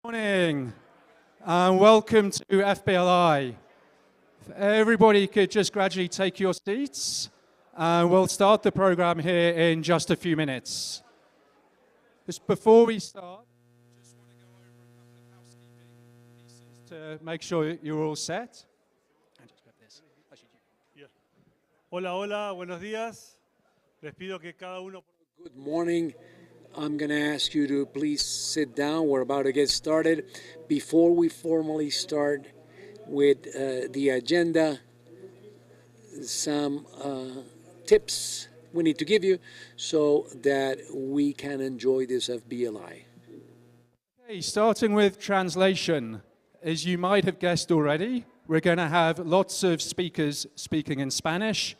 Morning and welcome to FBLI. If everybody could just gradually take your seats and we'll start the program here in just a few minutes. Just before we start, I just want to go over a couple of housekeeping pieces to make sure you're all set. And just grab this. Yeah. Hola, hola, buenos días. Les pido que cada uno... Good morning. I'm going to ask you to please sit down. We're about to get started. Before we formally start with the agenda, some tips we need to give you so that we can enjoy this FBLI. Okay, starting with translation. As you might have guessed already, we're going to have lots of speakers speaking in Spanish.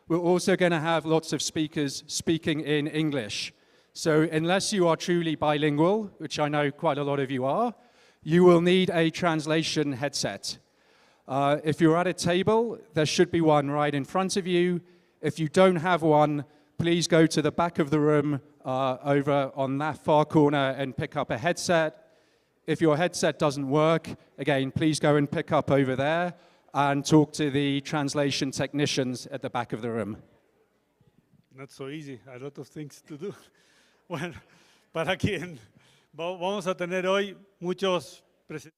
We're also going to have lots of speakers speaking in English. So unless you are truly bilingual, which I know quite a lot of you are, you will need a translation headset. If you're at a table, there should be one right in front of you. If you don't have one, please go to the back of the room over on that far corner and pick up a headset. If your headset doesn't work, again, please go and pick up over there and talk to the translation technicians at the back of the room. Not so easy, a lot of things to do. Bueno, para quien vamos a tener hoy muchos presentadores.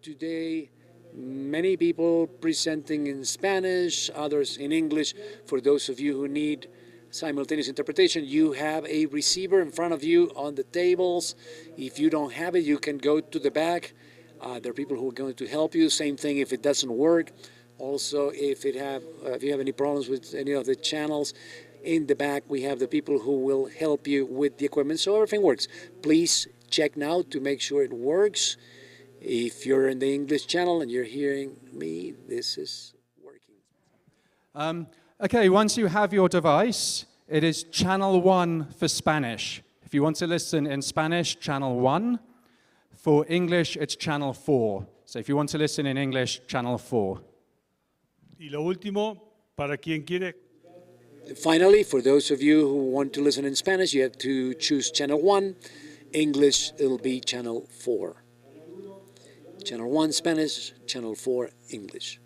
Today, many people presenting in Spanish, others in English. For those of you who need simultaneous interpretation, you have a receiver in front of you on the tables. If you don't have it, you can go to the back. There are people who are going to help you. Same thing if it doesn't work. Also, if you have any problems with any of the channels, in the back, we have the people who will help you with the equipment so everything works. Please check now to make sure it works. If you're in the English channel and you're hearing me, this is working. Okay, once you have your device, it is channel 1 for Spanish. If you want to listen in Spanish, channel 1. For English, it's channel 4. So if you want to listen in English, channel 4. Y lo último, para quien quiere... Finally, for those of you who want to listen in Spanish, you have to choose channel 1. English, it'll be channel 4. Channel 1 Spanish, channel 4 English.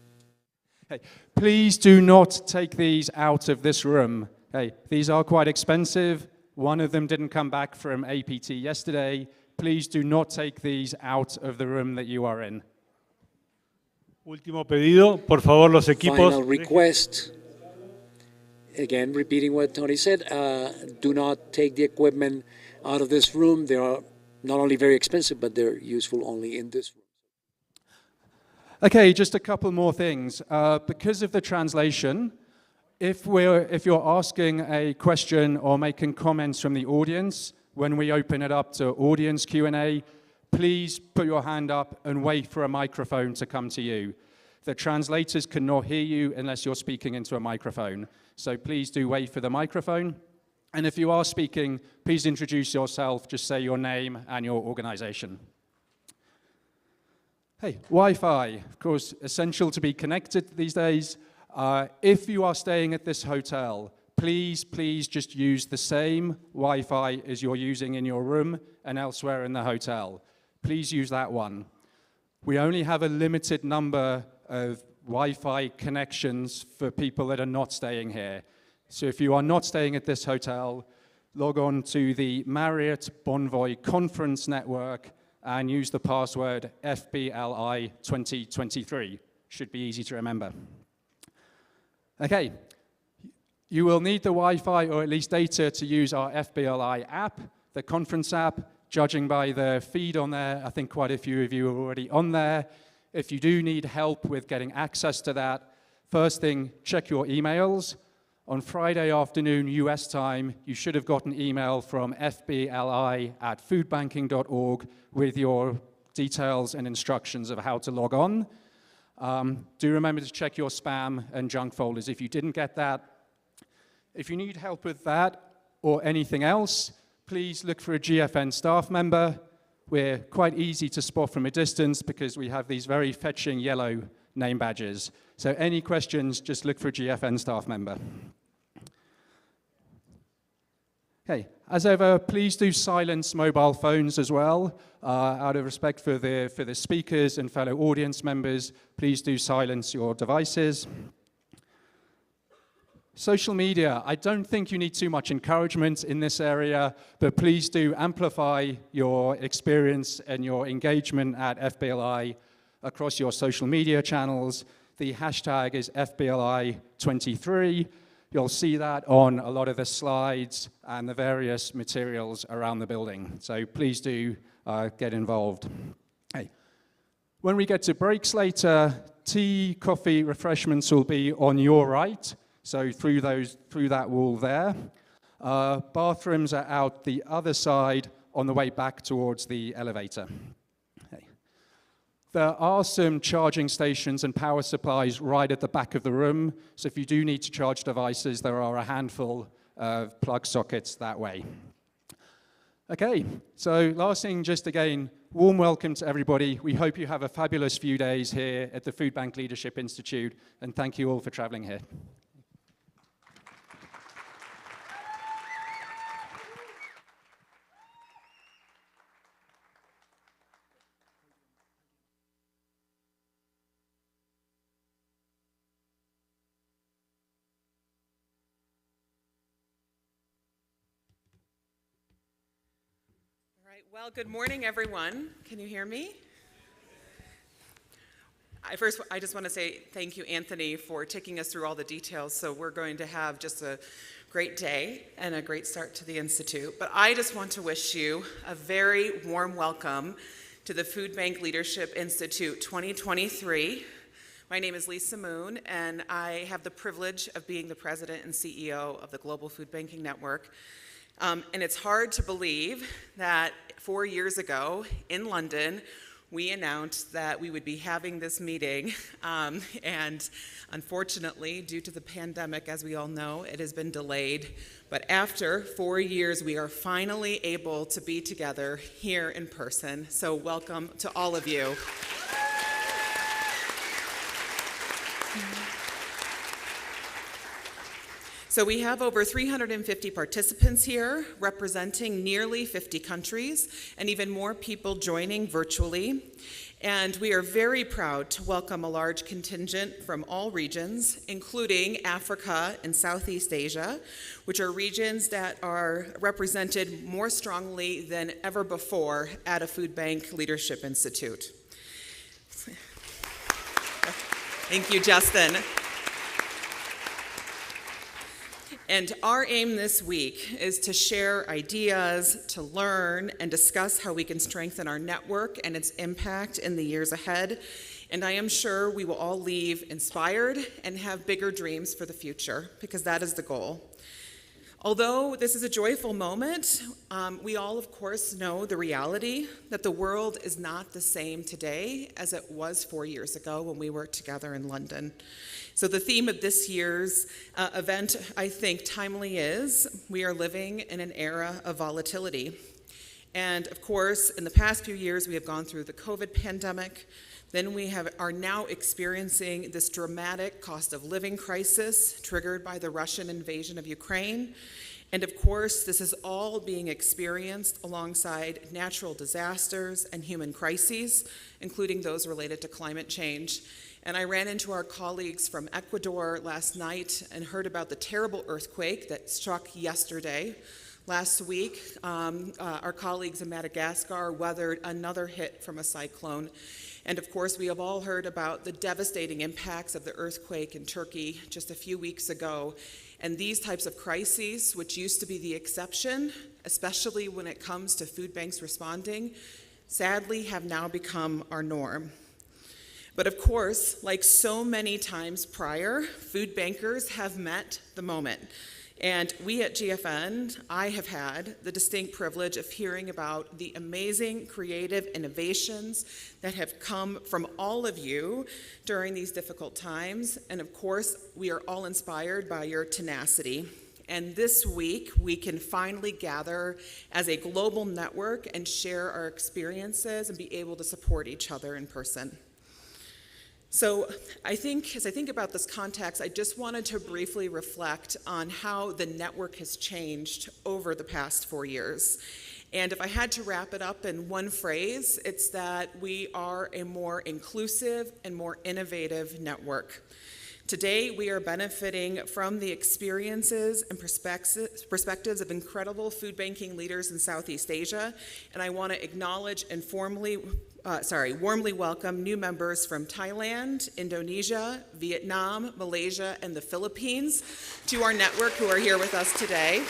Hey, please do not take these out of this room. Hey, these are quite expensive. One of them didn't come back from APT yesterday. Please do not take these out of the room that you are in. Último pedido, por favor, los equipos... Final request. Again, repeating what Tony said, do not take the equipment out of this room. They are not only very expensive, but they're useful only in this room. Okay, just a couple more things. Because of the translation, if you're asking a question or making comments from the audience, when we open it up to audience Q&A, please put your hand up and wait for a microphone to come to you. The translators cannot hear you unless you're speaking into a microphone. So please do wait for the microphone. And if you are speaking, please introduce yourself. Just say your name and your organization. Hey, Wi-Fi, of course, essential to be connected these days. If you are staying at this hotel, please just use the same Wi-Fi as you're using in your room and elsewhere in the hotel. Please use that one. We only have a limited number of Wi-Fi connections for people that are not staying here. So if you are not staying at this hotel, log on to the Marriott Bonvoy Conference Network and use the password FBLI 2023. Should be easy to remember. Okay, you will need the Wi-Fi or at least data to use our FBLI app, the conference app. Judging by the feed on there, I think quite a few of you are already on there. If you do need help with getting access to that, first thing, check your emails. On Friday afternoon, US time, you should have got an email from fbli@foodbanking.org with your details and instructions of how to log on. Do remember to check your spam and junk folders if you didn't get that. If you need help with that or anything else, please look for a GFN staff member. We're quite easy to spot from a distance because we have these very fetching yellow name badges. So any questions, just look for a GFN staff member. Okay, As ever, please do silence mobile phones as well. Out of respect for the speakers and fellow audience members, please do silence your devices. Social media, I don't think you need too much encouragement in this area, but please do amplify your experience and your engagement at FBLI across your social media channels. The hashtag is FBLI23. You'll see that on a lot of the slides and the various materials around the building. So please do get involved. Hey. When we get to breaks later, tea, coffee, refreshments will be on your right. So through that wall there. Bathrooms are out the other side on the way back towards the elevator. Okay. There are some charging stations and power supplies right at the back of the room. So if you do need to charge devices, there are a handful of plug sockets that way. Okay, so last thing, just again, warm welcome to everybody. We hope you have a fabulous few days here at the Food Bank Leadership Institute, and thank you all for traveling here. Well, good morning, everyone. Can you hear me? I just want to say thank you, Anthony, for taking us through all the details. So we're going to have just a great day and a great start to the Institute. But I just want to wish you a very warm welcome to the Food Bank Leadership Institute 2023. My name is Lisa Moon, and I have the privilege of being the president and CEO of the Global Food Banking Network. And it's hard to believe that 4 years ago in London, we announced that we would be having this meeting. And unfortunately, due to the pandemic, as we all know, it has been delayed. But after 4 years, we are finally able to be together here in person. So welcome to all of you. So we have over 350 participants here, representing nearly 50 countries, and even more people joining virtually. And we are very proud to welcome a large contingent from all regions, including Africa and Southeast Asia, which are regions that are represented more strongly than ever before at a Food Bank Leadership Institute. Thank you, Justin. And our aim this week is to share ideas, to learn, and discuss how we can strengthen our network and its impact in the years ahead. And I am sure we will all leave inspired and have bigger dreams for the future, because that is the goal. Although this is a joyful moment, we all, of course, know the reality that the world is not the same today as it was 4 years ago when we worked together in London. So the theme of this year's event, I think, timely is we are living in an era of volatility. And of course, in the past few years, we have gone through the COVID pandemic. Then we are now experiencing this dramatic cost of living crisis triggered by the Russian invasion of Ukraine. And of course, this is all being experienced alongside natural disasters and human crises, including those related to climate change. And I ran into our colleagues from Ecuador last night and heard about the terrible earthquake that struck yesterday. Last week, our colleagues in Madagascar weathered another hit from a cyclone. And of course, we have all heard about the devastating impacts of the earthquake in Turkey just a few weeks ago. And these types of crises, which used to be the exception, especially when it comes to food banks responding, sadly have now become our norm. But of course, like so many times prior, food bankers have met the moment. And we at GFN, I have had the distinct privilege of hearing about the amazing creative innovations that have come from all of you during these difficult times. And of course, we are all inspired by your tenacity. And this week, we can finally gather as a global network and share our experiences and be able to support each other in person. So as I think about this context, I just wanted to briefly reflect on how the network has changed over the past 4 years. And if I had to wrap it up in one phrase, it's that we are a more inclusive and more innovative network. Today, we are benefiting from the experiences and perspectives of incredible food banking leaders in Southeast Asia, and I want to acknowledge and warmly welcome new members from Thailand, Indonesia, Vietnam, Malaysia, and the Philippines to our network who are here with us today.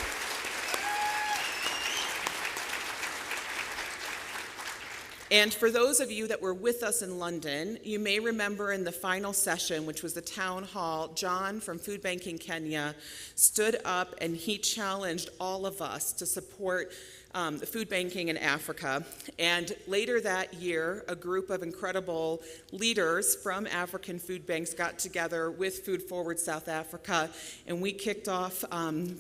And for those of you that were with us in London, you may remember in the final session, which was the town hall, John from Food Banking Kenya stood up and he challenged all of us to support the food banking in Africa. And later that year, a group of incredible leaders from African food banks got together with Food Forward South Africa, and we kicked off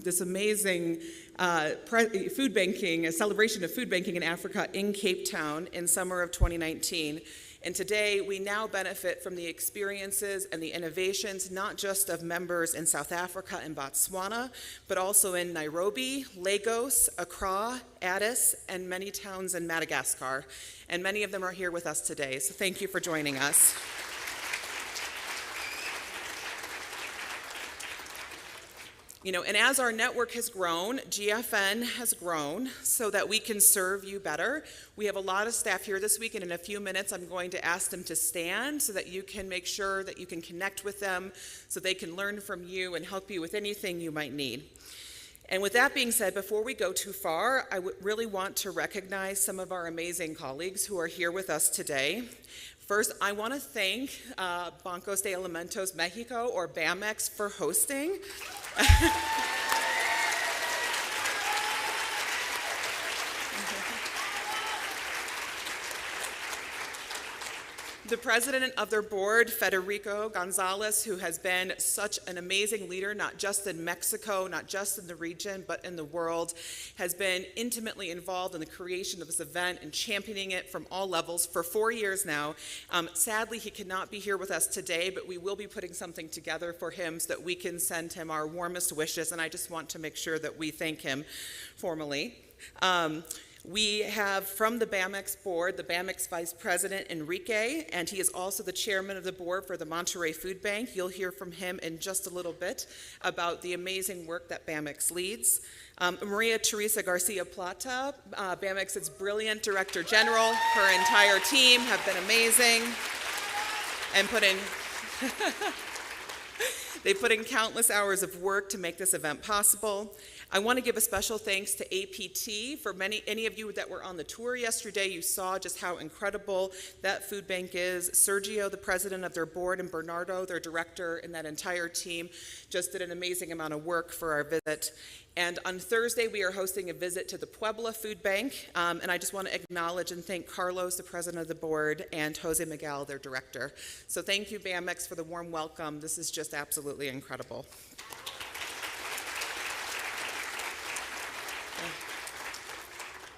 this amazing food banking, a celebration of food banking in Africa in Cape Town in summer of 2019. And today, we now benefit from the experiences and the innovations, not just of members in South Africa and Botswana, but also in Nairobi, Lagos, Accra, Addis, and many towns in Madagascar. And many of them are here with us today, so thank you for joining us. And as our network has grown, GFN has grown so that we can serve you better. We have a lot of staff here this week, and in a few minutes, I'm going to ask them to stand so that you can make sure that you can connect with them, so they can learn from you and help you with anything you might need. And with that being said, before we go too far, I really want to recognize some of our amazing colleagues who are here with us today. First, I want to thank Bancos de Alimentos Mexico, or BAMEX, for hosting. The president of their board, Federico Gonzalez, who has been such an amazing leader, not just in Mexico, not just in the region, but in the world, has been intimately involved in the creation of this event and championing it from all levels for 4 years now. Sadly, he cannot be here with us today, but we will be putting something together for him so that we can send him our warmest wishes, and I just want to make sure that we thank him formally. We have from the BAMEX board, the BAMEX Vice President, Enrique, and he is also the chairman of the board for the Monterrey Food Bank. You'll hear from him in just a little bit about the amazing work that BAMEX leads. Maria Teresa Garcia Plata, BAMEX's brilliant Director General. Her entire team have been amazing and they put in countless hours of work to make this event possible. I want to give a special thanks to APT. For any of you that were on the tour yesterday, you saw just how incredible that food bank is. Sergio, the president of their board, and Bernardo, their director, and that entire team just did an amazing amount of work for our visit. And on Thursday, we are hosting a visit to the Puebla Food Bank, and I just want to acknowledge and thank Carlos, the president of the board, and Jose Miguel, their director. So thank you, BAMEX, for the warm welcome. This is just absolutely incredible.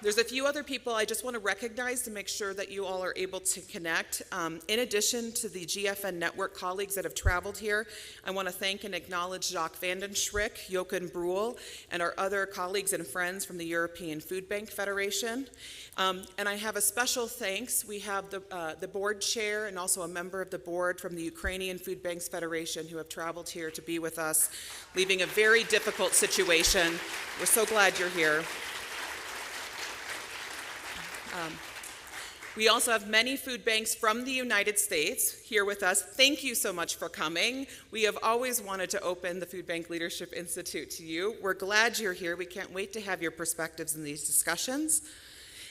There's a few other people I just want to recognize to make sure that you all are able to connect. In addition to the GFN network colleagues that have traveled here, I want to thank and acknowledge Jacques Vanden Schrick, Jochen Bruhl, and our other colleagues and friends from the European Food Bank Federation. And I have a special thanks. We have the board chair and also a member of the board from the Ukrainian Food Banks Federation who have traveled here to be with us, leaving a very difficult situation. We're so glad you're here. We also have many food banks from the United States here with us. Thank you so much for coming. We have always wanted to open the Food Bank Leadership Institute to you. We're glad you're here. We can't wait to have your perspectives in these discussions.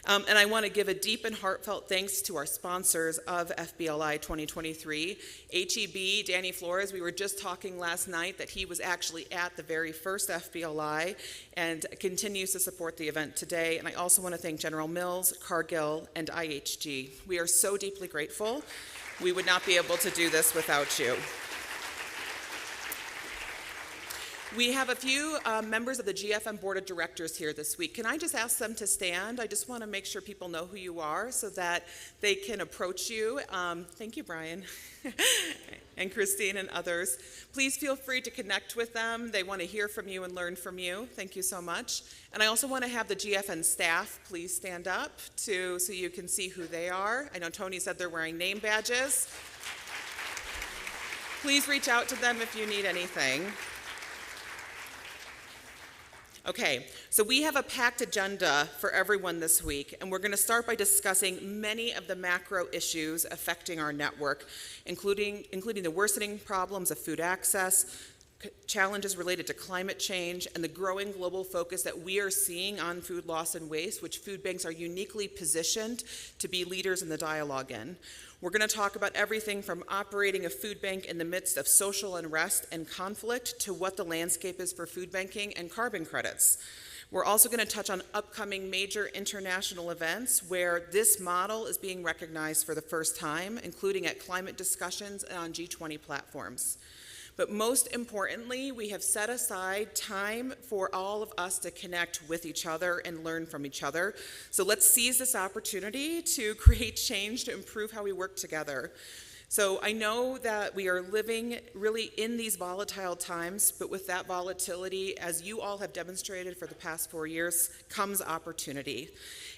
And I want to give a deep and heartfelt thanks to our sponsors of FBLI 2023. HEB, Danny Flores, we were just talking last night that he was actually at the very first FBLI and continues to support the event today. And I also want to thank General Mills, Cargill, and IHG. We are so deeply grateful. We would not be able to do this without you. We have a few members of the GFN Board of Directors here this week. Can I just ask them to stand? I just want to make sure people know who you are so that they can approach you. Thank you, Brian, and Christine and others. Please feel free to connect with them. They want to hear from you and learn from you. Thank you so much. And I also want to have the GFN staff please stand up so you can see who they are. I know Tony said they're wearing name badges. Please reach out to them if you need anything. Okay, so we have a packed agenda for everyone this week, and we're going to start by discussing many of the macro issues affecting our network, including the worsening problems of food access, challenges related to climate change, and the growing global focus that we are seeing on food loss and waste, which food banks are uniquely positioned to be leaders in the dialogue in. We're going to talk about everything from operating a food bank in the midst of social unrest and conflict to what the landscape is for food banking and carbon credits. We're also going to touch on upcoming major international events where this model is being recognized for the first time, including at climate discussions and on G20 platforms. But most importantly, we have set aside time for all of us to connect with each other and learn from each other. So let's seize this opportunity to create change to improve how we work together. So I know that we are living really in these volatile times, but with that volatility, as you all have demonstrated for the past 4 years, comes opportunity.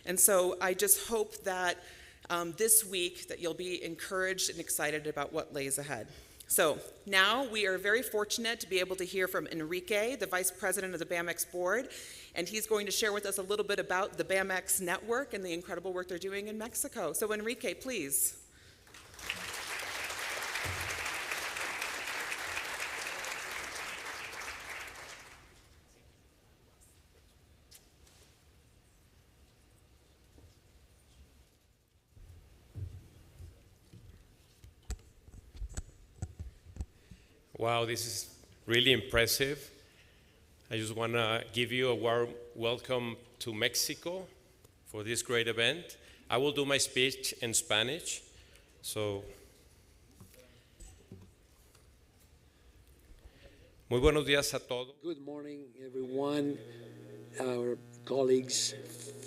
And so I just hope that this week that you'll be encouraged and excited about what lays ahead. So now we are very fortunate to be able to hear from Enrique, the Vice President of the BAMX Board, and he's going to share with us a little bit about the BAMX network and the incredible work they're doing in Mexico. So Enrique, please. Wow, this is really impressive. I just want to give you a warm welcome to Mexico for this great event. I will do my speech in Spanish. So, muy buenos días a todos. Good morning, everyone, our colleagues,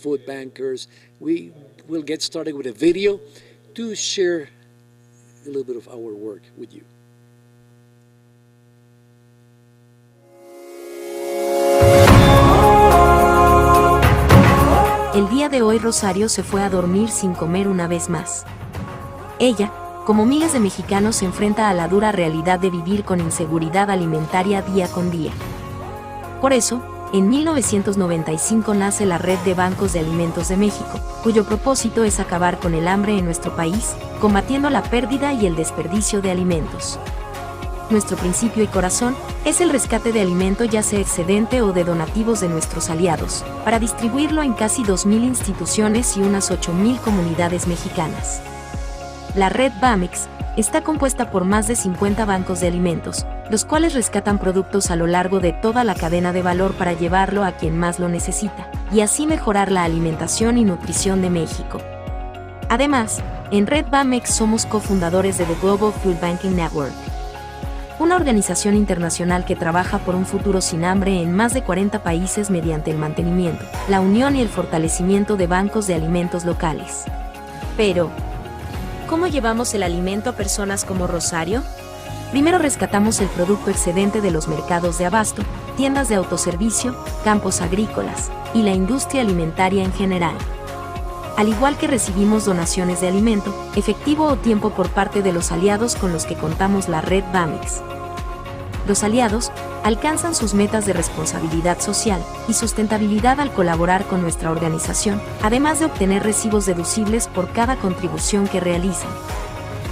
food bankers. We will get started with a video to share a little bit of our work with you. El día de hoy Rosario se fue a dormir sin comer una vez más. Ella, como miles de mexicanos, se enfrenta a la dura realidad de vivir con inseguridad alimentaria día con día. Por eso, en 1995 nace la Red de Bancos de Alimentos de México, cuyo propósito es acabar con el hambre en nuestro país, combatiendo la pérdida y el desperdicio de alimentos. Nuestro principio y corazón es el rescate de alimento, ya sea excedente o de donativos de nuestros aliados, para distribuirlo en casi 2.000 instituciones y unas 8.000 comunidades mexicanas. La red BAMX está compuesta por más de 50 bancos de alimentos, los cuales rescatan productos a lo largo de toda la cadena de valor para llevarlo a quien más lo necesita, y así mejorar la alimentación y nutrición de México. Además, en Red BAMX somos cofundadores de The Global Food Banking Network, una organización internacional que trabaja por un futuro sin hambre en más de 40 países mediante el mantenimiento, la unión y el fortalecimiento de bancos de alimentos locales. Pero, ¿cómo llevamos el alimento a personas como Rosario? Primero rescatamos el producto excedente de los mercados de abasto, tiendas de autoservicio, campos agrícolas y la industria alimentaria en general. Al igual que recibimos donaciones de alimento, efectivo o tiempo por parte de los aliados con los que contamos la red BAMX. Los aliados alcanzan sus metas de responsabilidad social y sustentabilidad al colaborar con nuestra organización, además de obtener recibos deducibles por cada contribución que realizan.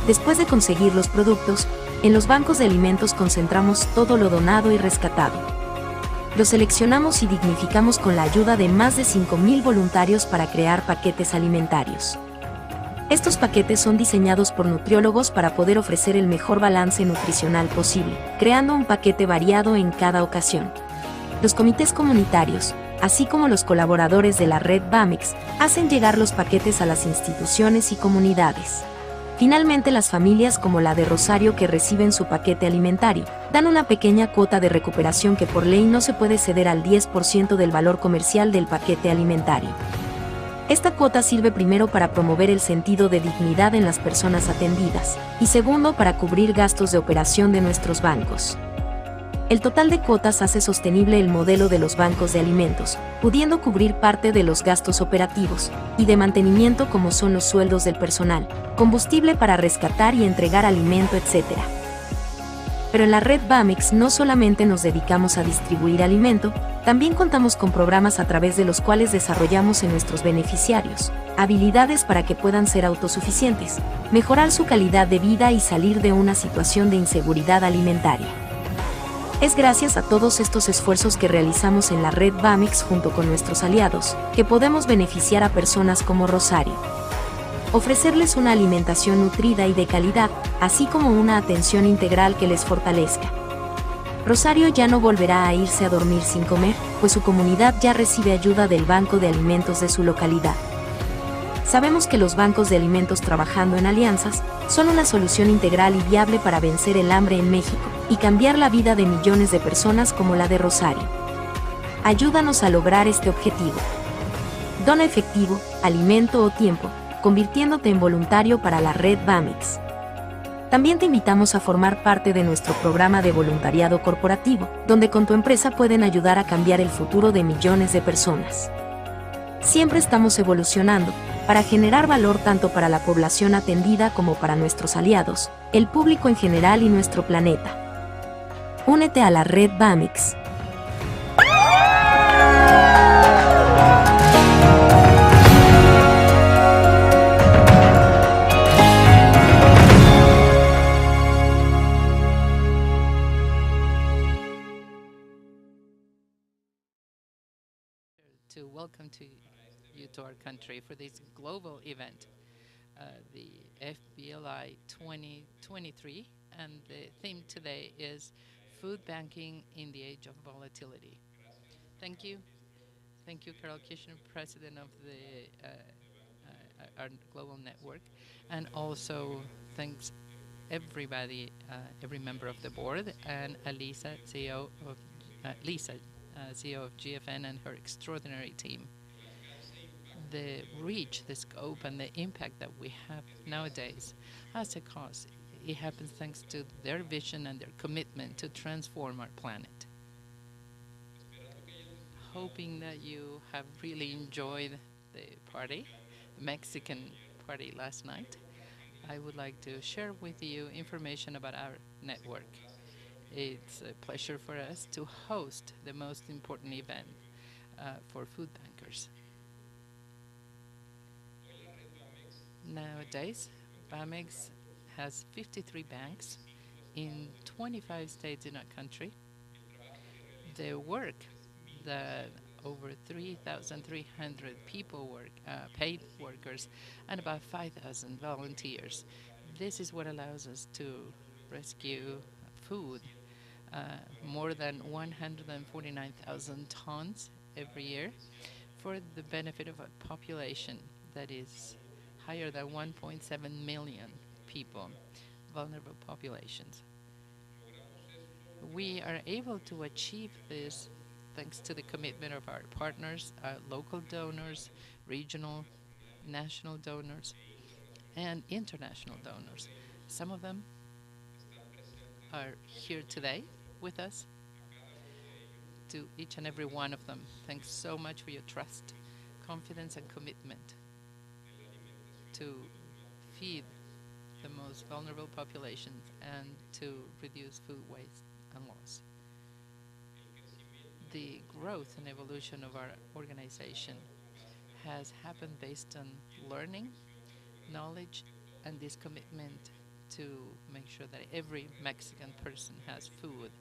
Después de conseguir los productos, en los bancos de alimentos concentramos todo lo donado y rescatado. Los seleccionamos y dignificamos con la ayuda de más de 5.000 voluntarios para crear paquetes alimentarios. Estos paquetes son diseñados por nutriólogos para poder ofrecer el mejor balance nutricional posible, creando un paquete variado en cada ocasión. Los comités comunitarios, así como los colaboradores de la red BAMX, hacen llegar los paquetes a las instituciones y comunidades. Finalmente, las familias como la de Rosario que reciben su paquete alimentario, dan una pequeña cuota de recuperación que por ley no se puede ceder al 10% del valor comercial del paquete alimentario. Esta cuota sirve primero para promover el sentido de dignidad en las personas atendidas, y segundo para cubrir gastos de operación de nuestros bancos. El total de cuotas hace sostenible el modelo de los bancos de alimentos, pudiendo cubrir parte de los gastos operativos y de mantenimiento como son los sueldos del personal, combustible para rescatar y entregar alimento, etc. Pero en la red Bamix no solamente nos dedicamos a distribuir alimento, también contamos con programas a través de los cuales desarrollamos en nuestros beneficiarios habilidades para que puedan ser autosuficientes, mejorar su calidad de vida y salir de una situación de inseguridad alimentaria. Es gracias a todos estos esfuerzos que realizamos en la red Bamix junto con nuestros aliados, que podemos beneficiar a personas como Rosario. Ofrecerles una alimentación nutrida y de calidad, así como una atención integral que les fortalezca. Rosario ya no volverá a irse a dormir sin comer, pues su comunidad ya recibe ayuda del Banco de Alimentos de su localidad. Sabemos que los bancos de alimentos trabajando en alianzas son una solución integral y viable para vencer el hambre en México y cambiar la vida de millones de personas como la de Rosario. Ayúdanos a lograr este objetivo. Dona efectivo, alimento o tiempo, convirtiéndote en voluntario para la red Bamix. También te invitamos a formar parte de nuestro programa de voluntariado corporativo, donde con tu empresa pueden ayudar a cambiar el futuro de millones de personas. Siempre estamos evolucionando, para generar valor tanto para la población atendida como para nuestros aliados, el público en general y nuestro planeta. Únete a la red Bamix. To welcome you to our country for this global event, the FBLI 2023, and the theme today is Food Banking in the Age of Volatility. Thank you. Thank you, Carol Kirchner, President of the our global network, and also thanks everybody, every member of the board, and Alisa, CEO of CEO of GFN and her extraordinary team. The reach, the scope, and the impact that we have nowadays has a cause. It happens thanks to their vision and their commitment to transform our planet. Hoping that you have really enjoyed the party, the Mexican party last night, I would like to share with you information about our network. It's a pleasure for us to host the most important event for food bankers. Nowadays, Bamix has 53 banks in 25 states in our country. The work that over 3,300 people work, paid workers, and about 5,000 volunteers. This is what allows us to rescue food. More than 149,000 tons every year for the benefit of a population that is higher than 1.7 million people, vulnerable populations. We are able to achieve this thanks to the commitment of our partners, local donors, regional, national donors, and international donors. Some of them are here today with us. To each and every one of them, thanks so much for your trust, confidence, and commitment to feed the most vulnerable populations and to reduce food waste and loss. The growth and evolution of our organization has happened based on learning, knowledge, and this commitment to make sure that every Mexican person has food.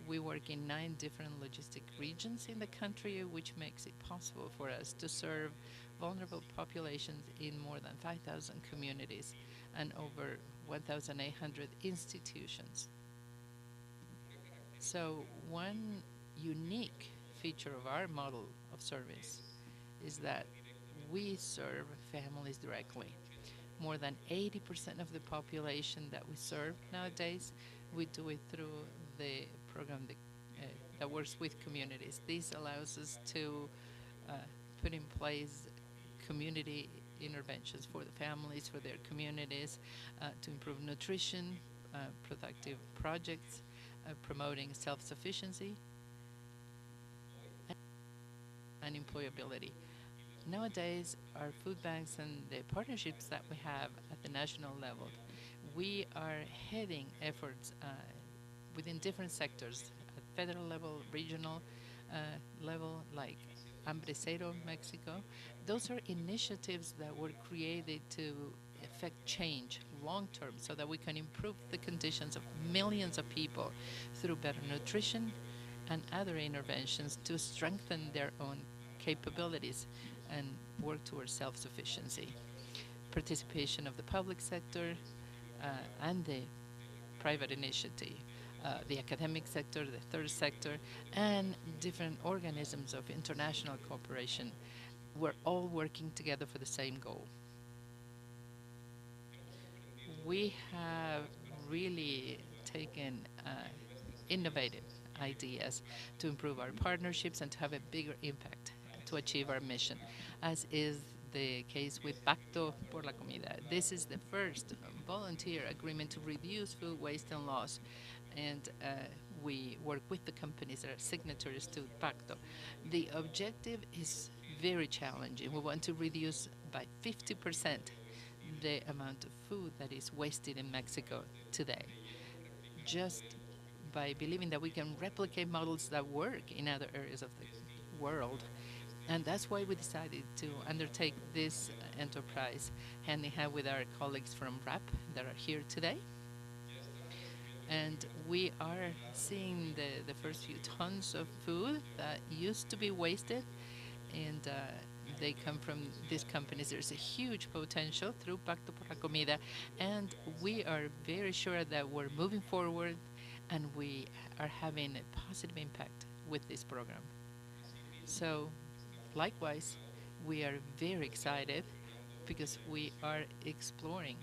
We work in 9 different logistic regions in the country, which makes it possible for us to serve vulnerable populations in more than 5,000 communities and over 1,800 institutions. So one unique feature of our model of service is that we serve families directly. more than 80% of the population that we serve nowadays. We do it through the program that works with communities. This allows us to put in place community interventions for the families, for their communities, to improve nutrition, productive projects, promoting self-sufficiency and employability. Nowadays, our food banks and the partnerships that we have at the national level, we are heading efforts within different sectors, at federal level, regional level, like Hambre Cero, Mexico. Those are initiatives that were created to affect change long-term so that we can improve the conditions of millions of people through better nutrition and other interventions to strengthen their own capabilities and work towards self-sufficiency. Participation of the public sector and the private initiative, the academic sector, the third sector, and different organisms of international cooperation. We're all working together for the same goal. We have really taken innovative ideas to improve our partnerships and to have a bigger impact to achieve our mission, as is the case with Pacto por la Comida. This is the first volunteer agreement to reduce food waste and loss, and we work with the companies that are signatories to Pacto. The objective is very challenging. We want to reduce by 50% the amount of food that is wasted in Mexico today, just by believing that we can replicate models that work in other areas of the world. And that's why we decided to undertake this enterprise hand in hand with our colleagues from RAP that are here today. And we are seeing the first few tons of food that used to be wasted, and they come from these companies. There's a huge potential through Pacto por la Comida, and we are very sure that we're moving forward and we are having a positive impact with this program. So, likewise, we are very excited because we are exploring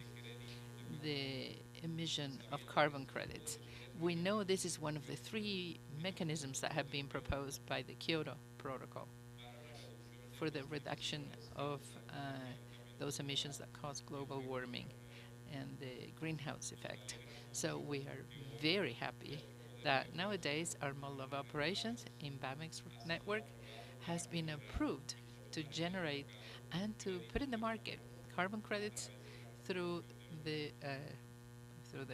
the emission of carbon credits. We know this is one of the 3 mechanisms that have been proposed by the Kyoto Protocol for the reduction of those emissions that cause global warming and the greenhouse effect. So we are very happy that nowadays our model of operations in BAMEX network has been approved to generate and to put in the market carbon credits through the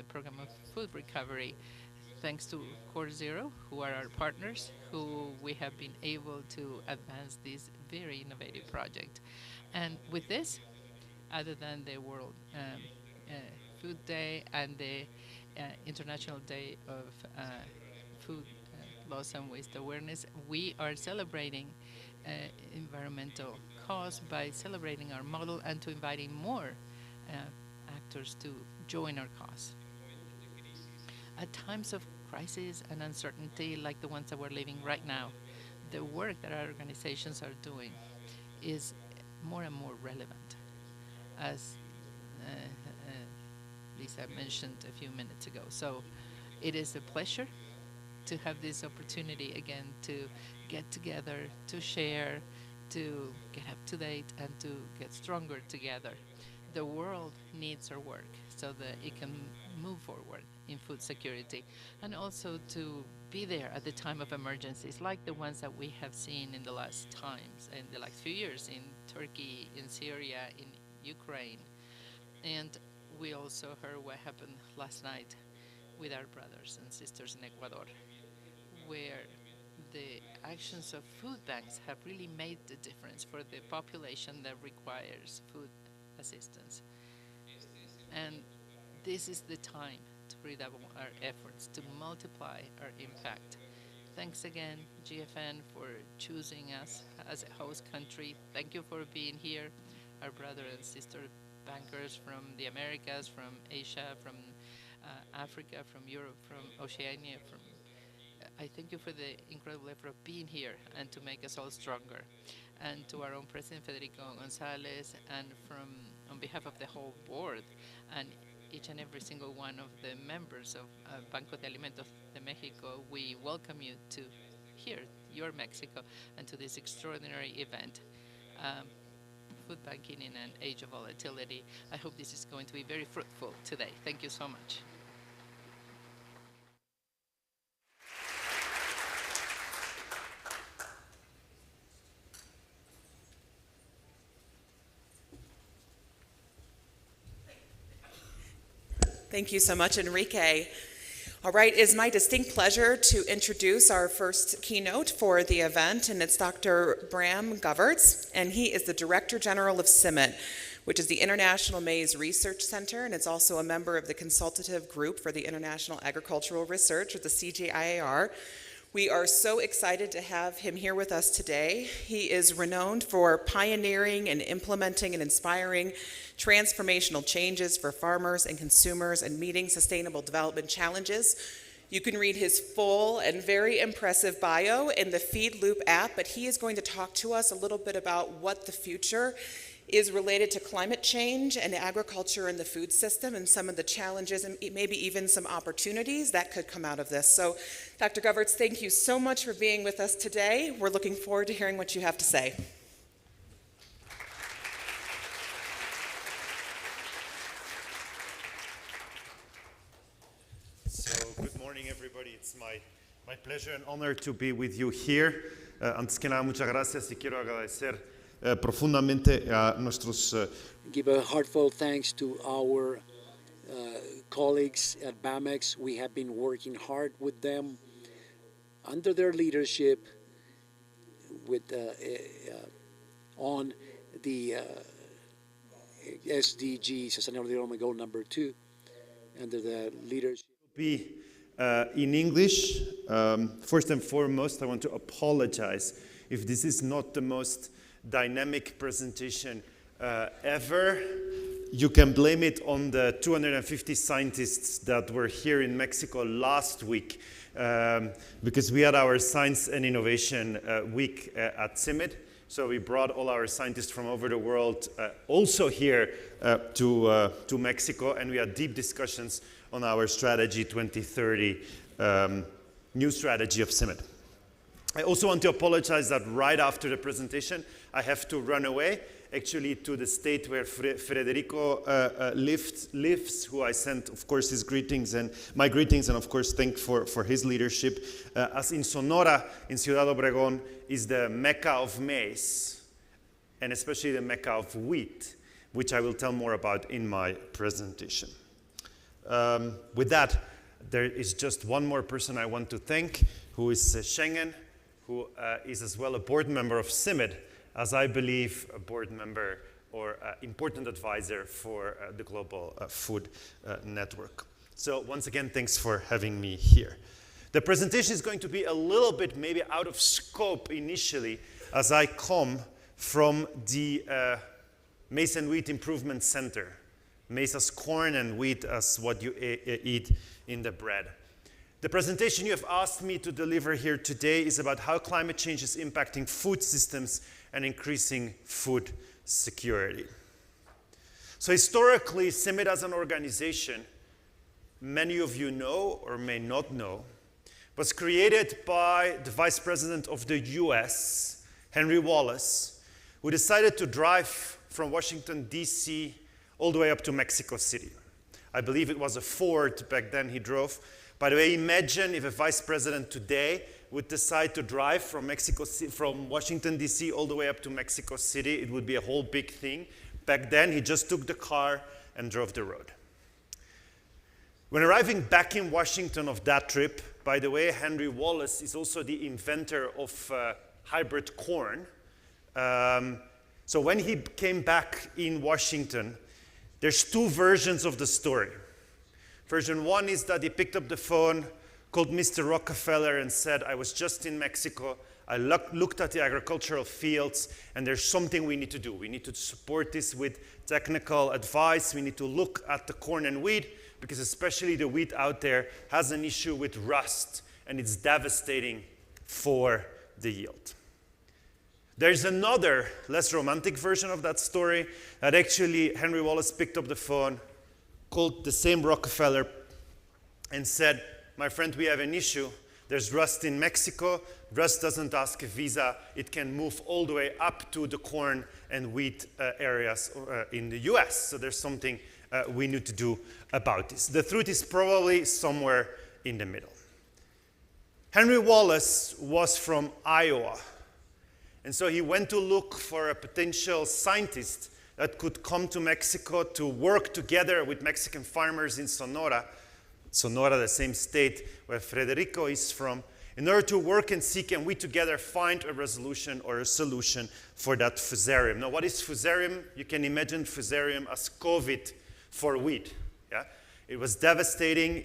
program of food recovery, thanks to Core Zero, who are our partners, who we have been able to advance this very innovative project. And with this, other than the World Food Day and the International Day of Food Loss and Waste Awareness, we are celebrating environmental cause by celebrating our model and to inviting more actors to join our cause. At times of crisis and uncertainty like the ones that we're living right now, the work that our organizations are doing is more and more relevant. As Lisa mentioned a few minutes ago. So it is a pleasure to have this opportunity again to get together, to share, to get up to date, and to get stronger together. The world needs our work so that it can move forward in food security, and also to be there at the time of emergencies like the ones that we have seen in the last times, in the last few years, in Turkey, in Syria, in Ukraine. And we also heard what happened last night with our brothers and sisters in Ecuador, where the actions of food banks have really made the difference for the population that requires food assistance. And this is the time to redouble our efforts to multiply our impact. Thanks again, GFN, for choosing us as a host country. Thank you for being here, our brother and sister bankers from the Americas, from Asia, from Africa, from Europe, from Oceania. I thank you for the incredible effort of being here and to make us all stronger. and to our own President Federico Gonzalez, and on behalf of the whole board, and each and every single one of the members of Banco de Alimentos de Mexico, we welcome you to here, your Mexico, and to this extraordinary event. Food banking in an age of volatility. I hope this is going to be very fruitful today. Thank you so much. Thank you so much, Enrique. All right, it is my distinct pleasure to introduce our first keynote for the event, and it's Dr. Bram Govertz, and he is the Director General of CIMMYT, which is the International Maize Research Center, and it's also a member of the Consultative Group for the International Agricultural Research, or the CGIAR. We are so excited to have him here with us today. He is renowned for pioneering and implementing and inspiring transformational changes for farmers and consumers and meeting sustainable development challenges. You can read his full and very impressive bio in the Feed Loop app, but he is going to talk to us a little bit about what the future is related to climate change and agriculture and the food system and some of the challenges and maybe even some opportunities that could come out of this. So, Dr. Govertz, thank you so much for being with us today. We're looking forward to hearing what you have to say. So, good morning, everybody. It's my pleasure and honor to be with you here. Antes que nada, muchas gracias y quiero agradecer profundamente a nuestros Give a heartfelt thanks to our colleagues at BAMEX. We have been working hard with them under their leadership with on the SDG, Sustainable Development Goal number 2, under the leadership. Be in English. First and foremost, I want to apologize if this is not the most dynamic presentation ever. You can blame it on the 250 scientists that were here in Mexico last week because we had our Science and Innovation Week at CIMMYT. So we brought all our scientists from over the world also here to Mexico, and we had deep discussions on our Strategy 2030, new strategy of CIMMYT. I also want to apologize that right after the presentation, I have to run away, actually to the state where Federico lives, who I sent, of course, his greetings and my greetings, and of course, thank for his leadership. As in Sonora, in Ciudad Obregón, is the Mecca of maize, and especially the Mecca of wheat, which I will tell more about in my presentation. With that, there is just one more person I want to thank, who is Schengen, who is as well a board member of CIMMYT, as I believe a board member or important advisor for the Global Food Network. So once again, thanks for having me here. The presentation is going to be a little bit maybe out of scope initially, as I come from the Maize and Wheat Improvement Center. Maize as corn and wheat as what you eat in the bread. The presentation you have asked me to deliver here today is about how climate change is impacting food systems and increasing food security. So historically, CIMMYT as an organization, many of you know or may not know, was created by the Vice President of the US, Henry Wallace, who decided to drive from Washington, D.C. all the way up to Mexico City. I believe it was a Ford back then he drove. By the way, imagine if a vice president today would decide to drive from Washington, D.C. all the way up to Mexico City. It would be a whole big thing. Back then, he just took the car and drove the road. When arriving back in Washington of that trip, by the way, Henry Wallace is also the inventor of hybrid corn. So when he came back in Washington, there's two versions of the story. Version one is that he picked up the phone, called Mr. Rockefeller and said, I was just in Mexico, I looked at the agricultural fields, and there's something we need to do. We need to support this with technical advice. We need to look at the corn and wheat, because especially the wheat out there has an issue with rust, and it's devastating for the yield. There's another, less romantic version of that story that actually Henry Wallace picked up the phone, called the same Rockefeller, and said, my friend, we have an issue. There's rust in Mexico. Rust doesn't ask a visa. It can move all the way up to the corn and wheat areas in the US. So there's something we need to do about this. The truth is probably somewhere in the middle. Henry Wallace was from Iowa. And so he went to look for a potential scientist that could come to Mexico to work together with Mexican farmers in Sonora, the same state where Federico is from, in order to work and see can we together find a resolution or a solution for that fusarium. Now, what is fusarium? You can imagine fusarium as COVID for wheat. Yeah? It was devastating.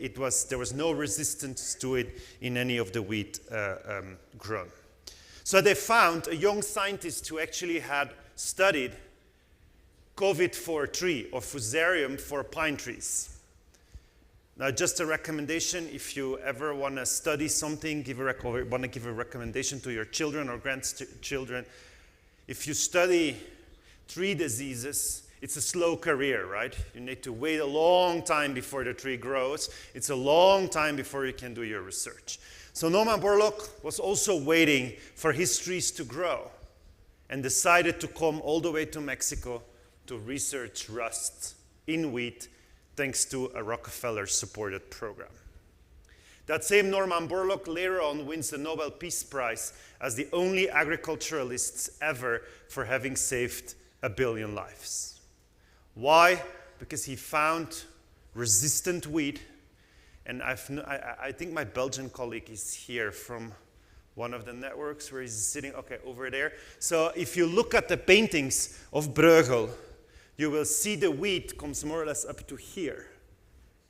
There was no resistance to it in any of the wheat grown. So they found a young scientist who actually had studied COVID for tree, or fusarium for pine trees. Now, just a recommendation, if you ever want to study something, want to give a recommendation to your children or grandchildren, if you study tree diseases, it's a slow career, right? You need to wait a long time before the tree grows. It's a long time before you can do your research. So Norman Borlaug was also waiting for his trees to grow and decided to come all the way to Mexico to research rust in wheat, thanks to a Rockefeller-supported program. That same Norman Borlaug later on wins the Nobel Peace Prize as the only agriculturalist ever for having saved 1 billion lives. Why? Because he found resistant wheat, and I think my Belgian colleague is here from one of the networks where he's sitting, okay, over there. So if you look at the paintings of Bruegel, you will see the wheat comes more or less up to here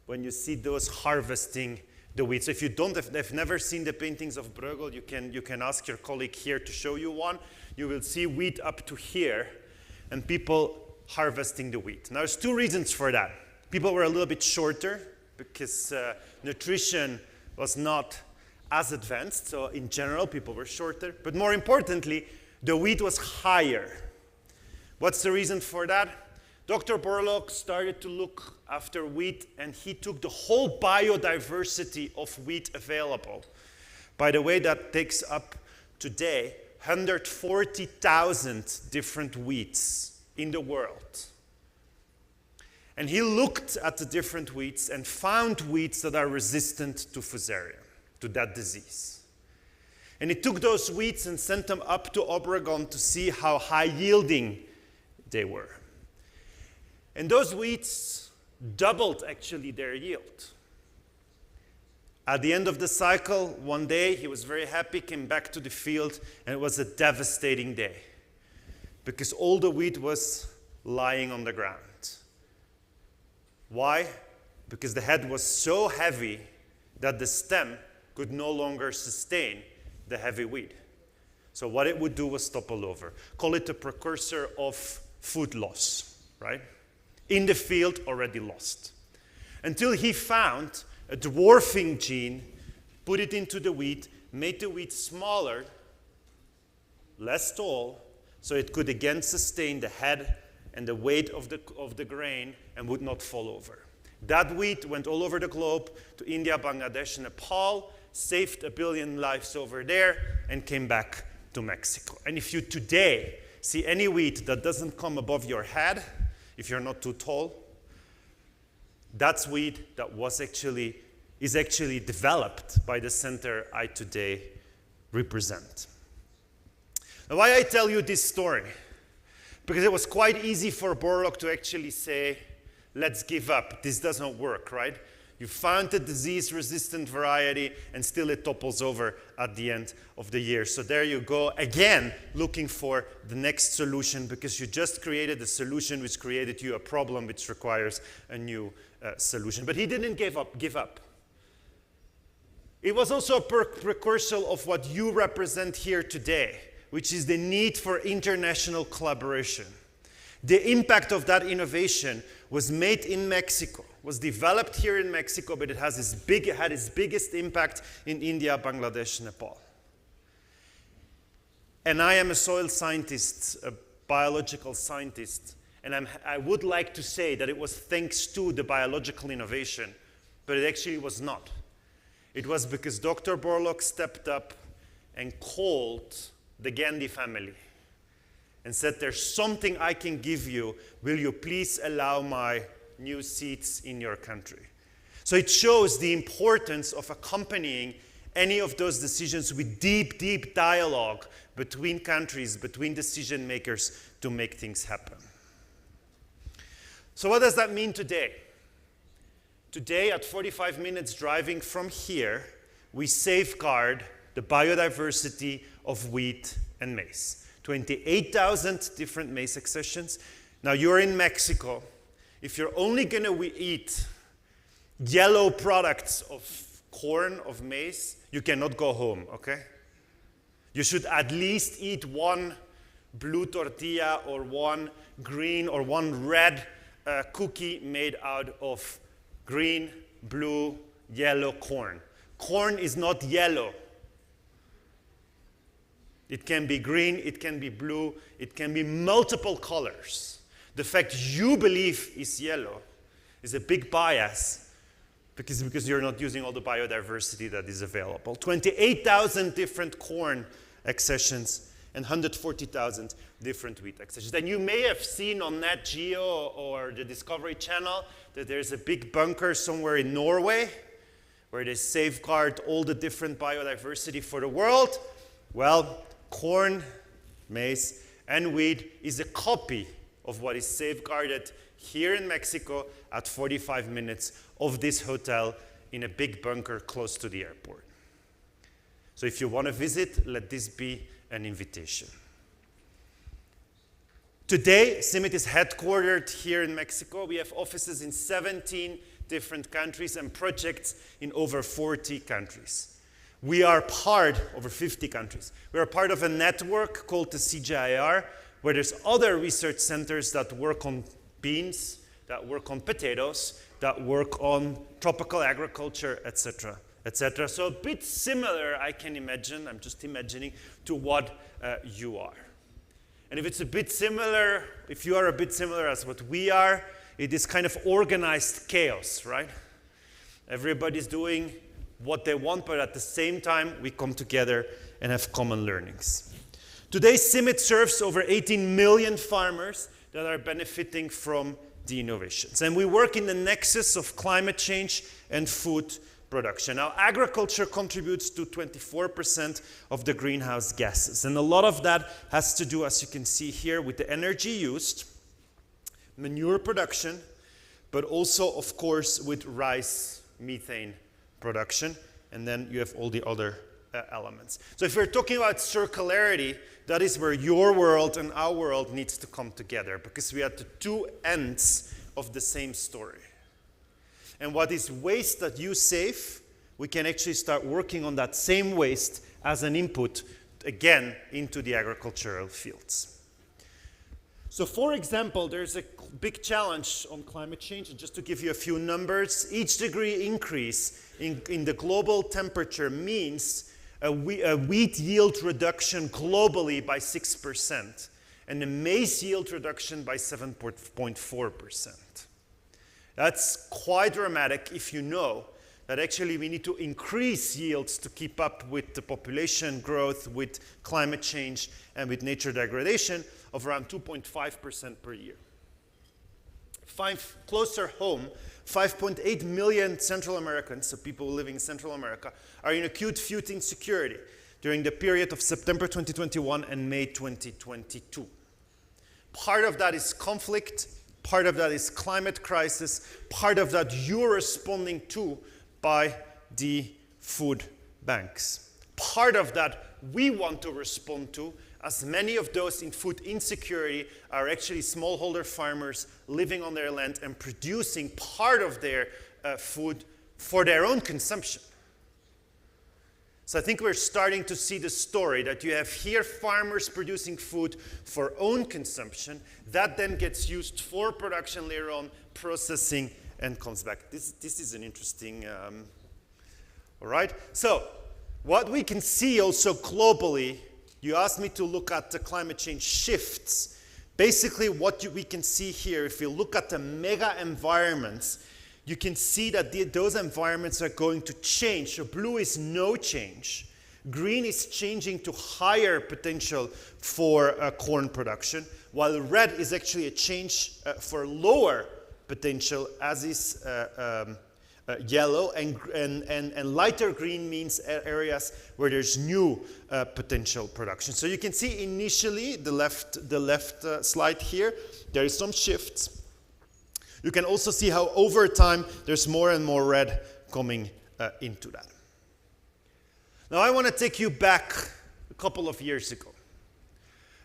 when you see those harvesting the wheat. So if you have never seen the paintings of Bruegel, you can ask your colleague here to show you one. You will see wheat up to here and people harvesting the wheat. Now, there's two reasons for that. People were a little bit shorter because nutrition was not as advanced. So in general, people were shorter. But more importantly, the wheat was higher. What's the reason for that? Dr. Borlaug started to look after wheat, and he took the whole biodiversity of wheat available. By the way, that takes up today 140,000 different wheats in the world. And he looked at the different wheats and found wheats that are resistant to fusarium, to that disease. And he took those wheats and sent them up to Obregon to see how high yielding they were. And those wheats doubled actually their yield. At the end of the cycle, one day he was very happy, came back to the field, and it was a devastating day because all the wheat was lying on the ground. Why? Because the head was so heavy that the stem could no longer sustain the heavy wheat. So what it would do was topple over. Call it a precursor of food loss, right? In the field, already lost. Until he found a dwarfing gene, put it into the wheat, made the wheat smaller, less tall, so it could again sustain the head and the weight of the grain and would not fall over. That wheat went all over the globe to India, Bangladesh, and Nepal, saved 1 billion lives over there, and came back to Mexico. And if you today see any wheat that doesn't come above your head, if you're not too tall, that's wheat that is actually developed by the center I today represent. Now, why I tell you this story? Because it was quite easy for Borlaug to actually say, let's give up, this doesn't work, right? You found the disease-resistant variety, and still it topples over at the end of the year. So there you go, again, looking for the next solution, because you just created a solution which created you a problem which requires a new solution. But he didn't give up. It was also a precursor of what you represent here today, which is the need for international collaboration. The impact of that innovation was made in Mexico, was developed here in Mexico, but it had its biggest impact in India, Bangladesh, Nepal. And I am a soil scientist, a biological scientist, and I would like to say that it was thanks to the biological innovation, but it actually was not. It was because Dr. Borlaug stepped up and called the Gandhi family and said, there's something I can give you. Will you please allow my new seeds in your country? So it shows the importance of accompanying any of those decisions with deep, deep dialogue between countries, between decision makers to make things happen. So what does that mean today? Today, at 45 minutes driving from here, we safeguard the biodiversity of wheat and maize. 28,000 different maize accessions. Now you're in Mexico. If you're only going to eat yellow products of corn, of maize, you cannot go home, okay? You should at least eat one blue tortilla or one green or one red cookie made out of green, blue, yellow corn. Corn is not yellow. It can be green, it can be blue, it can be multiple colors. The fact you believe is yellow is a big bias because you're not using all the biodiversity that is available. 28,000 different corn accessions and 140,000 different wheat accessions. And you may have seen on Nat Geo or the Discovery Channel that there's a big bunker somewhere in Norway where they safeguard all the different biodiversity for the world. Well, corn, maize, and wheat is a copy of what is safeguarded here in Mexico at 45 minutes of this hotel in a big bunker close to the airport. So if you want to visit, let this be an invitation. Today, CIMMYT is headquartered here in Mexico. We have offices in 17 different countries and projects in over 40 countries. We are part, over 50 countries, we are part of a network called the CGIAR, where there's other research centers that work on beans, that work on potatoes, that work on tropical agriculture, etc., etc. So a bit similar, I can imagine, I'm just imagining, to what you are. And if it's a bit similar, if you are a bit similar as what we are, it is kind of organized chaos, right? Everybody's doing what they want, but at the same time, we come together and have common learnings. Today, CIMMYT serves over 18 million farmers that are benefiting from the innovations. And we work in the nexus of climate change and food production. Now, agriculture contributes to 24% of the greenhouse gases. And a lot of that has to do, as you can see here, with the energy used, manure production, but also, of course, with rice methane production. And then you have all the other elements. So if we're talking about circularity, that is where your world and our world needs to come together, because we are at the two ends of the same story. And what is waste that you save, we can actually start working on that same waste as an input, again, into the agricultural fields. So for example, there's a big challenge on climate change, and just to give you a few numbers, each degree increase in the global temperature means a wheat yield reduction globally by 6%, and a maize yield reduction by 7.4%. That's quite dramatic if you know that actually we need to increase yields to keep up with the population growth, with climate change, and with nature degradation of around 2.5% per year. Closer home, 5.8 million Central Americans, so people living in Central America, are in acute food insecurity during the period of September 2021 and May 2022. Part of that is conflict, part of that is climate crisis, part of that you're responding to by the food banks. Part of that we want to respond to, as many of those in food insecurity are actually smallholder farmers living on their land and producing part of their food for their own consumption. So I think we're starting to see the story that you have here farmers producing food for own consumption, that then gets used for production later on, processing, and comes back. This is an interesting, all right? So what we can see also globally You asked me to look at the climate change shifts. Basically, what we can see here, if you look at the mega environments, you can see that those environments are going to change. So blue is no change. Green is changing to higher potential for corn production, while red is actually a change for lower potential, as is yellow, and lighter green means areas where there's new potential production. So you can see initially, the left slide here, there is some shifts. You can also see how over time there's more and more red coming into that. Now I want to take you back a couple of years ago.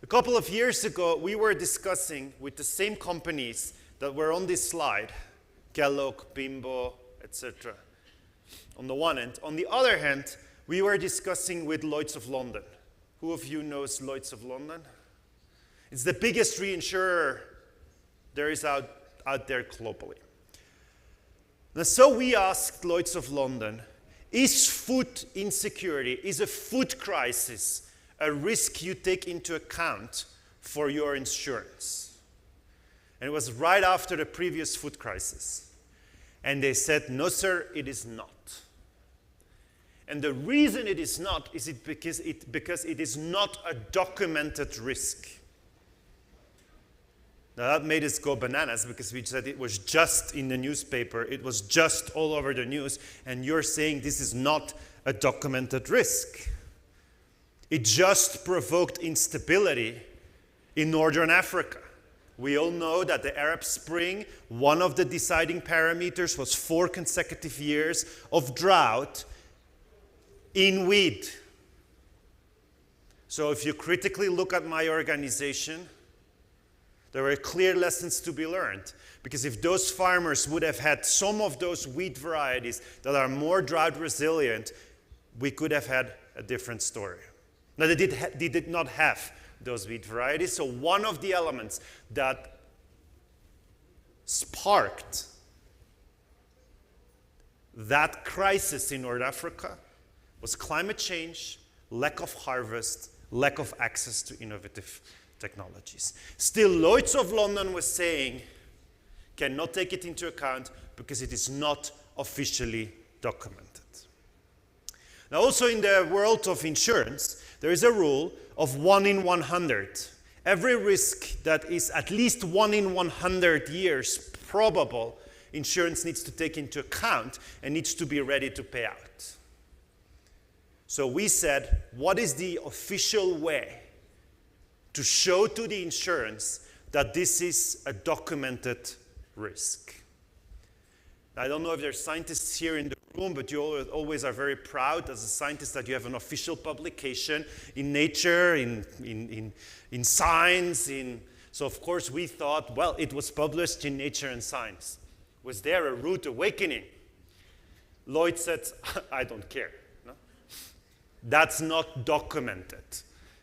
A couple of years ago, we were discussing with the same companies that were on this slide, Kellogg, Bimbo, etc. on the one hand. On the other hand, we were discussing with Lloyd's of London. Who of you knows Lloyd's of London? It's the biggest reinsurer there is out there globally. And so we asked Lloyd's of London, is food insecurity, is a food crisis a risk you take into account for your insurance? And it was right after the previous food crisis. And they said, no, sir, it is not. And the reason it is not is because it is not a documented risk. Now that made us go bananas because we said it was just in the newspaper, it was just all over the news, and you're saying this is not a documented risk. It just provoked instability in Northern Africa. We all know that the Arab Spring, one of the deciding parameters was 4 consecutive years of drought in wheat. So if you critically look at my organization, there were clear lessons to be learned. Because if those farmers would have had some of those wheat varieties that are more drought resilient, we could have had a different story. Now, they did not have those wheat varieties. So one of the elements that sparked that crisis in North Africa was climate change, lack of harvest, lack of access to innovative technologies. Still, Lloyd's of London was saying, cannot take it into account because it is not officially documented. Now, also in the world of insurance, there is a rule of 1 in 100. Every risk that is at least 1 in 100 years probable, insurance needs to take into account and needs to be ready to pay out. So we said, what is the official way to show to the insurance that this is a documented risk? I don't know if there's scientists here in the room, but you always are very proud as a scientist that you have an official publication in Nature, in Science. So of course we thought, well, it was published in Nature and Science. Was there a rude awakening? Lloyd said, I don't care. No? That's not documented.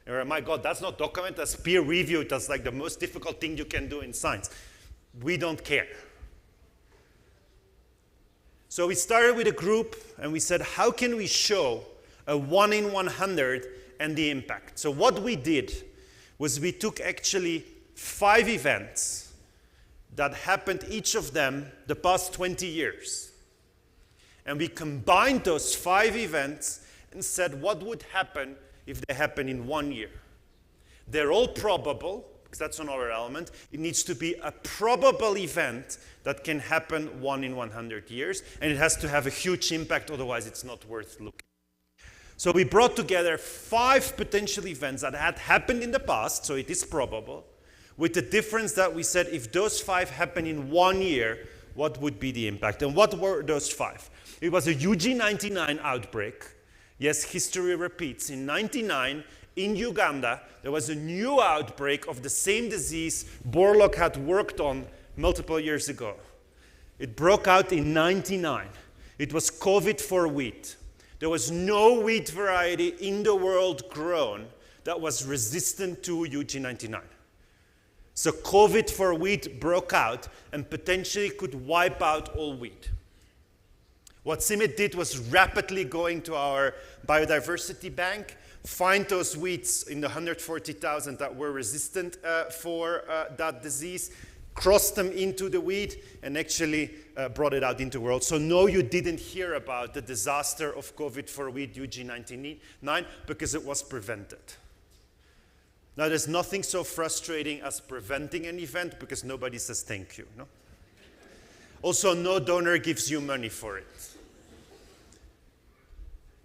Oh my God, that's not documented, that's peer reviewed, that's like the most difficult thing you can do in science. We don't care. So we started with a group and we said, how can we show a 1 in 100 and the impact? So what we did was we took actually 5 events that happened, each of them, the past 20 years. And we combined those 5 events and said, what would happen if they happen in 1 year? They're all probable, because that's another element. It needs to be a probable event that can happen 1 in 100 years, and it has to have a huge impact, otherwise it's not worth looking. So we brought together 5 potential events that had happened in the past, so it is probable, with the difference that we said if those 5 happen in 1 year, what would be the impact? And what were those 5? It was a UG99 outbreak. Yes, history repeats. In 1999, in Uganda, there was a new outbreak of the same disease Borlaug had worked on multiple years ago. It broke out in 1999. It was COVID for wheat. There was no wheat variety in the world grown that was resistant to UG99. So COVID for wheat broke out and potentially could wipe out all wheat. What CIMMYT did was rapidly going to our biodiversity bank, find those wheats in the 140,000 that were resistant for that disease, crossed them into the wheat, and actually brought it out into the world. So no, you didn't hear about the disaster of COVID for wheat UG99 because it was prevented. Now, there's nothing so frustrating as preventing an event because nobody says thank you. No? Also, no donor gives you money for it.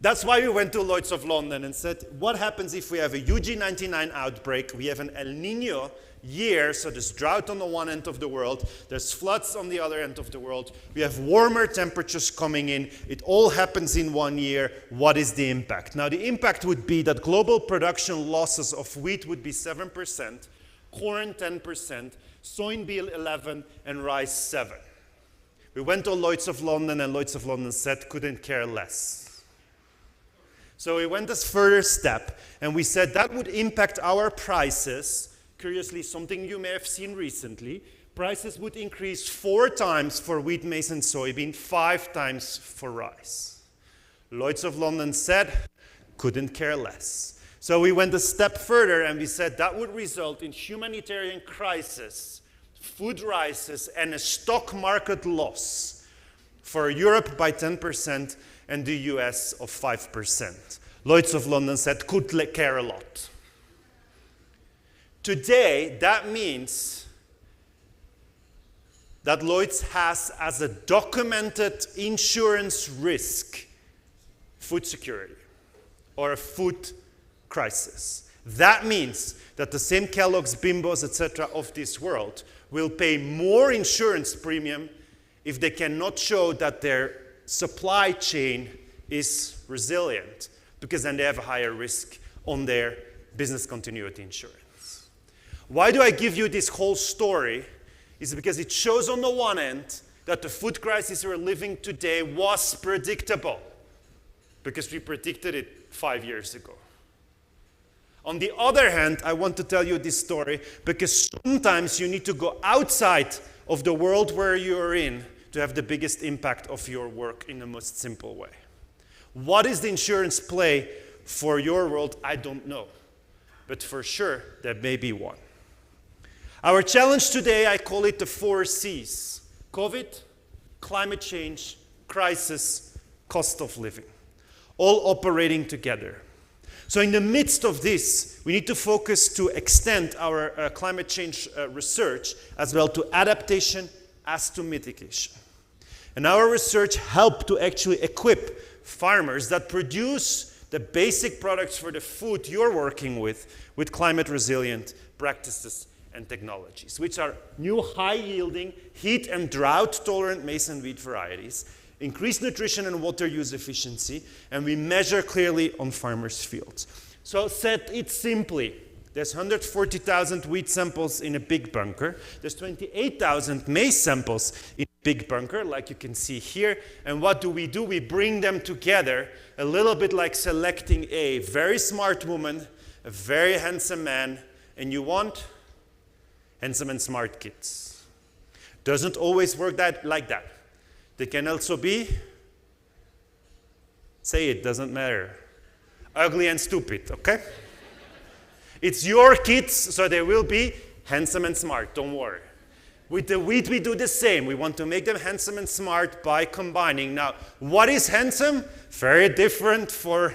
That's why we went to Lloyd's of London and said, what happens if we have a UG99 outbreak? We have an El Nino year, so there's drought on the one end of the world, there's floods on the other end of the world, we have warmer temperatures coming in, it all happens in 1 year. What is the impact? Now, the impact would be that global production losses of wheat would be 7%, corn 10%, soybean 11%, and rice 7%. We went to Lloyd's of London, and Lloyd's of London said, couldn't care less. So we went a further step, and we said that would impact our prices. Curiously, something you may have seen recently, prices would increase 4 times for wheat, maize, and soybean, 5 times for rice. Lloyd's of London said, couldn't care less. So we went a step further, and we said that would result in humanitarian crisis, food crisis, and a stock market loss for Europe by 10%, and the US of 5%. Lloyd's of London said, could care a lot. Today, that means that Lloyd's has as a documented insurance risk food security or a food crisis. That means that the same Kellogg's, Bimbos, etc. of this world will pay more insurance premium if they cannot show that their supply chain is resilient, because then they have a higher risk on their business continuity insurance. Why do I give you this whole story? Is because it shows on the one end that the food crisis we're living today was predictable, because we predicted it 5 years ago. On the other hand, I want to tell you this story because sometimes you need to go outside of the world where you're in to have the biggest impact of your work in the most simple way. What is the insurance play for your world? I don't know. But for sure, there may be one. Our challenge today, I call it the 4 C's. COVID, climate change, crisis, cost of living. All operating together. So in the midst of this, we need to focus to extend our climate change research as well to adaptation as to mitigation. And our research helped to actually equip farmers that produce the basic products for the food you're working with climate resilient practices and technologies, which are new high-yielding, heat and drought-tolerant maize and wheat varieties, increased nutrition and water use efficiency, and we measure clearly on farmers' fields. So said it simply, there's 140,000 wheat samples in a big bunker. There's 28,000 maize samples in a big bunker, like you can see here. And what do? We bring them together, a little bit like selecting a very smart woman, a very handsome man, and you want handsome and smart kids. Doesn't always work like that. They can also be, say it, doesn't matter, ugly and stupid, okay? It's your kids, so they will be handsome and smart, don't worry. With the wheat, we do the same. We want to make them handsome and smart by combining. Now, what is handsome? Very different for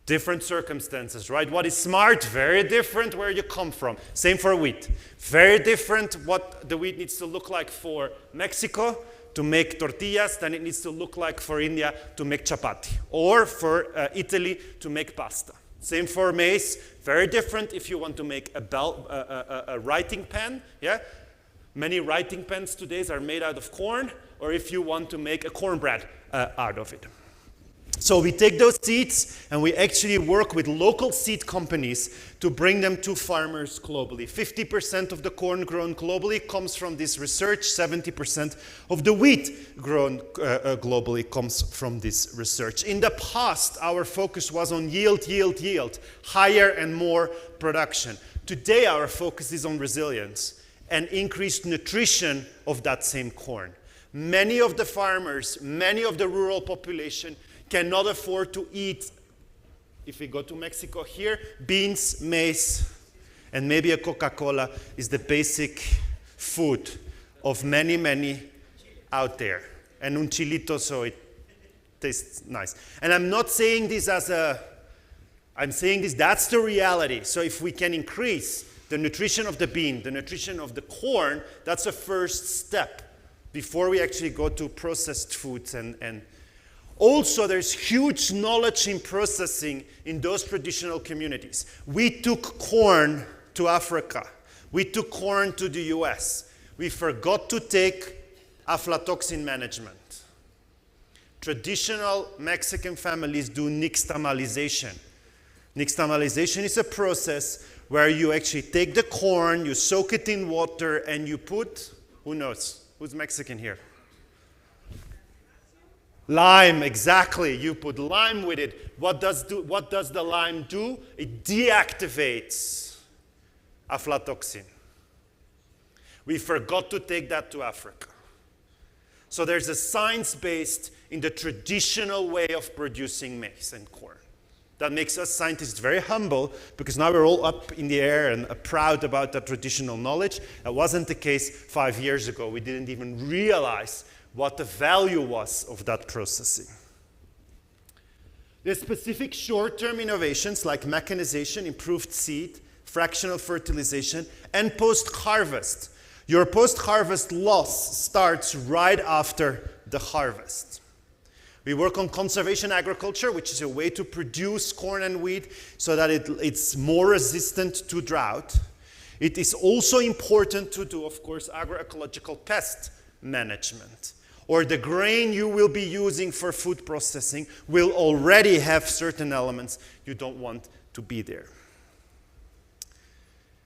different circumstances, right? What is smart? Very different where you come from. Same for wheat. Very different what the wheat needs to look like for Mexico to make tortillas than it needs to look like for India to make chapati, or for Italy to make pasta. Same for maize, very different if you want to make a writing pen, yeah? Many writing pens today are made out of corn, or if you want to make a cornbread out of it. So we take those seeds and we actually work with local seed companies to bring them to farmers globally. 50% of the corn grown globally comes from this research. 70% of the wheat grown globally comes from this research. In the past, our focus was on yield, higher and more production. Today, our focus is on resilience and increased nutrition of that same corn. Many of the farmers, many of the rural population cannot afford to eat if we go to Mexico here, beans, maize, and maybe a Coca-Cola is the basic food of many, many out there. And un chilito, so it tastes nice. And I'm not saying this I'm saying this, that's the reality. So if we can increase the nutrition of the bean, the nutrition of the corn, that's a first step before we actually go to processed foods. And also there's huge knowledge in processing in those traditional communities. We took corn to Africa. We took corn to the US. We forgot to take aflatoxin management. Traditional Mexican families do nixtamalization. Nixtamalization is a process where you actually take the corn, you soak it in water, and you put, who knows? Who's Mexican here? Lime, exactly. You put lime with it. What does the lime do? It deactivates aflatoxin. We forgot to take that to Africa. So there's a science based in the traditional way of producing maize and corn. That makes us scientists very humble because now we're all up in the air and proud about that traditional knowledge. That wasn't the case 5 years ago. We didn't even realize what the value was of that processing. There's specific short-term innovations like mechanization, improved seed, fractional fertilization, and post-harvest. Your post-harvest loss starts right after the harvest. We work on conservation agriculture, which is a way to produce corn and wheat so that it's more resistant to drought. It is also important to do, of course, agroecological pest management. Or the grain you will be using for food processing will already have certain elements you don't want to be there.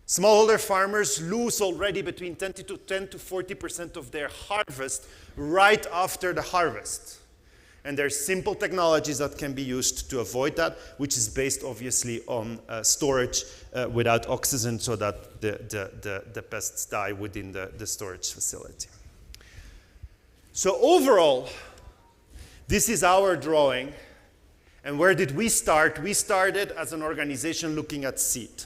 Smallholder farmers lose already between 10 to 40% of their harvest right after the harvest. And there's simple technologies that can be used to avoid that, which is based obviously on storage without oxygen so that the pests die within the storage facility. So overall, this is our drawing. And where did we start? We started as an organization looking at seed.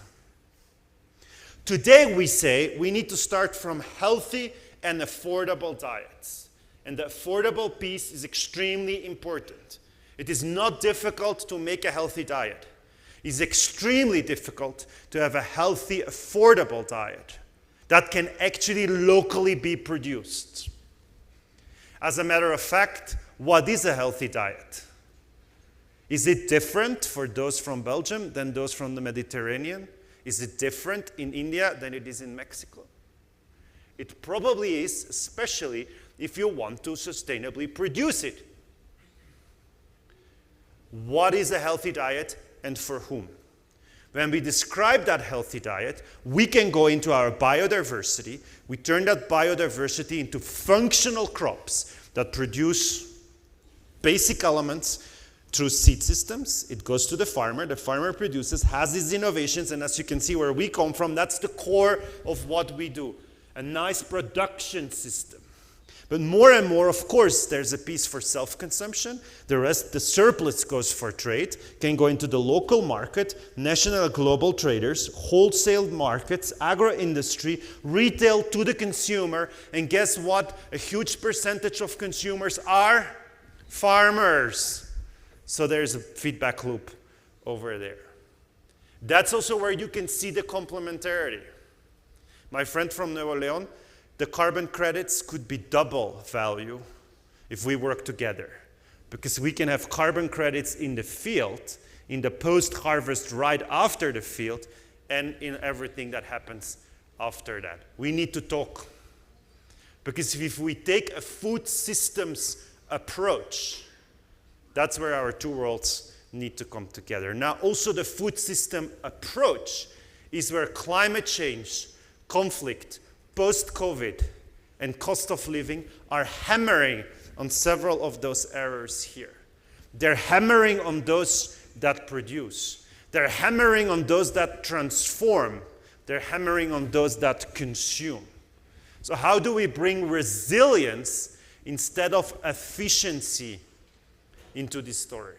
Today we say we need to start from healthy and affordable diets. And the affordable piece is extremely important. It is not difficult to make a healthy diet. It's extremely difficult to have a healthy, affordable diet that can actually locally be produced. As a matter of fact, what is a healthy diet? Is it different for those from Belgium than those from the Mediterranean? Is it different in India than it is in Mexico? It probably is, especially if you want to sustainably produce it. What is a healthy diet and for whom? When we describe that healthy diet, we can go into our biodiversity. We turn that biodiversity into functional crops that produce basic elements through seed systems. It goes to the farmer produces, has these innovations, and as you can see where we come from, that's the core of what we do. A nice production system. But more and more, of course, there's a piece for self-consumption. The rest, the surplus goes for trade, can go into the local market, national and global traders, wholesale markets, agro-industry, retail to the consumer. And guess what? A huge percentage of consumers are farmers. So there's a feedback loop over there. That's also where you can see the complementarity. My friend from Nuevo León, the carbon credits could be double value if we work together, because we can have carbon credits in the field, in the post-harvest right after the field, and in everything that happens after that. We need to talk, because if we take a food systems approach, that's where our two worlds need to come together. Now, also the food system approach is where climate change, conflict, post-COVID, and cost of living are hammering on several of those errors here. They're hammering on those that produce. They're hammering on those that transform. They're hammering on those that consume. So how do we bring resilience instead of efficiency into this story?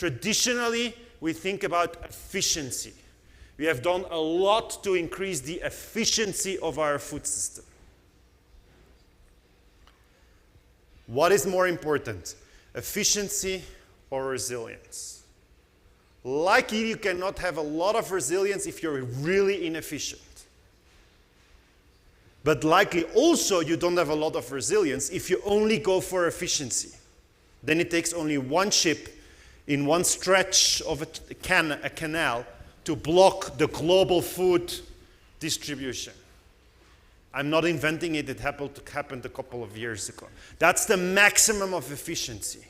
Traditionally, we think about efficiency. We have done a lot to increase the efficiency of our food system. What is more important, efficiency or resilience? Likely you cannot have a lot of resilience if you're really inefficient. But likely also you don't have a lot of resilience if you only go for efficiency. Then it takes only one ship in one stretch of a canal to block the global food distribution. I'm not inventing it, it happened a couple of years ago. That's the maximum of efficiency.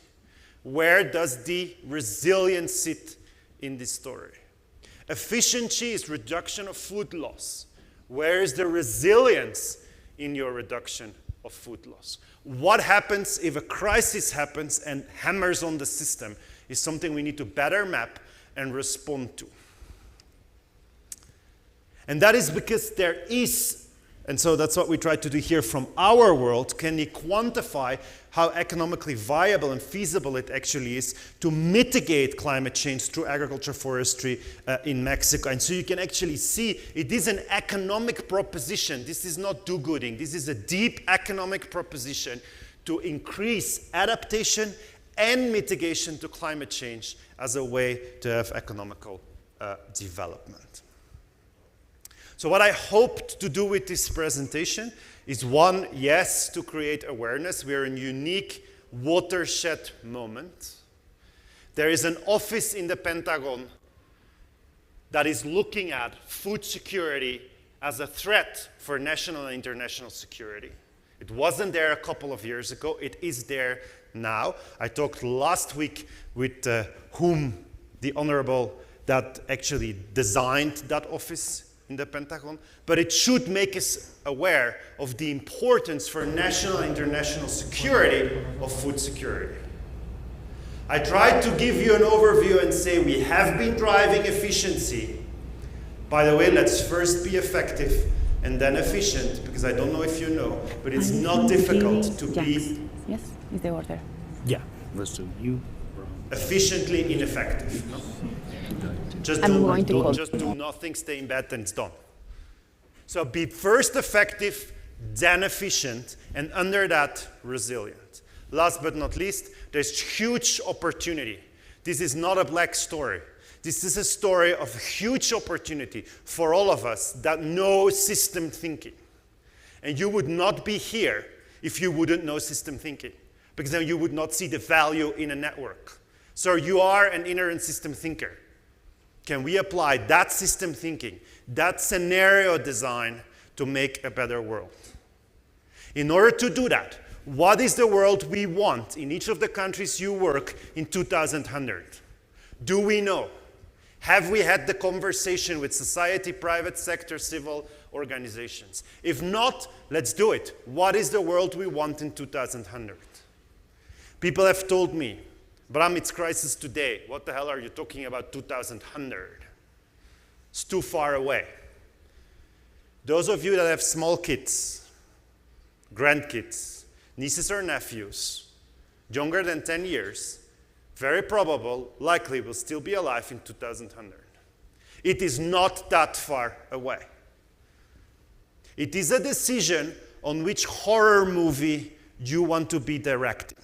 Where does the resilience sit in this story? Efficiency is reduction of food loss. Where is the resilience in your reduction of food loss? What happens if a crisis happens and hammers on the system is something we need to better map and respond to. And that is because there is, and so that's what we try to do here from our world, can we quantify how economically viable and feasible it actually is to mitigate climate change through agriculture, forestry in Mexico. And so you can actually see it is an economic proposition. This is not do-gooding. This is a deep economic proposition to increase adaptation and mitigation to climate change as a way to have economical development. So what I hoped to do with this presentation is one, yes, to create awareness. We are in a unique watershed moment. There is an office in the Pentagon that is looking at food security as a threat for national and international security. It wasn't there a couple of years ago. It is there now. I talked last week with whom the honorable that actually designed that office in the Pentagon, but it should make us aware of the importance for national and international security of food security. I tried to give you an overview and say we have been driving efficiency. By the way, let's first be effective and then efficient, because I don't know if you know, but it's not difficult to be... Yes, is the order. Yeah, let's do you. Efficiently ineffective. No? Just do nothing, stay in bed, and it's done. So be first effective, then efficient, and under that, resilient. Last but not least, there's huge opportunity. This is not a black story. This is a story of huge opportunity for all of us that know system thinking. And you would not be here if you wouldn't know system thinking, because then you would not see the value in a network. So you are an inherent system thinker. Can we apply that system thinking, that scenario design to make a better world? In order to do that, what is the world we want in each of the countries you work in 2100? Do we know? Have we had the conversation with society, private sector, civil organizations? If not, let's do it. What is the world we want in 2100? People have told me, Bram, it's crisis today. What the hell are you talking about 2100? It's too far away. Those of you that have small kids, grandkids, nieces or nephews, younger than 10 years, very probable, likely will still be alive in 2100. It is not that far away. It is a decision on which horror movie you want to be directing.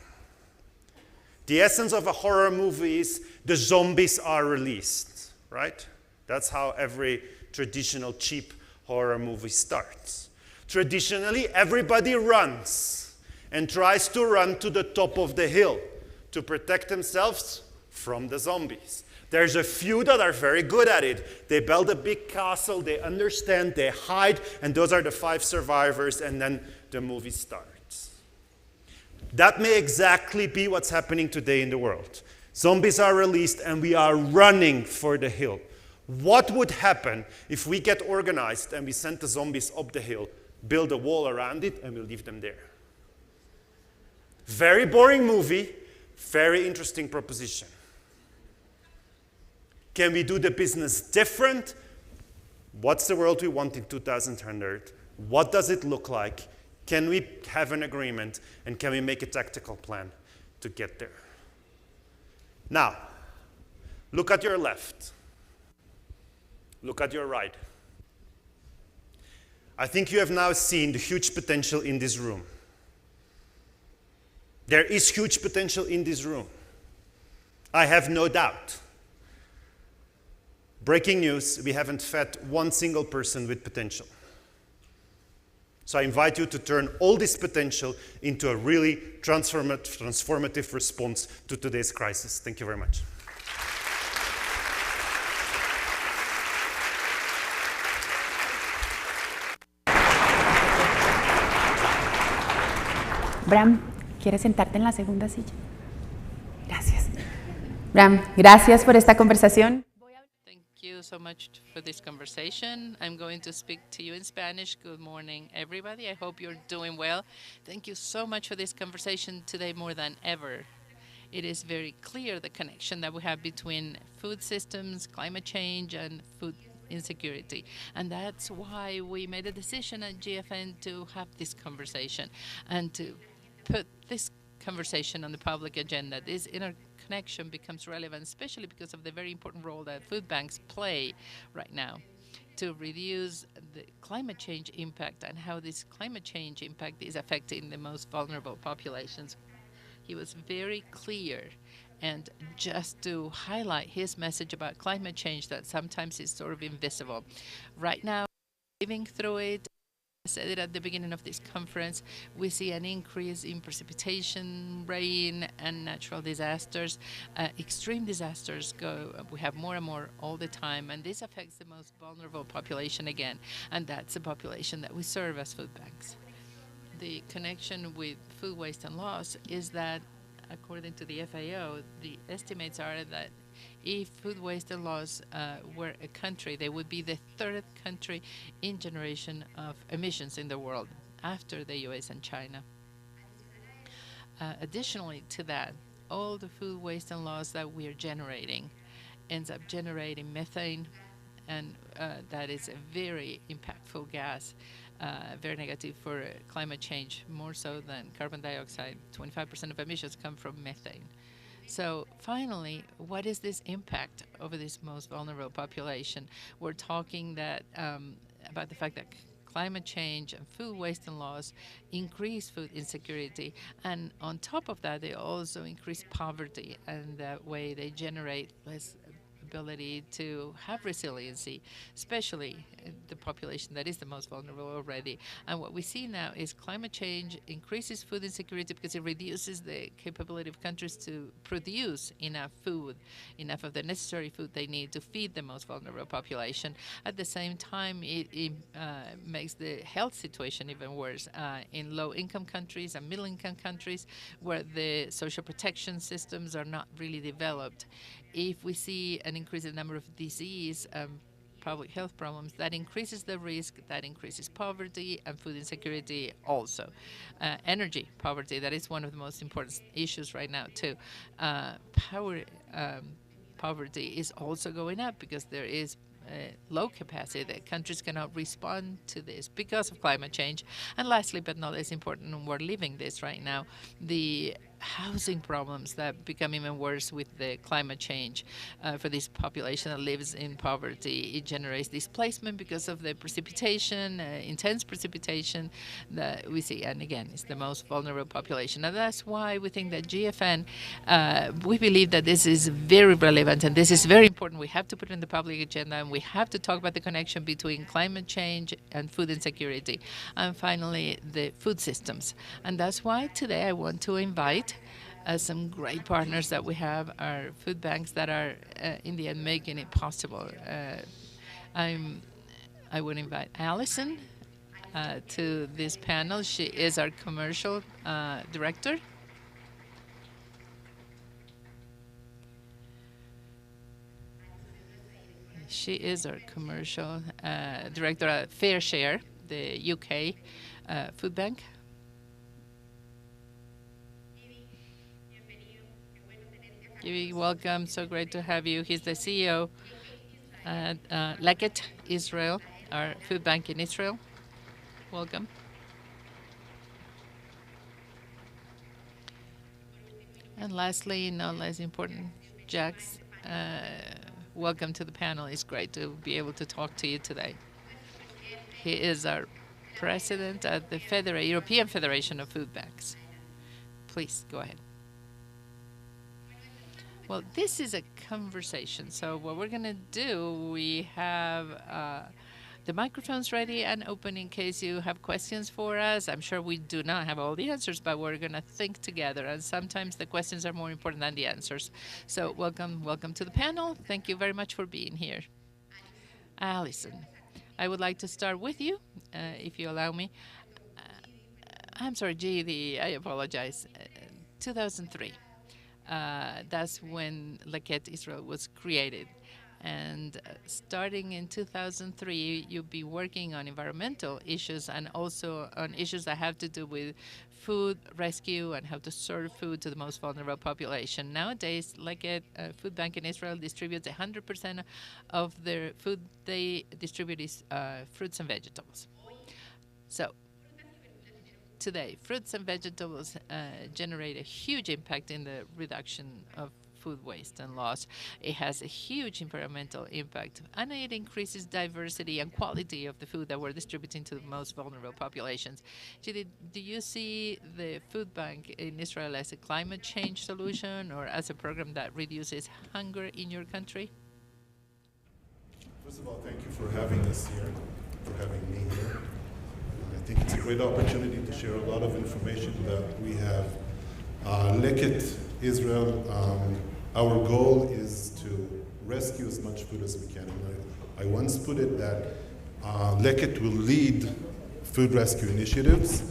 The essence of a horror movie is the zombies are released, right? That's how every traditional cheap horror movie starts. Traditionally, everybody runs and tries to run to the top of the hill to protect themselves from the zombies. There's a few that are very good at it. They build a big castle, they understand, they hide, and those are the 5 survivors, and then the movie starts. That may exactly be what's happening today in the world. Zombies are released and we are running for the hill. What would happen if we get organized and we send the zombies up the hill, build a wall around it, and we leave them there? Very boring movie, very interesting proposition. Can we do the business different? What's the world we want in 2100? What does it look like? Can we have an agreement, and can we make a tactical plan to get there? Now, Look at your left. Look at your right. I think you have now seen the huge potential in this room. There is huge potential in this room. I have no doubt. Breaking news, we haven't fed one single person with potential. So I invite you to turn all this potential into a really transformative response to today's crisis. Thank you very much. Bram, ¿quieres sentarte en la segunda silla? Gracias. Bram, gracias por esta conversación. Thank you so much for this conversation. I'm going to speak to you in Spanish. Good morning, everybody. I hope you're doing well. Thank you so much for this conversation today more than ever. It is very clear the connection that we have between food systems, climate change, and food insecurity. And that's why we made a decision at GFN to have this conversation and to put this conversation on the public agenda. This interconnection becomes relevant, especially because of the very important role that food banks play right now to reduce the climate change impact and how this climate change impact is affecting the most vulnerable populations. He was very clear. And just to highlight his message about climate change that sometimes is sort of invisible. Right now, living through it, I said it at the beginning of this conference, we see an increase in precipitation, rain, and natural disasters. Extreme disasters we have more and more all the time, and this affects the most vulnerable population again, and that's the population that we serve as food banks. The connection with food waste and loss is that, according to the FAO, the estimates are that if food waste and loss were a country, they would be the third country in generation of emissions in the world after the US and China. Additionally to that, all the food waste and loss that we are generating ends up generating methane, and that is a very impactful gas. Very negative for climate change, more so than carbon dioxide. 25% of emissions come from methane. So finally, what is this impact over this most vulnerable population? We're talking that about the fact that climate change and food waste and loss increase food insecurity, and on top of that, they also increase poverty, and that way they generate less ability to have resiliency, especially the population that is the most vulnerable already. And what we see now is climate change increases food insecurity because it reduces the capability of countries to produce enough food, enough of the necessary food they need to feed the most vulnerable population. At the same time, it makes the health situation even worse in low-income countries and middle-income countries where the social protection systems are not really developed. If we see an increase in the number of disease, public health problems, that increases the risk, that increases poverty and food insecurity also. Energy poverty, that is one of the most important issues right now too. Poverty is also going up because there is low capacity that countries cannot respond to this because of climate change. And lastly, but not less important, and we're living this right now, the housing problems that become even worse with the climate change for this population that lives in poverty. It generates displacement because of the precipitation, intense precipitation that we see. And again, it's the most vulnerable population. And that's why we think that GFN, we believe that this is very relevant and this is very important. We have to put it in the public agenda, and we have to talk about the connection between climate change and food insecurity. And finally, the food systems. And that's why today I want to invite some great partners that we have, our food banks that are in the end making it possible. I would invite Allison to this panel. She is our commercial director. She is our commercial director at FareShare, the UK food bank. Welcome, so great to have you. He's the CEO at Leket Israel, our food bank in Israel. Welcome. And lastly, no less important, Jax welcome to the panel. It's great to be able to talk to you today. He is our president at the European Federation of Food Banks. Please, go ahead. Well, this is a conversation. So what we're going to do, we have the microphones ready and open in case you have questions for us. I'm sure we do not have all the answers, but we're going to think together. And sometimes the questions are more important than the answers. So welcome to the panel. Thank you very much for being here. Alison, I would like to start with you, if you allow me. I'm sorry, G.D., I apologize. 2003. That's when Leket Israel was created. And starting in 2003, you'll be working on environmental issues and also on issues that have to do with food rescue and how to serve food to the most vulnerable population. Nowadays, Leket Food Bank in Israel distributes 100% of their food they distribute is fruits and vegetables. So today, fruits and vegetables generate a huge impact in the reduction of food waste and loss. It has a huge environmental impact, and it increases diversity and quality of the food that we're distributing to the most vulnerable populations. Judith, do you see the food bank in Israel as a climate change solution or as a program that reduces hunger in your country? First of all, thank you for having us here, for having me here. I think it's a great opportunity to share a lot of information that we have. Leket Israel, our goal is to rescue as much food as we can. And I once put it that Leket will lead food rescue initiatives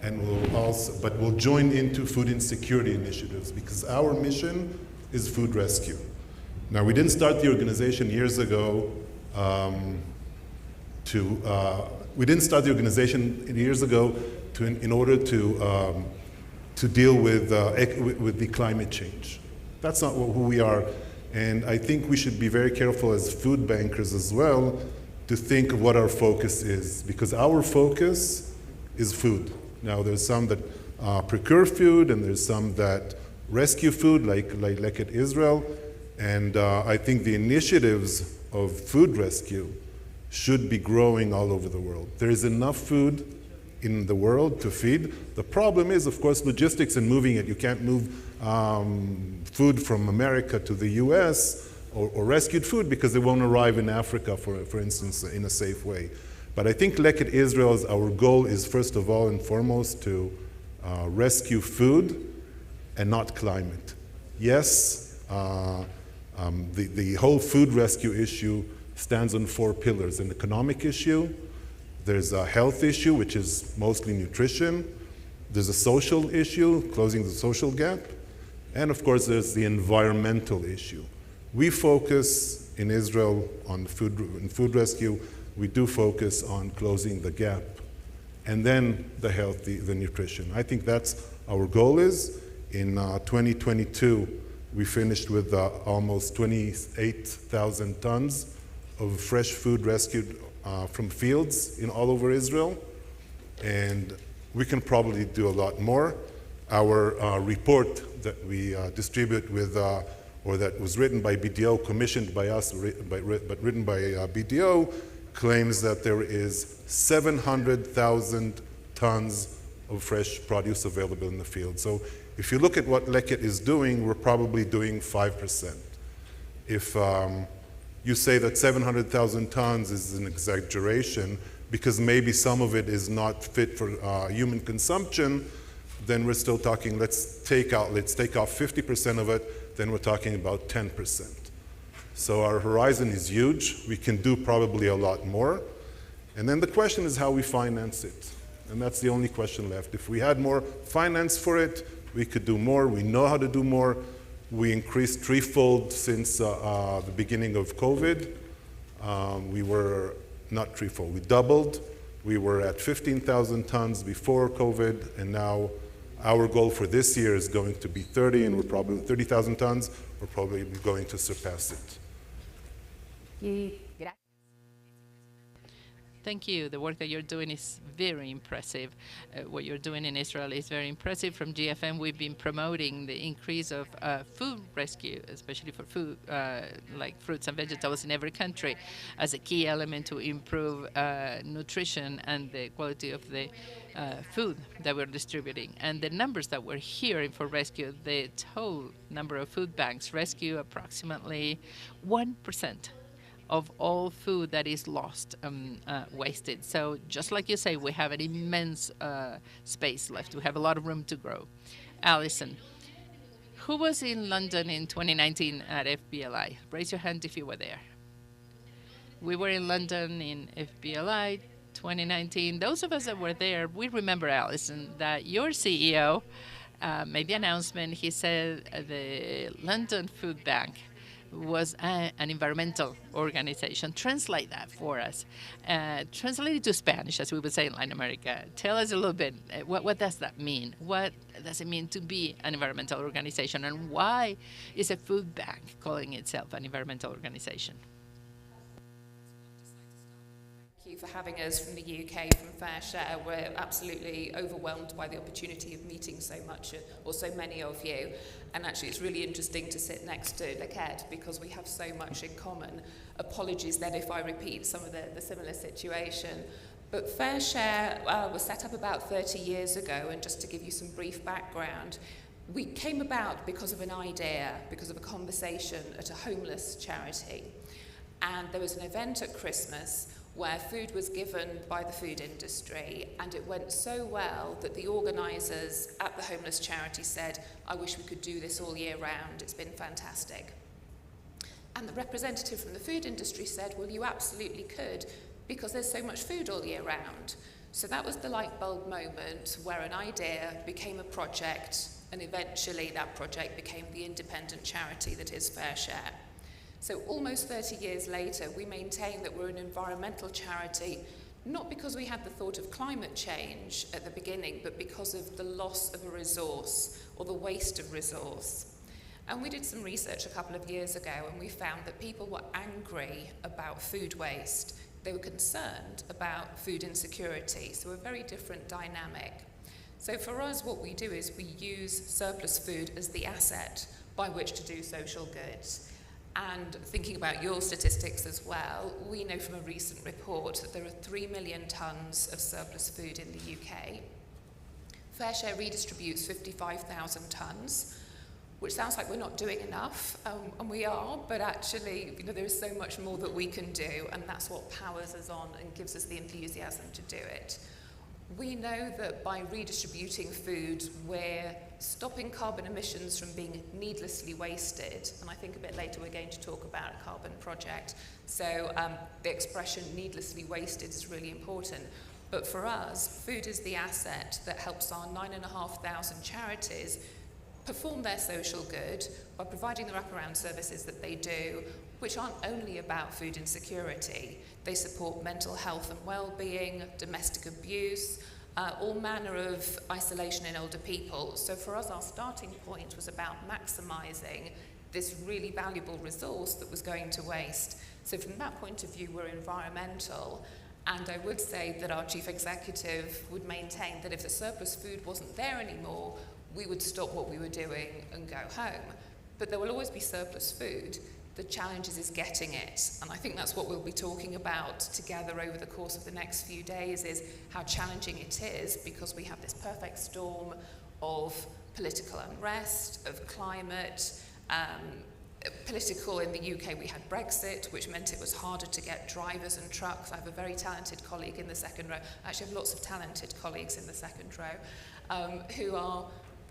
and will join into food insecurity initiatives because our mission is food rescue. Now, we didn't start the organization years ago in order to deal with the climate change. That's not who we are. And I think we should be very careful as food bankers as well to think of what our focus is, because our focus is food. Now, there's some that procure food, and there's some that rescue food, like Leket Israel. And I think the initiatives of food rescue should be growing all over the world. There is enough food in the world to feed. The problem is, of course, logistics and moving it. You can't move food from America to the US or rescued food because it won't arrive in Africa, for instance, in a safe way. But I think Leket Israel's, our goal is first of all and foremost to rescue food and not climate. Yes, the whole food rescue issue stands on 4 pillars: an economic issue, there's a health issue, which is mostly nutrition, there's a social issue, closing the social gap, and of course there's the environmental issue. We focus in Israel on food rescue, we do focus on closing the gap, and then the health, the nutrition. I think that's our goal is. In 2022, we finished with almost 28,000 tons of fresh food rescued from fields in all over Israel, and we can probably do a lot more. Our report that we distribute with, or that was written by BDO, commissioned by us, but written by BDO, claims that there is 700,000 tons of fresh produce available in the field. So if you look at what Leket is doing, we're probably doing 5%. If you say that 700,000 tons is an exaggeration because maybe some of it is not fit for human consumption, then we're still talking, let's take off 50% of it, then we're talking about 10%. So our horizon is huge. We can do probably a lot more. And then the question is how we finance it. And that's the only question left. If we had more finance for it, we could do more. We know how to do more. We increased threefold since the beginning of COVID. We were not threefold, we doubled. We were at 15,000 tons before COVID, and now our goal for this year is going to be 30,000 tons. We're probably going to surpass it. thank you. The work that you're doing is very impressive. What you're doing in Israel is very impressive. From GFM, we've been promoting the increase of food rescue, especially for food like fruits and vegetables in every country, as a key element to improve nutrition and the quality of the food that we're distributing. And the numbers that we're hearing for rescue, the total number of food banks rescue approximately 1% of all food that is lost, wasted. So just like you say, we have an immense space left. We have a lot of room to grow. Alison, who was in London in 2019 at FBLI? Raise your hand if you were there. We were in London in FBLI 2019. Those of us that were there, we remember, Alison, that your CEO made the announcement. He said the London Food Bank was an environmental organization. Translate that for us. Translate it to Spanish, as we would say in Latin America. Tell us a little bit, what does that mean? What does it mean to be an environmental organization? And why is a food bank calling itself an environmental organization? Thank you for having us from the UK, from FareShare. We're absolutely overwhelmed by the opportunity of meeting so many of you. And actually, it's really interesting to sit next to Leket because we have so much in common. Apologies then if I repeat some of the similar situation. But FareShare was set up about 30 years ago, and just to give you some brief background, we came about because of an idea, because of a conversation at a homeless charity. And there was an event at Christmas where food was given by the food industry, and it went so well that the organisers at the homeless charity said, I wish we could do this all year round, it's been fantastic. And the representative from the food industry said, well, you absolutely could, because there's so much food all year round. So that was the light bulb moment where an idea became a project, and eventually that project became the independent charity that is FareShare. So almost 30 years later, we maintain that we're an environmental charity, not because we had the thought of climate change at the beginning, but because of the loss of a resource or the waste of resource. And we did some research a couple of years ago, and we found that people were angry about food waste. They were concerned about food insecurity, so a very different dynamic. So for us, what we do is we use surplus food as the asset by which to do social goods. And thinking about your statistics as well, we know from a recent report that there are 3 million tonnes of surplus food in the UK. FareShare redistributes 55,000 tonnes, which sounds like we're not doing enough, and we are, but actually, there is so much more that we can do, and that's what powers us on and gives us the enthusiasm to do it. We know that by redistributing food, we're stopping carbon emissions from being needlessly wasted. And I think a bit later we're going to talk about a carbon project. So the expression needlessly wasted is really important. But for us, food is the asset that helps our 9,500 charities perform their social good by providing the wraparound services that they do, which aren't only about food insecurity. They support mental health and well-being, domestic abuse, all manner of isolation in older people. So for us, our starting point was about maximising this really valuable resource that was going to waste. So from that point of view, we're environmental. And I would say that our chief executive would maintain that if the surplus food wasn't there anymore, we would stop what we were doing and go home. But there will always be surplus food. The challenge is getting it. And I think that's what we'll be talking about together over the course of the next few days, is how challenging it is, because we have this perfect storm of political unrest, of climate, political in the UK, we had Brexit, which meant it was harder to get drivers and trucks. I have a very talented colleague in the second row. I actually have lots of talented colleagues in the second row who are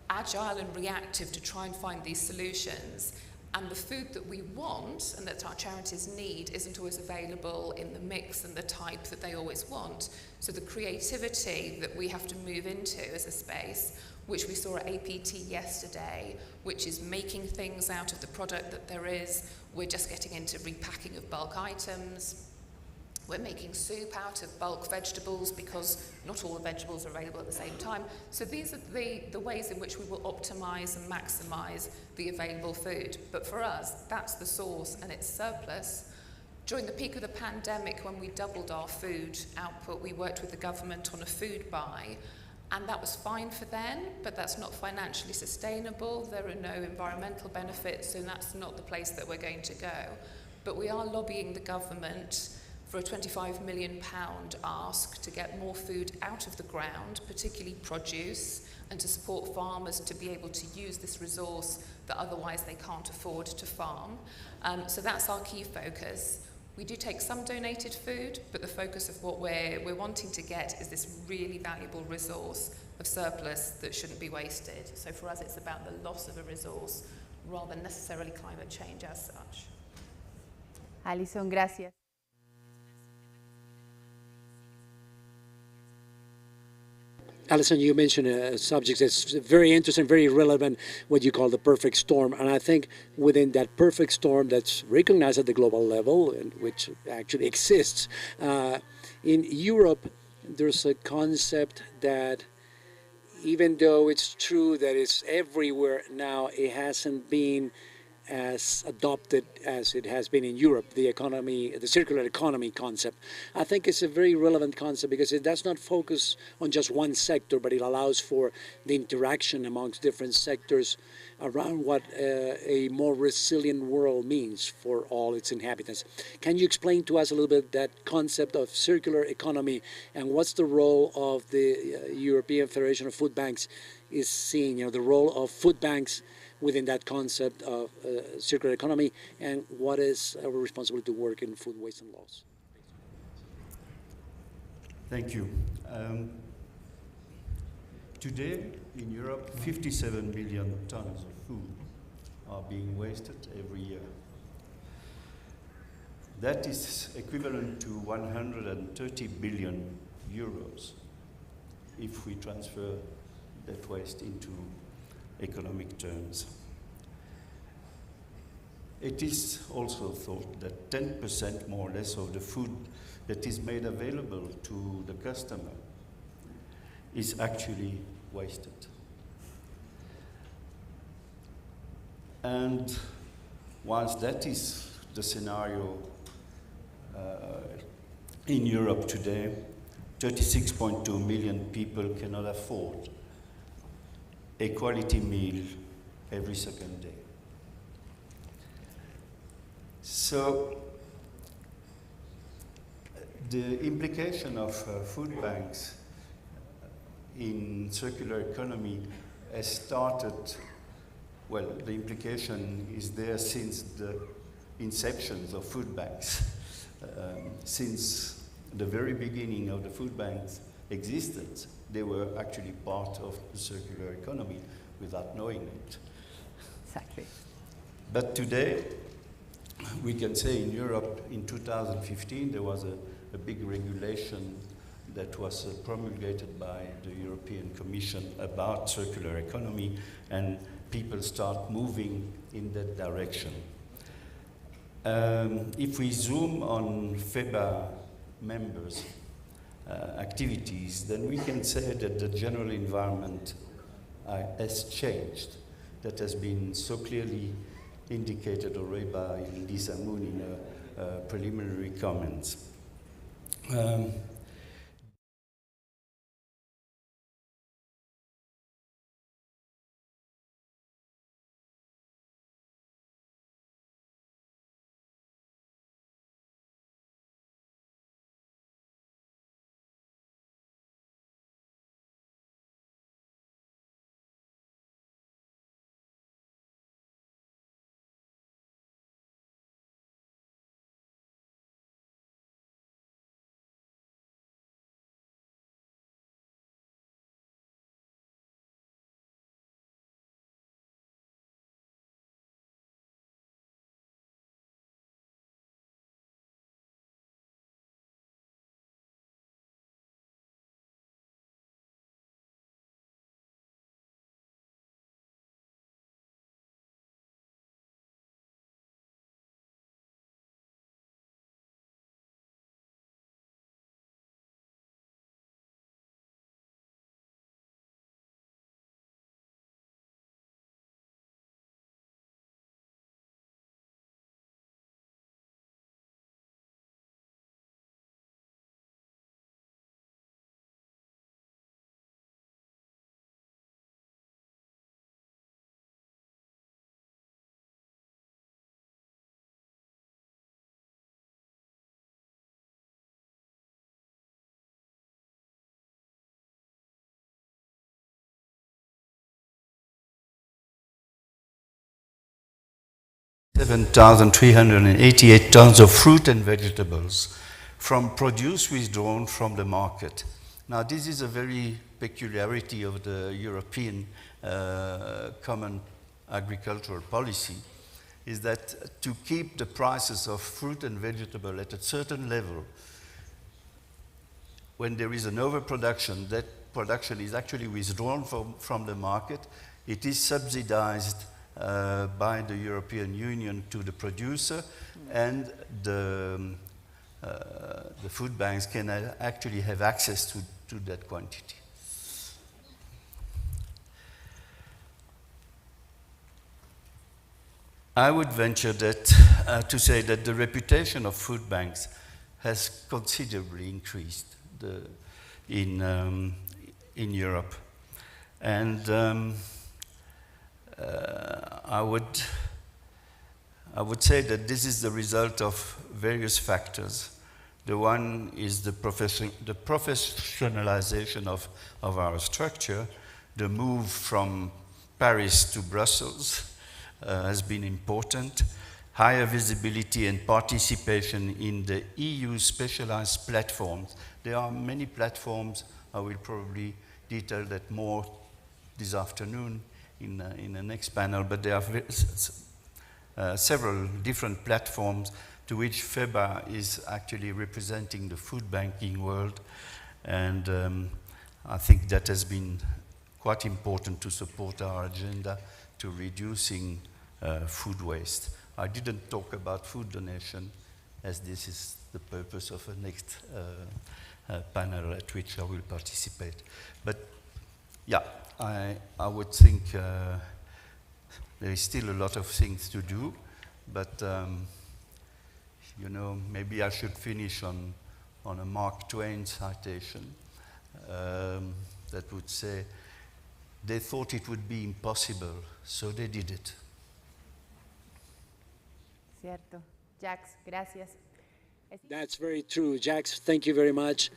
agile and reactive to try and find these solutions. And the food that we want and that our charities need isn't always available in the mix and the type that they always want. So the creativity that we have to move into as a space, which we saw at APT yesterday, which is making things out of the product that there is. We're just getting into repacking of bulk items. We're making soup out of bulk vegetables because not all the vegetables are available at the same time. So these are the ways in which we will optimize and maximize the available food. But for us, that's the source, and it's surplus. During the peak of the pandemic, when we doubled our food output, we worked with the government on a food buy, and that was fine for then, but that's not financially sustainable. There are no environmental benefits, and that's not the place that we're going to go. But we are lobbying the government for a £25 million ask to get more food out of the ground, particularly produce, and to support farmers to be able to use this resource that otherwise they can't afford to farm. So that's our key focus. We do take some donated food, but the focus of what we're wanting to get is this really valuable resource of surplus that shouldn't be wasted. So for us, it's about the loss of a resource rather than necessarily climate change as such. Alison, gracias. Alison, you mentioned a subject that's very interesting, very relevant, what you call the perfect storm. And I think within that perfect storm that's recognized at the global level, and which actually exists, in Europe, there's a concept that even though it's true that it's everywhere now, it hasn't been as adopted as it has been in Europe, the economy, the circular economy concept. I think it's a very relevant concept because it does not focus on just one sector, but it allows for the interaction amongst different sectors around what a more resilient world means for all its inhabitants. Can you explain to us a little bit that concept of circular economy and what's the role of the European Federation of Food Banks is seeing, the role of food banks within that concept of circular economy, and what is our responsibility to work in food waste and loss? Thank you. Today in Europe, 57 million tons of food are being wasted every year. That is equivalent to 130 billion euros if we transfer that waste into economic terms. It is also thought that 10% more or less of the food that is made available to the customer is actually wasted. And whilst that is the scenario in Europe today, 36.2 million people cannot afford a quality meal every second day. So the implication of food banks in circular economy has started, well, the implication is there since the inception of food banks. Since the very beginning of the food banks' existence, they were actually part of the circular economy without knowing it. Exactly. But today, we can say in Europe in 2015, there was a big regulation that was promulgated by the European Commission about circular economy, and people start moving in that direction. If we zoom on FEBA members' activities, then we can say that the general environment has changed. That has been so clearly indicated already by Lisa Moon in her preliminary comments. 7,388 tons of fruit and vegetables from produce withdrawn from the market. Now, this is a very peculiarity of the European common agricultural policy, is that to keep the prices of fruit and vegetable at a certain level, when there is an overproduction, that production is actually withdrawn from the market. It is subsidized by the European Union to the producer, and the food banks can actually have access to that quantity. I would venture that to say that the reputation of food banks has considerably increased in Europe, and I would say that this is the result of various factors. The one is the professionalization of our structure. The move from Paris to Brussels has been important. Higher visibility and participation in the EU specialized platforms. There are many platforms. I will probably detail that more this afternoon in the next panel, but there are several different platforms to which FEBA is actually representing the food banking world, and I think that has been quite important to support our agenda to reducing food waste. I didn't talk about food donation, as this is the purpose of a next panel at which I will participate. But yeah, I would think there is still a lot of things to do, but you know, maybe I should finish on a Mark Twain citation that would say, they thought it would be impossible, so they did it. Cierto. Jax, gracias. That's very true. Jax, thank you very much.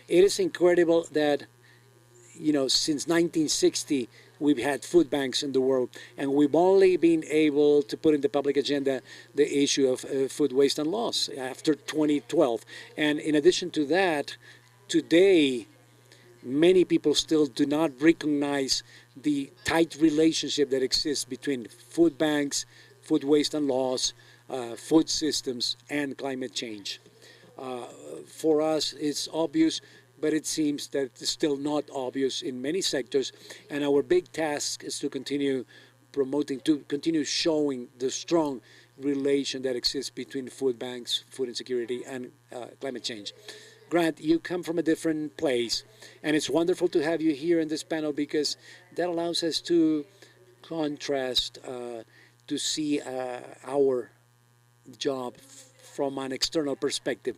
It is incredible that, you know, since 1960, we've had food banks in the world, and we've only been able to put in the public agenda the issue of food waste and loss after 2012. And in addition to that, today, many people still do not recognize the tight relationship that exists between food banks, food waste and loss, food systems, and climate change. For us, it's obvious, but it seems that it's still not obvious in many sectors. And our big task is to continue promoting, to continue showing the strong relation that exists between food banks, food insecurity, and climate change. Grant, you come from a different place, and it's wonderful to have you here in this panel because that allows us to contrast, to see our job from an external perspective.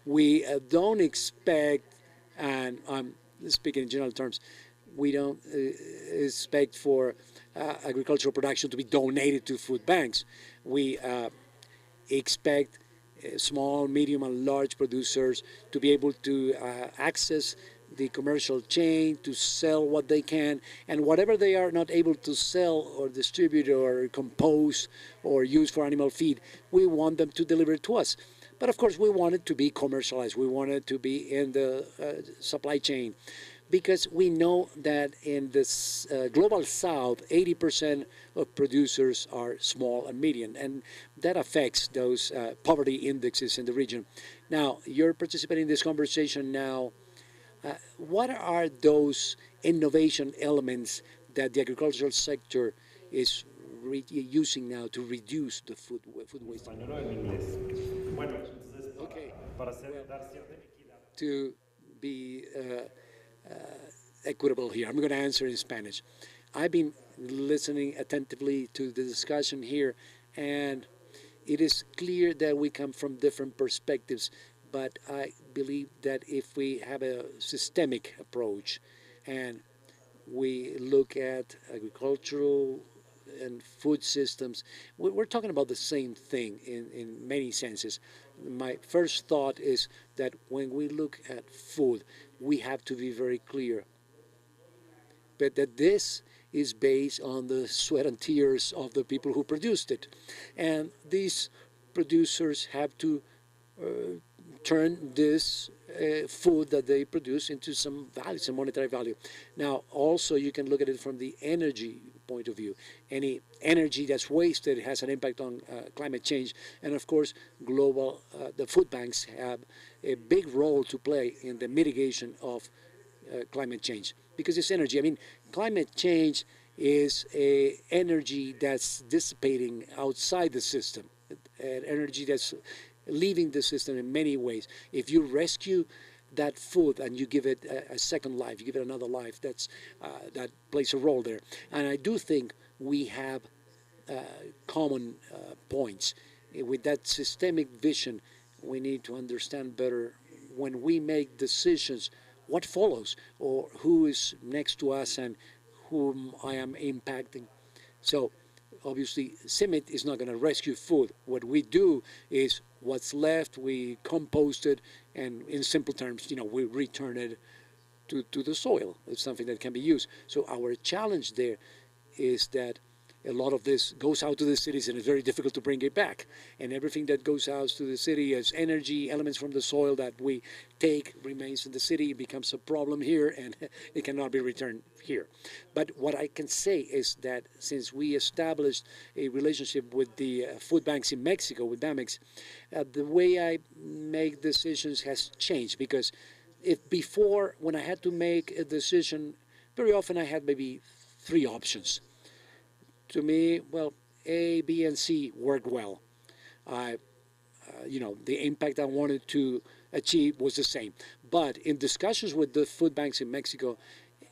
We don't expect, and I'm speaking in general terms, we don't expect for agricultural production to be donated to food banks. We expect small, medium, and large producers to be able to access the commercial chain, to sell what they can, and whatever they are not able to sell or distribute or compose or use for animal feed, we want them to deliver it to us. But of course, we want it to be commercialized. We want it to be in the supply chain, because we know that in this global south, 80% of producers are small and medium, and that affects those poverty indexes in the region. Now, you're participating in this conversation now. What are those innovation elements that the agricultural sector is using now to reduce the food waste? Okay. To be equitable here, I'm going to answer in Spanish. I've been listening attentively to the discussion here, and it is clear that we come from different perspectives. But I believe that if we have a systemic approach and we look at agricultural and food systems, we're talking about the same thing in many senses. My first thought is that when we look at food, we have to be very clear. But that this is based on the sweat and tears of the people who produced it. And these producers have to turn this food that they produce into some value, some monetary value. Now, also, you can look at it from the energy point of view. Any energy that's wasted has an impact on climate change. And of course, the food banks have a big role to play in the mitigation of climate change, because it's energy. I mean, climate change is a energy that's dissipating outside the system, an energy that's leaving the system in many ways. If you rescue that food and you give it a second life, you give it another life, that plays a role there. And I do think we have common points. With that systemic vision, we need to understand better when we make decisions what follows, or who is next to us and whom I am impacting. So obviously, CIMMYT is not going to rescue food. What we do is what's left, we compost it, and in simple terms, we return it to the soil. It's something that can be used. So our challenge there is that a lot of this goes out to the cities and it's very difficult to bring it back. And everything that goes out to the city as energy, elements from the soil that we take remains in the city, it becomes a problem here, and it cannot be returned here. But what I can say is that since we established a relationship with the food banks in Mexico, with BAMEX, the way I make decisions has changed, because if before, when I had to make a decision, very often I had maybe 3 options. To me, well, A, B, and C worked well. The impact I wanted to achieve was the same. But in discussions with the food banks in Mexico,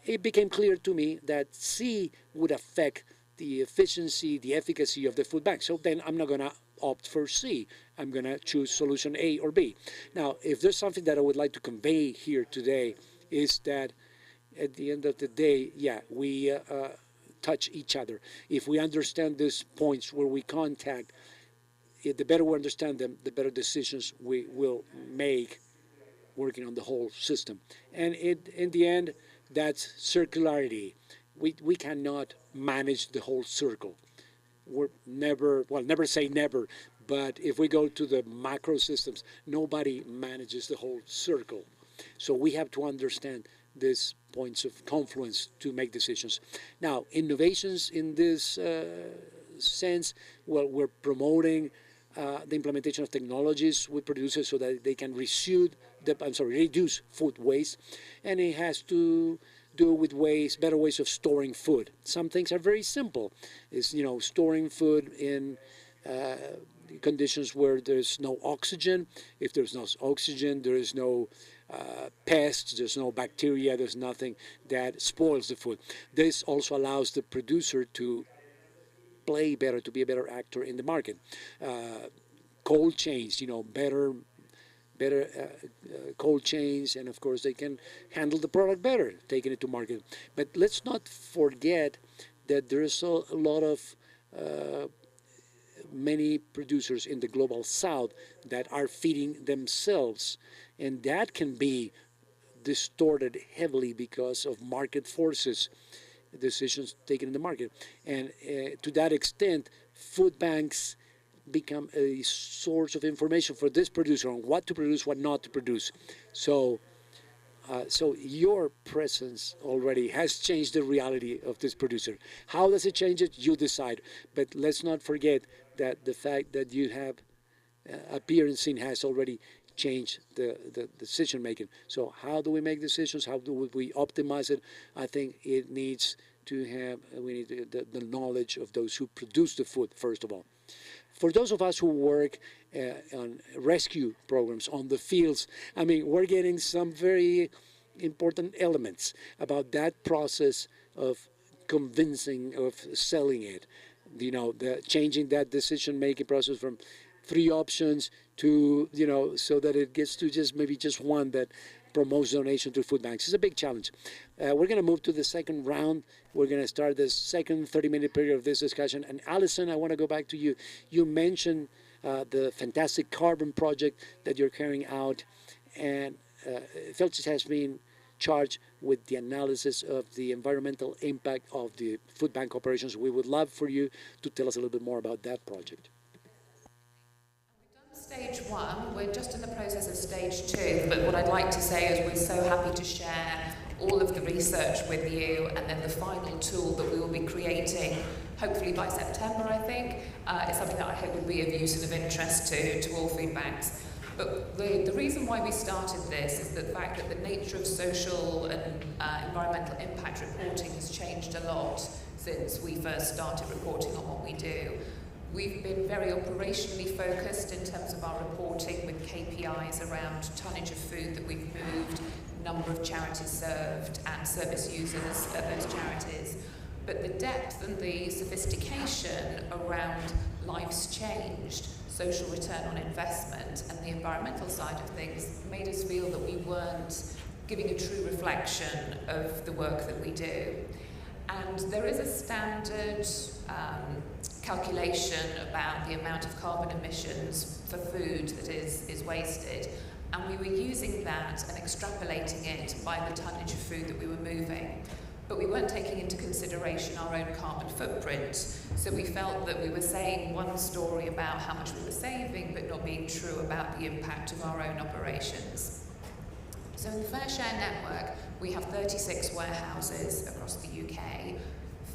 it became clear to me that C would affect the efficiency, the efficacy of the food bank. So then I'm not going to opt for C. I'm going to choose solution A or B. Now, if there's something that I would like to convey here today, is that at the end of the day, yeah, we touch each other. If we understand these points where we contact, the better we understand them, the better decisions we will make working on the whole system. And in the end, that's circularity. We cannot manage the whole circle. Never say never, but if we go to the macro systems, nobody manages the whole circle. So we have to understand these points of confluence to make decisions. Now, innovations in this sense, well, we're promoting the implementation of technologies with producers so that they can reduce food waste, and it has to do with better ways of storing food. Some things are very simple. It's storing food in conditions where there's no oxygen. If there's no oxygen, there is no pests, there's no bacteria, there's nothing that spoils the food. This also allows the producer to play better, to be a better actor in the market. Cold chains, better cold chains, and of course they can handle the product better, taking it to market. But let's not forget that there is a lot of many producers in the global south that are feeding themselves, and that can be distorted heavily because of market forces, decisions taken in the market. And to that extent, food banks become a source of information for this producer on what to produce, what not to produce. So your presence already has changed the reality of this producer. How does it change it? You decide. But let's not forget that the fact that you have appearance in has already changed the decision making. So how do we make decisions? How do we optimize it? I think it needs to have, we need the knowledge of those who produce the food, first of all. For those of us who work on rescue programs on the fields, I mean, we're getting some very important elements about that process of convincing, of selling it. The changing that decision-making process from 3 options to, so that it gets to maybe just one that promotes donation to food banks. It's a big challenge. We're going to move to the second round. We're going to start the second 30-minute period of this discussion. And Allison, I want to go back to you. You mentioned the fantastic carbon project that you're carrying out, and Felix has been charged with the analysis of the environmental impact of the food bank operations. We would love for you to tell us a little bit more about that project. Stage 1, we're just in the process of stage 2, but what I'd like to say is we're so happy to share all of the research with you, and then the final tool that we will be creating, hopefully by September, I think, is something that I hope will be of use and of interest to all food banks. But the reason why we started this is the fact that the nature of social and environmental impact reporting has changed a lot since we first started reporting on what we do. We've been very operationally focused in terms of our reporting with KPIs around tonnage of food that we've moved, number of charities served, and service users at those charities. But the depth and the sophistication around lives changed, social return on investment, and the environmental side of things made us feel that we weren't giving a true reflection of the work that we do. And there is a standard calculation about the amount of carbon emissions for food that is wasted, and we were using that and extrapolating it by the tonnage of food that we were moving. But we weren't taking into consideration our own carbon footprint, so we felt that we were saying one story about how much we were saving, but not being true about the impact of our own operations. So in the FareShare network, we have 36 warehouses across the UK.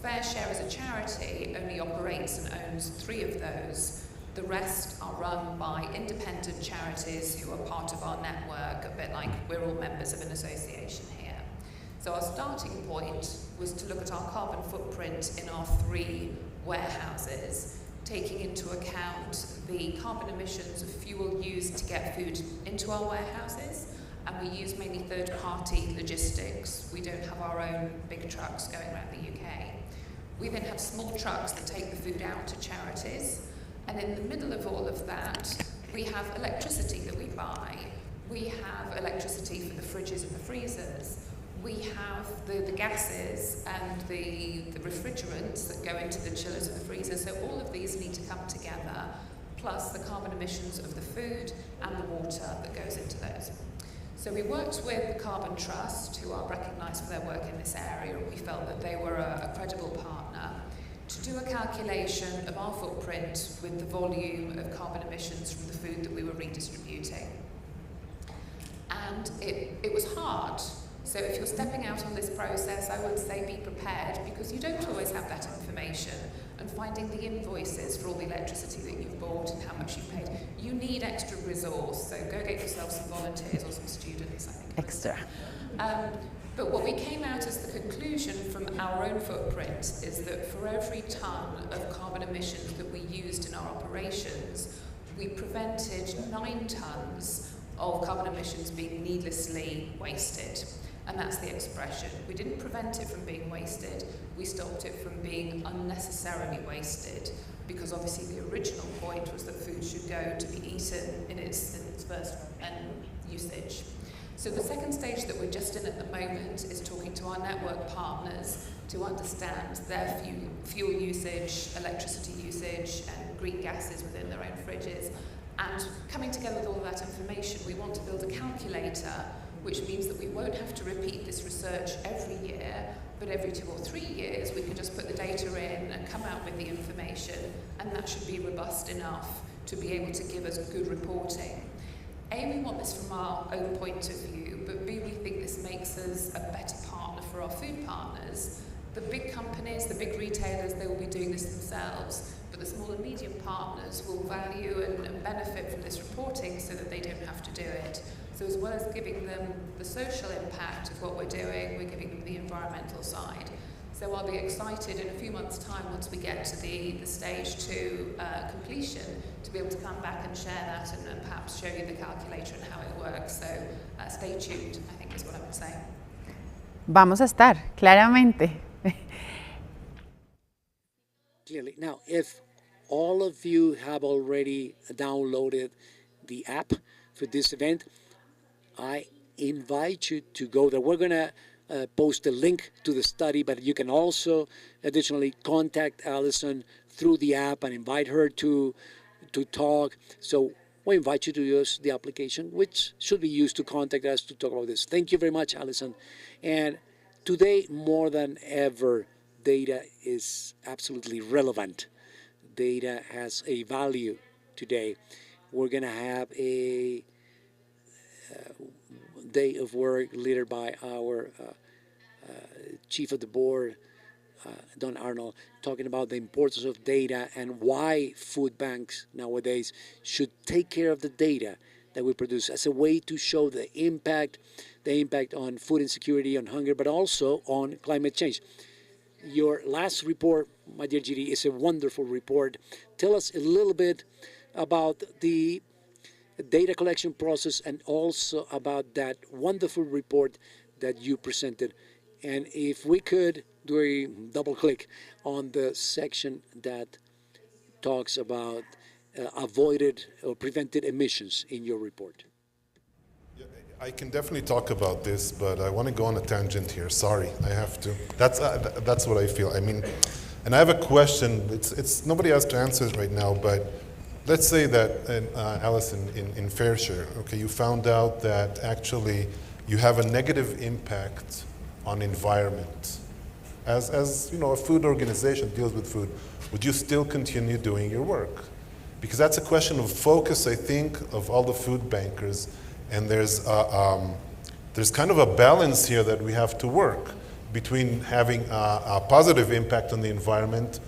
FareShare as a charity only operates and owns 3 of those. The rest are run by independent charities who are part of our network, a bit like we're all members of an association here. So our starting point was to look at our carbon footprint in our 3 warehouses, taking into account the carbon emissions of fuel used to get food into our warehouses, and we use mainly third-party logistics. We don't have our own big trucks going around the UK. We then have small trucks that take the food out to charities, and in the middle of all of that, we have electricity that we buy. We have electricity for the fridges and the freezers. We have the gases and the refrigerants that go into the chillers and the freezers, so all of these need to come together, plus the carbon emissions of the food and the water that goes into those. So we worked with the Carbon Trust, who are recognised for their work in this area, and we felt that they were a credible partner, to do a calculation of our footprint with the volume of carbon emissions from the food that we were redistributing. And it was hard. So if you're stepping out on this process, I would say be prepared, because you don't always have that information, and finding the invoices for all the electricity that you've bought and how much you've paid. You need extra resource, so go get yourself some volunteers or some students, I think. Extra. But what we came out as the conclusion from our own footprint is that for every tonne of carbon emissions that we used in our operations, we prevented 9 tonnes of carbon emissions being needlessly wasted. And that's the expression. We didn't prevent it from being wasted, we stopped it from being unnecessarily wasted, because obviously the original point was that food should go to be eaten in its first usage. So the second stage that we're just in at the moment is talking to our network partners to understand their fuel usage, electricity usage, and green gases within their own fridges. And coming together with all of that information, we want to build a calculator, which means that we won't have to repeat this research every year, but every 2 or 3 years we can just put the data in and come out with the information, and that should be robust enough to be able to give us good reporting. A, we want this from our own point of view, but B, we think this makes us a better partner for our food partners. The big companies, the big retailers, they will be doing this themselves, but the small and medium partners will value and benefit from this reporting so that they don't have to do it. So as well as giving them the social impact of what we're doing, we're giving them the environmental side. So I'll be excited in a few months' time, once we get to the stage 2 completion, to be able to come back and share that and perhaps show you the calculator and how it works. So stay tuned, I think is what I would say. Vamos a estar, claramente. Clearly. Now, if all of you have already downloaded the app for this event, I invite you to go there. We're going to post a link to the study, but you can also additionally contact Alison through the app and invite her to talk. So we invite you to use the application, which should be used to contact us to talk about this. Thank you very much, Allison. And today, more than ever, data is absolutely relevant. Data has a value today. We're going to have a day of work led by our chief of the board, Don Arnold, talking about the importance of data and why food banks nowadays should take care of the data that we produce as a way to show the impact on food insecurity, on hunger, but also on climate change. Your last report, my dear Giri, is a wonderful report. Tell us a little bit about the data collection process and also about that wonderful report that you presented. And if we could do a double click on the section that talks about avoided or prevented emissions in your report. I can definitely talk about this, but I want to go on a tangent here. Sorry, I have to. That's what I feel. I mean, and I have a question. It's nobody has to answer it right now, but let's say that, Allison, in FareShare, okay, you found out that actually you have a negative impact on environment. As you know, a food organization deals with food, would you still continue doing your work? Because that's a question of focus, I think, of all the food bankers. And there's kind of a balance here that we have to work between having a positive impact on the environment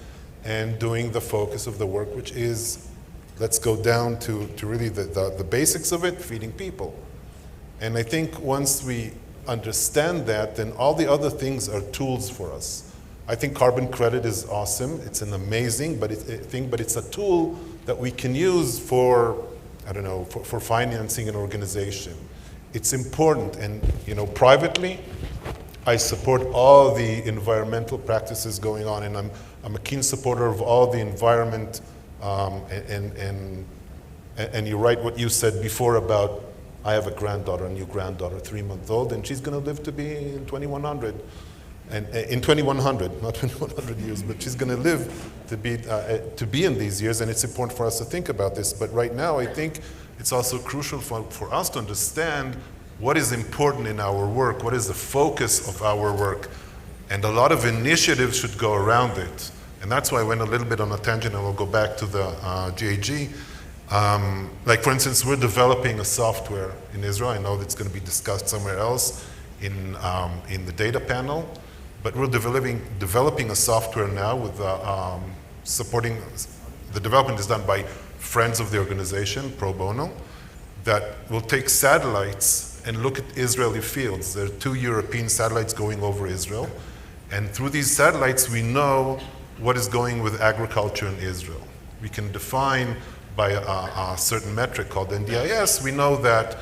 and doing the focus of the work, which is, let's go down to really the basics of it, feeding people. And I think once we understand that, then all the other things are tools for us. I think carbon credit is awesome. It's an amazing thing, but it's a tool that we can use for, I don't know, for financing an organization. It's important, and you know, privately, I support all the environmental practices going on, and I'm a keen supporter of all the environment, and you're right what you said before about, I have a new granddaughter, 3-month-old, and she's going to live to be in 2100. And in 2100, not 2100 years, but she's going to live to be in these years, and it's important for us to think about this. But right now, I think it's also crucial for us to understand what is important in our work, what is the focus of our work, and a lot of initiatives should go around it. And that's why I went a little bit on a tangent, and we'll go back to the GAG. Like for instance, we're developing a software in Israel. I know that's going to be discussed somewhere else in the data panel. But we're developing a software now with supporting, the development is done by friends of the organization, pro bono, that will take satellites and look at Israeli fields. There are 2 European satellites going over Israel. And through these satellites, we know what is going with agriculture in Israel. We can define by a certain metric called NDIS, we know that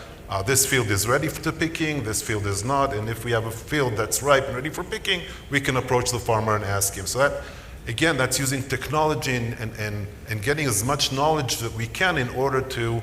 this field is ready for picking, this field is not, and if we have a field that's ripe and ready for picking, we can approach the farmer and ask him. So that, again, that's using technology and getting as much knowledge that we can in order to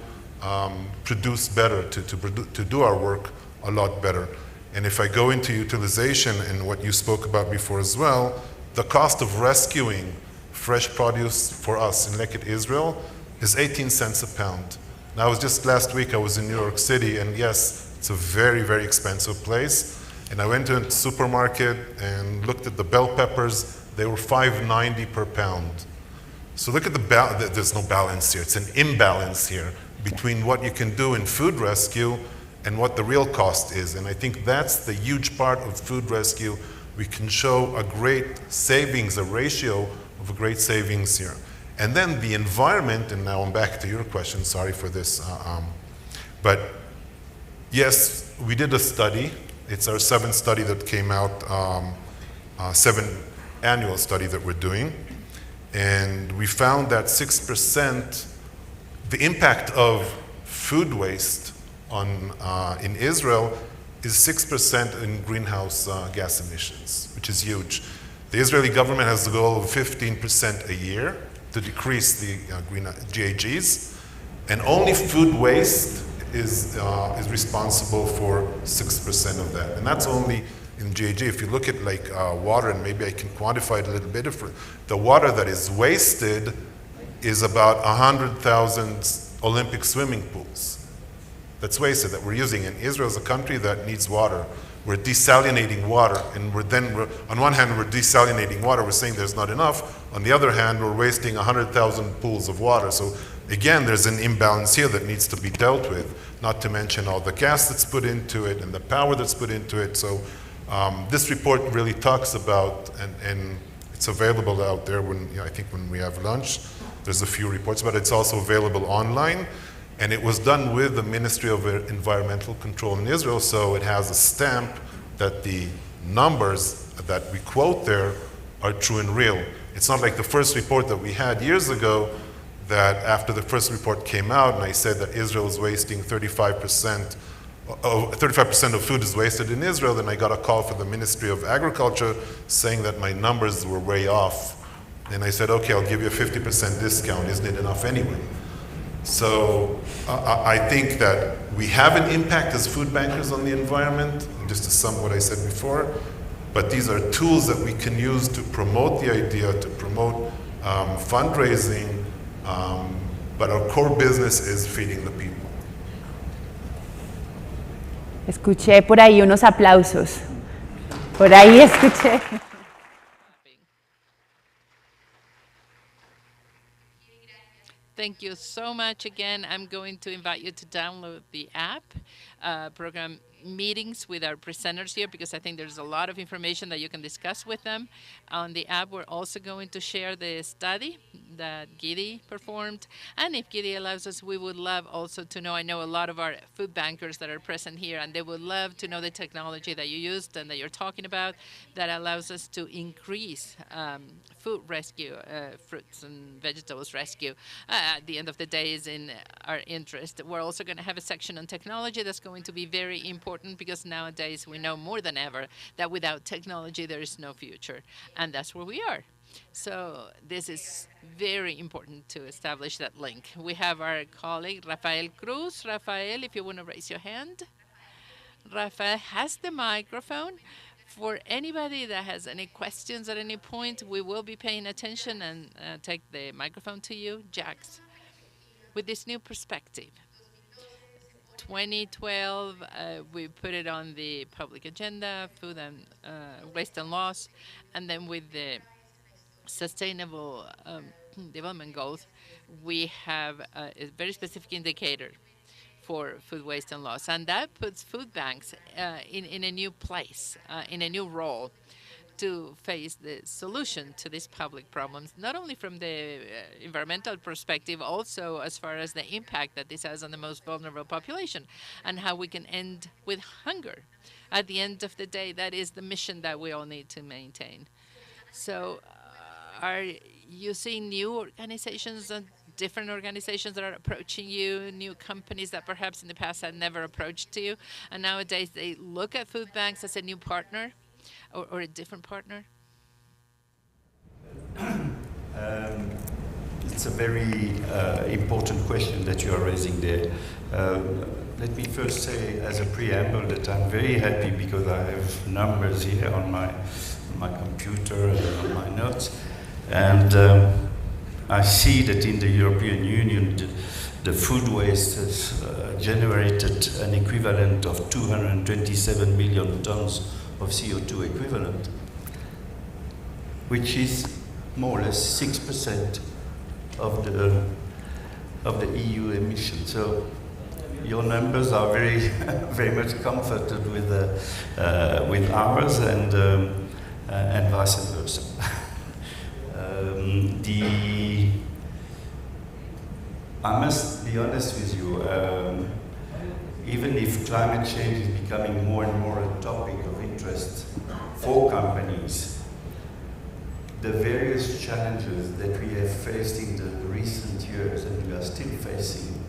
produce better, to do our work a lot better. And if I go into utilization and what you spoke about before as well, the cost of rescuing fresh produce for us in Leket Israel is 18 cents a pound. Now, it was just last week I was in New York City, and yes, it's a very, very expensive place. And I went to a supermarket and looked at the bell peppers. They were $5.90 per pound. So look at there's no balance here. It's an imbalance here between what you can do in food rescue and what the real cost is. And I think that's the huge part of food rescue. We can show a great savings, a ratio of a great savings here. And then the environment, and now I'm back to your question, sorry for this. But yes, we did a study. It's our 7th study that came out, 7th annual study that we're doing. And we found that 6%, the impact of food waste in Israel is 6% in greenhouse gas emissions, which is huge. The Israeli government has the goal of 15% a year to decrease the GHGs, and only food waste is responsible for 6% of that, and that's only in GHG. If you look at like water, and maybe I can quantify it a little bit different, the water that is wasted is about 100,000 Olympic swimming pools that's wasted, that we're using. And Israel is a country that needs water. We're desalinating water, and on one hand, we're desalinating water, we're saying there's not enough. On the other hand, we're wasting 100,000 pools of water. So again, there's an imbalance here that needs to be dealt with, not to mention all the gas that's put into it and the power that's put into it. So this report really talks about, and it's available out there I think when we have lunch, there's a few reports, but it's also available online. And it was done with the Ministry of Environmental Control in Israel, so it has a stamp that the numbers that we quote there are true and real. It's not like the first report that we had years ago, that after the first report came out and I said that Israel is wasting 35% of food is wasted in Israel, then I got a call from the Ministry of Agriculture saying that my numbers were way off. And I said, okay, I'll give you a 50% discount, isn't it enough anyway? So I think that we have an impact as food bankers on the environment, just to sum what I said before, but these are tools that we can use to promote the idea, to promote fundraising, but our core business is feeding the people. Escuché por ahí unos aplausos. Por ahí escuché. Thank you so much again. I'm going to invite you to download the app, program meetings with our presenters here, because I think there's a lot of information that you can discuss with them. On the app, we're also going to share the study that Gidi performed. And if Gidi allows us, we would love also to know, I know a lot of our food bankers that are present here, and they would love to know the technology that you used and that you're talking about that allows us to increase food rescue, fruits and vegetables rescue. At the end of the day is in our interest. We're also going to have a section on technology that's going to be very important, because nowadays we know more than ever that without technology there is no future. And that's where we are. So this is very important to establish that link. We have our colleague, Rafael Cruz. Rafael, if you want to raise your hand. Rafael has the microphone. For anybody that has any questions at any point, we will be paying attention and take the microphone to you. Jax, with this new perspective, 2012, we put it on the public agenda, food and waste and loss, and then with the sustainable development goals, we have a very specific indicator for food waste and loss, and that puts food banks in a new place, in a new role to face the solution to these public problems, not only from the environmental perspective, also as far as the impact that this has on the most vulnerable population and how we can end with hunger. At the end of the day, that is the mission that we all need to maintain. So are you seeing new organizations and different organizations that are approaching you, new companies that perhaps in the past had never approached you, and nowadays they look at food banks as a new partner or a different partner? It's a very important question that you are raising there. Let me first say as a preamble that I'm very happy because I have numbers here on my computer and on my notes. And I see that in the European Union, the food waste has generated an equivalent of 227 million tons of CO2 equivalent, which is more or less 6% of the EU emissions. So your numbers are very, very much comforted with ours and vice versa. I must be honest with you, even if climate change is becoming more and more a topic of interest for companies, the various challenges that we have faced in the recent years and we are still facing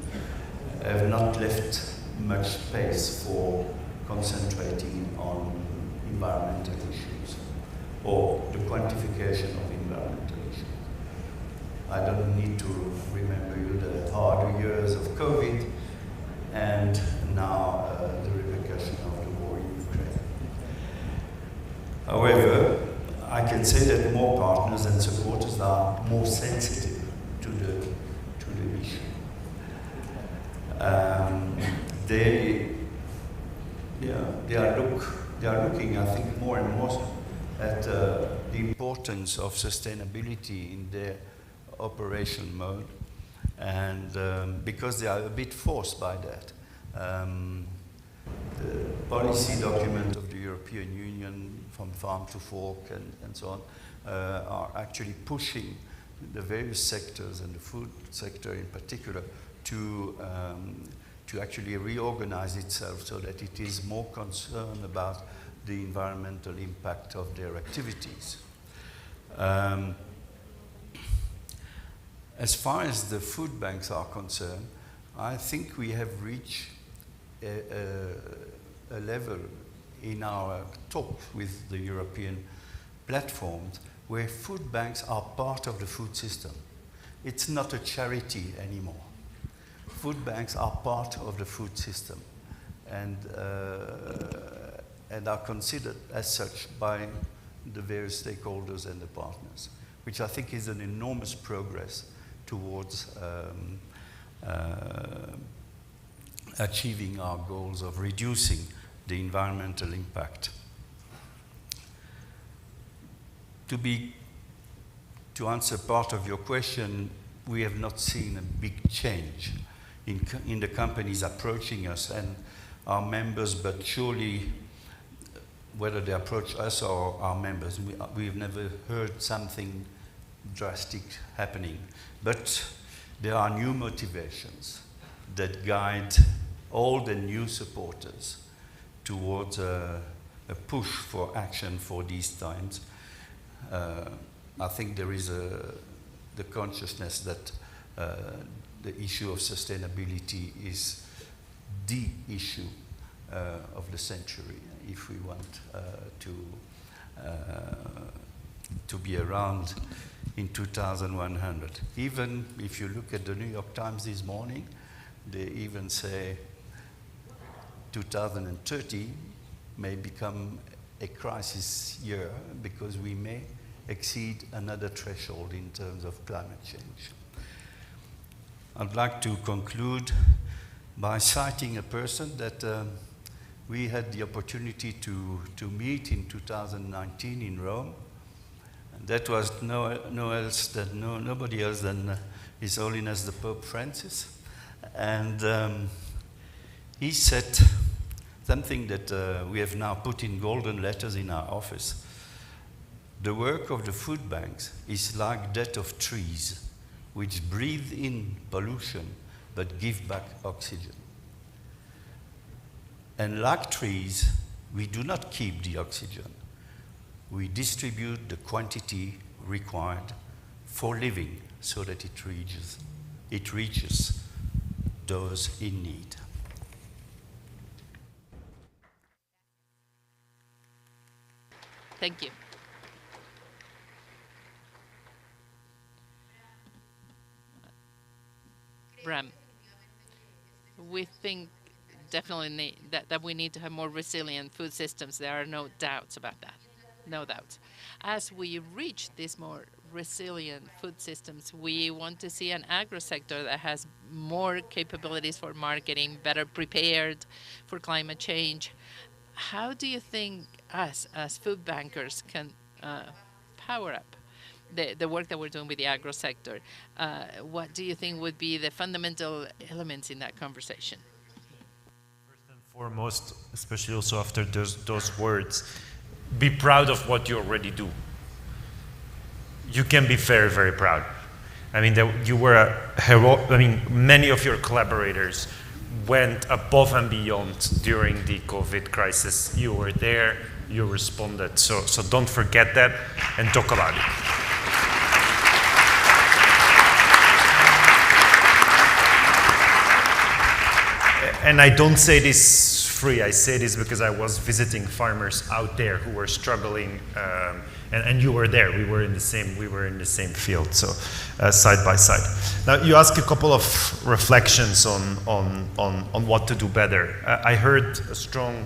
have not left much space for concentrating on environmental issues or the quantification of environmental issues. I don't need to remember you the hard years of COVID and now the repercussion of the war in Ukraine. However, I can say that more partners and supporters are more sensitive to the issue. They are looking, I think, more and more at the importance of sustainability in their operation mode, and because they are a bit forced by that. The policy document of the European Union, from farm to fork and so on, are actually pushing the various sectors, and the food sector in particular, to actually reorganize itself so that it is more concerned about the environmental impact of their activities. As far as the food banks are concerned, I think we have reached a level in our talk with the European platforms where food banks are part of the food system. It's not a charity anymore. Food banks are part of the food system and are considered as such by the various stakeholders and the partners, which I think is an enormous progress towards achieving our goals of reducing the environmental impact. To answer part of your question, we have not seen a big change in the companies approaching us and our members, but surely whether they approach us or our members, we've never heard something drastic happening. But there are new motivations that guide all the new supporters towards a push for action for these times. I think there is the consciousness that the issue of sustainability is the issue of the century if we want to be around in 2100. Even if you look at the New York Times this morning, they even say 2030 may become a crisis year because we may exceed another threshold in terms of climate change. I'd like to conclude by citing a person that we had the opportunity to meet in 2019 in Rome. And that was nobody else than His Holiness the Pope Francis. And he said something that we have now put in golden letters in our office. The work of the food banks is like that of trees, which breathe in pollution but give back oxygen. And like trees, we do not keep the oxygen. We distribute the quantity required for living so that it reaches those in need. Thank you. Bram, we think definitely that we need to have more resilient food systems. There are no doubts about that. No doubts. As we reach these more resilient food systems, we want to see an agro sector that has more capabilities for marketing, better prepared for climate change. How do you think us, as food bankers, can power up the work that we're doing with the agro sector? What do you think would be the fundamental elements in that conversation? First and foremost, especially also after those words, be proud of what you already do. You can be very, very proud. I mean, you were a hero. I mean, many of your collaborators went above and beyond during the COVID crisis. You were there, you responded. So don't forget that and talk about it. And I don't say this free. I say this because I was visiting farmers out there who were struggling, and you were there. We were in the same field, so side by side. Now you ask a couple of reflections on what to do better. I heard a strong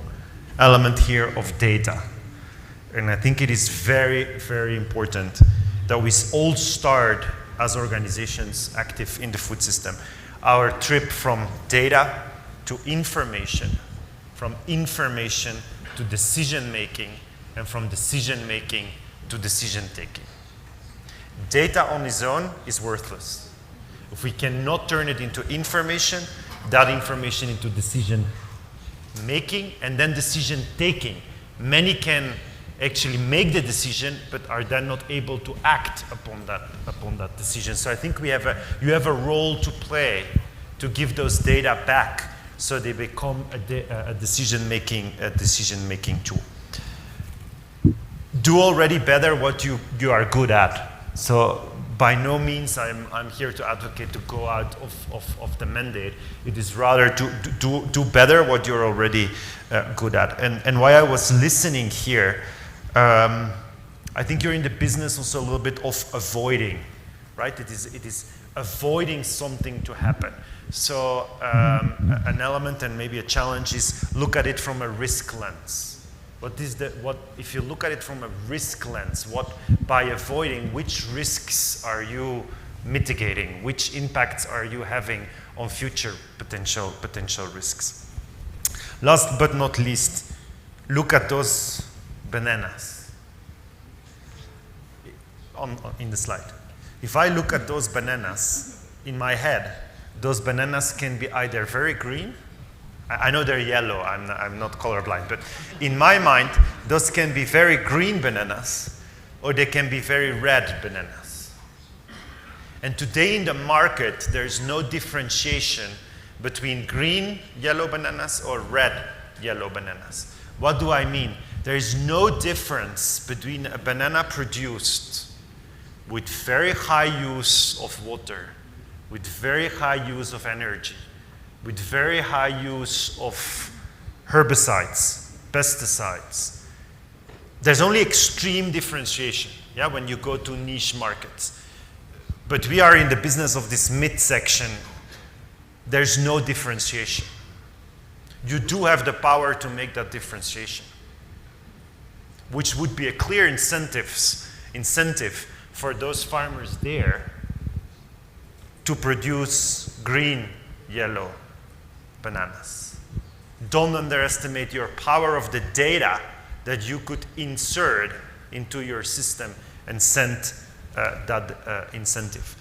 element here of data, and I think it is very, very important that we all start as organizations active in the food system. our trip from data to information, from information to decision making, and from decision making to decision taking. Data on its own is worthless. If we cannot turn it into information, that information into decision making, and then decision taking, many can actually make the decision, but are then not able to act upon that decision. So I think you have a role to play to give those data back, so they become a decision-making tool. Do already better what you are good at. So by no means I'm here to advocate to go out of the mandate. It is rather to do better what you're already good at. And while I was listening here, I think you're in the business also a little bit of avoiding, right? It is avoiding something to happen. So an element and maybe a challenge is look at it from a risk lens. If you look at it from a risk lens, by avoiding, which risks are you mitigating? Which impacts are you having on future potential risks? Last but not least, look at those bananas in the slide. If I look at those bananas, in my head, those bananas can be either very green. I know they're yellow, I'm not colorblind, but in my mind, those can be very green bananas, or they can be very red bananas. And today in the market, there's no differentiation between green yellow bananas or red yellow bananas. What do I mean? There is no difference between a banana produced with very high use of water, with very high use of energy, with very high use of herbicides, pesticides. There's only extreme differentiation, when you go to niche markets. But we are in the business of this midsection. There's no differentiation. You do have the power to make that differentiation, which would be a clear incentive for those farmers there to produce green, yellow bananas. Don't underestimate your power of the data that you could insert into your system and send that incentive.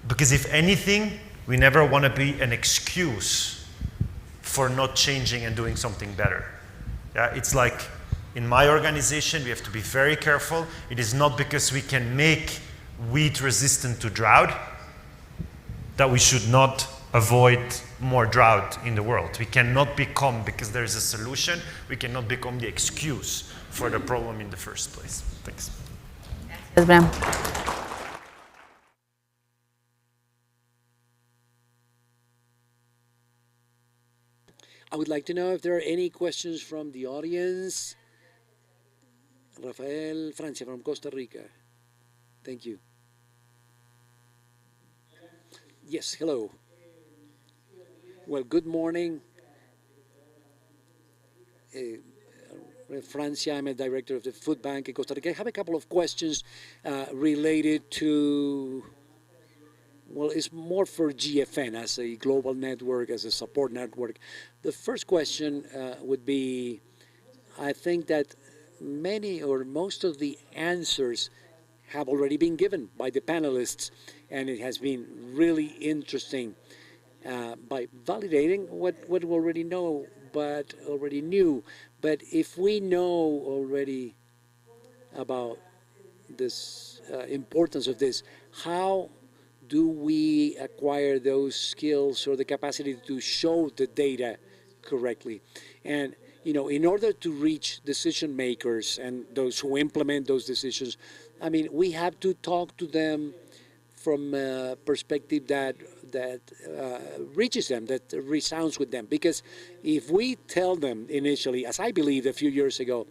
Because if anything, we never want to be an excuse for not changing and doing something better. It's like in my organization, we have to be very careful. It is not because we can make wheat resistant to drought that we should not avoid more drought in the world. We cannot become, because there is a solution, we cannot become the excuse for the problem in the first place. Thanks. Gracias, Bram. I would like to know if there are any questions from the audience. Rafael Francia from Costa Rica. Thank you. Yes, hello. Well, good morning. Francia, I'm a director of the Food Bank in Costa Rica. I have a couple of questions related to, well, it's more for GFN as a global network, as a support network. The first question would be, I think that many or most of the answers have already been given by the panelists, and it has been really interesting by validating what we already know, but already knew. But if we know already about this importance of this, how do we acquire those skills or the capacity to show the data correctly? And in order to reach decision makers and those who implement those decisions, I mean, we have to talk to them from a perspective that reaches them, that resounds with them. Because if we tell them initially, as I believed a few years ago,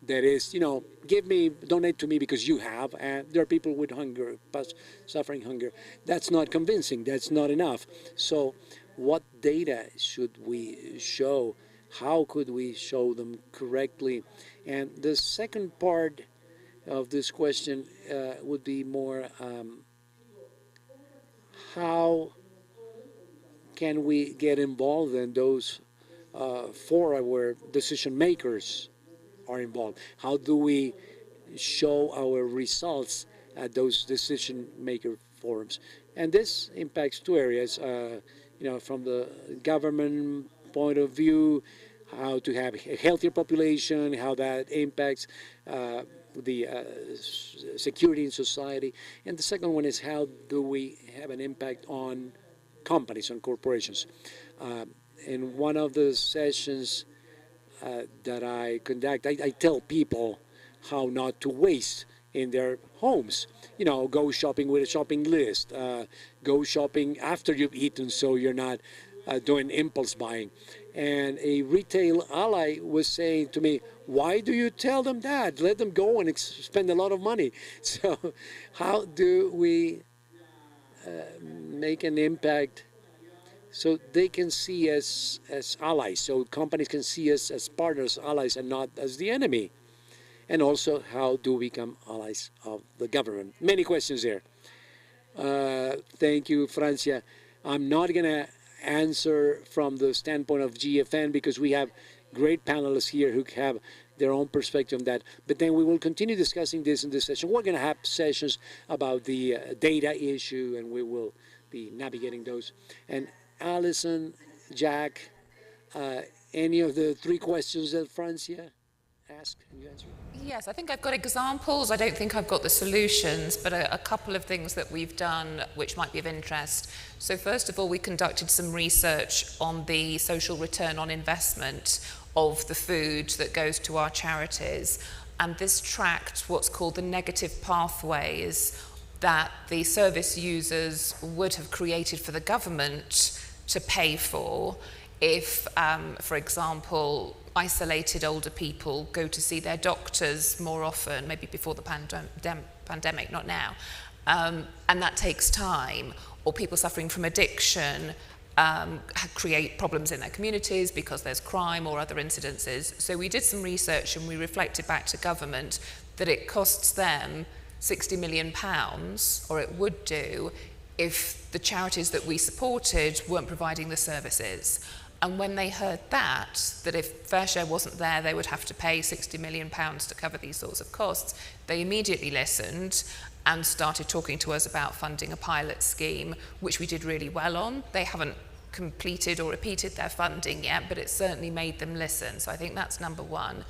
that is, donate to me because you have, and there are people with hunger, suffering hunger. That's not convincing. That's not enough. So what data should we show? How could we show them correctly? And the second part of this question would be more how can we get involved in those fora where decision makers are involved? How do we show our results at those decision maker forums? And this impacts two areas, from the government point of view, how to have a healthier population, how that impacts the security in society. And the second one is how do we have an impact on companies, on corporations. In one of the sessions that I conduct, I tell people how not to waste in their homes. Go shopping with a shopping list. Go shopping after you've eaten so you're not doing impulse buying. And a retail ally was saying to me, why do you tell them that? Let them go and spend a lot of money. So how do we make an impact so they can see us as allies, so companies can see us as partners, allies, and not as the enemy? And also, how do we become allies of the government? Many questions there. Thank you, Francia. I'm not going to answer from the standpoint of GFN because we have great panelists here who have their own perspective on that. But then we will continue discussing this in this session. We're going to have sessions about the data issue, and we will be navigating those. And Alison, Jack, any of the three questions that Francia asked, can you answer? Yes, I think I've got examples. I don't think I've got the solutions, but a couple of things that we've done which might be of interest. So first of all, we conducted some research on the social return on investment of the food that goes to our charities. And this tracked what's called the negative pathways that the service users would have created for the government to pay for if, for example, isolated older people go to see their doctors more often, maybe before the pandemic, not now, and that takes time, or people suffering from addiction create problems in their communities because there's crime or other incidences. So we did some research and we reflected back to government that it costs them £60 million, or it would do, if the charities that we supported weren't providing the services. And when they heard that if FareShare wasn't there, they would have to pay £60 million to cover these sorts of costs, they immediately listened and started talking to us about funding a pilot scheme, which we did really well on. They haven't completed or repeated their funding yet, but it certainly made them listen. So I think that's number one.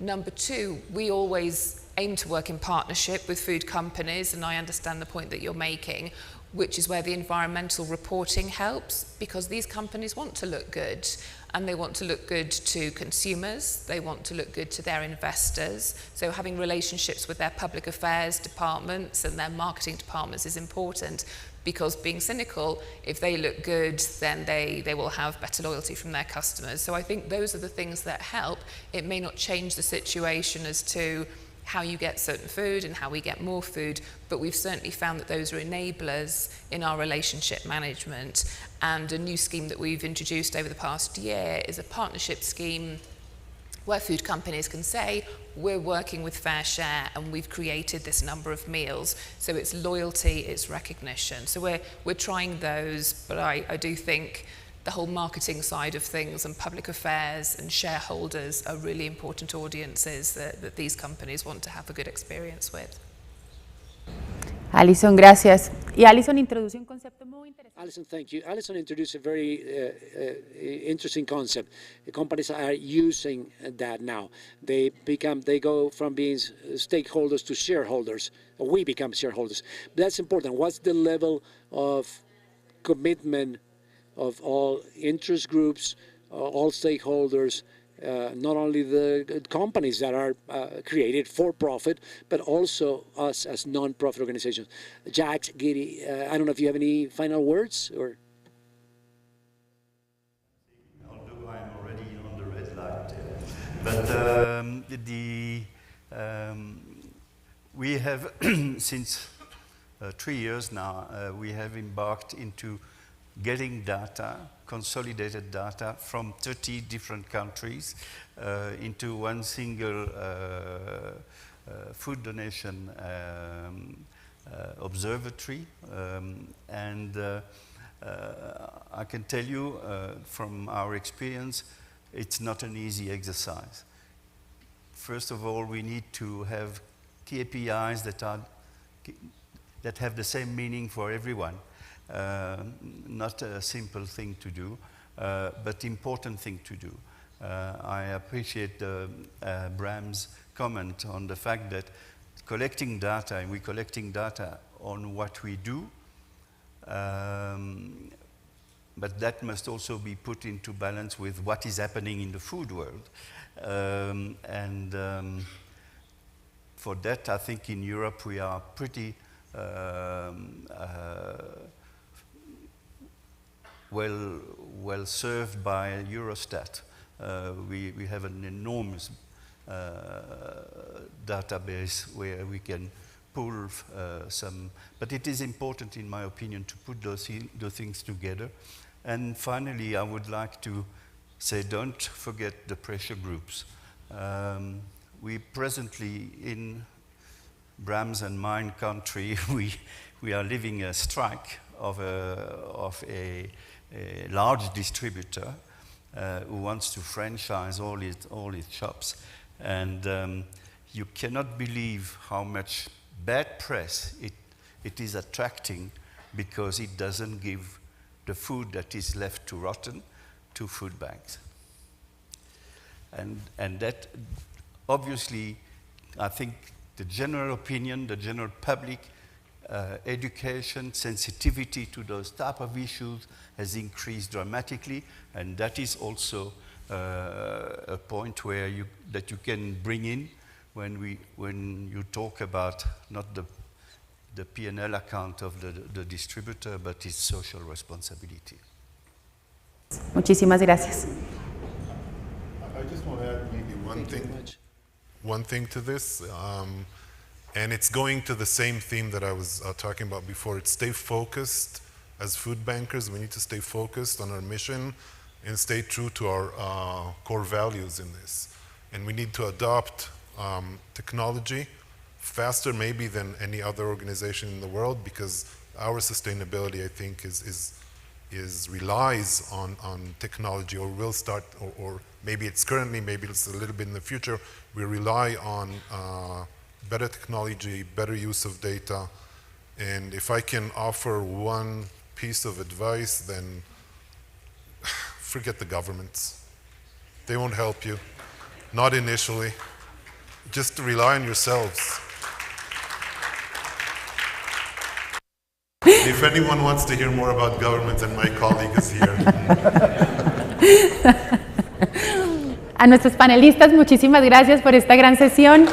Number two, we always aim to work in partnership with food companies, and I understand the point that you're making, which is where the environmental reporting helps, because these companies want to look good, and they want to look good to consumers, they want to look good to their investors. So having relationships with their public affairs departments and their marketing departments is important, because being cynical, if they look good, then they will have better loyalty from their customers. So I think those are the things that help. It may not change the situation as to how you get certain food and how we get more food, but we've certainly found that those are enablers in our relationship management. And a new scheme that we've introduced over the past year is a partnership scheme where food companies can say, we're working with FareShare and we've created this number of meals. So it's loyalty, it's recognition. So we're trying those, but I do think the whole marketing side of things and public affairs and shareholders are really important audiences that these companies want to have a good experience with. Alison, gracias. Y Alison introduce un concepto muy interesante. Alison, thank you. Alison introduced a very interesting concept. The companies are using that now. They go from being stakeholders to shareholders, or we become shareholders. But that's important. What's the level of commitment of all interest groups, all stakeholders, not only the companies that are created for profit, but also us as non-profit organizations. Jack, Giri, I don't know if you have any final words or. Although I'm already on the red light, but we have since 3 years now we have embarked into getting data, consolidated data from 30 different countries into one single food donation observatory. And I can tell you from our experience, it's not an easy exercise. First of all, we need to have KPIs that have the same meaning for everyone. Not a simple thing to do, but important thing to do. I appreciate Bram's comment on the fact that collecting data, and we're collecting data on what we do, but that must also be put into balance with what is happening in the food world. For that, I think in Europe we are pretty well served by Eurostat. We have an enormous database where we can pull some, but it is important, in my opinion, to put those things together. And finally, I would like to say, don't forget the pressure groups. We presently, in Bram's and mine country, we are living a strike of a large distributor who wants to franchise all its shops. And you cannot believe how much bad press it is attracting, because it doesn't give the food that is left to rotten to food banks. And that, obviously, I think the general opinion, the general public education, sensitivity to those type of issues has increased dramatically, and that is also a point where that you can bring in when you talk about not the P&L account of the distributor, but its social responsibility. Muchísimas gracias. I just want to add maybe one thing to this, and it's going to the same theme that I was talking about before. It's stay focused. As food bankers, we need to stay focused on our mission and stay true to our core values in this. And we need to adopt technology faster maybe than any other organization in the world, because our sustainability, I think, relies on technology, or will start, or maybe it's currently, maybe it's a little bit in the future. We rely on better technology, better use of data. And if I can offer one piece of advice, then forget the governments. They won't help you, not initially. Just rely on yourselves. If anyone wants to hear more about government, then my colleague is here. A nuestros panelistas, muchísimas gracias por esta gran sesión.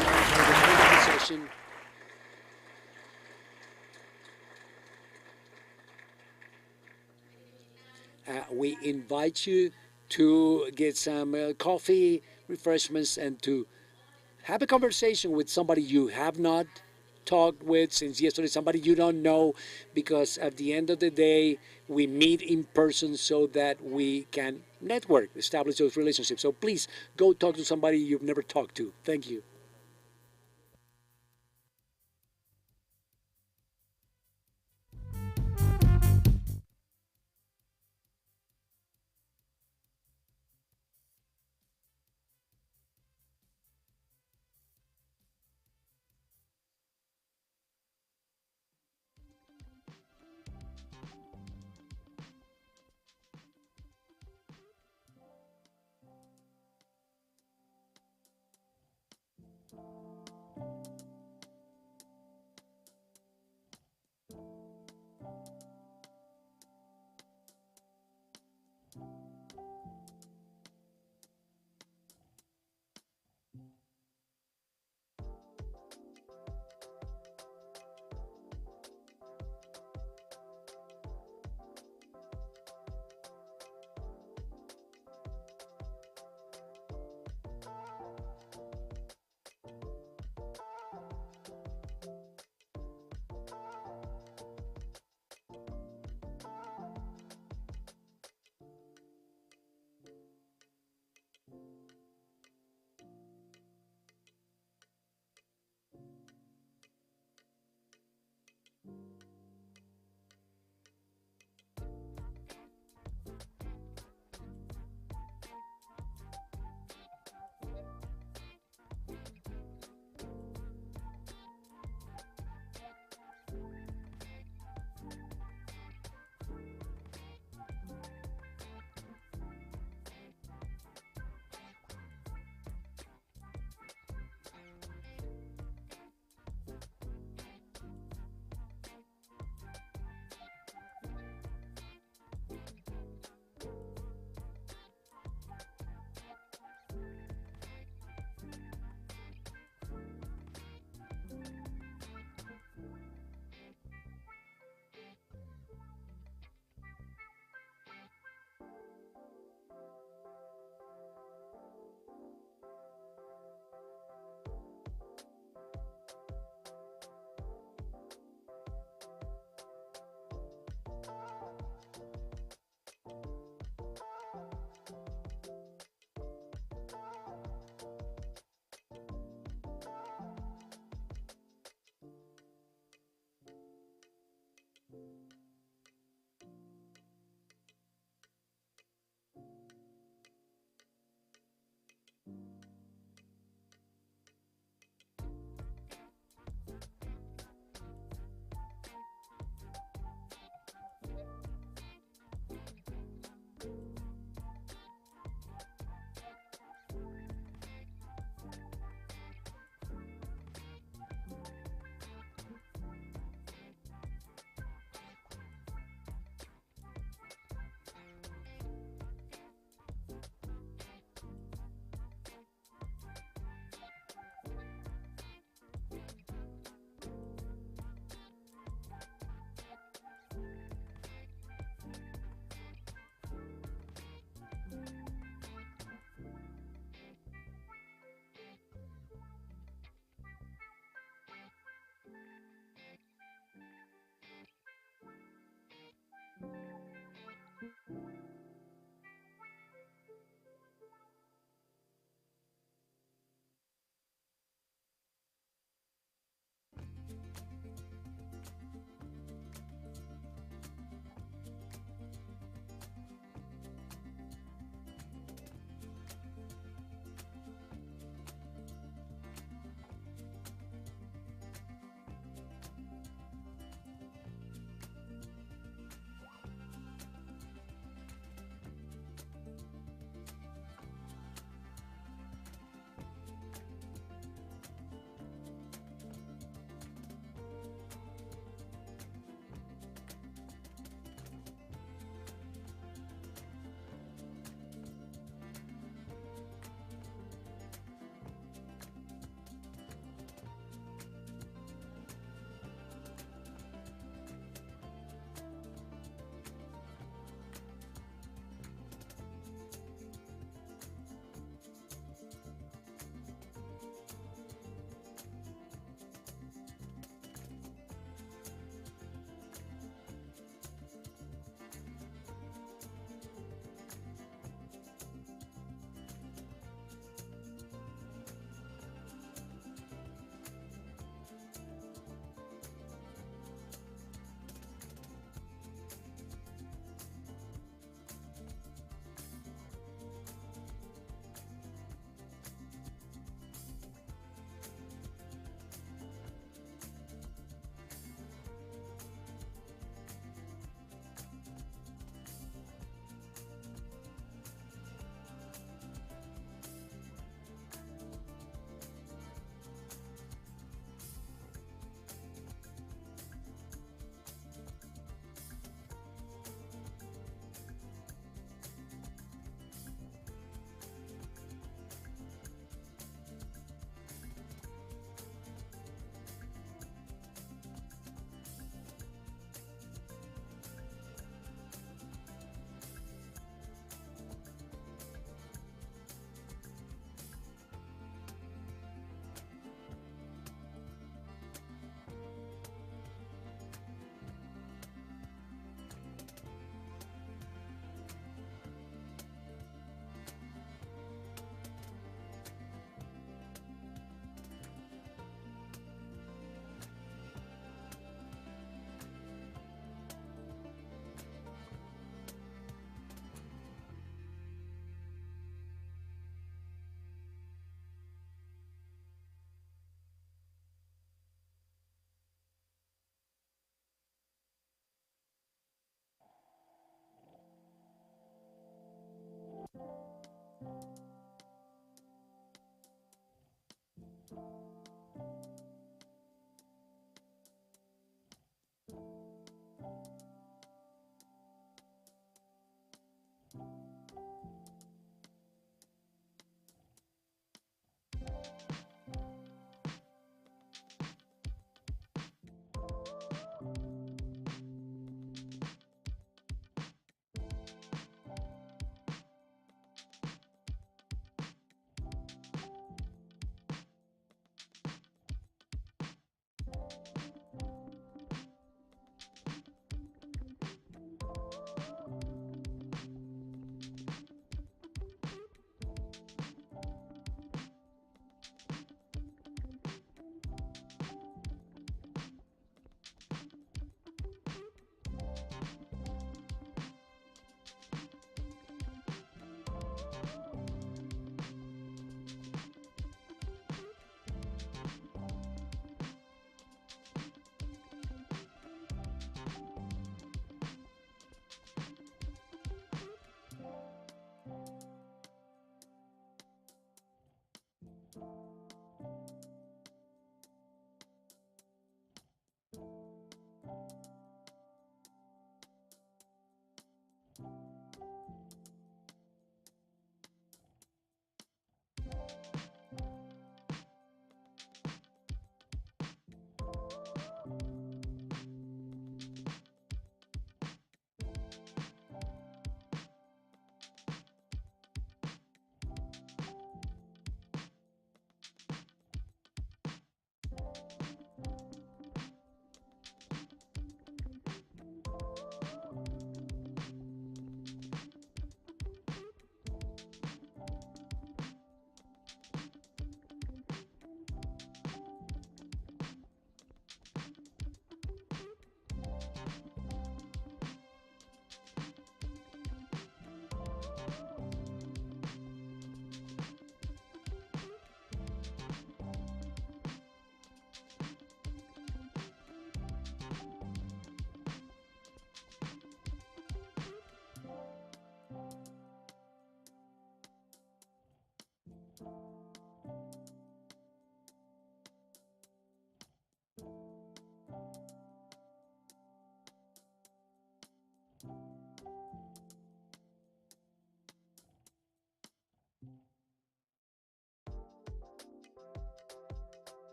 We invite you to get some coffee, refreshments, and to have a conversation with somebody you have not talked with since yesterday, somebody you don't know, because at the end of the day, we meet in person so that we can network, establish those relationships. So please go talk to somebody you've never talked to. Thank you.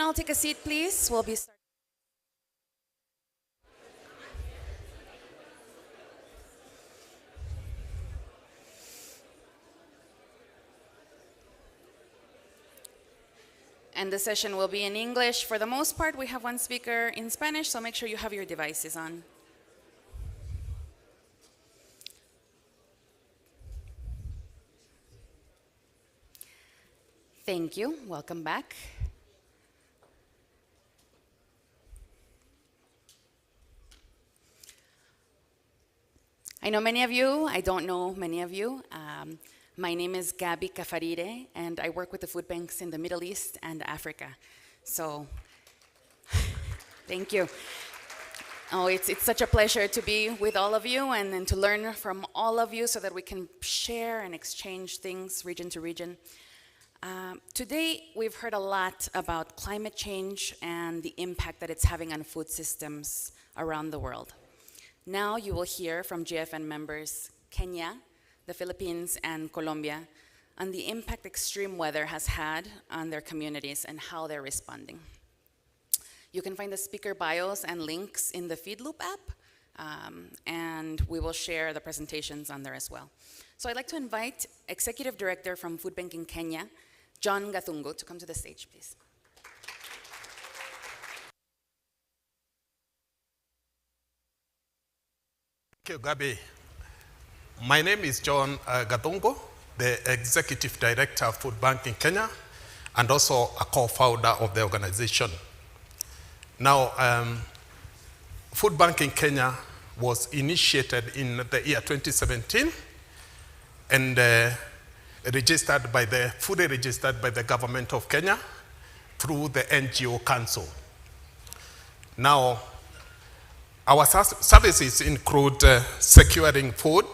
I'll take a seat, please. We'll be starting. And the session will be in English. For the most part, we have one speaker in Spanish, so make sure you have your devices on. Thank you. Welcome back. I know many of you. I don't know many of you. My name is Gabby Cafarire, and I work with the food banks in the Middle East and Africa. So Thank you. Oh, it's such a pleasure to be with all of you and to learn from all of you so that we can share and exchange things region to region. Today, we've heard a lot about climate change and the impact that it's having on food systems around the world. Now you will hear from GFN members Kenya, the Philippines, and Colombia on the impact extreme weather has had on their communities and how they're responding. You can find the speaker bios and links in the Feedloop app, and we will share the presentations on there as well. So I'd like to invite Executive Director from Food Banking Kenya, John Gathungu, to come to the stage, please. Thank you, Gabi. My name is John Gathungu, the Executive Director of Food Bank in Kenya, and also a co-founder of the organization. Now, Food Bank in Kenya was initiated in the year 2017 and fully registered by the government of Kenya through the NGO Council. Now, our services include securing food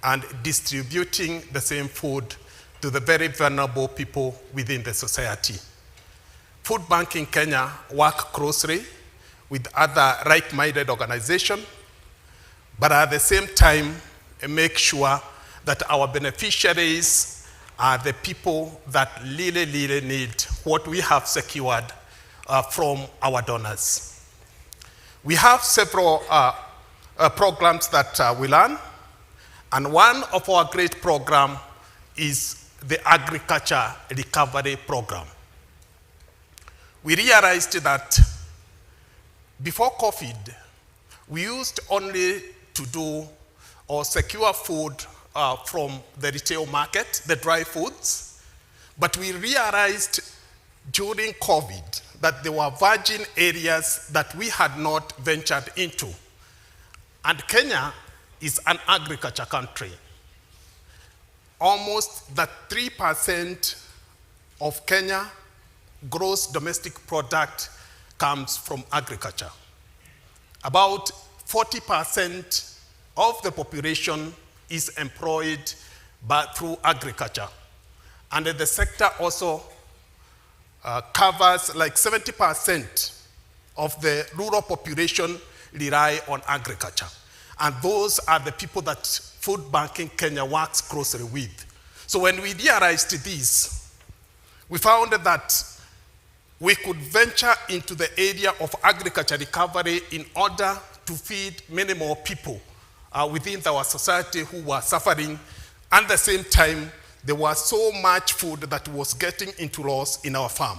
and distributing the same food to the very vulnerable people within the society. Food Bank in Kenya work closely with other like-minded organizations, but at the same time make sure that our beneficiaries are the people that really need what we have secured from our donors. We have several programs that we run, and one of our great programs is the Agriculture Recovery Program. We realized that before COVID, we used only to do or secure food from the retail market, the dry foods, but we realized during COVID that there were virgin areas that we had not ventured into. And Kenya is an agriculture country. Almost that 3% of Kenya gross domestic product comes from agriculture. About 40% of the population is employed through agriculture. And the sector also covers like 70% of the rural population rely on agriculture. And those are the people that Food Banking Kenya works closely with. So when we realized this, we found that we could venture into the area of agriculture recovery in order to feed many more people within our society who were suffering. At the same time, there was so much food that was getting into loss in our farm.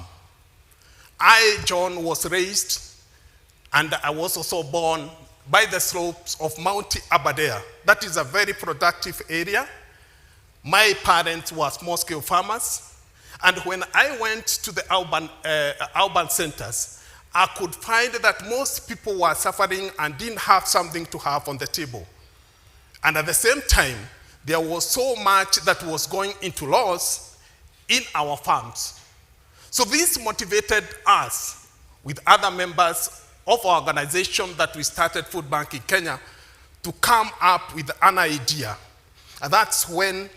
I, John, was raised and I was also born by the slopes of Mount Aberdare. That is a very productive area. My parents were small-scale farmers. And when I went to the urban centers, I could find that most people were suffering and didn't have something to have on the table. And at the same time, there was so much that was going into loss in our farms. So this motivated us with other members of our organization that we started Food Bank in Kenya to come up with an idea. And that's when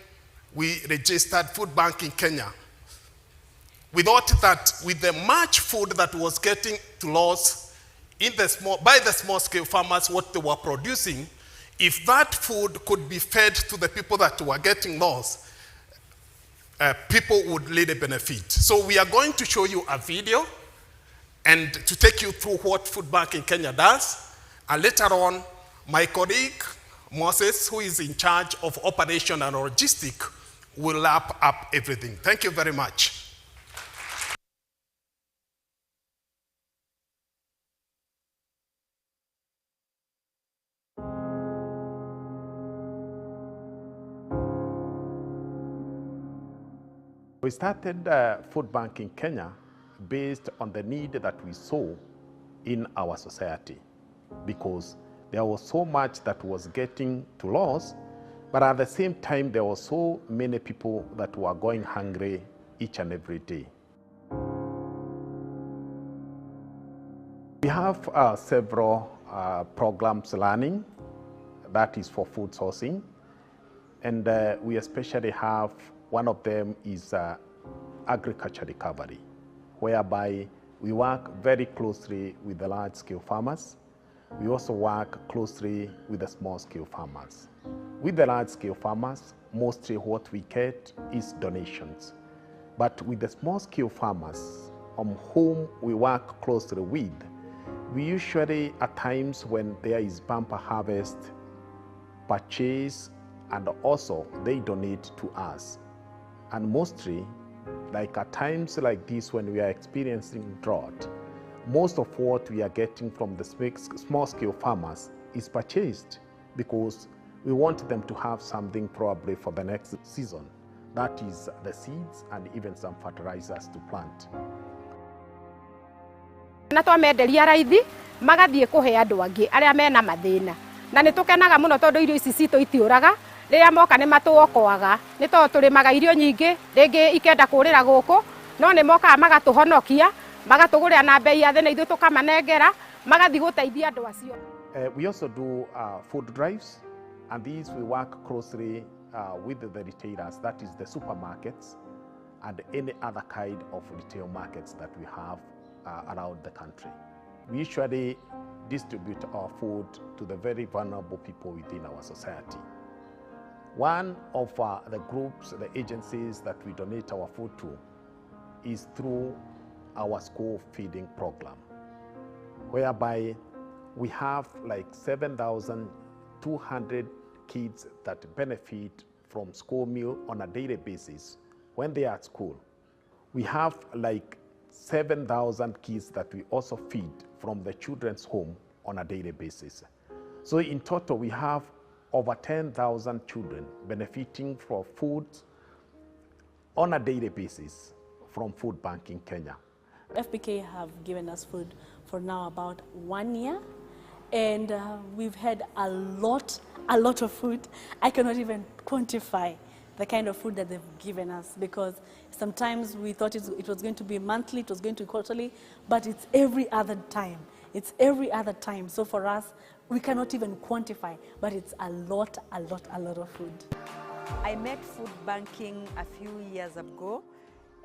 we registered Food Bank in Kenya. We thought that with the much food that was getting to loss by the small-scale farmers, what they were producing, if that food could be fed to the people that were getting loss, people would really benefit. So we are going to show you a video and to take you through what Food Bank in Kenya does. And later on, my colleague, Moses, who is in charge of operation and logistics, will wrap up everything. Thank you very much. We started Food Bank in Kenya based on the need that we saw in our society, because there was so much that was getting to loss, but at the same time there were so many people that were going hungry each and every day. We have several programs learning that is for food sourcing, and we especially have one of them is agriculture recovery, whereby we work very closely with the large-scale farmers. We also work closely with the small-scale farmers. With the large-scale farmers, mostly what we get is donations. But with the small-scale farmers, on whom we work closely with, we usually, at times when there is bumper harvest, purchase, and also they donate to us. And mostly, like at times like this when we are experiencing drought, most of what we are getting from the small-scale farmers is purchased because we want them to have something probably for the next season. That is the seeds and even some fertilizers to plant. Na twamenderia raithi magathie kuhe andu angi aria mena mathina na nitukenaga muno tondu irio ici citũ itiũraga rĩrĩa moka nĩ matũokoaga nĩ tondũ tũrĩmaga irio nyingĩ rĩngĩ ikenda kũrĩra gũkũ no nĩ mokaga magatũhonokia magatũgũrĩra na bei ya thĩ na ithuĩ tũkamanengera magathi gũteithia andũ acio. We also do food drives, and these we work closely with the retailers, that is the supermarkets and any other kind of retail markets that we have around the country. We usually distribute our food to the very vulnerable people within our society. One of the groups, the agencies that we donate our food to is through our school feeding program, whereby we have like 7,200 kids that benefit from school meal on a daily basis when they are at school. We have like 7,000 kids that we also feed from the children's home on a daily basis. So in total, we have over 10,000 children benefiting from food on a daily basis from Food Banking Kenya. FBK have given us food for now about 1 year, and we've had a lot of food. I cannot even quantify the kind of food that they've given us, because sometimes we thought it was going to be monthly, it was going to be quarterly, but it's every other time. It's every other time. So for us, we cannot even quantify, but it's a lot of food. I met Food Banking a few years ago,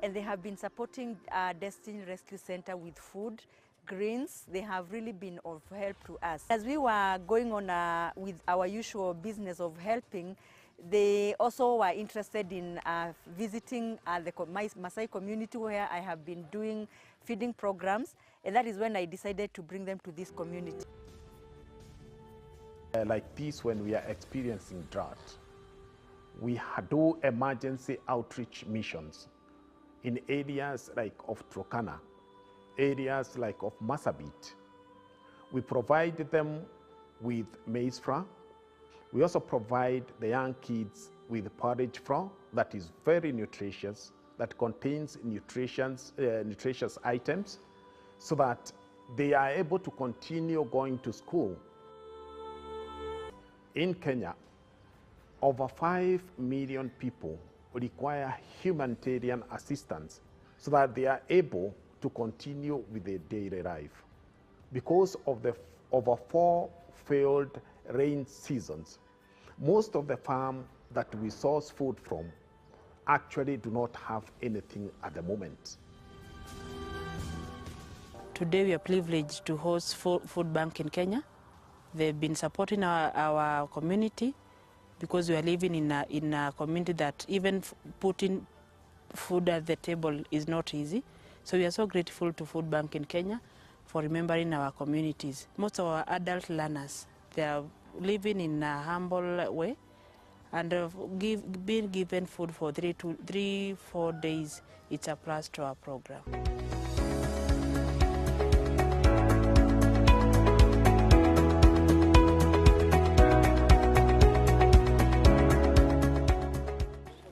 and they have been supporting Destiny Rescue Center with food, greens. They have really been of help to us. As we were going on with our usual business of helping, they also were interested in visiting the Maasai community where I have been doing feeding programs, and that is when I decided to bring them to this community. Like this, when we are experiencing drought, we do emergency outreach missions in areas like of Turkana, areas like of Marsabit. We provide them with maize flour. We also provide the young kids with porridge flour that is very nutritious, that contains nutritious items, so that they are able to continue going to school. In Kenya, over 5 million people require humanitarian assistance so that they are able to continue with their daily life. Because of the over 4 failed rain seasons, most of the farms that we source food from actually do not have anything at the moment. Today we are privileged to host Food Bank in Kenya. They've been supporting our community because we are living in a community that even putting food at the table is not easy. So we are so grateful to Food Bank in Kenya for remembering our communities. Most of our adult learners, they are living in a humble way and being given food for 3-4 days, it's a plus to our program.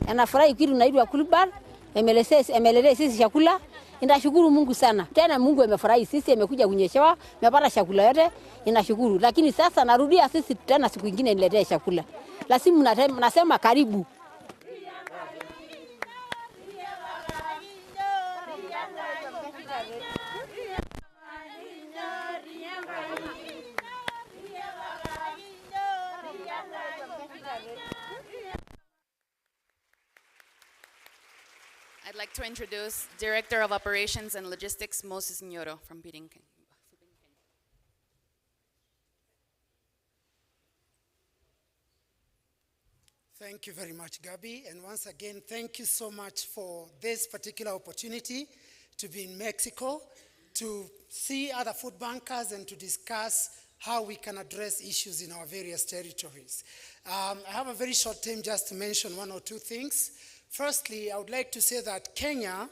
Anafurahi kitu naitwa Kulbar, emelele sisi chakula. Ninashukuru Mungu sana. Tena Mungu amefurahi sisi, amekuja kunyeshewa, nimepata chakula yote, ninashukuru. Lakini sasa narudia sisi tena siku nyingine niletee chakula. Lazima nasema karibu. like to introduce Director of Operations and Logistics, Moses Nyoro from Feeding Kenya. Thank you very much, Gabby. And once again, thank you so much for this particular opportunity to be in Mexico, to see other food bankers and to discuss how we can address issues in our various territories. I have a very short time just to mention one or two things. Firstly, I would like to say that Kenya,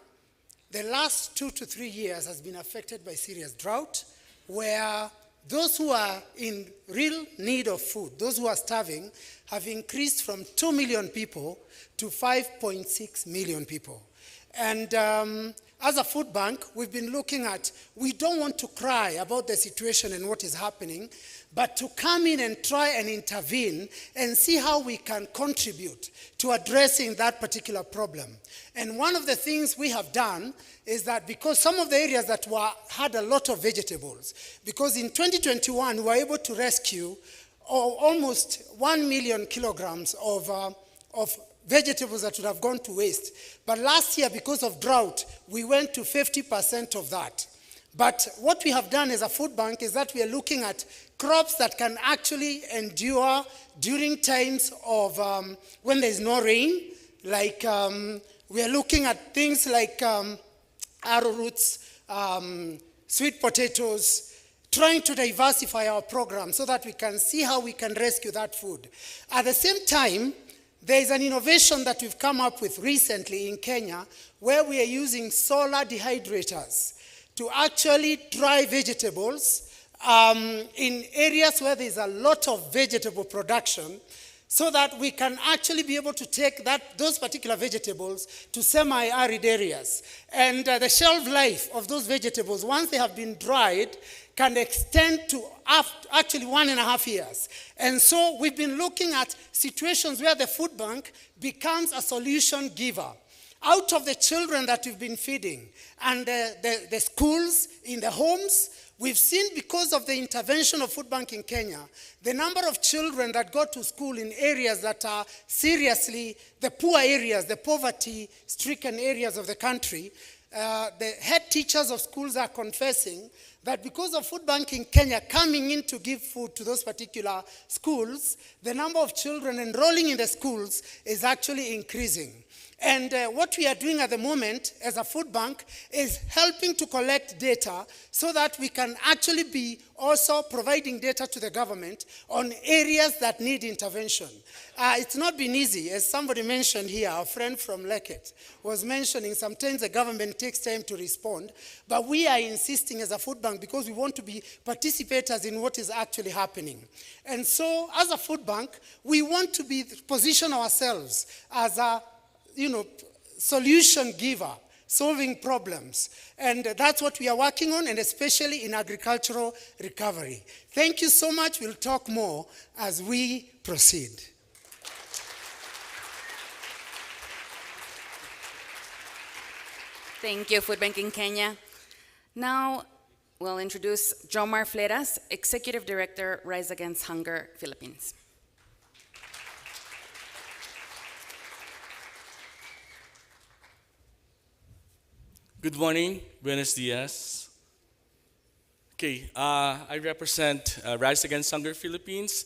the last 2 to 3 years, has been affected by serious drought, where those who are in real need of food, those who are starving, have increased from 2 million people to 5.6 million people. And as a food bank, we've been looking at, we don't want to cry about the situation and what is happening, but to come in and try and intervene and see how we can contribute to addressing that particular problem. And one of the things we have done is that because some of the areas that had a lot of vegetables, because in 2021 we were able to rescue almost 1 million kilograms of vegetables that would have gone to waste. But last year, because of drought, we went to 50% of that. But what we have done as a food bank is that we are looking at crops that can actually endure during times of when there is no rain. Like we are looking at things like arrowroots, sweet potatoes, trying to diversify our program so that we can see how we can rescue that food. At the same time, there is an innovation that we've come up with recently in Kenya where we are using solar dehydrators to actually dry vegetables in areas where there's a lot of vegetable production so that we can actually be able to take those particular vegetables to semi-arid areas. And the shelf life of those vegetables, once they have been dried, can extend to actually 1.5 years. And so we've been looking at situations where the food bank becomes a solution giver. Out of the children that we've been feeding and the schools, in the homes, we've seen, because of the intervention of Food Bank in Kenya, the number of children that go to school in areas that are seriously the poor areas, the poverty-stricken areas of the country, the head teachers of schools are confessing that because of Food Bank in Kenya coming in to give food to those particular schools, the number of children enrolling in the schools is actually increasing. And what we are doing at the moment as a food bank is helping to collect data so that we can actually be also providing data to the government on areas that need intervention. It's not been easy. As somebody mentioned here, a friend from Leket was mentioning sometimes the government takes time to respond, but we are insisting as a food bank because we want to be participators in what is actually happening. And so as a food bank, we want to position ourselves as a solution giver, solving problems. And that's what we are working on, and especially in agricultural recovery. Thank you so much. We'll talk more as we proceed. Thank you, Food Bank in Kenya. Now, we'll introduce Jomar Fleras, Executive Director, Rise Against Hunger, Philippines. Good morning, buenos dias. Okay, I represent Rise Against Hunger Philippines.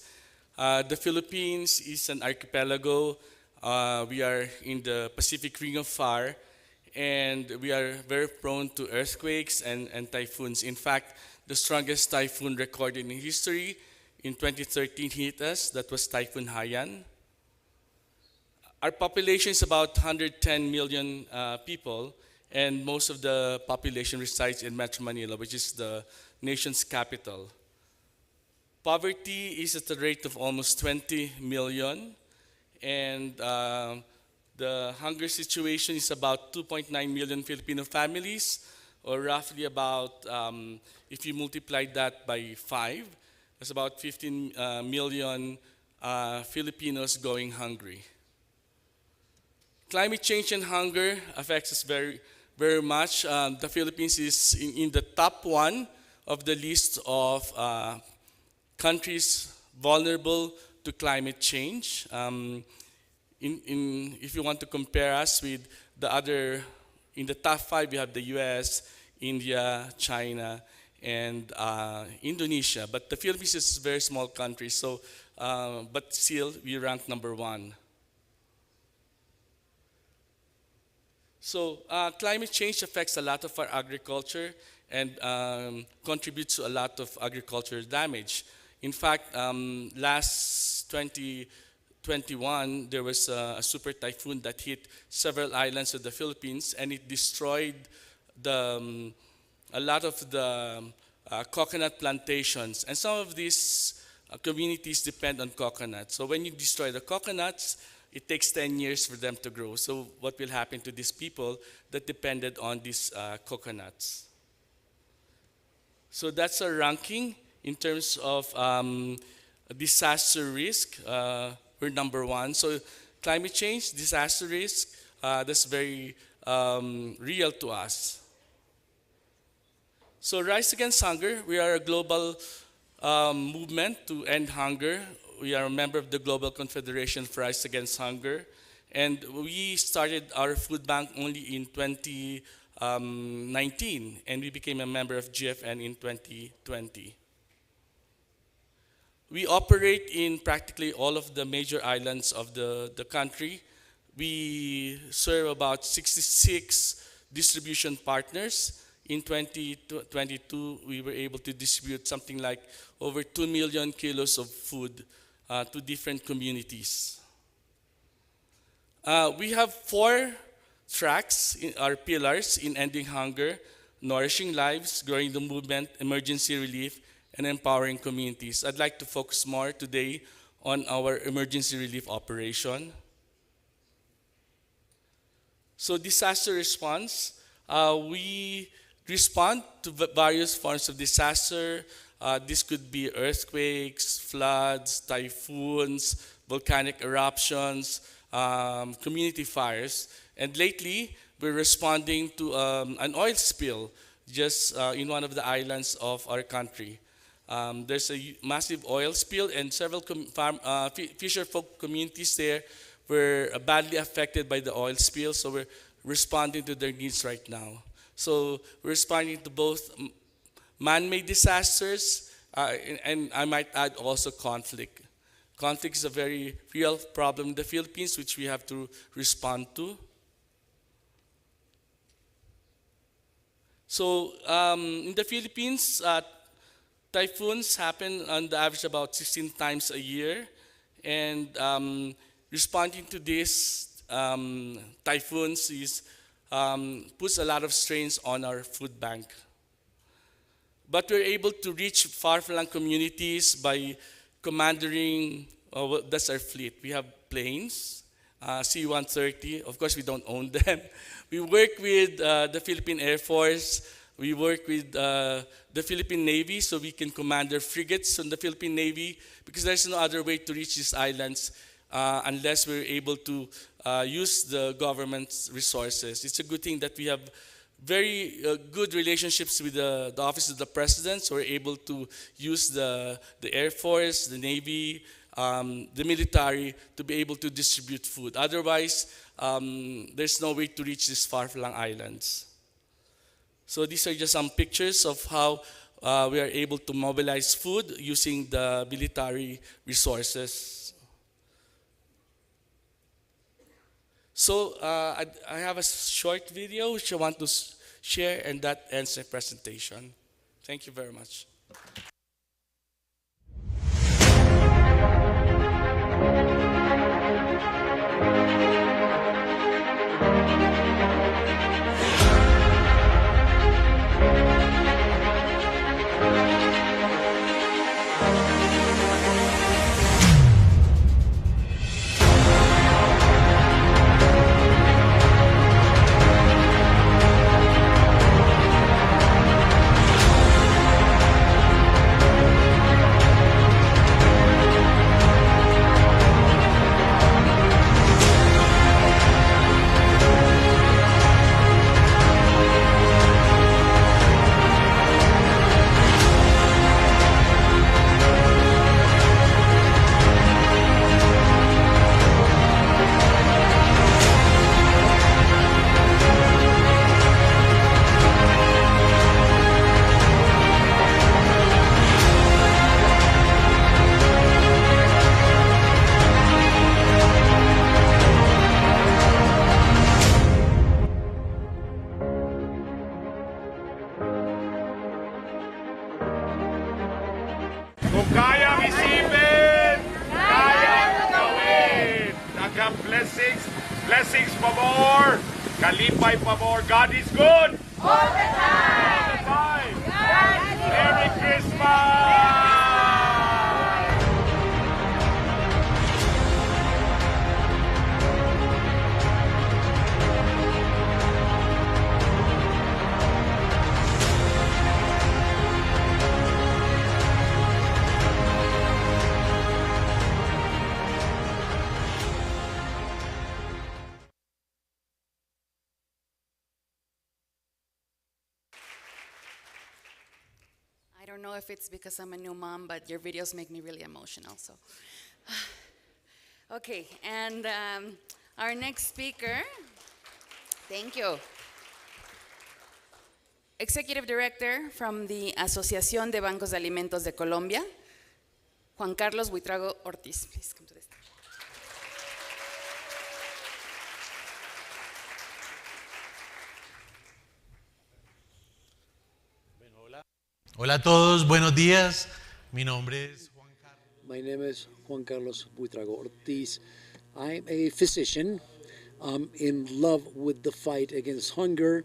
The Philippines is an archipelago. We are in the Pacific Ring of Fire, and we are very prone to earthquakes and typhoons. In fact, the strongest typhoon recorded in history in 2013 hit us. That was Typhoon Haiyan. Our population is about 110 million people, and most of the population resides in Metro Manila, which is the nation's capital. Poverty is at the rate of almost 20 million, and the hunger situation is about 2.9 million Filipino families, or roughly about, if you multiply that by 5, that's about 15 million Filipinos going hungry. Climate change and hunger affects us very much. The Philippines is in the top 1 of the list of countries vulnerable to climate change. If you want to compare us with the other In the top 5, we have the US, India, China, and Indonesia. But the Philippines is a very small country, so, but still, we rank number 1. So climate change affects a lot of our agriculture and contributes to a lot of agricultural damage. In fact, last 2021, there was a super typhoon that hit several islands of the Philippines, and it destroyed a lot of the coconut plantations. And some of these communities depend on coconuts. So when you destroy the coconuts, it takes 10 years for them to grow. So what will happen to these people that depended on these coconuts? So that's a ranking in terms of disaster risk. We're number 1. So climate change, disaster risk, that's very real to us. So Rise Against Hunger, we are a global movement to end hunger. We are a member of the Global Confederation for Rise Against Hunger. And we started our food bank only in 2019, and we became a member of GFN in 2020. We operate in practically all of the major islands of the country. We serve about 66 distribution partners. In 2022, we were able to distribute something like over 2 million kilos of food to different communities. We have 4 tracks, our pillars in ending hunger: nourishing lives, growing the movement, emergency relief, and empowering communities. I'd like to focus more today on our emergency relief operation. So disaster response, we respond to various forms of disaster. This could be earthquakes, floods, typhoons, volcanic eruptions, community fires. And lately, we're responding to an oil spill just in one of the islands of our country. There's a massive oil spill, and several fisher folk communities there were badly affected by the oil spill, so we're responding to their needs right now. So we're responding to both man-made disasters, and I might add also conflict. Conflict is a very real problem in the Philippines, which we have to respond to. So in the Philippines, typhoons happen on the average about 16 times a year, and responding to these typhoons puts a lot of strains on our food bank. But we're able to reach far-flung communities by commandering, that's our fleet. We have planes, C-130. Of course, we don't own them. We work with the Philippine Air Force. We work with the Philippine Navy, so we can command their frigates from the Philippine Navy, because there's no other way to reach these islands unless we're able to use the government's resources. It's a good thing that we have very good relationships with the Office of the President, so we're able to use the Air Force, the Navy, the military to be able to distribute food. Otherwise, there's no way to reach these far-flung islands. So these are just some pictures of how we are able to mobilize food using the military resources. So I have a short video which I want to share, and that ends my presentation. Thank you very much. Kayang isipin, kayang gawin. Daghang blessings, blessings pabor, kalipay pabor. God is good. All the time. All the time. Merry Christmas. I don't know if it's because I'm a new mom, but your videos make me really emotional. So, okay, and our next speaker, thank you. Executive Director from the Asociación de Bancos de Alimentos de Colombia, Juan Carlos Buitrago Ortiz. Please come to the stage. Hola a todos, buenos días. Mi nombre es Juan Carlos. My name is Juan Carlos Buitrago Ortiz. I'm a physician. I'm in love with the fight against hunger,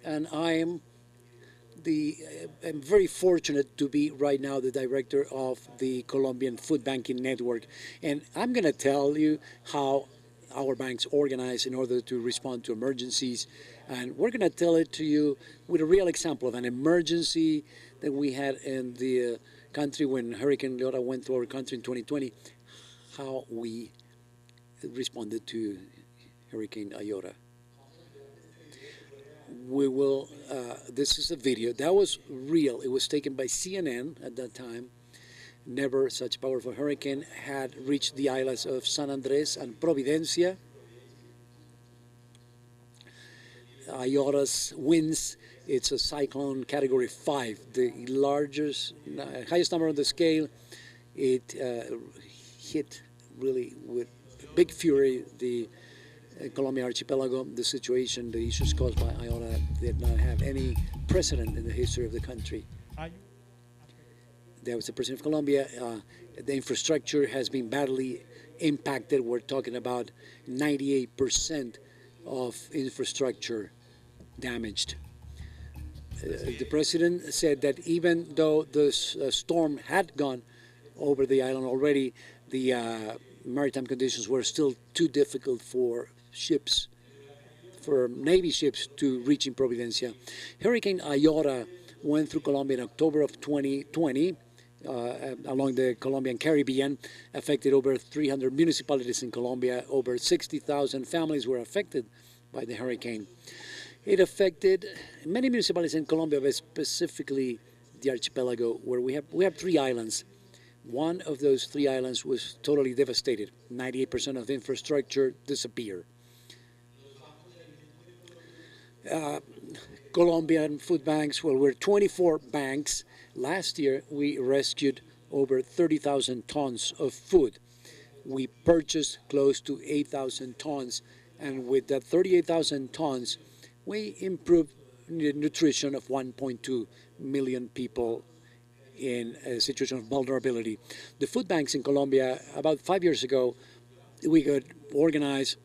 and I'm very fortunate to be right now the director of the Colombian Food Banking Network. And I'm going to tell you how our banks organize in order to respond to emergencies. And we're going to tell it to you with a real example of an emergency that we had in the country when Hurricane Iota went through our country in 2020, how we responded to Hurricane Iota. We will, this is a video that was real. It was taken by CNN at that time. Never such powerful hurricane had reached the islands of San Andres and Providencia. Iota's winds, it's a cyclone category 5, the largest, highest number on the scale. It hit really with big fury the Colombian archipelago. The situation, the issues caused by Iota did not have any precedent in the history of the country. There was the President of Colombia. The infrastructure has been badly impacted. We're talking about 98% of infrastructure damaged. The President said that even though the storm had gone over the island already, the maritime conditions were still too difficult for ships, for Navy ships to reach in Providencia. Hurricane Iota went through Colombia in October of 2020. Along the Colombian Caribbean, affected over 300 municipalities in Colombia. Over 60,000 families were affected by the hurricane. It affected many municipalities in Colombia, but specifically the archipelago, where we have 3 islands. One of those 3 islands was totally devastated. 98% of the infrastructure disappeared. Colombian food banks, well, we're 24 banks. Last year, we rescued over 30,000 tons of food. We purchased close to 8,000 tons, and with that 38,000 tons, we improved the nutrition of 1.2 million people in a situation of vulnerability. The food banks in Colombia, about 5 years ago, we got organized.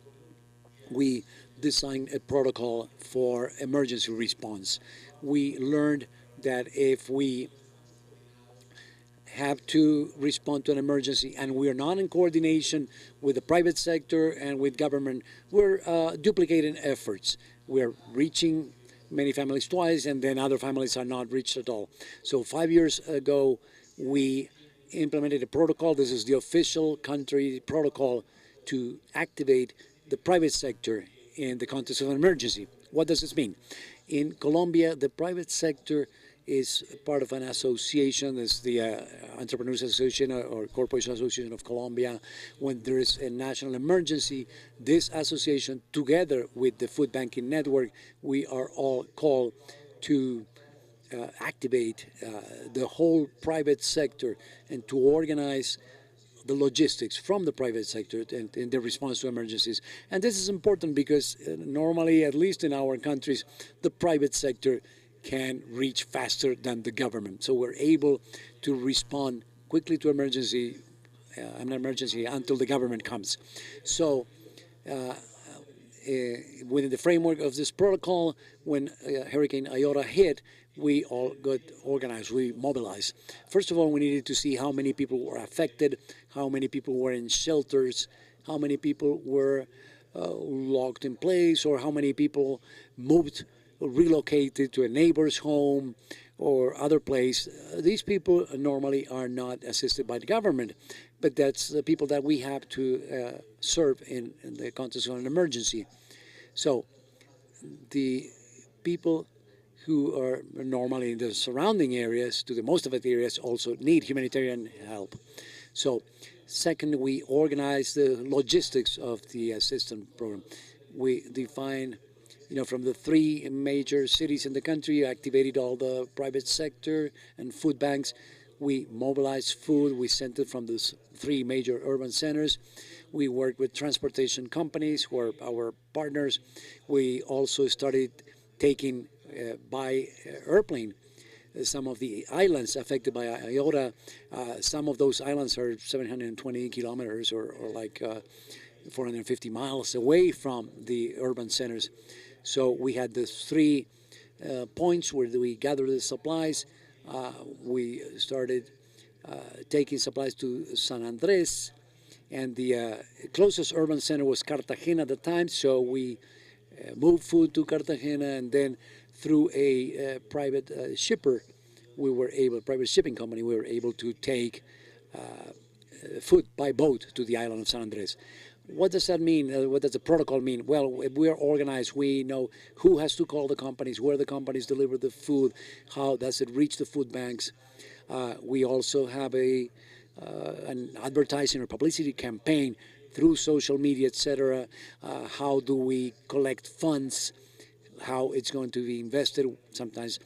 We designed a protocol for emergency response. We learned that if we have to respond to an emergency and we are not in coordination with the private sector and with government, we're duplicating efforts. We're reaching many families twice, and then other families are not reached at all. So 5 years ago, we implemented a protocol. This is the official country protocol to activate the private sector in the context of an emergency. What does this mean? In Colombia, the private sector is part of an association. It's the Entrepreneurs Association or Corporation Association of Colombia. When there is a national emergency, this association, together with the Food Banking Network, we are all called to activate the whole private sector and to organize the logistics from the private sector in the response to emergencies. And this is important because normally, at least in our countries, the private sector can reach faster than the government. So we're able to respond quickly to emergency, an emergency until the government comes. So within the framework of this protocol, when Hurricane Iota hit, we all got organized, we mobilized. First of all, we needed to see how many people were affected, how many people were in shelters, how many people were locked in place, or how many people moved or relocated to a neighbor's home or other place. These people normally are not assisted by the government, but that's the people that we have to serve in the context of an emergency. So the people who are normally in the surrounding areas to the most affected areas also need humanitarian help. So second, we organize the logistics of the assistance program. We define, from the 3 major cities in the country, activated all the private sector and food banks. We mobilized food. We sent it from those 3 major urban centers. We worked with transportation companies who are our partners. We also started taking by airplane some of the islands affected by Iota. Some of those islands are 720 kilometers or like 450 miles away from the urban centers. So we had the 3 points where we gathered the supplies. We started taking supplies to San Andres, and the closest urban center was Cartagena at the time, so we moved food to Cartagena, and then through a private shipper, private shipping company, we were able to take food by boat to the island of San Andres. What does that mean? What does the protocol mean? Well, if we are organized, we know who has to call the companies, where the companies deliver the food, how does it reach the food banks. We also have an advertising or publicity campaign through social media, etc. How do we collect funds? How it's going to be invested? Sometimes,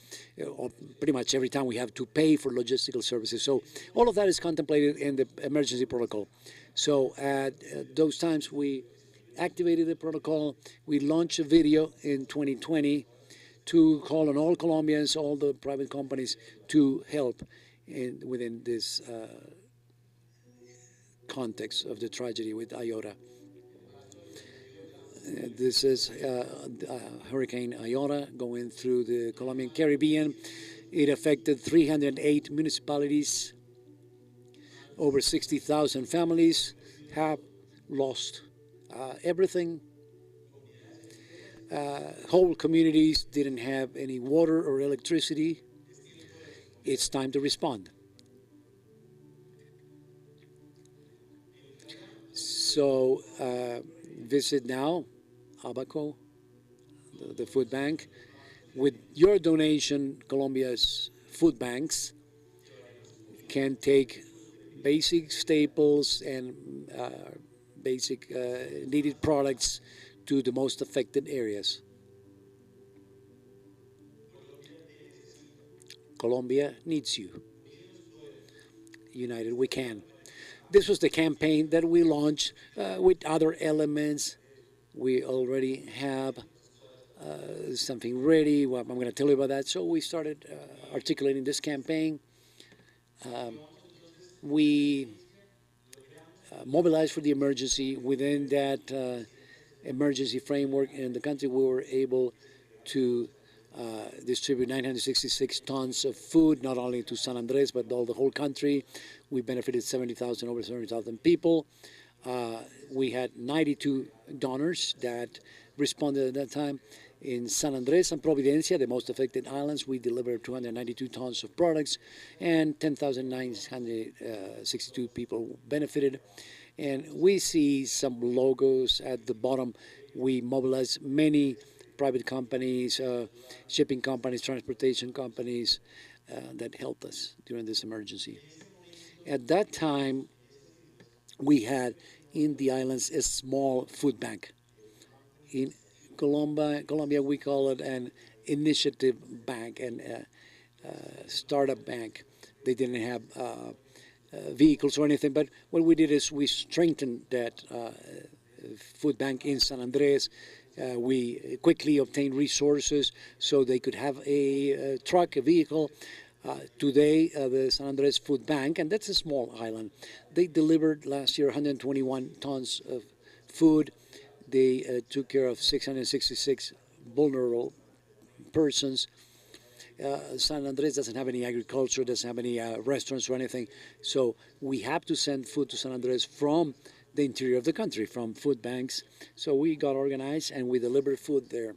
or pretty much every time, we have to pay for logistical services. So all of that is contemplated in the emergency protocol. So at those times, we activated the protocol. We launched a video in 2020 to call on all Colombians, all the private companies, to help within this context of the tragedy with Iota. This is Hurricane Iota going through the Colombian Caribbean. It affected 308 municipalities. Over 60,000 families have lost everything. Whole communities didn't have any water or electricity. It's time to respond. So visit now Abaco, the food bank. With your donation, Colombia's food banks can take basic staples and basic needed products to the most affected areas. Colombia needs you. United we can. This was the campaign that we launched with other elements. We already have something ready. Well, I'm going to tell you about that. So we started articulating this campaign. We mobilized for the emergency. Within that emergency framework in the country, we were able to distribute 966 tons of food, not only to San Andres, but the whole country. We benefited over 70,000 people. We had 92 donors that responded at that time. In San Andres and Providencia, the most affected islands, we delivered 292 tons of products, and 10,962 people benefited. And we see some logos at the bottom. We mobilized many private companies, shipping companies, transportation companies that helped us during this emergency. At that time, we had in the islands a small food bank. In Colombia, we call it an initiative bank and a startup bank. They didn't have vehicles or anything, but what we did is we strengthened that food bank in San Andres. We quickly obtained resources so they could have a truck, a vehicle. Today, the San Andres Food Bank, and that's a small island, they delivered last year 121 tons of food. They took care of 666 vulnerable persons. San Andres doesn't have any agriculture, doesn't have any restaurants or anything. So we have to send food to San Andres from the interior of the country, from food banks. So we got organized and we delivered food there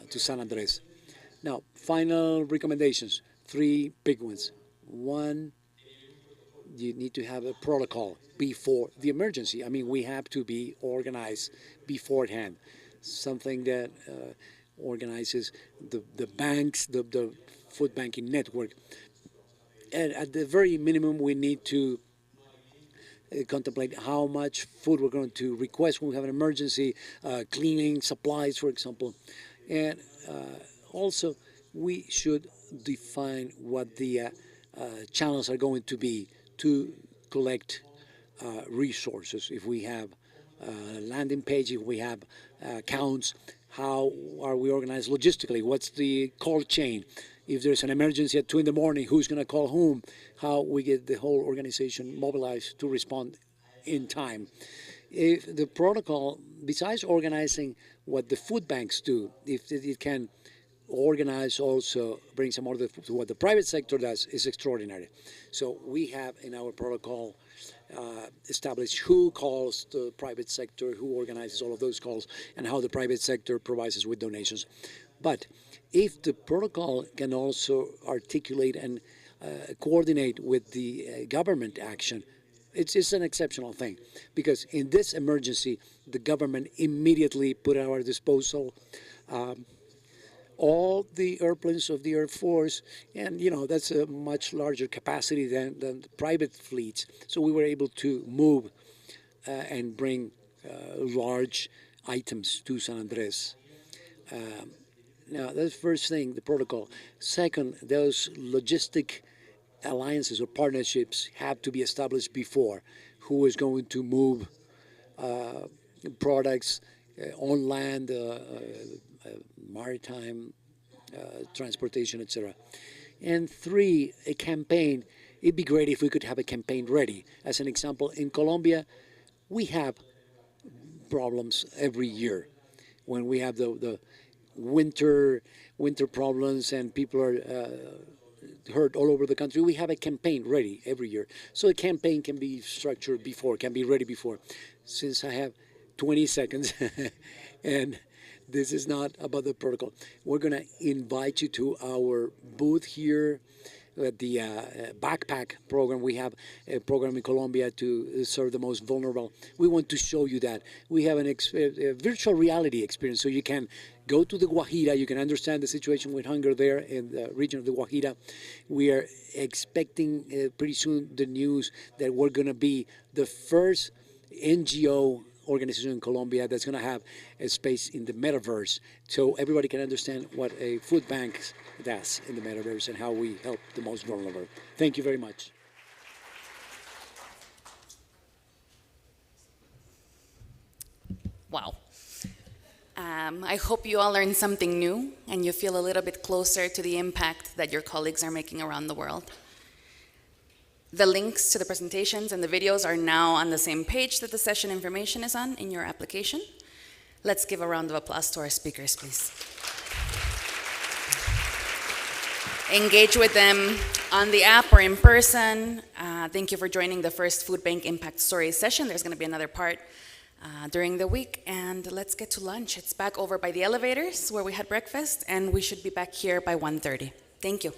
to San Andres. Now, final recommendations, 3 big ones. One, you need to have a protocol before the emergency. I mean, we have to be organized beforehand. Something that organizes the banks, the food banking network. And at the very minimum, we need to contemplate how much food we're going to request when we have an emergency, cleaning supplies, for example. And also, we should define what the channels are going to be to collect resources. If we have a landing page, if we have accounts, how are we organized logistically? What's the call chain? If there's an emergency at 2 in the morning, who's going to call whom? How we get the whole organization mobilized to respond in time. If the protocol, besides organizing what the food banks do, if it can organize also, bring some order to what the private sector does, is extraordinary. So we have in our protocol established who calls the private sector, who organizes all of those calls, and how the private sector provides us with donations. But if the protocol can also articulate and coordinate with the government action, it's an exceptional thing, because in this emergency, the government immediately put at our disposal all the airplanes of the Air Force, and that's a much larger capacity than the private fleets. So we were able to move and bring large items to San Andres. Now, that's the first thing, the protocol. Second, those logistic alliances or partnerships have to be established before. Who is going to move products on land, maritime transportation, etc. And 3, a campaign. It'd be great if we could have a campaign ready. As an example, in Colombia, we have problems every year. When we have the winter problems and people are hurt all over the country, we have a campaign ready every year. So a campaign can be structured before, can be ready before. Since I have 20 seconds and this is not about the protocol, we're going to invite you to our booth here at the backpack program. We have a program in Colombia to serve the most vulnerable. We want to show you that. We have a virtual reality experience, so you can go to the Guajira, you can understand the situation with hunger there in the region of the Guajira. We are expecting pretty soon the news that we're going to be the first NGO organization in Colombia that's going to have a space in the metaverse, so everybody can understand what a food bank does in the metaverse and how we help the most vulnerable. Thank you very much. Wow. I hope you all learned something new and you feel a little bit closer to the impact that your colleagues are making around the world. The links to the presentations and the videos are now on the same page that the session information is on in your application. Let's give a round of applause to our speakers, please. Engage with them on the app or in person. Thank you for joining the first Food Bank Impact Stories session. There's going to be another part during the week, and let's get to lunch. It's back over by the elevators where we had breakfast, and we should be back here by 1:30. Thank you.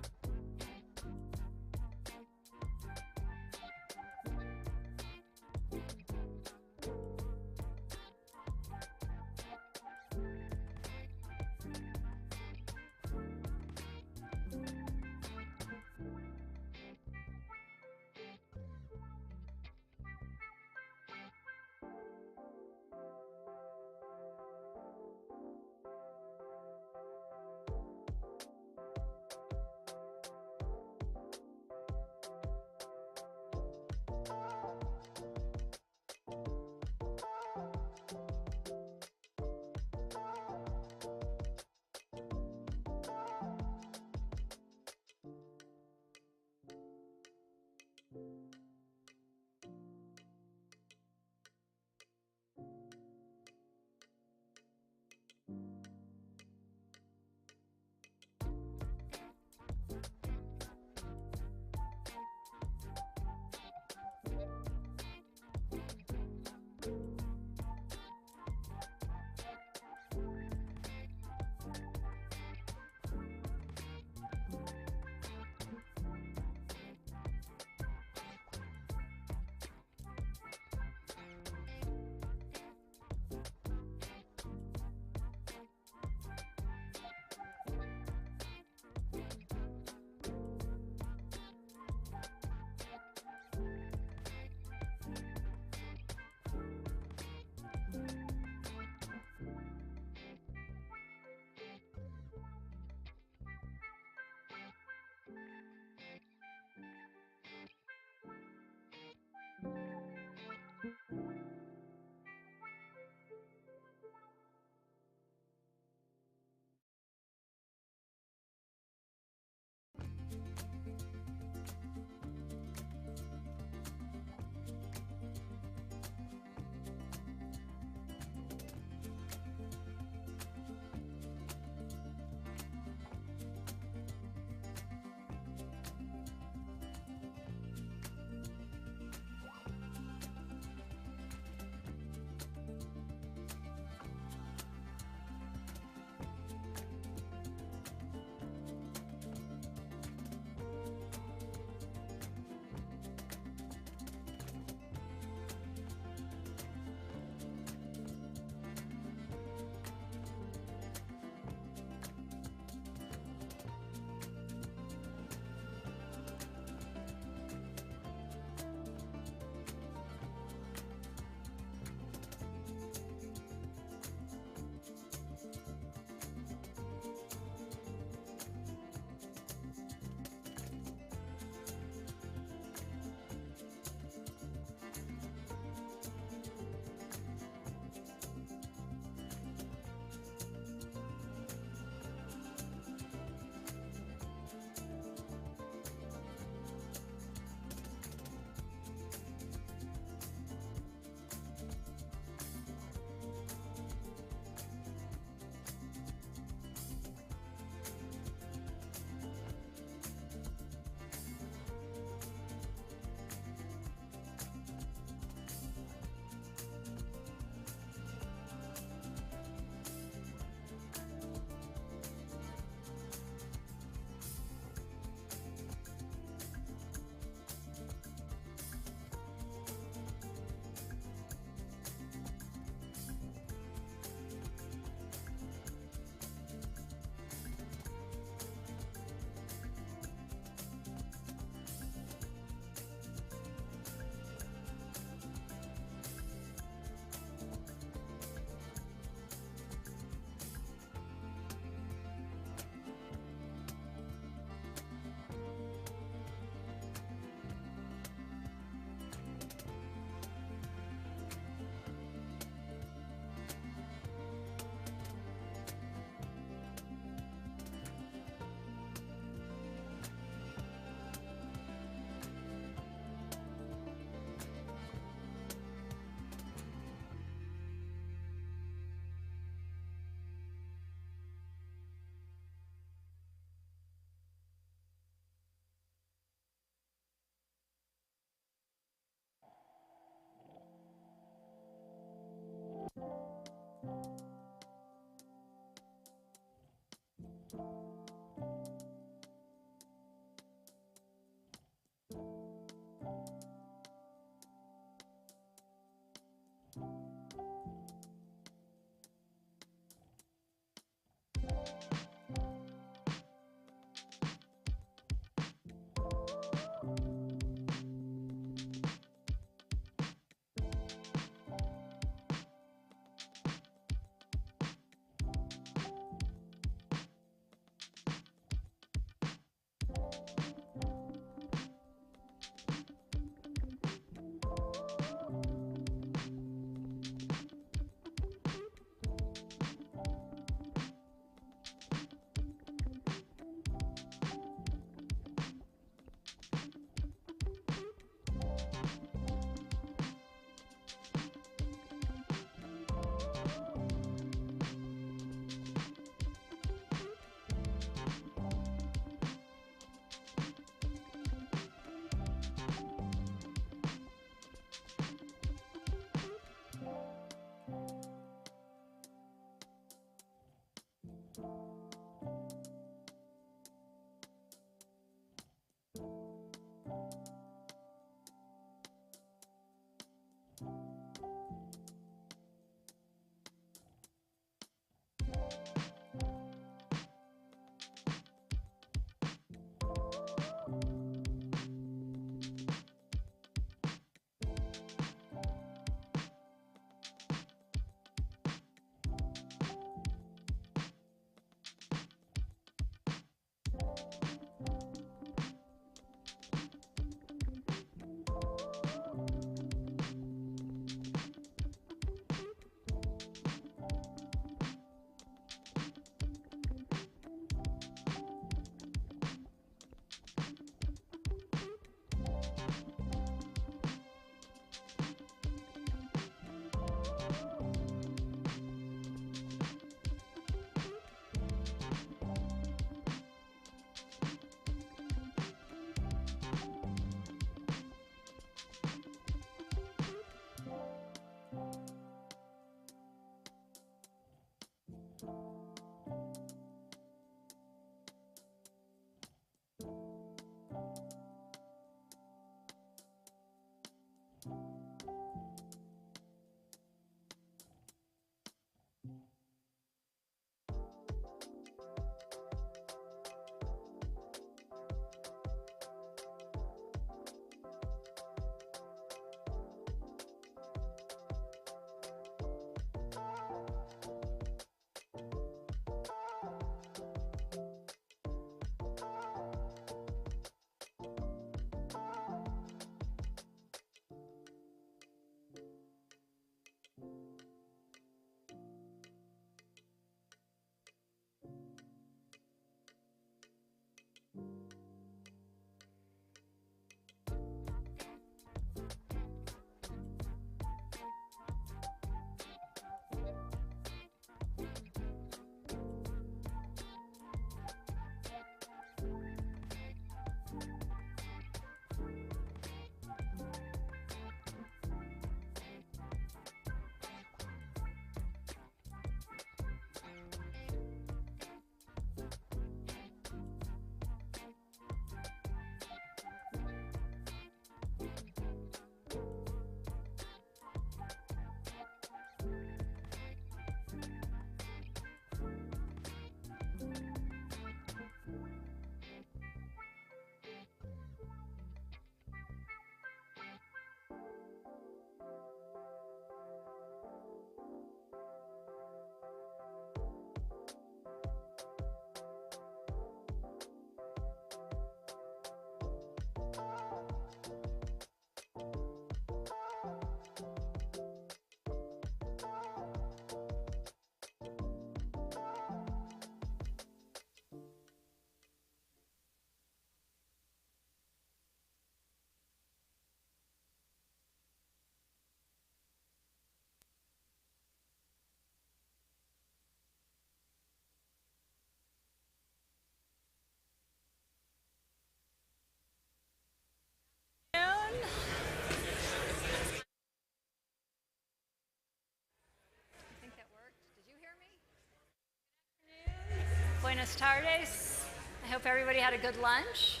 Buenas tardes. I hope everybody had a good lunch.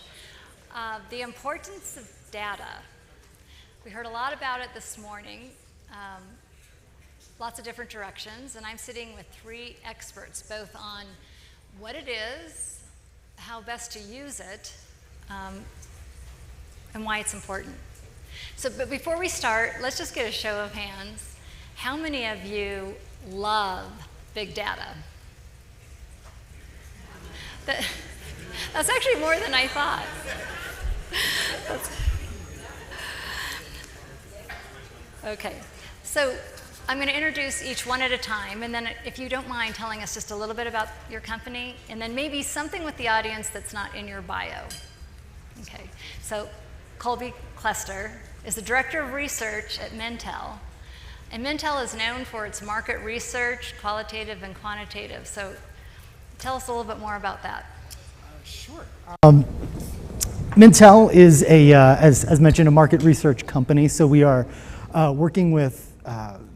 The importance of data. We heard a lot about it this morning, lots of different directions, and I'm sitting with 3 experts, both on what it is, how best to use it, and why it's important. So, but before we start, let's just get a show of hands. How many of you love big data? That's actually more than I thought. Okay, so I'm going to introduce each one at a time, and then if you don't mind telling us just a little bit about your company, and then maybe something with the audience that's not in your bio. Okay, so Colby Clester is the Director of Research at Mintel, and Mintel is known for its market research, qualitative and quantitative. So tell us a little bit more about that. Sure. Mintel is as mentioned, a market research company. So we are working with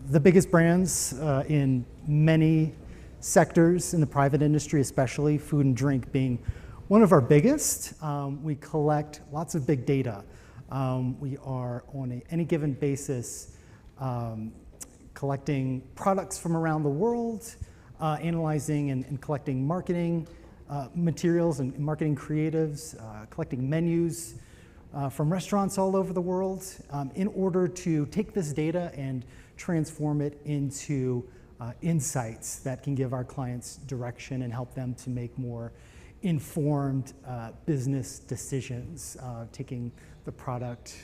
the biggest brands in many sectors in the private industry, especially food and drink being one of our biggest. We collect lots of big data. We are on any given basis collecting products from around the world, analyzing and collecting marketing materials and marketing creatives, collecting menus from restaurants all over the world in order to take this data and transform it into insights that can give our clients direction and help them to make more informed business decisions. Taking the product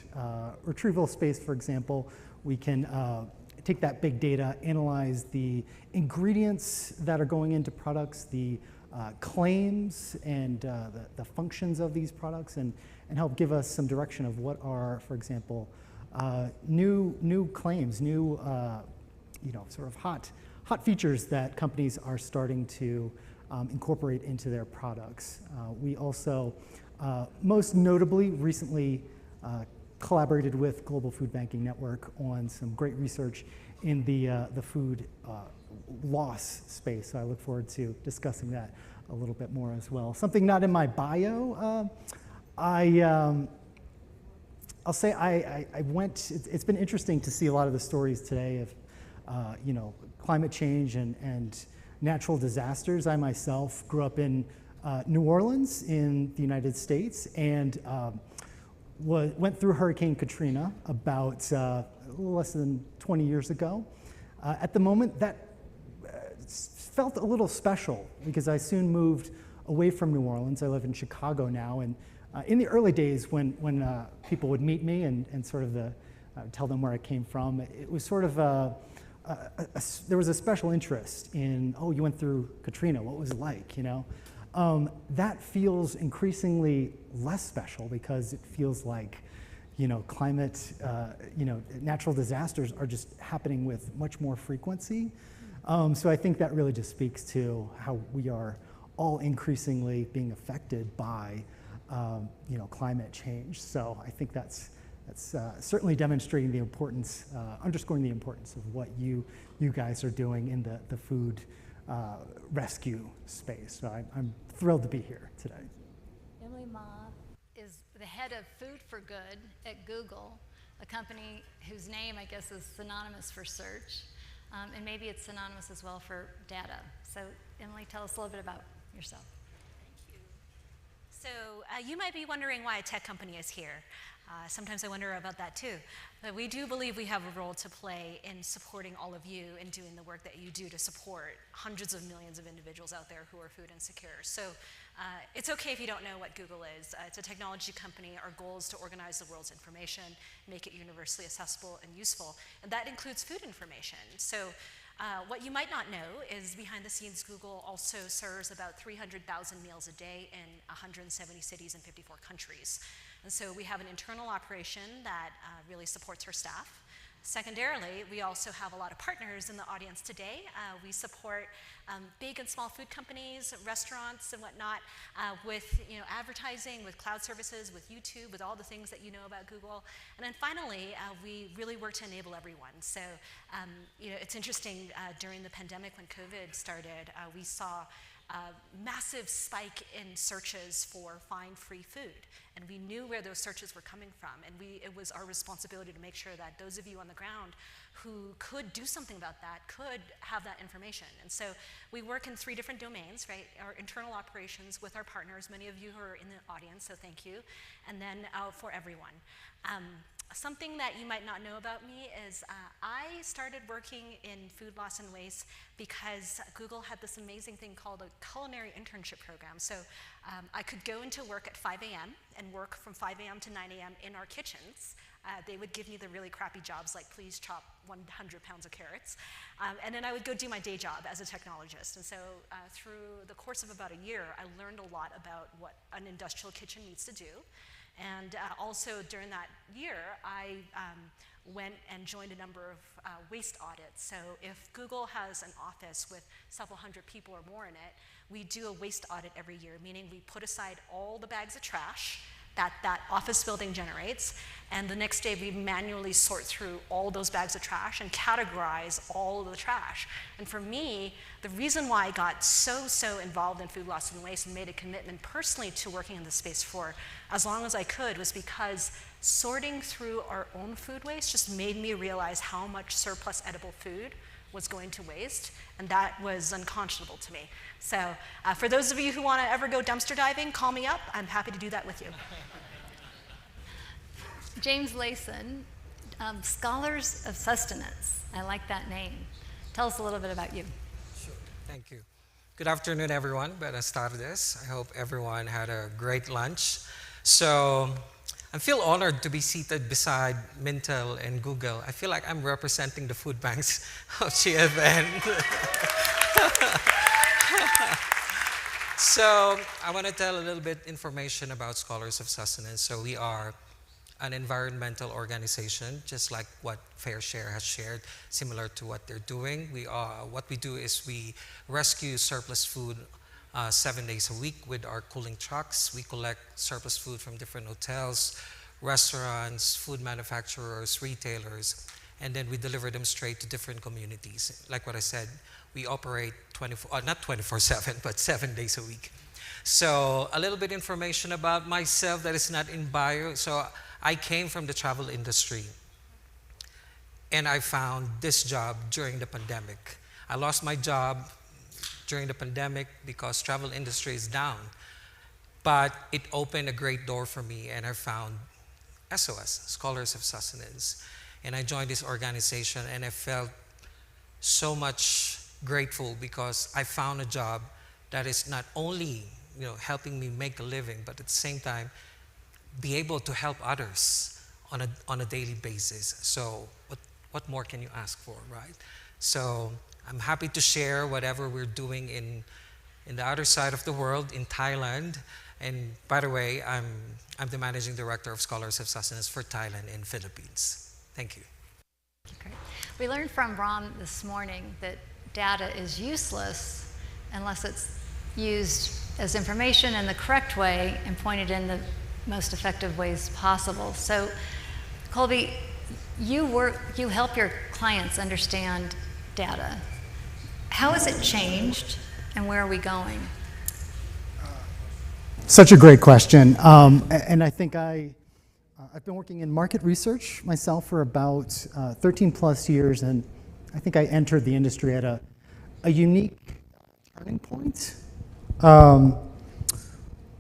retrieval space, for example, we can take that big data, analyze the ingredients that are going into products, the claims and the functions of these products, and help give us some direction of what are, for example, new claims, new sort of hot features that companies are starting to incorporate into their products. We also, most notably, recently collaborated with Global Food Banking Network on some great research in the food loss space. So I look forward to discussing that a little bit more as well. Something not in my bio, I'll say I went, it's been interesting to see a lot of the stories today of, climate change and natural disasters. I myself grew up in New Orleans in the United States and went through Hurricane Katrina about a little less than 20 years ago. At the moment, that felt a little special because I soon moved away from New Orleans. I live in Chicago now, and in the early days when people would meet me and sort of tell them where I came from, it was sort of there was a special interest in, oh, you went through Katrina, what was it like, That feels increasingly less special because it feels like, climate, natural disasters are just happening with much more frequency. So I think that really just speaks to how we are all increasingly being affected by, climate change. So I think that's certainly demonstrating the importance, underscoring the importance of what you guys are doing in the food rescue space. So I'm thrilled to be here today. Emily Ma is the head of Food for Good at Google, a company whose name, I guess, is synonymous for search. And maybe it's synonymous as well for data. So Emily, tell us a little bit about yourself. So you might be wondering why a tech company is here. Sometimes I wonder about that too. But we do believe we have a role to play in supporting all of you and doing the work that you do to support hundreds of millions of individuals out there who are food insecure. So it's okay if you don't know what Google is. It's a technology company. Our goal is to organize the world's information, make it universally accessible and useful. And that includes food information. So what you might not know is behind the scenes, Google also serves about 300,000 meals a day in 170 cities and 54 countries. And so we have an internal operation that really supports our staff. Secondarily, we also have a lot of partners in the audience today. We support big and small food companies, restaurants and whatnot, with advertising, with cloud services, with YouTube, with all the things that you know about Google. And then finally, we really work to enable everyone. So it's interesting, during the pandemic when COVID started, we saw massive spike in searches for find free food. And we knew where those searches were coming from. And it was our responsibility to make sure that those of you on the ground who could do something about that could have that information. And so we work in 3 different domains, right? Our internal operations with our partners, many of you who are in the audience, so thank you. And then for everyone. Something that you might not know about me is I started working in food loss and waste because Google had this amazing thing called a culinary internship program. So I could go into work at 5 a.m. and work from 5 a.m. to 9 a.m. in our kitchens. They would give me the really crappy jobs like please chop 100 pounds of carrots. And then I would go do my day job as a technologist. And so through the course of about a year, I learned a lot about what an industrial kitchen needs to do. And also during that year, I went and joined a number of waste audits. So if Google has an office with several hundred people or more in it, we do a waste audit every year, meaning we put aside all the bags of trash that office building generates, and the next day we manually sort through all those bags of trash and categorize all of the trash. And for me, the reason why I got so involved in food loss and waste and made a commitment personally to working in this space for as long as I could was because sorting through our own food waste just made me realize how much surplus edible food was going to waste, and that was unconscionable to me. So for those of you who want to ever go dumpster diving, call me up. I'm happy to do that with you. James Layson, Scholars of Sustenance. I like that name. Tell us a little bit about you. Sure, thank you. Good afternoon, everyone. Buenas tardes. I hope everyone had a great lunch. So I feel honored to be seated beside Mintel and Google. I feel like I'm representing the food banks of GFN. So I want to tell a little bit information about Scholars of Sustenance. So we are an environmental organization, just like what Fair Share has shared, similar to what they're doing. What we do is we rescue surplus food 7 days a week with our cooling trucks. We collect surplus food from different hotels, restaurants, food manufacturers, retailers, and then we deliver them straight to different communities. Like what I said, we operate not 24/7, but 7 days a week. So a little bit information about myself that is not in bio. So I came from the travel industry, and I found this job during the pandemic. I lost my job during the pandemic because travel industry is down, but it opened a great door for me, and I found SOS, Scholars of Sustenance, and I joined this organization, and I felt so much grateful because I found a job that is not only helping me make a living, but at the same time be able to help others on a daily basis. So what more can you ask for, right? So I'm happy to share whatever we're doing in the other side of the world, in Thailand. And by the way, I'm the managing director of Scholars of Sustenance for Thailand and Philippines. Thank you. Great. We learned from Ron this morning that data is useless unless it's used as information in the correct way and pointed in the most effective ways possible. So, Colby, you help your clients understand data. How has it changed, and where are we going? Such a great question, and I think I've been working in market research myself for about 13 plus years, and I think I entered the industry at a unique turning point.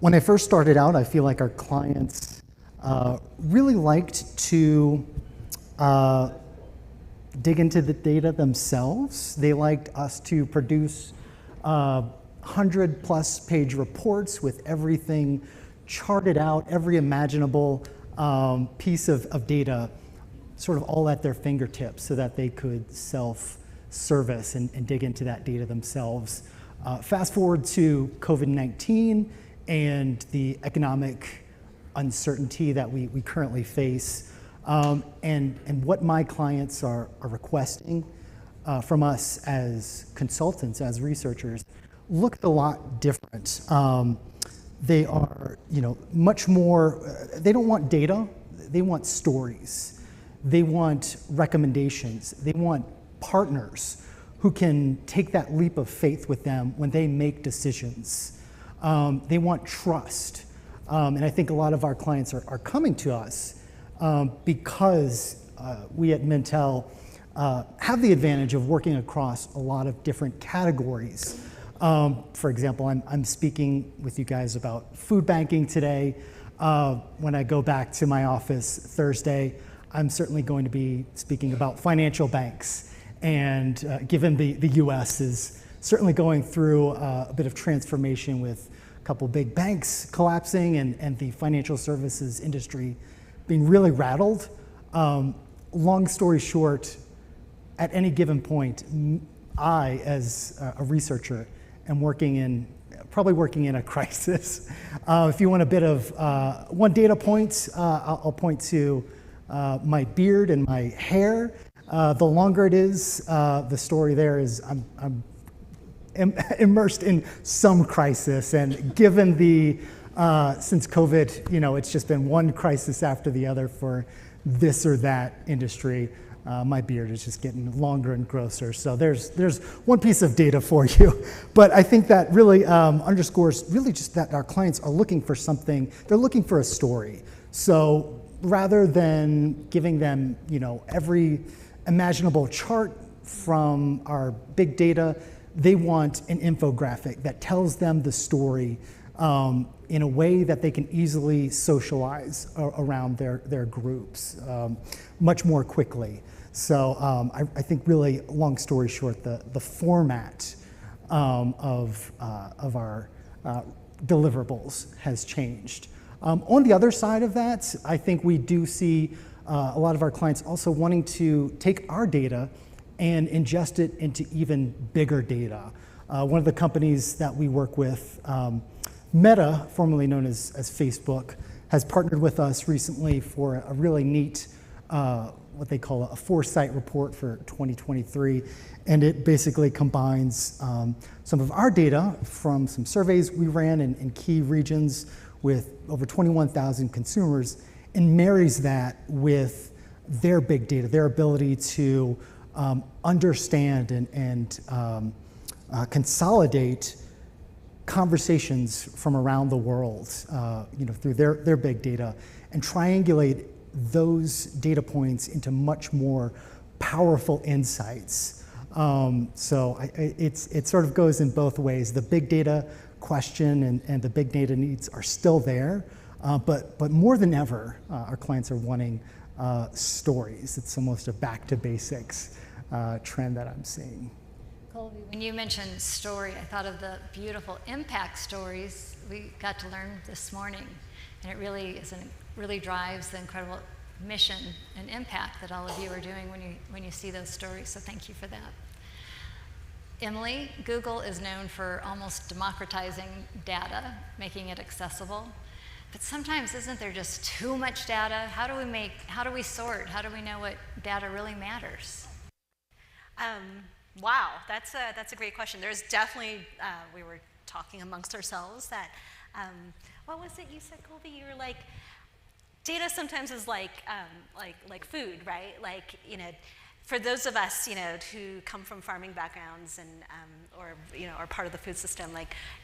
When I first started out, I feel like our clients really liked to dig into the data themselves. They liked us to produce 100+ page reports with everything charted out, every imaginable piece of data, sort of all at their fingertips so that they could self-service and dig into that data themselves. Fast forward to COVID-19 and the economic uncertainty that we currently face, and what my clients are requesting from us as consultants, as researchers, look a lot different. They are, much more, they don't want data, they want stories. They want recommendations. They want partners who can take that leap of faith with them when they make decisions. They want trust. And I think a lot of our clients are coming to us because we at Mintel have the advantage of working across a lot of different categories. For example, I'm speaking with you guys about food banking today. When I go back to my office Thursday, I'm certainly going to be speaking about financial banks. And given the US is certainly going through a bit of transformation with a couple big banks collapsing and the financial services industry being really rattled. Long story short, at any given point, I, as a researcher, am probably working in a crisis. If you want a bit of one data point, I'll point to my beard and my hair. The longer it is, the story there is I'm immersed in some crisis. And given since COVID, it's just been one crisis after the other for this or that industry. My beard is just getting longer and grosser. So there's one piece of data for you. But I think that really underscores really just that our clients are looking for something. They're looking for a story. So rather than giving them, every imaginable chart from our big data, they want an infographic that tells them the story in a way that they can easily socialize around their groups much more quickly. So I think really, long story short, the format of our deliverables has changed. On the other side of that, I think we do see a lot of our clients also wanting to take our data and ingest it into even bigger data. One of the companies that we work with, Meta, formerly known as Facebook, has partnered with us recently for a really neat, what they call a foresight report for 2023. And it basically combines some of our data from some surveys we ran in key regions with over 21,000 consumers and marries that with their big data, their ability to understand and consolidate conversations from around the world, through their big data, and triangulate those data points into much more powerful insights. So it sort of goes in both ways. The big data question and the big data needs are still there, but more than ever, our clients are wanting stories. It's almost a back to basics trend that I'm seeing. Colby, when you mentioned story, I thought of the beautiful impact stories we got to learn this morning. And it really drives the incredible mission and impact that all of you are doing when you see those stories. So thank you for that. Emily, Google is known for almost democratizing data, making it accessible. But sometimes isn't there just too much data? How do we sort? How do we know what data really matters? Wow, that's a great question. There's definitely, we were talking amongst ourselves that, what was it you said, Colby? You were like, data sometimes is like food, right? For those of us, who come from farming backgrounds and, or are part of the food system,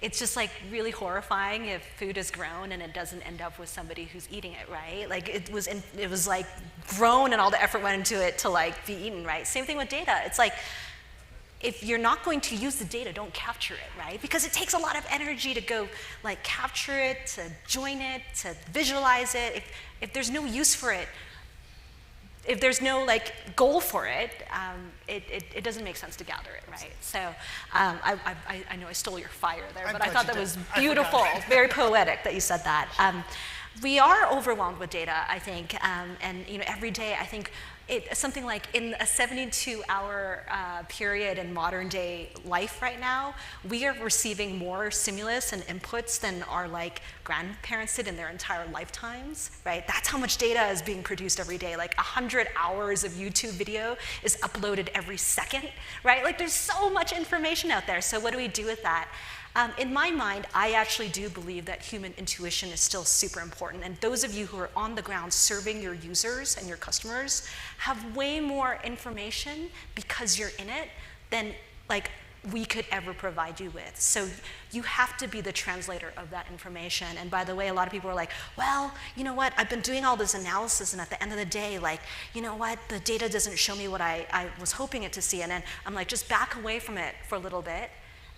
it's just really horrifying if food is grown and it doesn't end up with somebody who's eating it, right? It was grown and all the effort went into it to be eaten, right? Same thing with data. It's if you're not going to use the data, don't capture it, right? Because it takes a lot of energy to go capture it, to join it, to visualize it. If there's no use for it, if there's no goal for it, it doesn't make sense to gather it, right? So I know I stole your fire there, but I thought that was beautiful, very poetic that you said that. We are overwhelmed with data, I think, and every day I think something like in a 72-hour period in modern day life right now, we are receiving more stimulus and inputs than our grandparents did in their entire lifetimes, right? That's how much data is being produced every day. 100 hours of YouTube video is uploaded every second, right? There's so much information out there. So what do we do with that? In my mind, I actually do believe that human intuition is still super important. And those of you who are on the ground serving your users and your customers have way more information because you're in it than like we could ever provide you with. So you have to be the translator of that information. And by the way, a lot of people are like, well, you know what, I've been doing all this analysis, and at the end of the day, like, you know what, the data doesn't show me what I was hoping it to see. And then I'm like, just back away from it for a little bit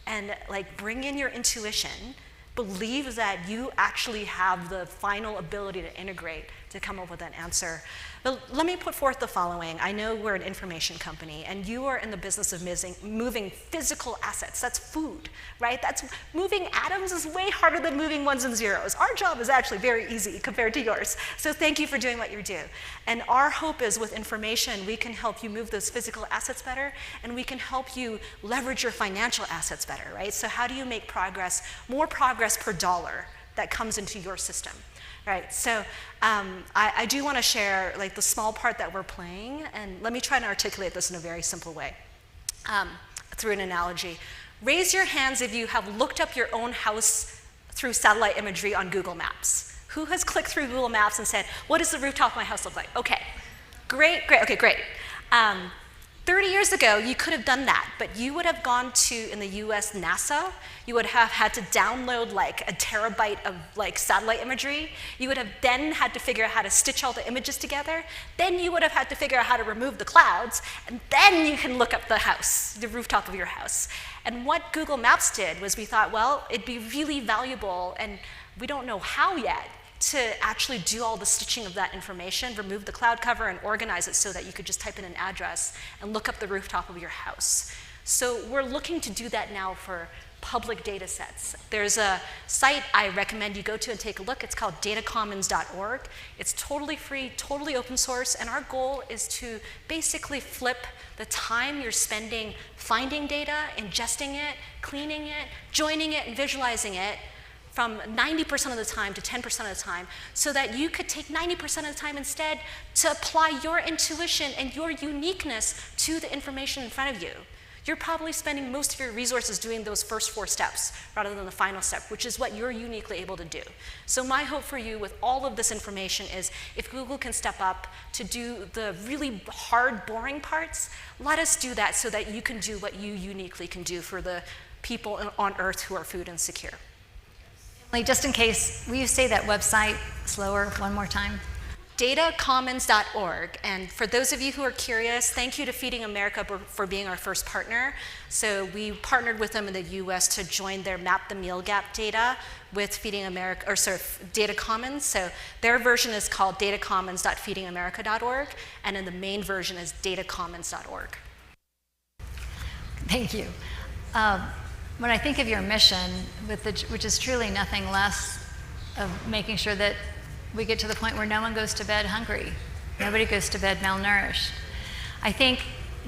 and like bring in your intuition, believe that you actually have the final ability to integrate to come up with an answer. But let me put forth the following. I know we're an information company, and you are in the business of moving physical assets. That's food, right? That's moving atoms is way harder than moving ones and zeros. Our job is actually very easy compared to yours. So thank you for doing what you do. And our hope is with information, we can help you move those physical assets better, and we can help you leverage your financial assets better, right? So how do you make progress, more progress per dollar that comes into your system? Right, so I do want to share like the small part that we're playing, and let me try to articulate this in a very simple way through an analogy. Raise your hands if you have looked up your own house through satellite imagery on Google Maps. Who has clicked through Google Maps and said, what does the rooftop of my house look like? Okay, great, okay, great. 30 years ago, you could have done that, but you would have gone to, in the US, NASA, you would have had to download like a terabyte of like satellite imagery. You would have then had to figure out how to stitch all the images together. Then you would have had to figure out how to remove the clouds, and then you can look up the house, the rooftop of your house. And what Google Maps did was we thought, well, it'd be really valuable, and we don't know how yet, to actually do all the stitching of that information, remove the cloud cover and organize it so that you could just type in an address and look up the rooftop of your house. So we're looking to do that now for public data sets. There's a site I recommend you go to and take a look. It's called datacommons.org. It's totally free, totally open source, and our goal is to basically flip the time you're spending finding data, ingesting it, cleaning it, joining it, and visualizing it from 90% of the time to 10% of the time, so that you could take 90% of the time instead to apply your intuition and your uniqueness to the information in front of you. You're probably spending most of your resources doing those first 4 steps rather than the final step, which is what you're uniquely able to do. So my hope for you with all of this information is if Google can step up to do the really hard, boring parts, let us do that so that you can do what you uniquely can do for the people on Earth who are food insecure. Just in case, will you say that website slower one more time? Datacommons.org. And for those of you who are curious, thank you to Feeding America for being our first partner. So we partnered with them in the US to join their Map the Meal Gap data with Feeding America, or sorry, Data Commons. So their version is called datacommons.feedingamerica.org, and then the main version is datacommons.org. Thank you. When I think of your mission, which is truly nothing less of making sure that we get to the point where no one goes to bed hungry, nobody goes to bed malnourished, I think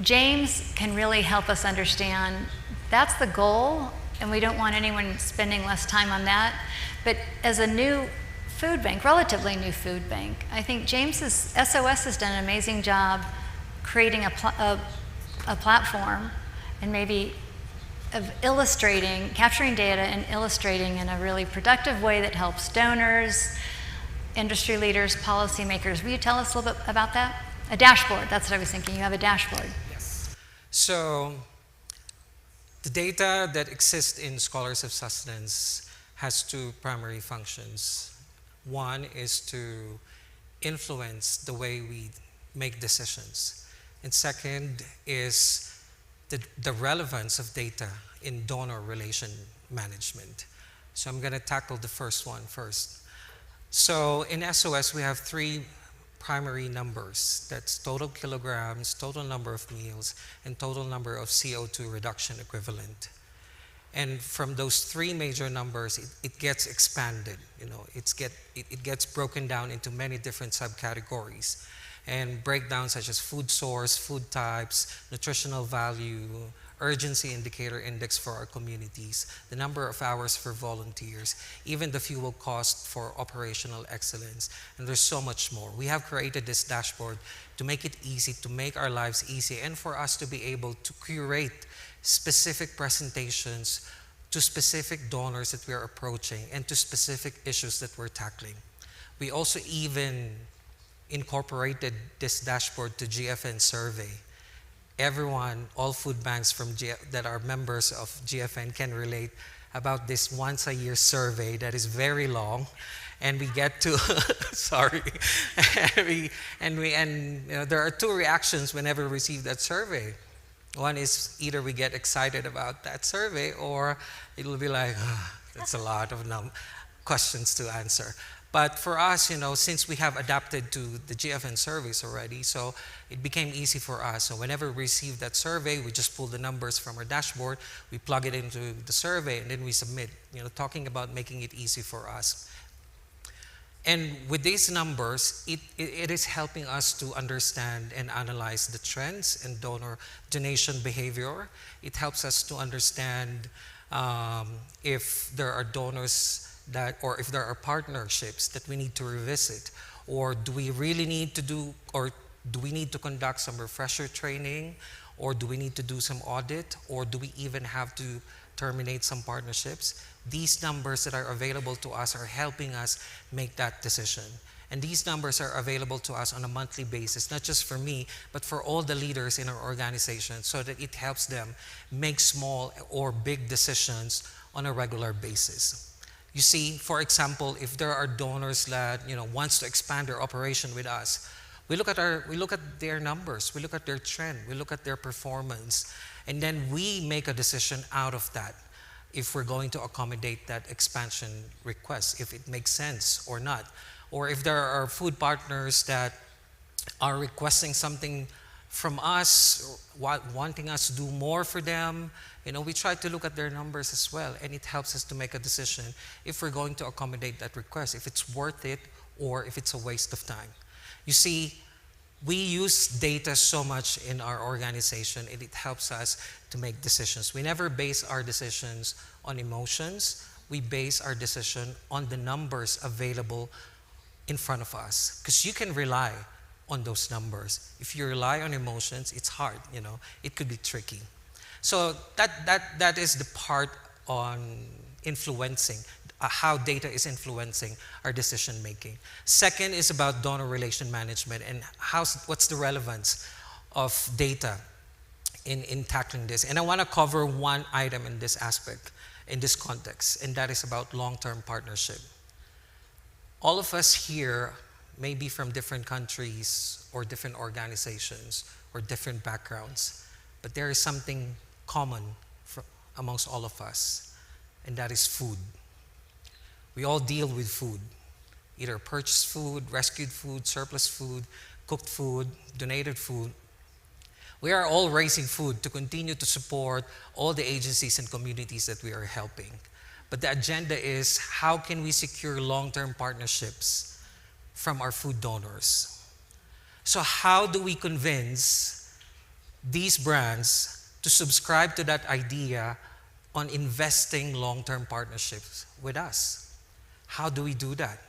James can really help us understand that's the goal, and we don't want anyone spending less time on that. But as a new food bank, relatively new food bank, I think SOS has done an amazing job creating a platform and maybe of illustrating, capturing data and illustrating in a really productive way that helps donors, industry leaders, policymakers. Will you tell us a little bit about that? A dashboard, that's what I was thinking. You have a dashboard. Yes. So the data that exists in Scholars of Sustenance has 2 primary functions. One is to influence the way we make decisions. And second is the relevance of data in donor relation management. So I'm going to tackle the first one first. So in SOS, we have 3 primary numbers. That's total kilograms, total number of meals, and total number of CO2 reduction equivalent. And from those 3 major numbers, it gets expanded. You know, it gets broken down into many different subcategories. And breakdowns such as food source, food types, nutritional value, urgency indicator index for our communities, the number of hours for volunteers, even the fuel cost for operational excellence, and there's so much more. We have created this dashboard to make it easy, to make our lives easy, and for us to be able to curate specific presentations to specific donors that we're approaching and to specific issues that we're tackling. We also even incorporated this dashboard to GFN survey. everyone, all food banks that are members of GFN can relate about this once a year survey that is very long, and we get to sorry, and you know, there are two reactions whenever we receive that survey. One is either we get excited about that survey, or it'll be like, that's a lot of questions to answer. But for us, you know, since we have adapted to the GFN surveys already, so it became easy for us. So whenever we receive that survey, we just pull the numbers from our dashboard, we plug it into the survey, and then we submit, you know, talking about making it easy for us. And with these numbers, it is helping us to understand and analyze the trends in donation behavior. It helps us to understand if there are donors or if there are partnerships that we need to revisit, or do we really need to do, or do we need to conduct some refresher training, or do we need to do some audit, or do we even have to terminate some partnerships? These numbers that are available to us are helping us make that decision. And these numbers are available to us on a monthly basis, not just for me, but for all the leaders in our organization, so that it helps them make small or big decisions on a regular basis. You see, for example, if there are donors that, you know, wants to expand their operation with us, we look at their numbers, we look at their trend, we look at their performance, and then we make a decision out of that if we're going to accommodate that expansion request, if it makes sense or not. Or if there are food partners that are requesting something from us, wanting us to do more for them, you know, we try to look at their numbers as well, and it helps us to make a decision if we're going to accommodate that request, if it's worth it or if it's a waste of time. You see, we use data so much in our organization, and it helps us to make decisions. We never base our decisions on emotions. We base our decision on the numbers available in front of us, because you can rely on those numbers. If you rely on emotions, it's hard, you know, it could be tricky. So that is the part on influencing, how data is influencing our decision making. Second is about donor relation management and what's the relevance of data in tackling this. And I want to cover one item in this aspect, in this context, and that is about long-term partnership. All of us here may be from different countries or different organizations or different backgrounds, but there is something common amongst all of us, and that is food. We all deal with food, either purchased food, rescued food, surplus food, cooked food, donated food. We are all raising food to continue to support all the agencies and communities that we are helping. But the agenda is, how can we secure long-term partnerships from our food donors? So how do we convince these brands to subscribe to that idea on investing long-term partnerships with us? How do we do that?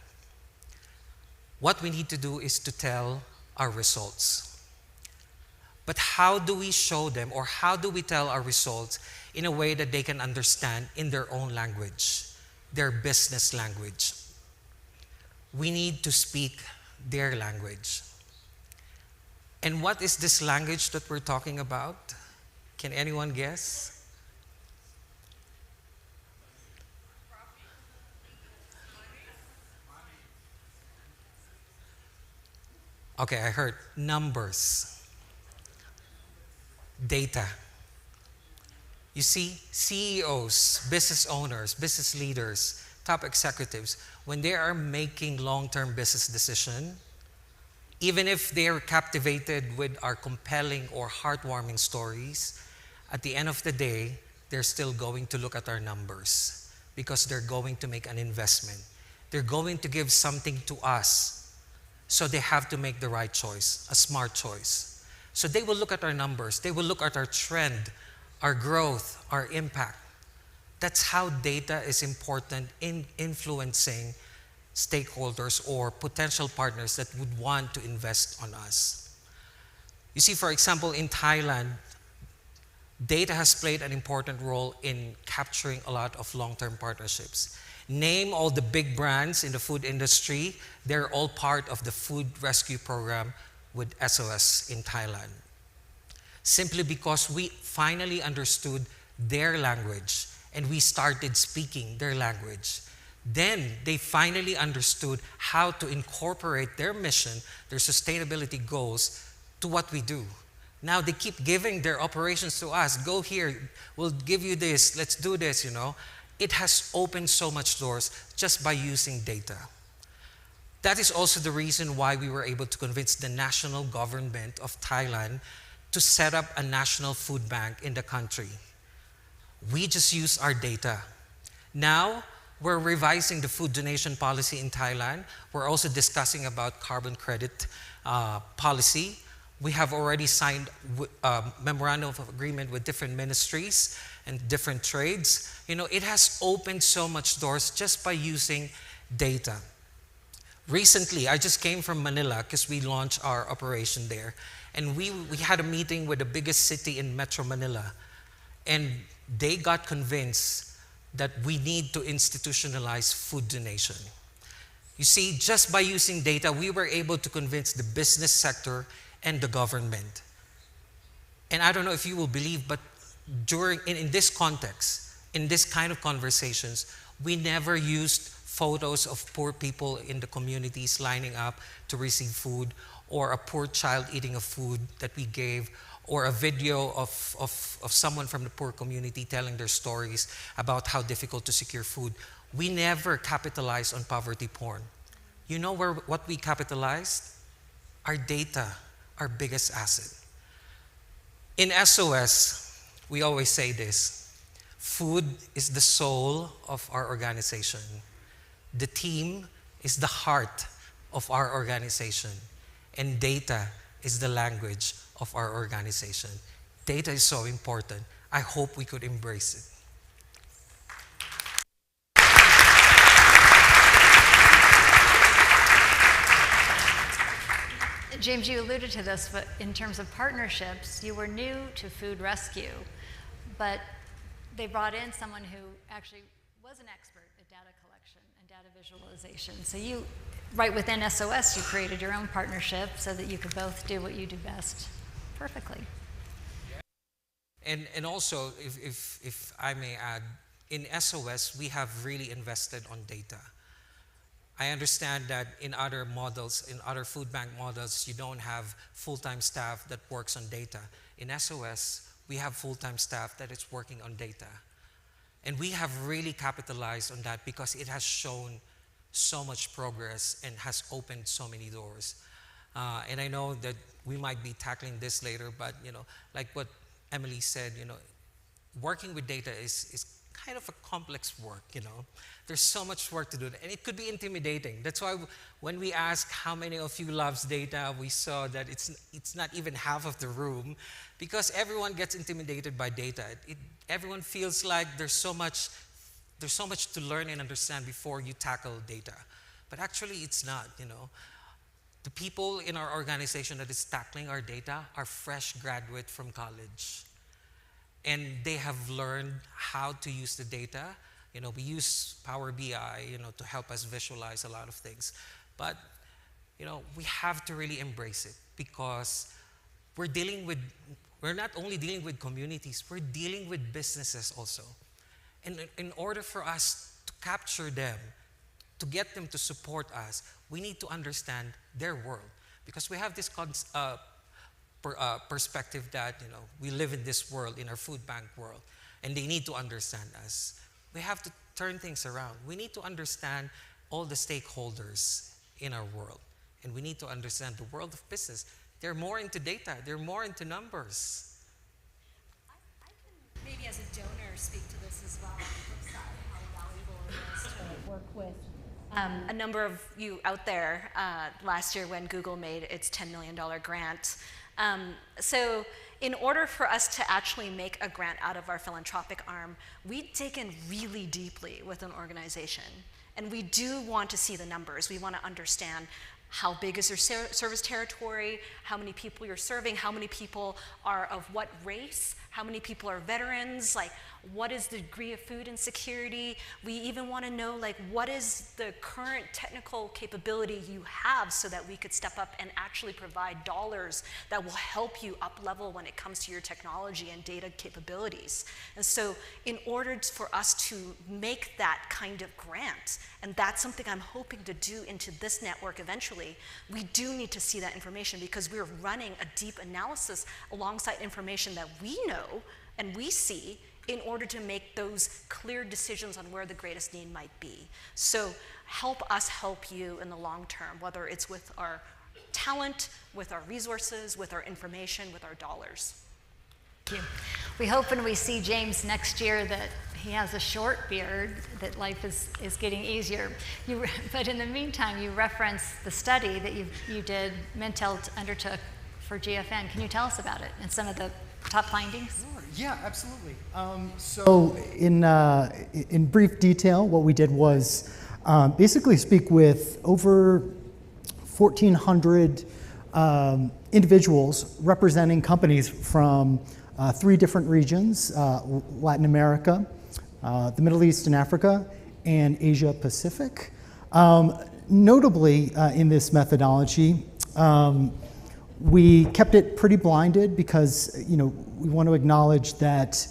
What we need to do is to tell our results. But how do we show them, or how do we tell our results in a way that they can understand in their own language, their business language? We need to speak their language. And what is this language that we're talking about? Can anyone guess? Okay, I heard numbers, data. You see, CEOs, business owners, business leaders, top executives, when they are making long-term business decisions, even if they are captivated with our compelling or heartwarming stories, at the end of the day, they're still going to look at our numbers, because they're going to make an investment. They're going to give something to us. So they have to make the right choice, a smart choice. So they will look at our numbers. They will look at our trend, our growth, our impact. That's how data is important in influencing stakeholders or potential partners that would want to invest on us. You see, for example, in Thailand, data has played an important role in capturing a lot of long-term partnerships. Name all the big brands in the food industry, they're all part of the food rescue program with SOS in Thailand. simply because we finally understood their language and we started speaking their language. Then they finally understood how to incorporate their mission, their sustainability goals, to what we do. Now they keep giving their operations to us. Go here, we'll give you this, let's do this, you know. It has opened so much doors just by using data. That is also the reason why we were able to convince the national government of Thailand to set up a national food bank in the country. We just use our data. Now, we're revising the food donation policy in Thailand. We're also discussing about carbon credit policy. We have already signed a memorandum of agreement with different ministries and different trades. You know, it has opened so much doors just by using data. Recently, I just came from Manila because we launched our operation there. And we had a meeting with the biggest city in Metro Manila. And they got convinced that we need to institutionalize food donation. You see, just by using data, we were able to convince the business sector and the government. And I don't know if you will believe, but in this context, in this kind of conversations, we never used photos of poor people in the communities lining up to receive food, or a poor child eating a food that we gave, or a video of someone from the poor community telling their stories about how difficult to secure food. We never capitalized on poverty porn. You know what we capitalized? Our data, our biggest asset. In SOS, we always say this: food is the soul of our organization. The team is the heart of our organization. And data is the language of our organization. Data is so important. I hope we could embrace it. James, you alluded to this, but in terms of partnerships, you were new to Food Rescue, but they brought in someone who actually was an expert at data collection and data visualization. So you, right within SOS, you created your own partnership so that you could both do what you do best perfectly. And also, if I may add, in SOS, we have really invested on data. I understand that in other models, in other food bank models, you don't have full-time staff that works on data. In SOS, we have full-time staff that is working on data. And we have really capitalized on that because it has shown so much progress and has opened so many doors. And I know that we might be tackling this later, but you know, like what Emily said, you know, working with data is kind of a complex work, you know. There's so much work to do, and it could be intimidating. That's why when we ask how many of you loves data, we saw that it's not even half of the room, because everyone gets intimidated by data. Everyone feels like there's so much to learn and understand before you tackle data. But actually, it's not, you know. The people in our organization that is tackling our data are fresh graduates from college. And they have learned how to use the data. You know, we use Power BI, you know, to help us visualize a lot of things. But, you know, we have to really embrace it, because we're not only dealing with communities, we're dealing with businesses also. And in order for us to capture them, to get them to support us, we need to understand their world. Because we have this perspective that, you know, we live in this world, in our food bank world, and they need to understand us. We have to turn things around. We need to understand all the stakeholders in our world. And we need to understand the world of business. They're more into data. They're more into numbers. I can maybe as a donor speak to this as well, how valuable it is to work with a number of you out there last year when Google made its $10 million grant. So in order for us to actually make a grant out of our philanthropic arm, we dig in really deeply with an organization. And we do want to see the numbers. We want to understand how big is your service territory, how many people you're serving, how many people are of what race, how many people are veterans, like what is the degree of food insecurity. We even want to know like what is the current technical capability you have so that we could step up and actually provide dollars that will help you up level when it comes to your technology and data capabilities. And so in order for us to make that kind of grant, and that's something I'm hoping to do into this network eventually, we do need to see that information because we're running a deep analysis alongside information that we know and we see in order to make those clear decisions on where the greatest need might be. So help us help you in the long term, whether it's with our talent, with our resources, with our information, with our dollars. Thank you. We hope when we see James next year that he has a short beard, that life is getting easier. But in the meantime, you referenced the study that you did, Mintel undertook for GFN. Can you tell us about it and some of the top findings? Yeah, absolutely. So in brief detail, what we did was basically speak with over 1,400 individuals representing companies from 3 different regions, Latin America, the Middle East and Africa, and Asia Pacific. Notably in this methodology, we kept it pretty blinded because, we want to acknowledge that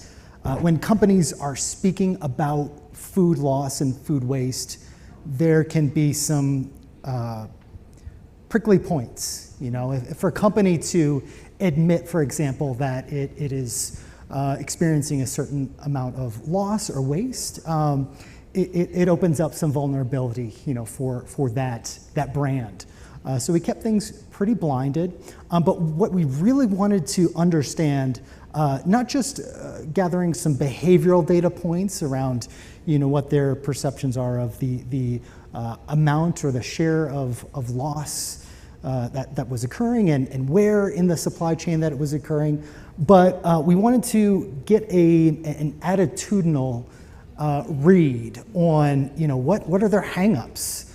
when companies are speaking about food loss and food waste, there can be some prickly points. If for a company to admit, for example, that it is experiencing a certain amount of loss or waste, it opens up some vulnerability, for that brand. So we kept things pretty blinded, but what we really wanted to understand, not just gathering some behavioral data points around, what their perceptions are of the amount or the share of loss that was occurring and where in the supply chain that it was occurring, but we wanted to get an attitudinal read on, what are their hang-ups,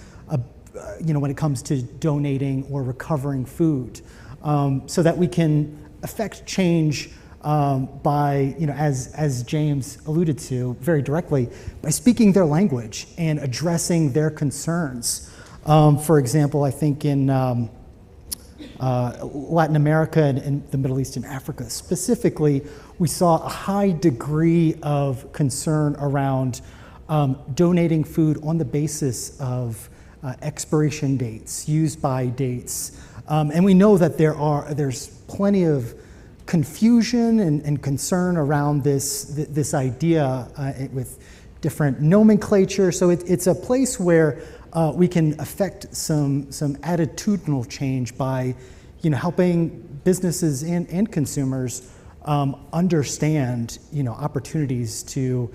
when it comes to donating or recovering food, so that we can affect change by, as James alluded to very directly, by speaking their language and addressing their concerns. For example, I think in Latin America and the Middle East and Africa specifically, we saw a high degree of concern around donating food on the basis of expiration dates, use-by dates. And we know that there's plenty of confusion and concern around this idea with different nomenclature. So it's a place where we can affect some attitudinal change by helping businesses and consumers understand opportunities to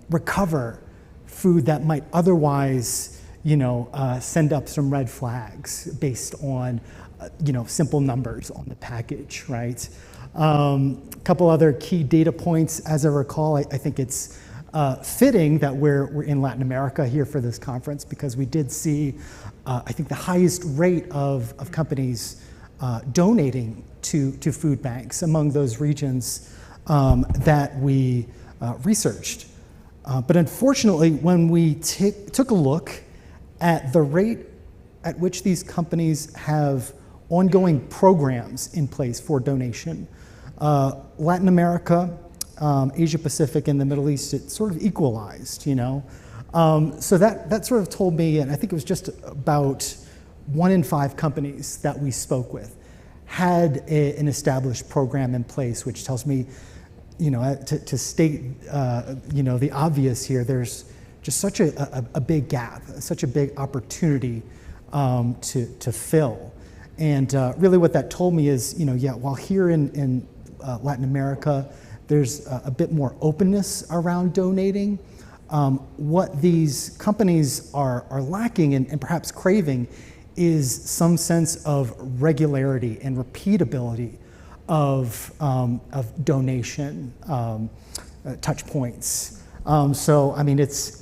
recover food that might otherwise send up some red flags based on, simple numbers on the package, right? A couple other key data points, as I recall, I think it's fitting that we're in Latin America here for this conference because we did see, I think, the highest rate of companies donating to food banks among those regions that we researched. But unfortunately, when we took a look at the rate at which these companies have ongoing programs in place for donation, Latin America, Asia Pacific, and the Middle East, it sort of equalized, So that sort of told me, and I think it was just about 1 in 5 companies that we spoke with had an established program in place, which tells me, to state, the obvious here, there's just such a big gap, such a big opportunity to fill. And really what that told me is, while here in Latin America, there's a bit more openness around donating, what these companies are lacking and perhaps craving is some sense of regularity and repeatability of donation touch points. So, I mean, it's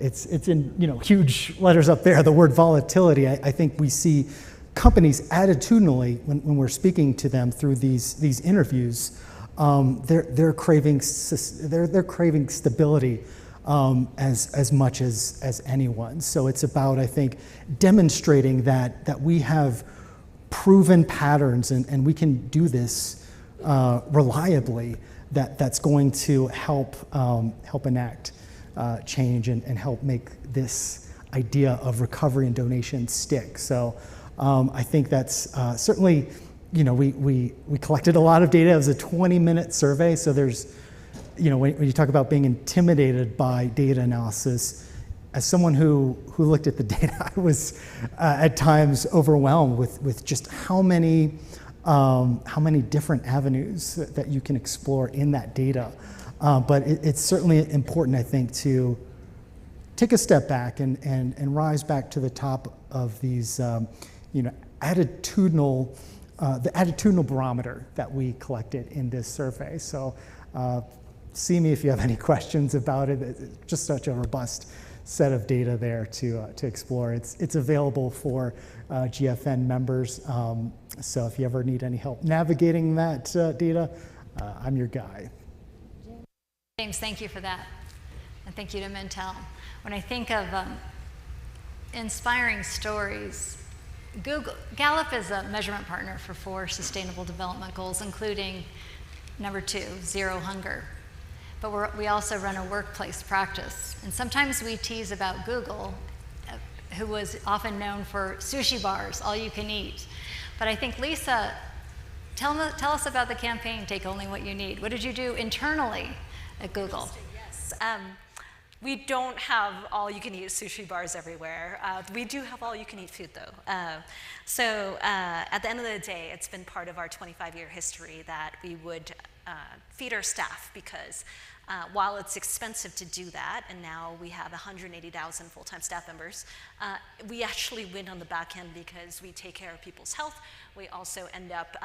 it's in huge letters up there, the word volatility. I think we see companies attitudinally, when we're speaking to them through these interviews, they're craving stability as much as anyone. So it's about, I think, demonstrating that we have proven patterns and we can do this reliably. That's going to help enact change and help make this idea of recovery and donation stick. So I think that's certainly, we collected a lot of data. It was a 20-minute survey, so there's, when you talk about being intimidated by data analysis, as someone who looked at the data, I was at times overwhelmed with just how many different avenues that you can explore in that data. But it's certainly important, I think, to take a step back and rise back to the top of these, attitudinal, the attitudinal barometer that we collected in this survey. So see me if you have any questions about it. It's just such a robust set of data there to explore. It's available for GFN members. So if you ever need any help navigating that data, I'm your guy. James, thank you for that. And thank you to Mintel. When I think of inspiring stories, Gallup is a measurement partner for 4 Sustainable Development Goals, including number 2, zero hunger. But we also run a workplace practice. And sometimes we tease about Google, who was often known for sushi bars, all you can eat. But I think, Lisa, tell us about the campaign, Take Only What You Need. What did you do internally at Google? Yes. We don't have all-you-can-eat sushi bars everywhere. We do have all-you-can-eat food, though. So at the end of the day, it's been part of our 25-year history that we would feed our staff, because while it's expensive to do that, and now we have 180,000 full-time staff members, we actually win on the back end because we take care of people's health. We also end up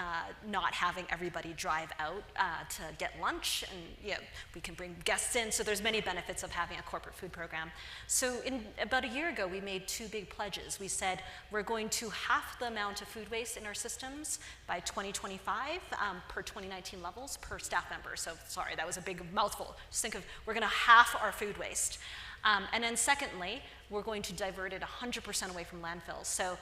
not having everybody drive out to get lunch, and we can bring guests in. So there's many benefits of having a corporate food program. So about a year ago, we made 2 big pledges. We said we're going to half the amount of food waste in our systems by 2025 per 2019 levels per staff member. So sorry, that was a big mouthful. Just think of, we're going to half our food waste. And then secondly, we're going to divert it 100% away from landfills. So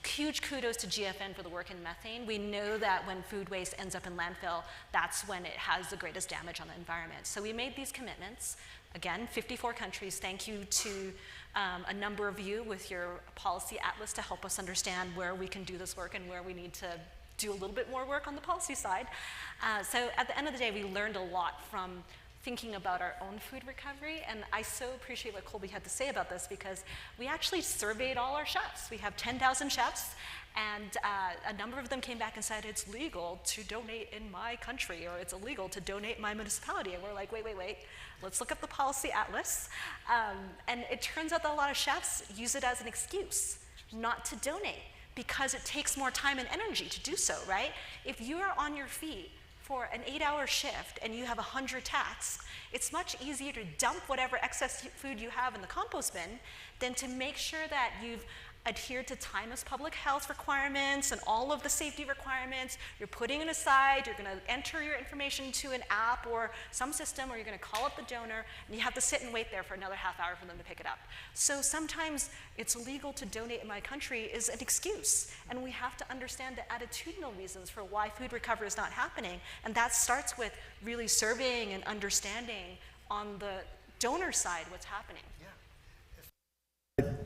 huge kudos to GFN for the work in methane. We know that when food waste ends up in landfill, that's when it has the greatest damage on the environment. So we made these commitments. Again, 54 countries. Thank you to a number of you with your policy atlas to help us understand where we can do this work and where we need to do a little bit more work on the policy side. So at the end of the day, we learned a lot from thinking about our own food recovery, and I so appreciate what Colby had to say about this, because we actually surveyed all our chefs. We have 10,000 chefs, and a number of them came back and said, it's legal to donate in my country, or it's illegal to donate in my municipality. And we're like, wait, let's look up the policy atlas. And it turns out that a lot of chefs use it as an excuse not to donate, because it takes more time and energy to do so, right? If you are on your feet for an 8-hour shift and you have 100 tasks, it's much easier to dump whatever excess food you have in the compost bin than to make sure that you've adhered to timeless public health requirements and all of the safety requirements. You're putting it aside, you're gonna enter your information to an app or some system, or you're gonna call up the donor, and you have to sit and wait there for another half hour for them to pick it up. So sometimes it's illegal to donate in my country is an excuse, and we have to understand the attitudinal reasons for why food recovery is not happening, and that starts with really surveying and understanding on the donor side what's happening.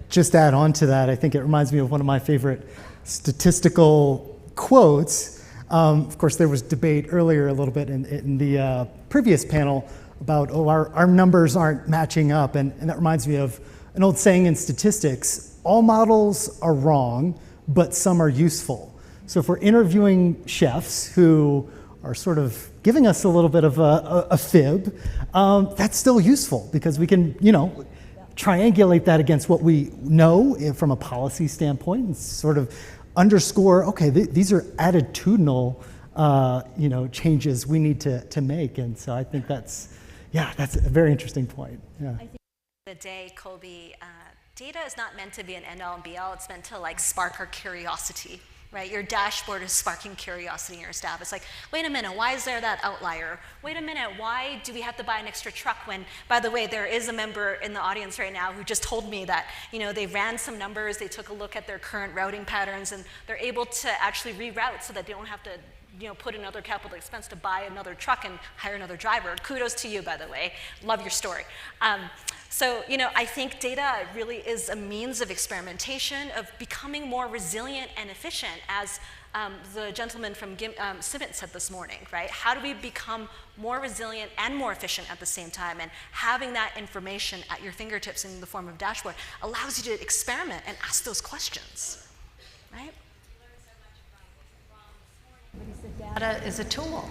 Just add on to that, I think it reminds me of one of my favorite statistical quotes. Of course, there was debate earlier a little bit in the previous panel about, our numbers aren't matching up, and that reminds me of an old saying in statistics: all models are wrong, but some are useful. So if we're interviewing chefs who are sort of giving us a little bit of a fib, that's still useful, because we can, triangulate that against what we know from a policy standpoint and sort of underscore, okay, these are attitudinal, changes we need to make. And so I think that's a very interesting point. Yeah. The day, Colby, data is not meant to be an end-all and be-all. It's meant to like spark our curiosity, right? Your dashboard is sparking curiosity in your staff. It's like, wait a minute, why is there that outlier? Wait a minute, why do we have to buy an extra truck when, by the way, there is a member in the audience right now who just told me that, you know, they ran some numbers, they took a look at their current routing patterns, and they're able to actually reroute so that they don't have to, you know, put another capital expense to buy another truck and hire another driver. Kudos to you, by the way. Love your story. So, you know, I think data really is a means of experimentation, of becoming more resilient and efficient, as the gentleman from Civent said this morning, right? How do we become more resilient and more efficient at the same time? And having that information at your fingertips in the form of dashboard allows you to experiment and ask those questions, right? Data is a tool.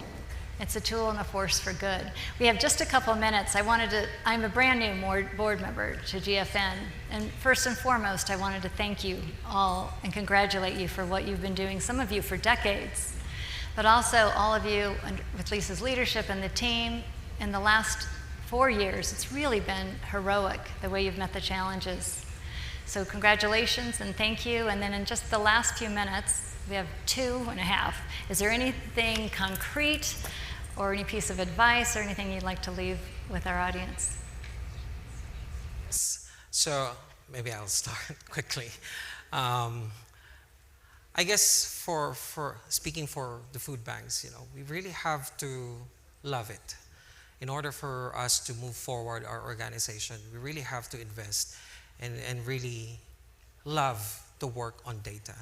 It's a tool and a force for good. We have just a couple minutes. I'm a brand new board member to GFN, and first and foremost, I wanted to thank you all and congratulate you for what you've been doing, some of you for decades, but also all of you with Lisa's leadership and the team in the last 4 years. It's really been heroic, the way you've met the challenges. So congratulations and thank you. And then in just the last few minutes, we have 2.5. Is there anything concrete or any piece of advice or anything you'd like to leave with our audience? So maybe I'll start quickly. I guess for speaking for the food banks, you know, we really have to love it. In order for us to move forward our organization, we really have to invest and really love the work on data.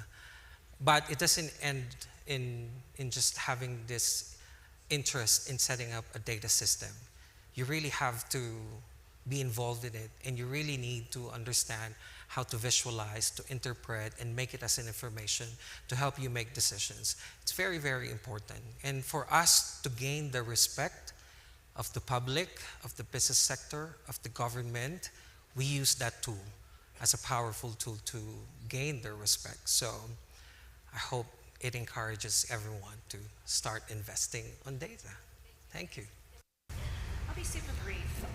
But it doesn't end in just having this interest in setting up a data system. You really have to be involved in it, and you really need to understand how to visualize, to interpret, and make it as an information to help you make decisions. It's very, very important. And for us to gain the respect of the public, of the business sector, of the government, we use that tool as a powerful tool to gain their respect. So I hope it encourages everyone to start investing on data. Thank you. I'll be super brief.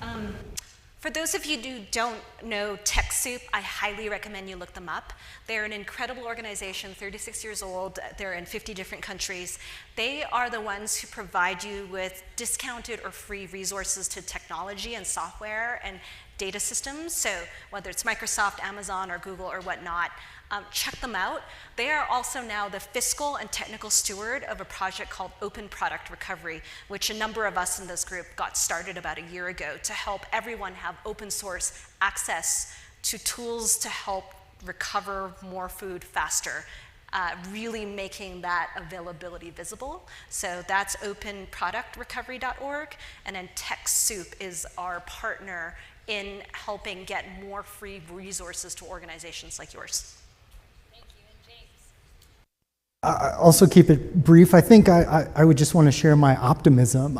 For those of you who don't know TechSoup, I highly recommend you look them up. They're an incredible organization, 36 years old. They're in 50 different countries. They are the ones who provide you with discounted or free resources to technology and software and data systems. So whether it's Microsoft, Amazon, or Google, or whatnot, check them out. They are also now the fiscal and technical steward of a project called Open Product Recovery, which a number of us in this group got started about a year ago to help everyone have open source access to tools to help recover more food faster, really making that availability visible. So that's openproductrecovery.org, and then TechSoup is our partner in helping get more free resources to organizations like yours. Also keep it brief. I think I would just want to share my optimism.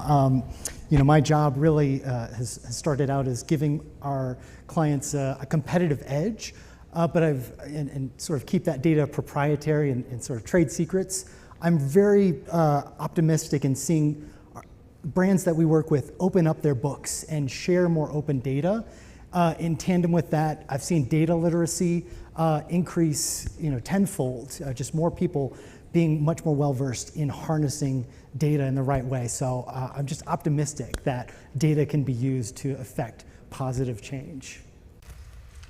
You know, my job really has started out as giving our clients a competitive edge, but and sort of keep that data proprietary and sort of trade secrets. I'm very optimistic in seeing brands that we work with open up their books and share more open data. In tandem with that, I've seen data literacy increase, you know, tenfold. Just more people being much more well-versed in harnessing data in the right way. So I'm just optimistic that data can be used to affect positive change.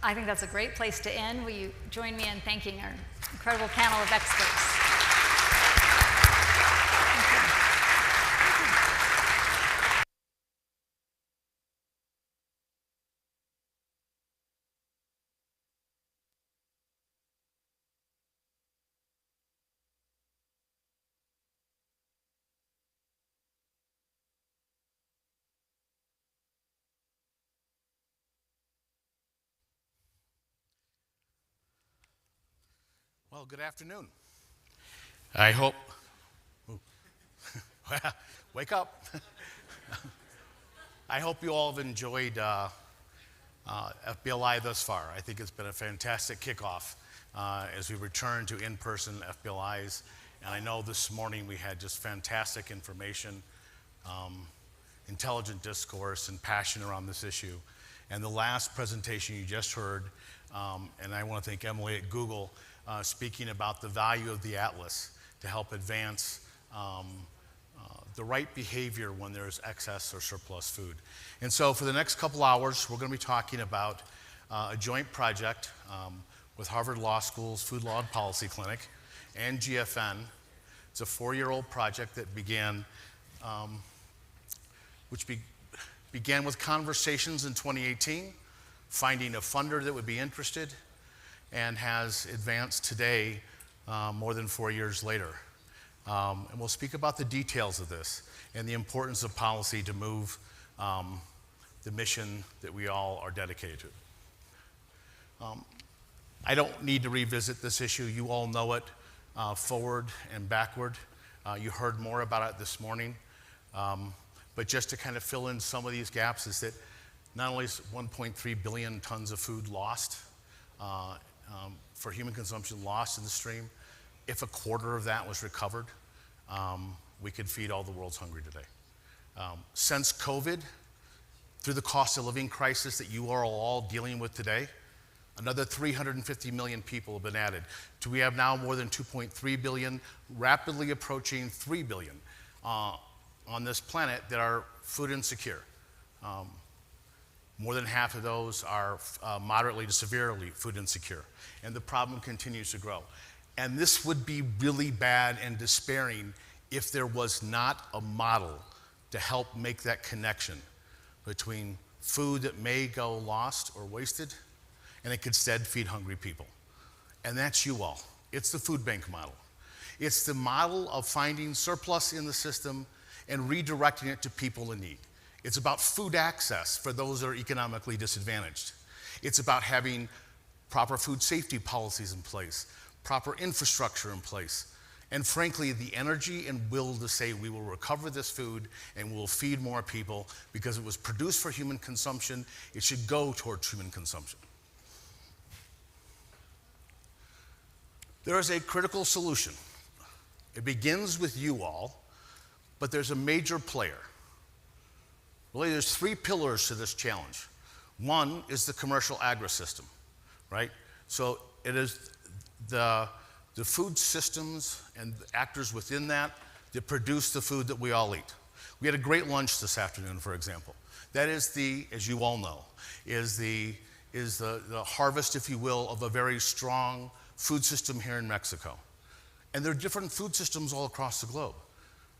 I think that's a great place to end. Will you join me in thanking our incredible panel of experts? Well, good afternoon. I hope, wake up. I hope you all have enjoyed FBLI thus far. I think it's been a fantastic kickoff as we return to in-person FBLIs. And I know this morning we had just fantastic information, intelligent discourse, and passion around this issue. And the last presentation you just heard, and I want to thank Emily at Google, speaking about the value of the Atlas to help advance the right behavior when there's excess or surplus food. And so for the next couple hours, we're going to be talking about a joint project with Harvard Law School's Food Law and Policy Clinic and GFN. It's a 4-year-old project that began with conversations in 2018, finding a funder that would be interested, and has advanced today more than 4 years later. And we'll speak about the details of this and the importance of policy to move the mission that we all are dedicated to. I don't need to revisit this issue. You all know it forward and backward. You heard more about it this morning. But just to kind of fill in some of these gaps is that not only is 1.3 billion tons of food lost for human consumption lost in the stream, if a quarter of that was recovered, we could feed all the world's hungry today. Since COVID, through the cost of living crisis that you are all dealing with today, another 350 million people have been added. We have now more than 2.3 billion, rapidly approaching 3 billion on this planet that are food insecure. More than half of those are moderately to severely food insecure, and the problem continues to grow. And this would be really bad and despairing if there was not a model to help make that connection between food that may go lost or wasted and it could instead feed hungry people. And that's you all. It's the food bank model. It's the model of finding surplus in the system and redirecting it to people in need. It's about food access for those that are economically disadvantaged. It's about having proper food safety policies in place, proper infrastructure in place, and frankly, the energy and will to say we will recover this food and we'll feed more people because it was produced for human consumption. It should go towards human consumption. There is a critical solution. It begins with you all, but there's a major player. Really, there's 3 pillars to this challenge. One is the commercial agri-system, right? So it is the food systems and the actors within that produce the food that we all eat. We had a great lunch this afternoon, for example. That is as you all know, is the harvest, if you will, of a very strong food system here in Mexico. And there are different food systems all across the globe.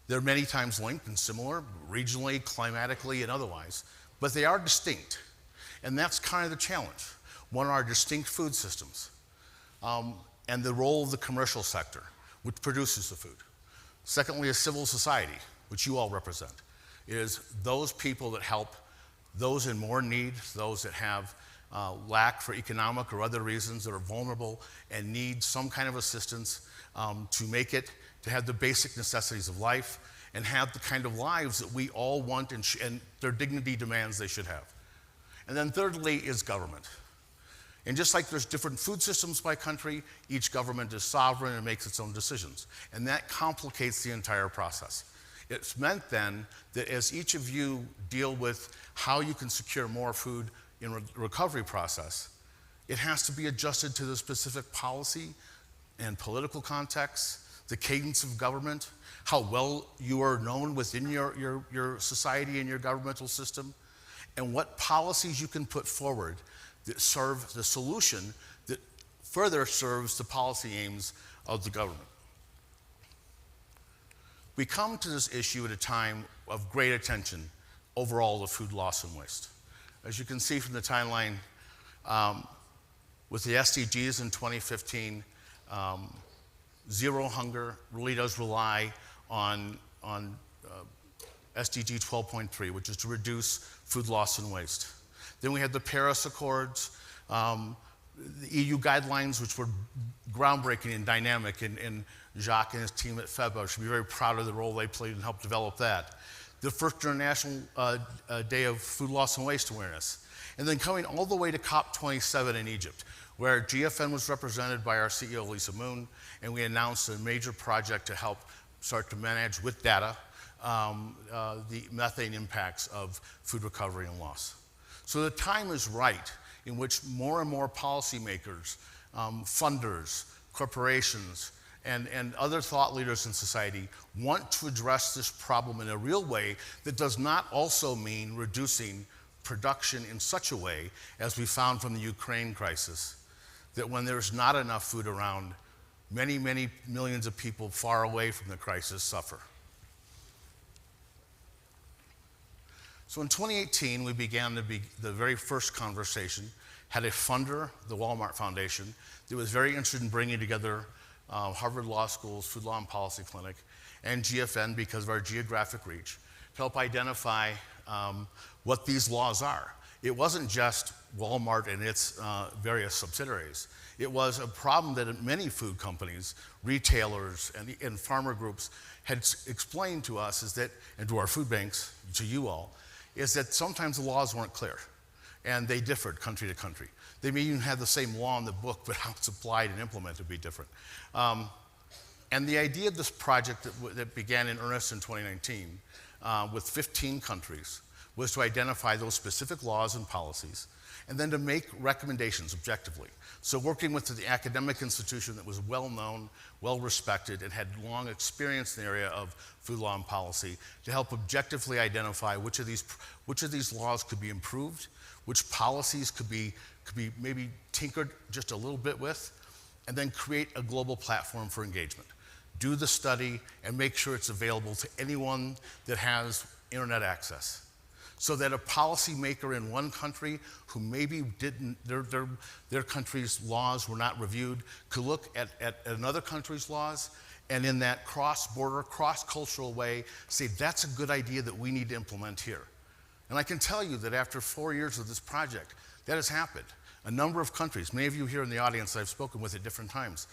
They're many times linked and similar, regionally, climatically, and otherwise, but they are distinct. And that's kind of the challenge. One are distinct food systems. And the role of the commercial sector, which produces the food. Secondly, a civil society, which you all represent, is those people that help those in more need, those that have lack for economic or other reasons that are vulnerable and need some kind of assistance to have the basic necessities of life and have the kind of lives that we all want and their dignity demands they should have. And then thirdly is government. And just like there's different food systems by country, each government is sovereign and makes its own decisions. And that complicates the entire process. It's meant then that as each of you deal with how you can secure more food in the recovery process, it has to be adjusted to the specific policy and political context, the cadence of government, how well you are known within your society and your governmental system, and what policies you can put forward that serve the solution that further serves the policy aims of the government. We come to this issue at a time of great attention overall to food loss and waste. As you can see from the timeline, with the SDGs in 2015, zero hunger really does rely on SDG 12.3, which is to reduce food loss and waste. Then we had the Paris Accords, the EU guidelines, which were groundbreaking and dynamic, and Jacques and his team at FEBA should be very proud of the role they played and helped develop that. The first International Day of Food Loss and Waste Awareness. And then coming all the way to COP27 in Egypt, where GFN was represented by our CEO, Lisa Moon, and we announced a major project to help start to manage with data the methane impacts of food recovery and loss. So the time is right in which more and more policymakers, funders, corporations, and other thought leaders in society want to address this problem in a real way that does not also mean reducing production in such a way, as we found from the Ukraine crisis, that when there's not enough food around, many, many millions of people far away from the crisis suffer. So in 2018, we began the very first conversation, had a funder, the Walmart Foundation, that was very interested in bringing together Harvard Law School's Food Law and Policy Clinic and GFN, because of our geographic reach, to help identify what these laws are. It wasn't just Walmart and its various subsidiaries. It was a problem that many food companies, retailers, and farmer groups had explained to us, is that, and to our food banks, to you all, is that sometimes the laws weren't clear, and they differed country to country. They may even have the same law in the book, but how it's applied and implemented would be different. And the idea of this project that began in earnest in 2019 with 15 countries was to identify those specific laws and policies, and then to make recommendations objectively. So working with the academic institution that was well-known, well-respected, and had long experience in the area of food law and policy, to help objectively identify which of these laws could be improved, which policies could be maybe tinkered just a little bit with, and then create a global platform for engagement. Do the study and make sure it's available to anyone that has internet access, so that a policymaker in one country who maybe their country's laws were not reviewed could look at another country's laws, and in that cross-border, cross-cultural way, say, that's a good idea that we need to implement here. And I can tell you that after 4 years of this project, that has happened. A number of countries, many of you here in the audience I've spoken with at different times,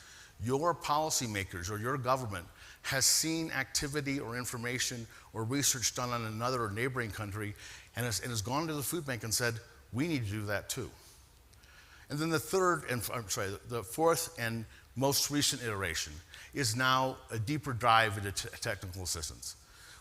your policymakers or your government has seen activity or information or research done on another or neighboring country and has gone to the food bank and said, we need to do that too. And then the fourth and most recent iteration is now a deeper dive into technical assistance,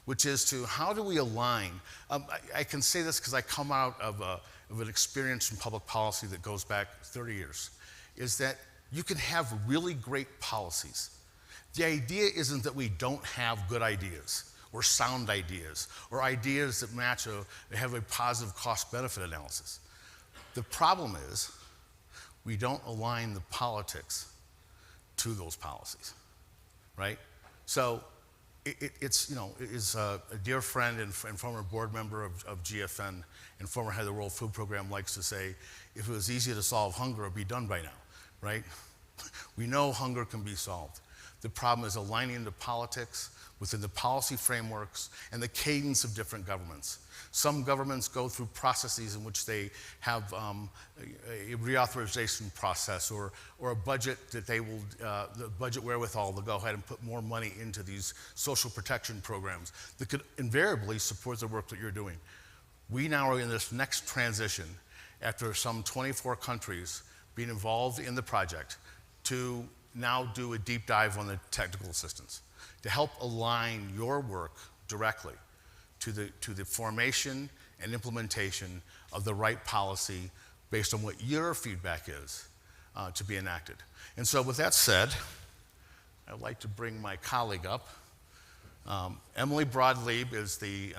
which is to how do we align, I can say this because I come out of an experience in public policy that goes back 30 years, is that you can have really great policies. The idea isn't that we don't have good ideas or sound ideas or ideas that match have a positive cost-benefit analysis. The problem is we don't align the politics to those policies, right? So it's a dear friend and former board member of GFN and former head of the World Food Program likes to say, if it was easy to solve hunger, it'd be done by now, right? We know hunger can be solved. The problem is aligning the politics within the policy frameworks and the cadence of different governments. Some governments go through processes in which they have a reauthorization process or a budget that they will, the budget wherewithal, they'll go ahead and put more money into these social protection programs that could invariably support the work that you're doing. We now are in this next transition after some 24 countries being involved in the project to now do a deep dive on the technical assistance to help align your work directly to the formation and implementation of the right policy based on what your feedback is to be enacted. And so with that said, I'd like to bring my colleague up. Emily Broad-Leib is the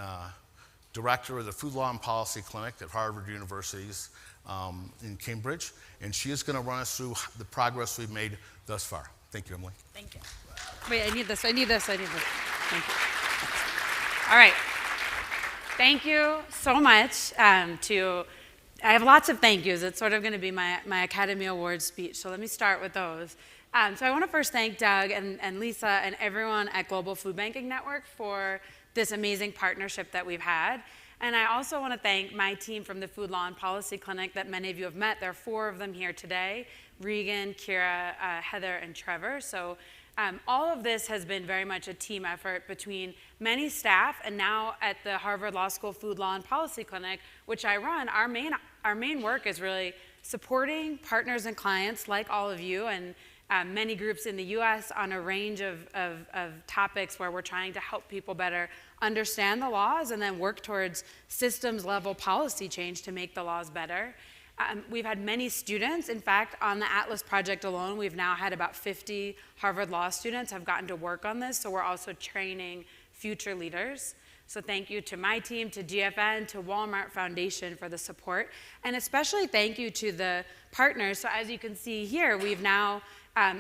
director of the Food Law and Policy Clinic at Harvard University in Cambridge, and she is going to run us through the progress we've made thus far. Thank you, Emily. Thank you. Wait, I need this. Thank you. All right. Thank you so much. I have lots of thank yous. It's sort of going to be my Academy Awards speech, so let me start with those. So I want to first thank Doug and Lisa and everyone at Global Food Banking Network for this amazing partnership that we've had. And I also want to thank my team from the Food Law and Policy Clinic that many of you have met. There are 4 of them here today, Regan, Kira, Heather, and Trevor. So all of this has been very much a team effort between many staff, and now at the Harvard Law School Food Law and Policy Clinic, which I run, our main work is really supporting partners and clients like all of you and many groups in the US on a range of topics where we're trying to help people better understand the laws and then work towards systems level policy change to make the laws better. We've had many students. In fact, on the Atlas project alone, we've now had about 50 Harvard Law students have gotten to work on this, so we're also training future leaders. So thank you to my team, to GFN, to Walmart Foundation for the support, and especially thank you to the partners. So as you can see here, we've now,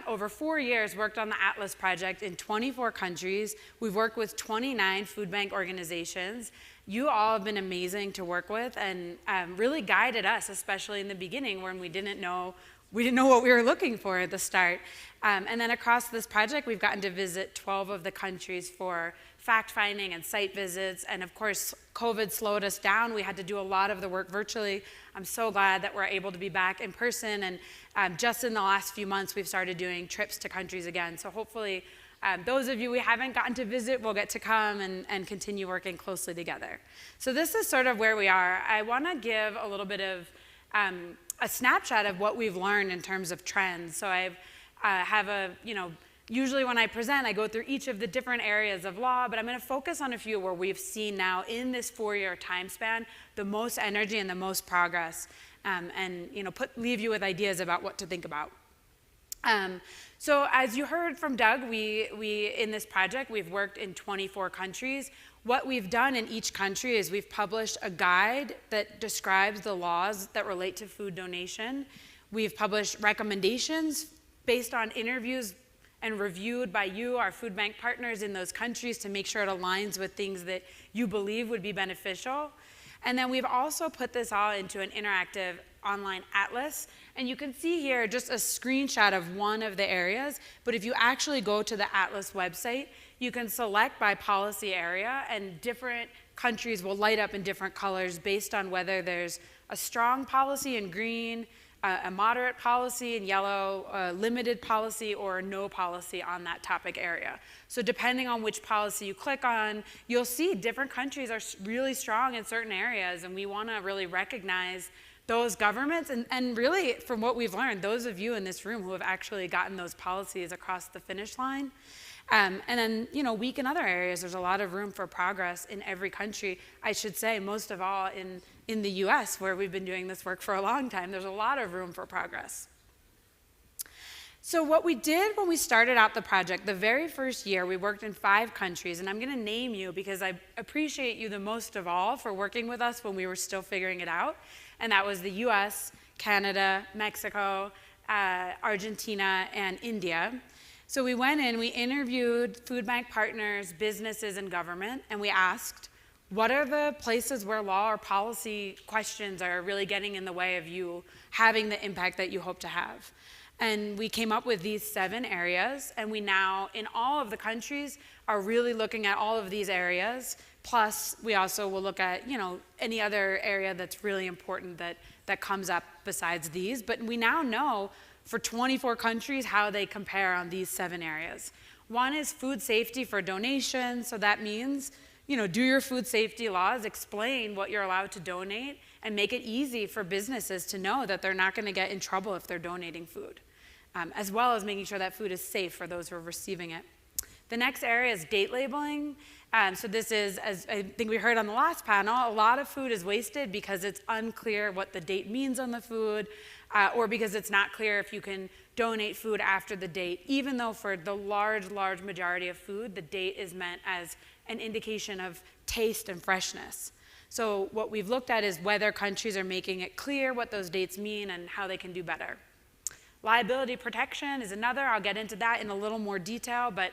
over 4 years, worked on the Atlas project in 24 countries. We've worked with 29 food bank organizations. You all have been amazing to work with and really guided us, especially in the beginning when we didn't know what we were looking for at the start. And then across this project, we've gotten to visit 12 of the countries for fact-finding and site visits. And of course, COVID slowed us down. We had to do a lot of the work virtually. I'm so glad that we're able to be back in person. And just in the last few months, we've started doing trips to countries again. So hopefully, those of you we haven't gotten to visit will get to come and continue working closely together. So this is sort of where we are. I want to give a little bit of a snapshot of what we've learned in terms of trends. So I have usually when I present, I go through each of the different areas of law, but I'm going to focus on a few where we've seen now in this 4-year time span the most energy and the most progress, and leave you with ideas about what to think about. So as you heard from Doug, we in this project, we've worked in 24 countries. What we've done in each country is we've published a guide that describes the laws that relate to food donation. We've published recommendations based on interviews and reviewed by you, our food bank partners in those countries, to make sure it aligns with things that you believe would be beneficial. And then we've also put this all into an interactive online atlas. And you can see here just a screenshot of one of the areas. But if you actually go to the Atlas website, you can select by policy area, and different countries will light up in different colors based on whether there's a strong policy in green, a moderate policy in yellow, a limited policy, or no policy on that topic area. So depending on which policy you click on, you'll see different countries are really strong in certain areas, and we want to really recognize those governments, and really, from what we've learned, those of you in this room who have actually gotten those policies across the finish line. And then, weak in other areas, there's a lot of room for progress in every country. I should say, most of all in the US, where we've been doing this work for a long time, there's a lot of room for progress. So what we did when we started out the project, the very first year, we worked in 5 countries, and I'm going to name you because I appreciate you the most of all for working with us when we were still figuring it out. And that was the US, Canada, Mexico, Argentina, and India. So we went in, we interviewed food bank partners, businesses, and government, and we asked, what are the places where law or policy questions are really getting in the way of you having the impact that you hope to have? And we came up with these 7 areas, and we now, in all of the countries, are really looking at all of these areas. Plus, we also will look at, any other area that's really important that comes up besides these. But we now know for 24 countries how they compare on these 7 areas. One is food safety for donation. So that means, do your food safety laws, explain what you're allowed to donate, and make it easy for businesses to know that they're not going to get in trouble if they're donating food, as well as making sure that food is safe for those who are receiving it. The next area is date labeling. So this is, as I think we heard on the last panel, a lot of food is wasted because it's unclear what the date means on the food, or because it's not clear if you can donate food after the date, even though for the large majority of food, the date is meant as an indication of taste and freshness. So what we've looked at is whether countries are making it clear what those dates mean and how they can do better. Liability protection is another. I'll get into that in a little more detail, but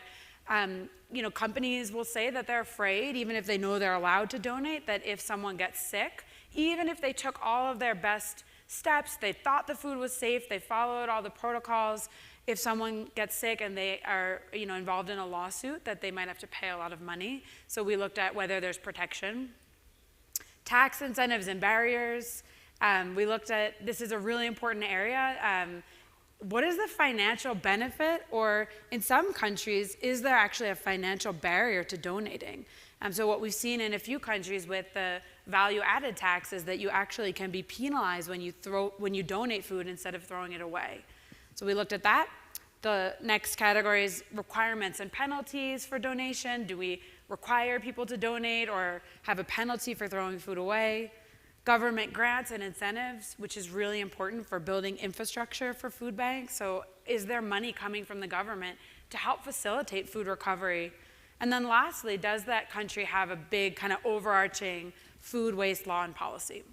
companies will say that they're afraid, even if they know they're allowed to donate, that if someone gets sick, even if they took all of their best steps, they thought the food was safe, they followed all the protocols, if someone gets sick and they are involved in a lawsuit, that they might have to pay a lot of money. So we looked at whether there's protection. Tax incentives and barriers. We looked at, this is a really important area. What is the financial benefit, or in some countries, is there actually a financial barrier to donating? So what we've seen in a few countries with the value-added tax is that you actually can be penalized when you donate food instead of throwing it away. So we looked at that. The next category is requirements and penalties for donation. Do we require people to donate or have a penalty for throwing food away? Government grants and incentives, which is really important for building infrastructure for food banks. So is there money coming from the government to help facilitate food recovery? And then lastly, does that country have a big kind of overarching food waste law and policy?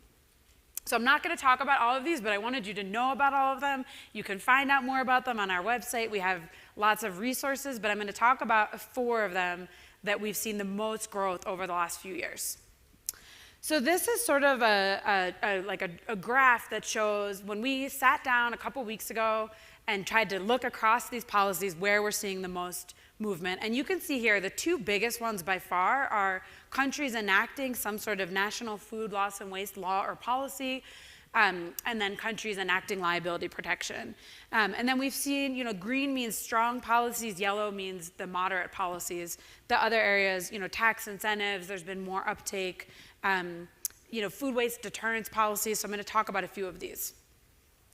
So I'm not going to talk about all of these, but I wanted you to know about all of them. You can find out more about them on our website. We have lots of resources, but I'm going to talk about 4 of them that we've seen the most growth over the last few years. So this is sort of a graph that shows when we sat down a couple weeks ago and tried to look across these policies where we're seeing the most movement. And you can see here the 2 biggest ones by far are countries enacting some sort of national food loss and waste law or policy, and then countries enacting liability protection. And then we've seen, green means strong policies, yellow means the moderate policies. The other areas, tax incentives, there's been more uptake, food waste deterrence policies. So I'm going to talk about a few of these.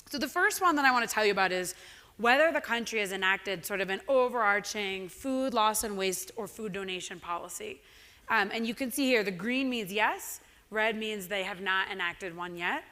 So the first one that I want to tell you about is whether the country has enacted sort of an overarching food loss and waste or food donation policy. And you can see here the green means yes, red means they have not enacted one yet.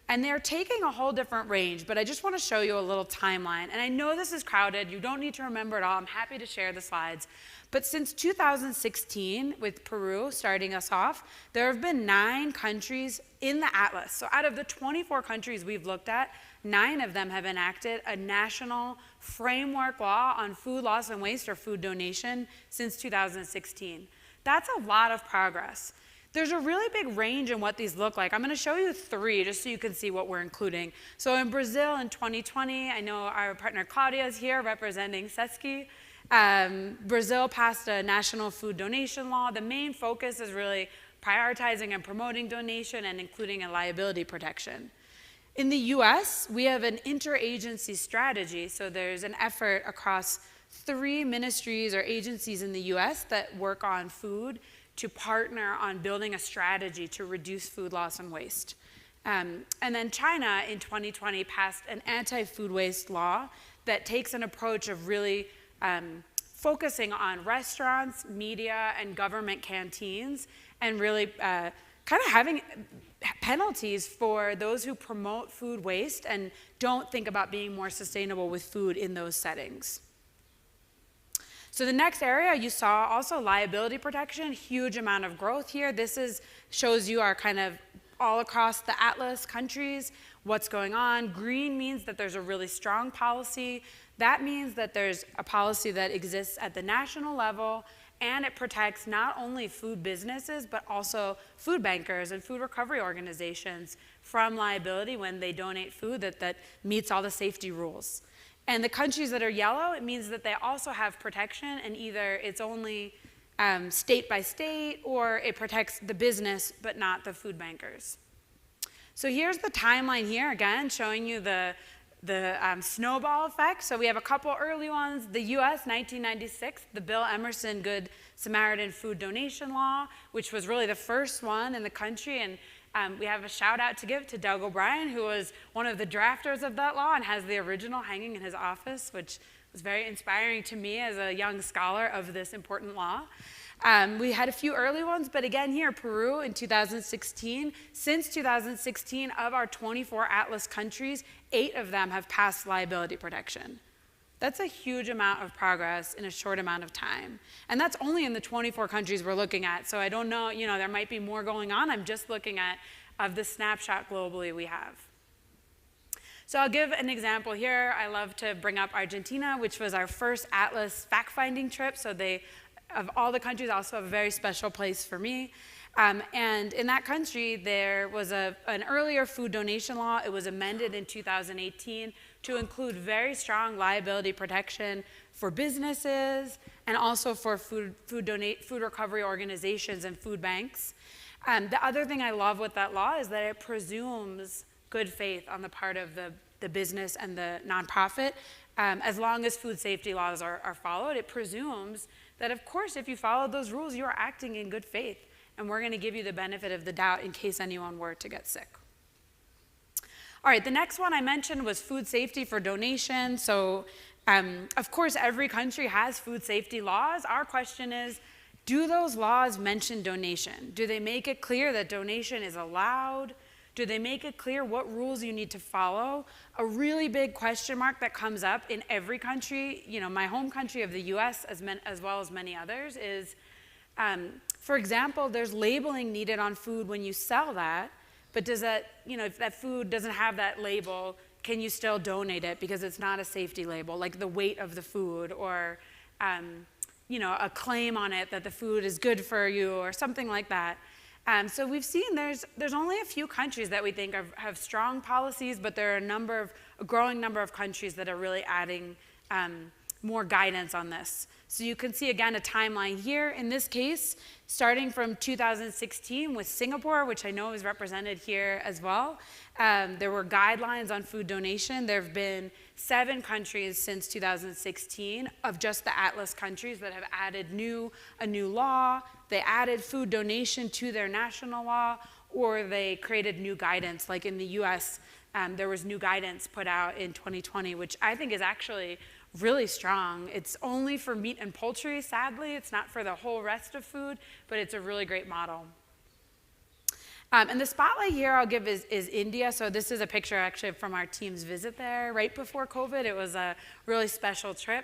And they're taking a whole different range, but I just want to show you a little timeline. And I know this is crowded, you don't need to remember it all, I'm happy to share the slides. But since 2016, with Peru starting us off, there have been 9 countries in the Atlas. So out of the 24 countries we've looked at, 9 of them have enacted a national framework law on food loss and waste or food donation since 2016. That's a lot of progress. There's a really big range in what these look like. I'm going to show you 3 just so you can see what we're including. So in Brazil in 2020, I know our partner Claudia is here representing SESC. Brazil passed a national food donation law. The main focus is really prioritizing and promoting donation and including a liability protection. In the US, we have an interagency strategy. So there's an effort across 3 ministries or agencies in the US that work on food to partner on building a strategy to reduce food loss and waste. And then China in 2020 passed an anti-food waste law that takes an approach of really focusing on restaurants, media, and government canteens, and really kind of having penalties for those who promote food waste and don't think about being more sustainable with food in those settings. So the next area you saw also liability protection, huge amount of growth here. This shows you our kind of all across the Atlas countries, what's going on. Green means that there's a really strong policy. That means that there's a policy that exists at the national level and it protects not only food businesses, but also food bankers and food recovery organizations from liability when they donate food that meets all the safety rules. And the countries that are yellow, it means that they also have protection, and either it's only state by state or it protects the business but not the food bankers. So here's the timeline here, again, showing you the snowball effect. So we have a couple early ones. The US, 1996, the Bill Emerson Good Samaritan Food Donation Law, which was really the first one in the country. And we have a shout out to give to Doug O'Brien, who was one of the drafters of that law and has the original hanging in his office, which was very inspiring to me as a young scholar of this important law. We had a few early ones, but again here, Peru in 2016. Since 2016, of our 24 Atlas countries, 8 of them have passed liability protection. That's a huge amount of progress in a short amount of time. And that's only in the 24 countries we're looking at. So I don't know, there might be more going on. I'm just looking at of the snapshot globally we have. So I'll give an example here. I love to bring up Argentina, which was our first Atlas fact-finding trip. So they, of all the countries, also have a very special place for me. And in that country, there was an earlier food donation law. It was amended in 2018 to include very strong liability protection for businesses and also for food recovery organizations and food banks. The other thing I love with that law is that it presumes good faith on the part of the business and the nonprofit. As long as food safety laws are followed, it presumes that, of course, if you follow those rules, you are acting in good faith. And we're going to give you the benefit of the doubt in case anyone were to get sick. All right, the next one I mentioned was food safety for donation. So Of course, every country has food safety laws. Our question is, do those laws mention donation? Do they make it clear that donation is allowed? Do they make it clear what rules you need to follow? A really big question mark that comes up in every country, my home country of the US as well as many others is, for example, there's labeling needed on food when you sell that, but does that, if that food doesn't have that label, can you still donate it because it's not a safety label, like the weight of the food or, a claim on it that the food is good for you or something like that. So we've seen there's only a few countries that we think have strong policies, but there are a growing number of countries that are really adding more guidance on this. So you can see again a timeline here. In this case, starting from 2016 with Singapore, which I know is represented here as well. There were guidelines on food donation. There have been 7 countries since 2016 of just the Atlas countries that have added a new law. They added food donation to their national law, or they created new guidance. Like in the US, there was new guidance put out in 2020, which I think is actually really strong. It's only for meat and poultry, sadly. It's not for the whole rest of food, but it's a really great model. And the spotlight here I'll give is India. So this is a picture actually from our team's visit there right before COVID. It was a really special trip.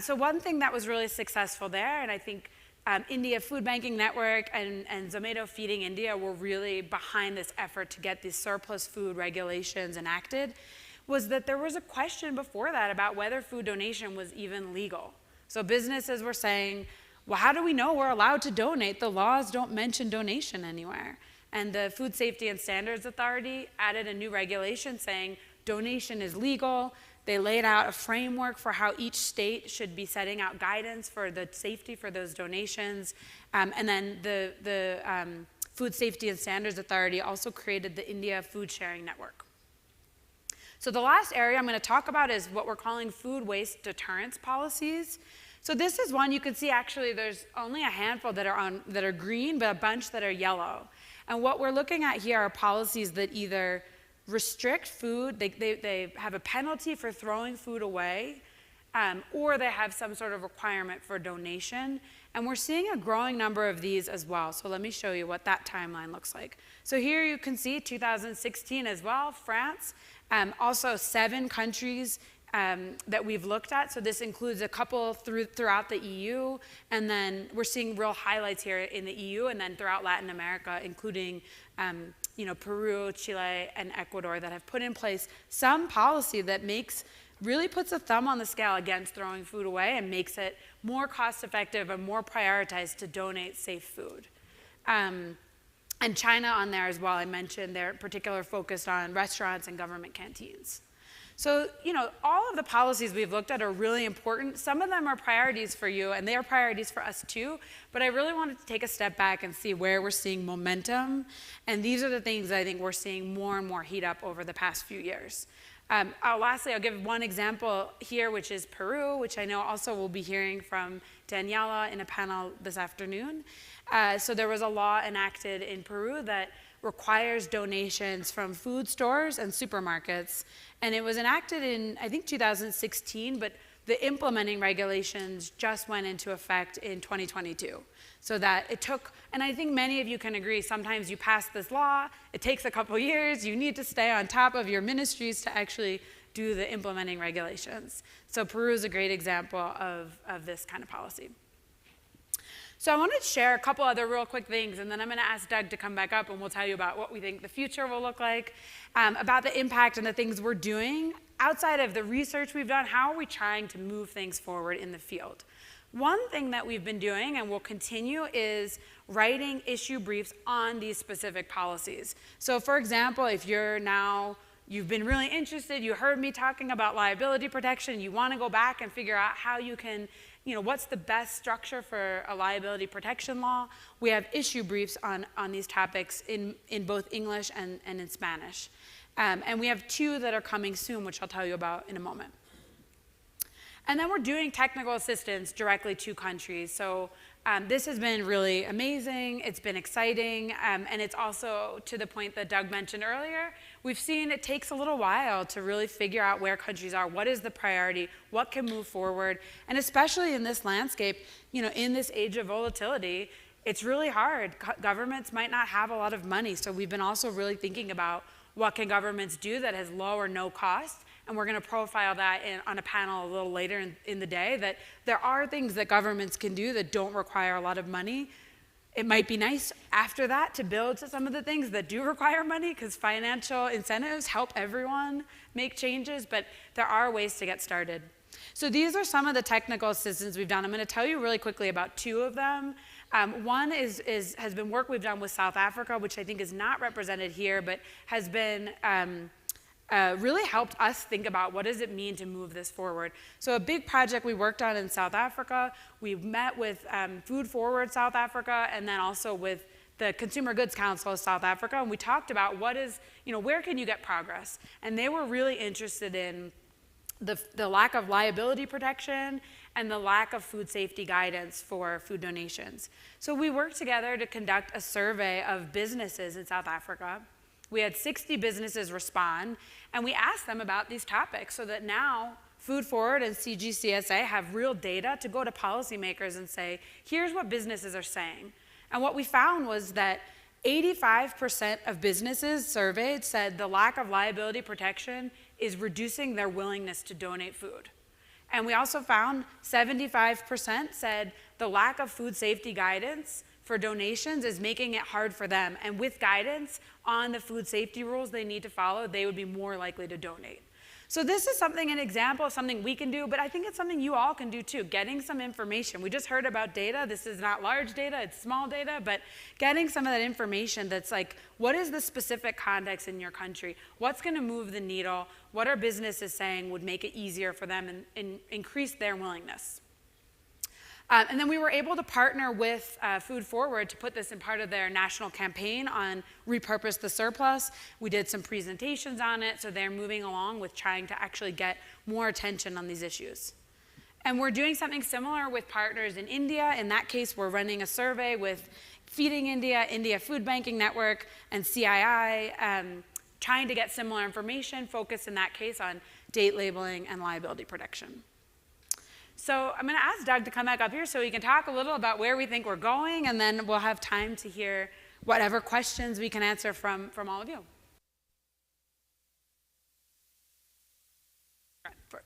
So one thing that was really successful there, and I think India Food Banking Network and Zomato Feeding India were really behind this effort to get these surplus food regulations enacted, was that there was a question before that about whether food donation was even legal. So businesses were saying, well, how do we know we're allowed to donate? The laws don't mention donation anywhere. And the Food Safety and Standards Authority added a new regulation saying donation is legal. They laid out a framework for how each state should be setting out guidance for the safety for those donations. And then the Food Safety and Standards Authority also created the India Food Sharing Network. So the last area I'm going to talk about is what we're calling food waste deterrence policies. So this is one you can see actually there's only a handful that are green, but a bunch that are yellow. And what we're looking at here are policies that either restrict food, they have a penalty for throwing food away, or they have some sort of requirement for donation. And we're seeing a growing number of these as well. So let me show you what that timeline looks like. So here you can see 2016 as well, France. Also 7 countries that we've looked at. So this includes a couple throughout the EU, and then we're seeing real highlights here in the EU and then throughout Latin America, including Peru, Chile, and Ecuador that have put in place some policy that really puts a thumb on the scale against throwing food away and makes it more cost effective and more prioritized to donate safe food. And China on there as well, I mentioned they're particularly focused on restaurants and government canteens. So, all of the policies we've looked at are really important. Some of them are priorities for you, and they are priorities for us too, but I really wanted to take a step back and see where we're seeing momentum, and these are the things I think we're seeing more and more heat up over the past few years. Lastly, I'll give one example here, which is Peru, which I know also we'll be hearing from Daniela in a panel this afternoon. So there was a law enacted in Peru that requires donations from food stores and supermarkets. And it was enacted in, I think, 2016, but the implementing regulations just went into effect in 2022. So that it took, and I think many of you can agree, sometimes you pass this law, it takes a couple years, you need to stay on top of your ministries to actually do the implementing regulations. So Peru is a great example of this kind of policy. So I wanted to share a couple other real quick things, and then I'm going to ask Doug to come back up and we'll tell you about what we think the future will look like, about the impact and the things we're doing. Outside of the research we've done, how are we trying to move things forward in the field? One thing that we've been doing and will continue is writing issue briefs on these specific policies. So for example, if you've been really interested, you heard me talking about liability protection, you want to go back and figure out how you can, what's the best structure for a liability protection law, we have issue briefs on these topics in both English and in Spanish. And we have 2 that are coming soon, which I'll tell you about in a moment. And then we're doing technical assistance directly to countries. So this has been really amazing. It's been exciting. And it's also to the point that Doug mentioned earlier. we've seen it takes a little while to really figure out where countries are, what is the priority, what can move forward, and especially in this landscape, in this age of volatility, it's really hard. Governments might not have a lot of money, so we've been also really thinking about what can governments do that has low or no cost, and we're going to profile that on a panel a little later in the day, that there are things that governments can do that don't require a lot of money. It might be nice after that to build to some of the things that do require money, because financial incentives help everyone make changes, but there are ways to get started. So these are some of the technical assistance we've done. I'm going to tell you really quickly about two of them. One has been work we've done with South Africa, which I think is not represented here, but has been really helped us think about what does it mean to move this forward. So a big project we worked on in South Africa, we met with Food Forward South Africa and then also with the Consumer Goods Council of South Africa, and we talked about where can you get progress? And they were really interested in the lack of liability protection and the lack of food safety guidance for food donations. So we worked together to conduct a survey of businesses in South Africa. We had 60 businesses respond, and we asked them about these topics so that now Food Forward and CGCSA have real data to go to policymakers and say, here's what businesses are saying. And what we found was that 85% of businesses surveyed said the lack of liability protection is reducing their willingness to donate food. And we also found 75% said the lack of food safety guidance for donations is making it hard for them. And with guidance on the food safety rules they need to follow, they would be more likely to donate. So this is an example of something we can do, but I think it's something you all can do too, getting some information. We just heard about data. This is not large data, it's small data, but getting some of that information that's like, what is the specific context in your country? What's gonna move the needle? What are businesses saying would make it easier for them and increase their willingness? And then we were able to partner with Food Forward to put this in part of their national campaign on Repurpose the Surplus. We did some presentations on it, so they're moving along with trying to actually get more attention on these issues. And we're doing something similar with partners in India. In that case, we're running a survey with Feeding India, India Food Banking Network, and CII, trying to get similar information, focused in that case on date labeling and liability protection. So I'm going to ask Doug to come back up here so he can talk a little about where we think we're going, and then we'll have time to hear whatever questions we can answer from all of you.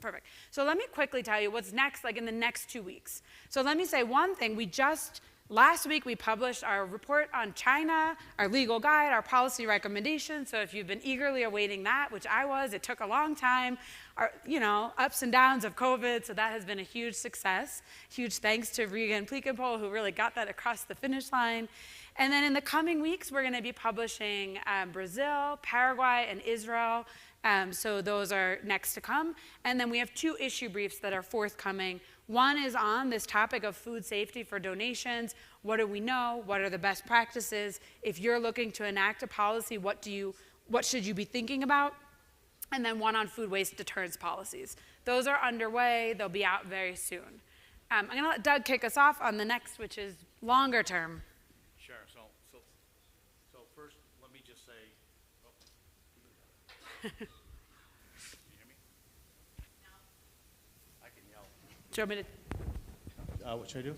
Perfect. So let me quickly tell you what's next, in the next 2 weeks. So let me say one thing. Last week we published our report on China, our legal guide, our policy recommendations. So if you've been eagerly awaiting that, which I was, it took a long time, ups and downs of COVID, so that has been a huge success. Huge thanks to Regan Plekenpol, who really got that across the finish line. And then in the coming weeks, we're gonna be publishing Brazil, Paraguay, and Israel. So those are next to come. And then we have 2 issue briefs that are forthcoming. One is on this topic of food safety for donations. What do we know? What are the best practices? If you're looking to enact a policy, what should you be thinking about? And then one on food waste deterrence policies. Those are underway. They'll be out very soon. I'm going to let Doug kick us off on the next, which is longer term. Sure. So first, let me just say. Can you hear me? I can yell. Do you want me to? What should I do?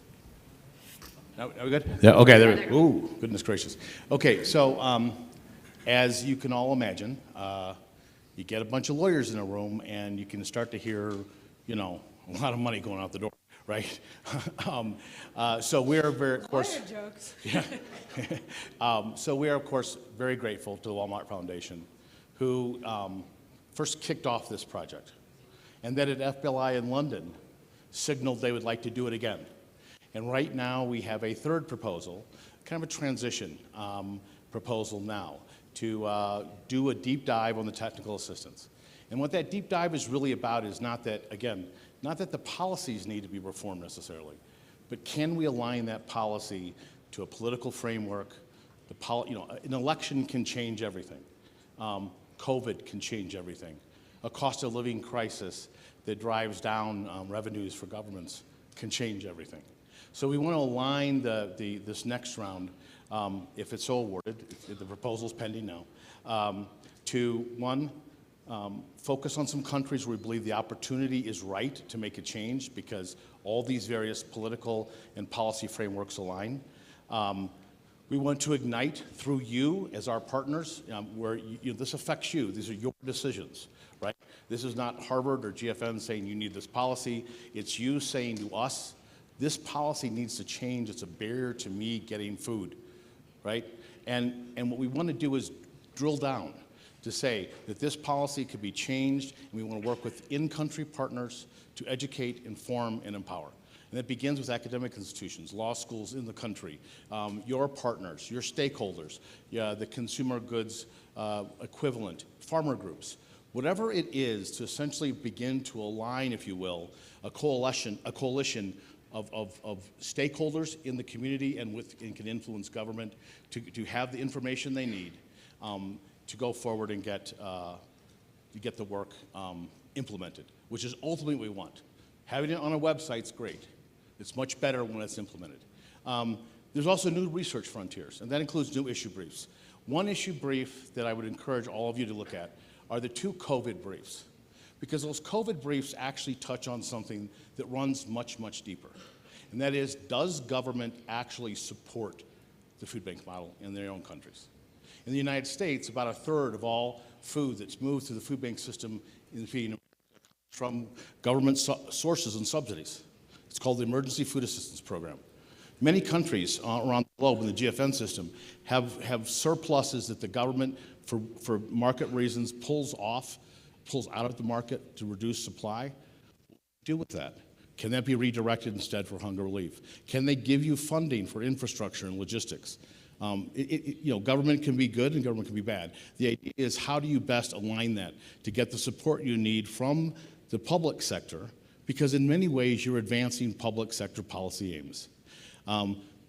Now, are we good? Yeah. Okay. There we go. Ooh, goodness gracious. Okay. So, as you can all imagine, you get a bunch of lawyers in a room, and you can start to hear, a lot of money going out the door, right? So we are very, of course. Lawyer jokes. Yeah. So we are, of course, very grateful to the Walmart Foundation, who first kicked off this project, and then at FBLI in London signaled they would like to do it again. And right now we have a third proposal, kind of a transition proposal now, to do a deep dive on the technical assistance. And what that deep dive is really about is not that the policies need to be reformed necessarily, but can we align that policy to a political framework? An election can change everything. COVID can change everything. A cost of living crisis that drives down revenues for governments can change everything. So we want to align this next round, if it's so awarded, if the proposal's pending now, to, one, focus on some countries where we believe the opportunity is right to make a change because all these various political and policy frameworks align. We want to ignite through you as our partners, where this affects you. These are your decisions, right? This is not Harvard or GFN saying you need this policy. It's you saying to us, this policy needs to change. It's a barrier to me getting food, right? And what we want to do is drill down to say that this policy could be changed, and we want to work with in-country partners to educate, inform, and empower. And that begins with academic institutions, law schools in the country, your partners, your stakeholders, the consumer goods equivalent, farmer groups. Whatever it is to essentially begin to align, if you will, a coalition of stakeholders in the community and can influence government to have the information they need to go forward and get the work implemented, which is ultimately what we want. Having it on a website's great. It's much better when it's implemented. There's also new research frontiers, and that includes new issue briefs. One issue brief that I would encourage all of you to look at are the 2 COVID briefs, because those COVID briefs actually touch on something that runs much, much deeper. And that is, does government actually support the food bank model in their own countries? In the United States, about 1/3 of all food that's moved through the food bank system in feeding from government sources and subsidies. It's called the Emergency Food Assistance Program. Many countries around the globe in the GFN system have surpluses that the government, for market reasons, pulls out of the market to reduce supply. What do you do with that? Can that be redirected instead for hunger relief? Can they give you funding for infrastructure and logistics? Government can be good and government can be bad. The idea is, how do you best align that to get the support you need from the public sector? Because in many ways, you're advancing public sector policy aims.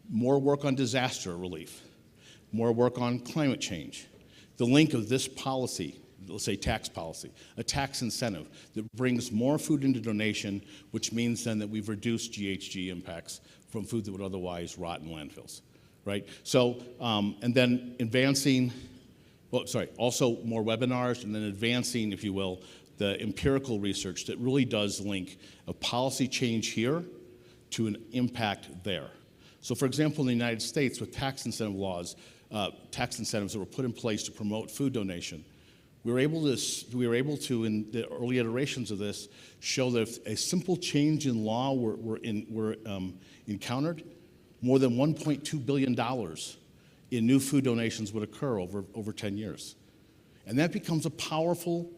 More work on disaster relief, more work on climate change. The link of this policy, let's say tax policy, a tax incentive that brings more food into donation, which means then that we've reduced GHG impacts from food that would otherwise rot in landfills, right? So, and then also more webinars, and then advancing, if you will, the empirical research that really does link a policy change here to an impact there. So for example, in the United States, with tax incentive laws, tax incentives that were put in place to promote food donation, we were able to, in the early iterations of this, show that if a simple change in law were encountered, more than $1.2 billion in new food donations would occur over 10 years. And that becomes a powerful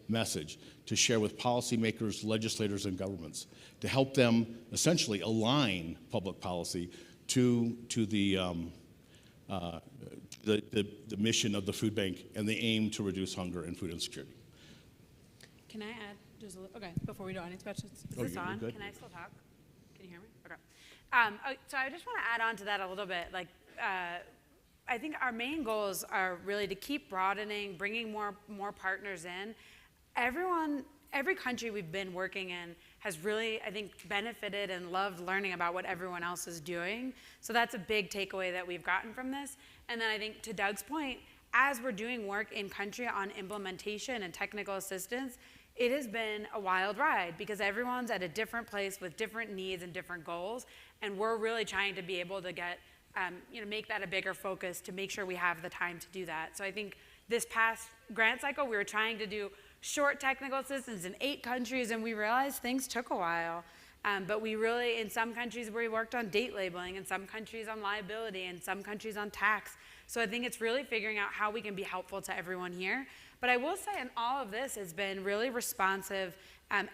message to share with policymakers, legislators, and governments to help them essentially align public policy to the mission of the food bank and the aim to reduce hunger and food insecurity. Can I add just a little, okay, before we do any questions? Is Oh, this you're on? good. Can I still talk? Can you hear me? Okay. So I just want to add on to that a little bit. I think our main goals are really to keep broadening, bringing more partners in. Every country we've been working in has really, I think, benefited and loved learning about what everyone else is doing. So that's a big takeaway that we've gotten from this. And then I think, to Doug's point, as we're doing work in country on implementation and technical assistance, it has been a wild ride because everyone's at a different place with different needs and different goals. And we're really trying to be able to get, make that a bigger focus to make sure we have the time to do that. So I think this past grant cycle, we were trying to do short technical assistance in 8 countries, and we realized things took a while. But we really, in some countries, we worked on date labeling, in some countries on liability, in some countries on tax. So I think it's really figuring out how we can be helpful to everyone here. But I will say, in all of this, has been really responsive.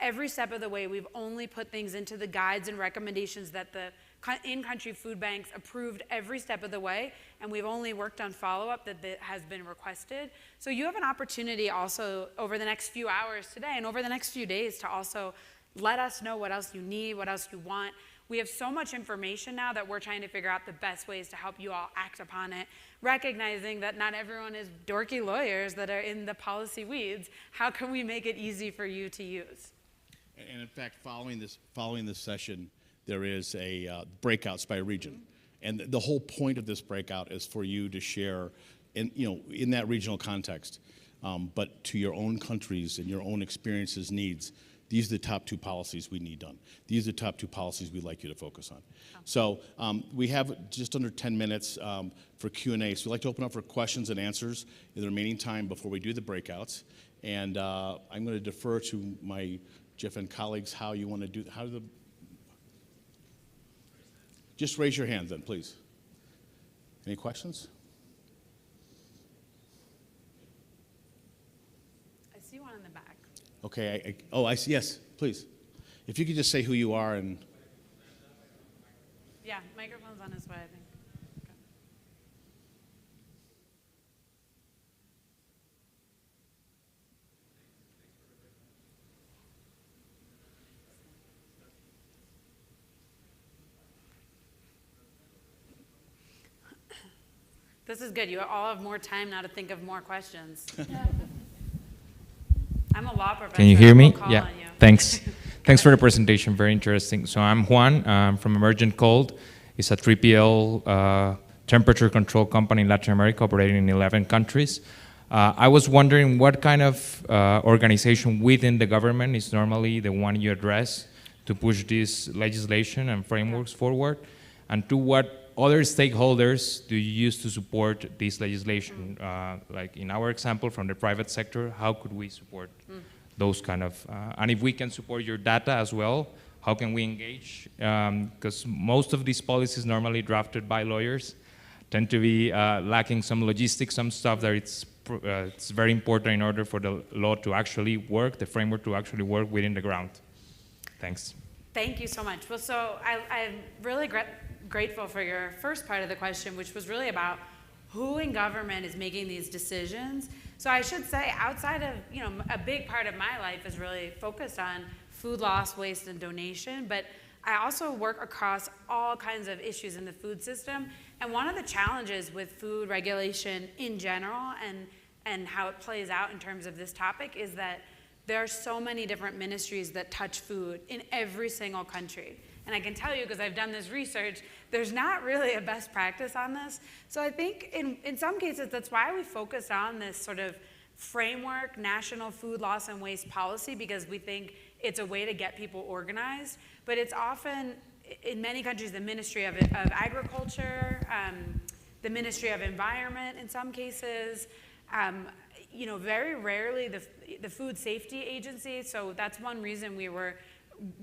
Every step of the way, we've only put things into the guides and recommendations that the in-country food banks approved every step of the way, and we've only worked on follow-up that has been requested. So you have an opportunity also over the next few hours today and over the next few days to also let us know what else you need, what else you want. We have so much information now that we're trying to figure out the best ways to help you all act upon it, recognizing that not everyone is dorky lawyers that are in the policy weeds. How can we make it easy for you to use? And in fact, following this session, there is a breakouts by region. And the whole point of this breakout is for you to share in that regional context, but to your own countries and your own experiences, needs. These are the top 2 policies we need done. These are the top 2 policies we'd like you to focus on. So we have just under 10 minutes for Q&A. So we'd like to open up for questions and answers in the remaining time before we do the breakouts. And I'm going to defer to my GFN colleagues how you want to do, just raise your hand then, please. Any questions? I see one in the back. Okay, I see, yes, please. If you could just say who you are and. Yeah, microphone's on his way, I think. This is good. You all have more time now to think of more questions. I'm a law professor. Can you hear me? We'll Yeah. Thanks. Thanks for the presentation. Very interesting. So I'm Juan from Emergent Cold. It's a 3PL temperature control company in Latin America operating in 11 countries. I was wondering what kind of organization within the government is normally the one you address to push this legislation and frameworks forward, and to what other stakeholders do you use to support this legislation? Like in our example from the private sector, how could we support those kind of, and if we can support your data as well, how can we engage? Because most of these policies normally drafted by lawyers tend to be lacking some logistics, some stuff that it's very important in order for the law to actually work, the framework to actually work within the ground. Thanks. Thank you so much. Well, so I'm really grateful for your first part of the question, which was really about who in government is making these decisions. So I should say, outside of, a big part of my life is really focused on food loss, waste, and donation, but I also work across all kinds of issues in the food system. And one of the challenges with food regulation in general and how it plays out in terms of this topic is that there are so many different ministries that touch food in every single country. And I can tell you, because I've done this research, there's not really a best practice on this. So I think in some cases, that's why we focus on this sort of framework, national food loss and waste policy, because we think it's a way to get people organized. But it's often, in many countries, the Ministry of Agriculture, the Ministry of Environment in some cases, very rarely the Food Safety Agency. So that's one reason we were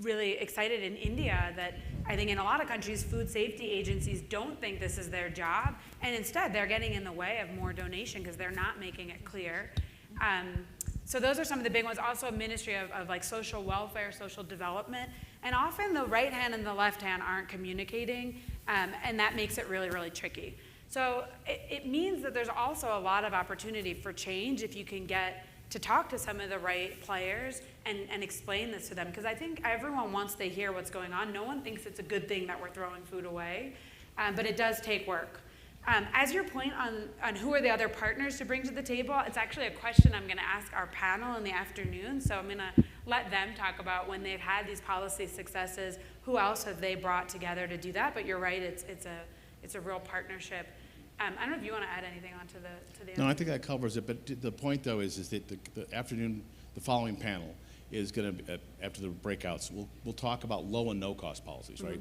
really excited in India that I think in a lot of countries, food safety agencies don't think this is their job, and instead they're getting in the way of more donation because they're not making it clear. So those are some of the big ones. Also, Ministry of like social welfare, social development, and often the right hand and the left hand aren't communicating, and that makes it really, really tricky. So it means that there's also a lot of opportunity for change if you can get to talk to some of the right players and explain this to them, because I think everyone wants to hear what's going on. No one thinks it's a good thing that we're throwing food away, but it does take work. As your point on who are the other partners to bring to the table, it's actually a question I'm going to ask our panel in the afternoon, so I'm going to let them talk about when they've had these policy successes, who else have they brought together to do that, but you're right, it's a real partnership. I don't know if you want to add anything on to the No, I think that covers it, but the point though is that the afternoon, the following panel is going to, after the breakouts, we'll talk about low and no cost policies, right?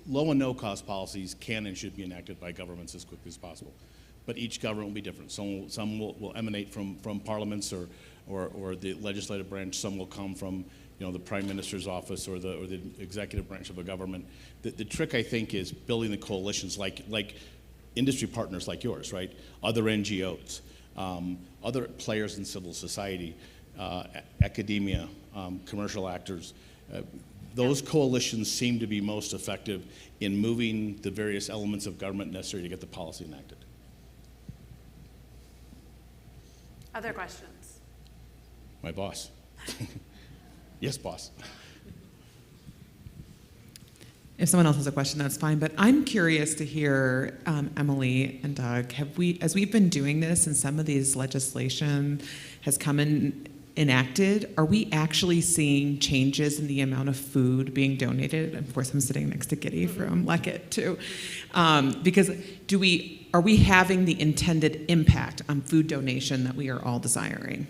Low and no cost policies can and should be enacted by governments as quickly as possible, but each government will be different. Some will emanate from parliaments or the legislative branch. Some will come from the Prime Minister's office or the executive branch of a government. The trick, I think, is building the coalitions like industry partners like yours, right? Other NGOs, other players in civil society, academia, commercial actors. Those coalitions seem to be most effective in moving the various elements of government necessary to get the policy enacted. Other questions? My boss. Yes, boss. If someone else has a question, that's fine. But I'm curious to hear, Emily and Doug, as we've been doing this and some of these legislation has come in enacted, are we actually seeing changes in the amount of food being donated? Of course, I'm sitting next to Giddy from Leckett too. Because are we having the intended impact on food donation that we are all desiring?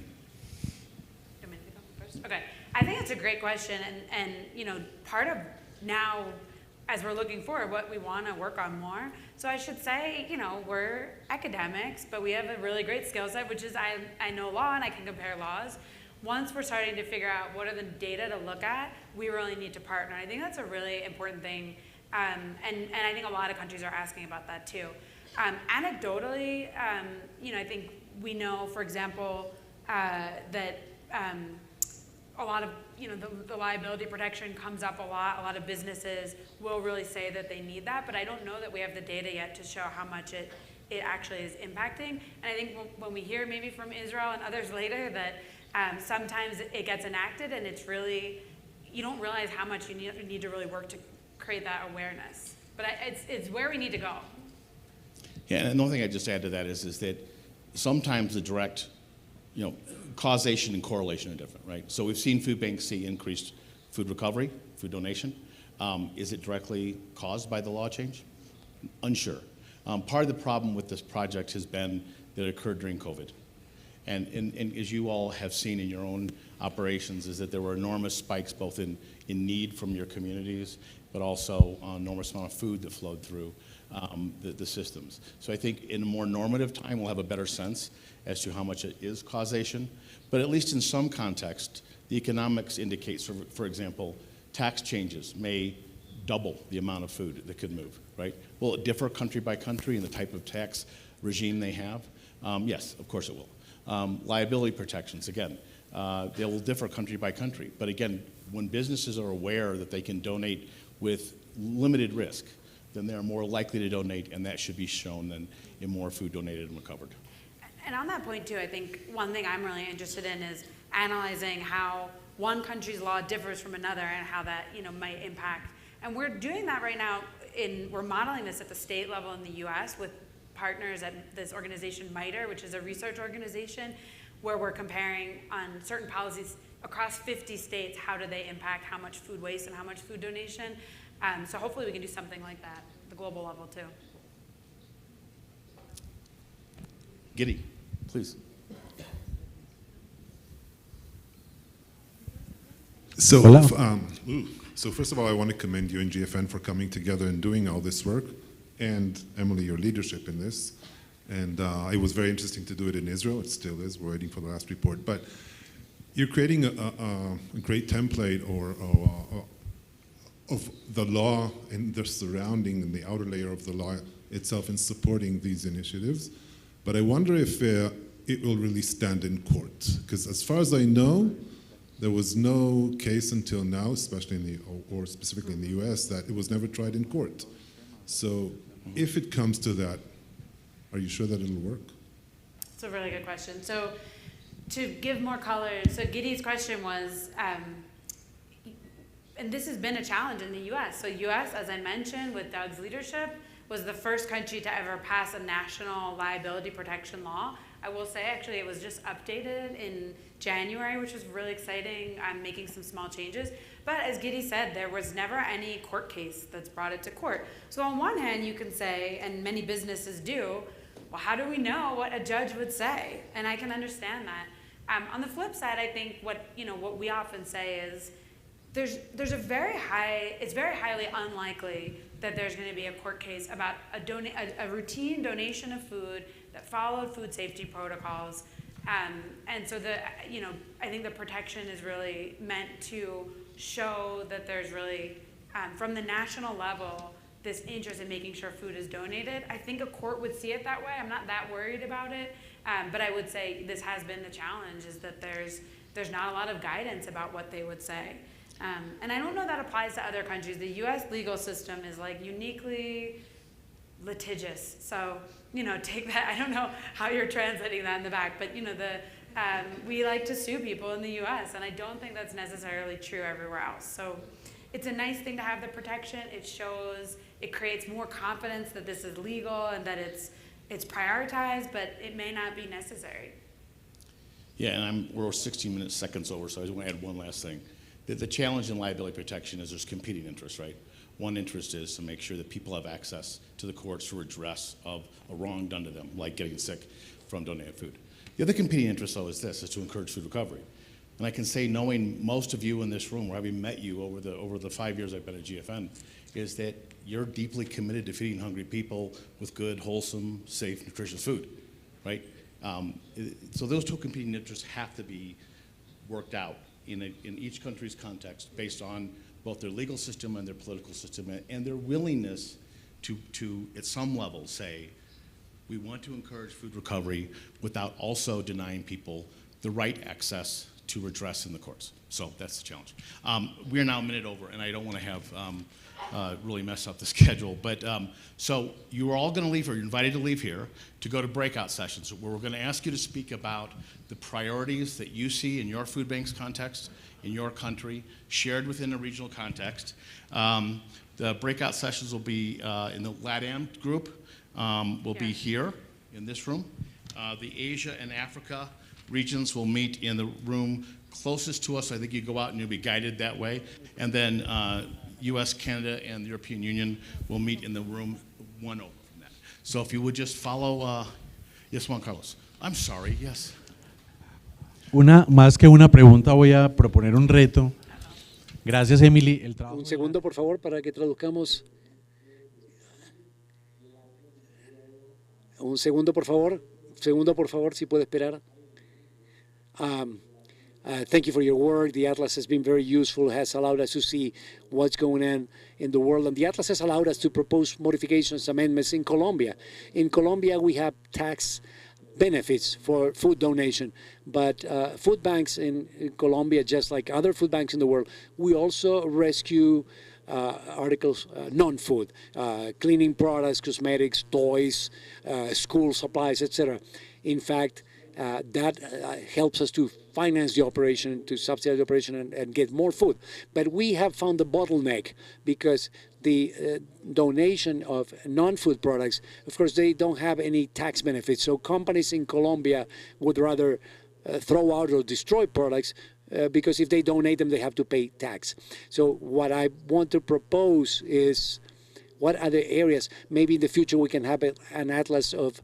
Okay, I think it's a great question, and part of now, as we're looking forward, what we want to work on more. So I should say, we're academics, but we have a really great skill set, which is I know law and I can compare laws. Once we're starting to figure out what are the data to look at, we really need to partner. I think that's a really important thing, and I think a lot of countries are asking about that too. Anecdotally, I think we know, for example, that a lot of, the liability protection comes up a lot. A lot of businesses will really say that they need that, but I don't know that we have the data yet to show how much it actually is impacting. And I think when we hear maybe from Israel and others later that sometimes it gets enacted and it's really, you don't realize how much you need to really work to create that awareness. But it's where we need to go. Yeah, and another thing I'd just add to that is that sometimes the direct, causation and correlation are different, right? So we've seen food banks see increased food recovery, food donation. Is it directly caused by the law change? Unsure. Part of the problem with this project has been that it occurred during COVID. And as you all have seen in your own operations, is that there were enormous spikes both in need from your communities, but also an enormous amount of food that flowed through the systems. So I think in a more normative time, we'll have a better sense as to how much it is causation. But at least in some context, the economics indicates, for example, tax changes may double the amount of food that could move, right? Will it differ country by country in the type of tax regime they have? Yes, of course it will. Liability protections, again, they will differ country by country. But again, when businesses are aware that they can donate with limited risk, then they're more likely to donate, and that should be shown than in more food donated and recovered. And on that point too, I think one thing I'm really interested in is analyzing how one country's law differs from another and how that might impact. And we're doing that right now. We're modeling this at the state level in the U.S. with partners at this organization MITRE, which is a research organization, where we're comparing on certain policies across 50 states, how do they impact how much food waste and how much food donation. So hopefully we can do something like that at the global level too. Giddy, please. So, so first of all, I want to commend you and GFN for coming together and doing all this work, and Emily, your leadership in this. And it was very interesting to do it in Israel. It still is. We're waiting for the last report. But you're creating a great template of the law and the surrounding and the outer layer of the law itself in supporting these initiatives. But I wonder if it will really stand in court. Because as far as I know, there was no case until now, especially or specifically in the US, that it was never tried in court. So if it comes to that, are you sure that it'll work? It's a really good question. So to give more color, so Giddy's question was, and this has been a challenge in the US. So US, as I mentioned, with Doug's leadership, was the first country to ever pass a national liability protection law. I will say, actually, it was just updated in January, which was really exciting. I'm making some small changes. But as Giddy said, there was never any court case that's brought it to court. So on one hand, you can say, and many businesses do, well, how do we know what a judge would say? And I can understand that. On the flip side, I think what we often say is, it's very highly unlikely that there's going to be a court case about a routine donation of food that followed food safety protocols. And so I think the protection is really meant to show that there's really, from the national level, this interest in making sure food is donated. I think a court would see it that way. I'm not that worried about it. But I would say this has been the challenge, is that there's not a lot of guidance about what they would say. And I don't know that applies to other countries. The US legal system is like uniquely litigious. So, take that. I don't know how you're translating that in the back, but we like to sue people in the US, and I don't think that's necessarily true everywhere else. So it's a nice thing to have the protection. It creates more confidence that this is legal and that it's prioritized, but it may not be necessary. Yeah, and we're 16 seconds over, so I just want to add one last thing. The challenge in liability protection is there's competing interests, right? One interest is to make sure that people have access to the courts for redress of a wrong done to them, like getting sick from donated food. The other competing interest, though, is to encourage food recovery. And I can say, knowing most of you in this room, or having met you over the 5 years I've been at GFN, is that you're deeply committed to feeding hungry people with good, wholesome, safe, nutritious food, right? So those two competing interests have to be worked out in each country's context based on both their legal system and their political system and their willingness to at some level say, we want to encourage food recovery without also denying people the right access to redress in the courts. So that's the challenge. We are now a minute over, and I don't want to have really mess up the schedule. But so you are all going to leave, or you're invited to leave here to go to breakout sessions where we're going to ask you to speak about the priorities that you see in your food bank's context, in your country, shared within a regional context. The breakout sessions will be in the LATAM group, will be here in this room. The Asia and Africa regions will meet in the room closest to us. I think you go out and you'll be guided that way. And then US, Canada, and the European Union will meet in the room one over from that. So if you would just follow, yes, Juan Carlos. I'm sorry, yes. Más que una pregunta, voy a proponer un reto. Gracias, Emily. Un segundo, por favor, para que traduzcamos. Un segundo, por favor. Segundo, por favor, si puede esperar. Thank you for your work. The Atlas has been very useful, has allowed us to see what's going on in the world. And the Atlas has allowed us to propose modifications, amendments in Colombia. In Colombia, we have tax benefits for food donation. But food banks in Colombia, just like other food banks in the world, we also rescue articles, non-food, cleaning products, cosmetics, toys, school supplies, etc. In fact, that helps us to finance the operation, to subsidize the operation and get more food. But we have found the bottleneck because the donation of non-food products, of course, they don't have any tax benefits. So companies in Colombia would rather throw out or destroy products because if they donate them, they have to pay tax. So what I want to propose is what other areas, maybe in the future we can have an atlas of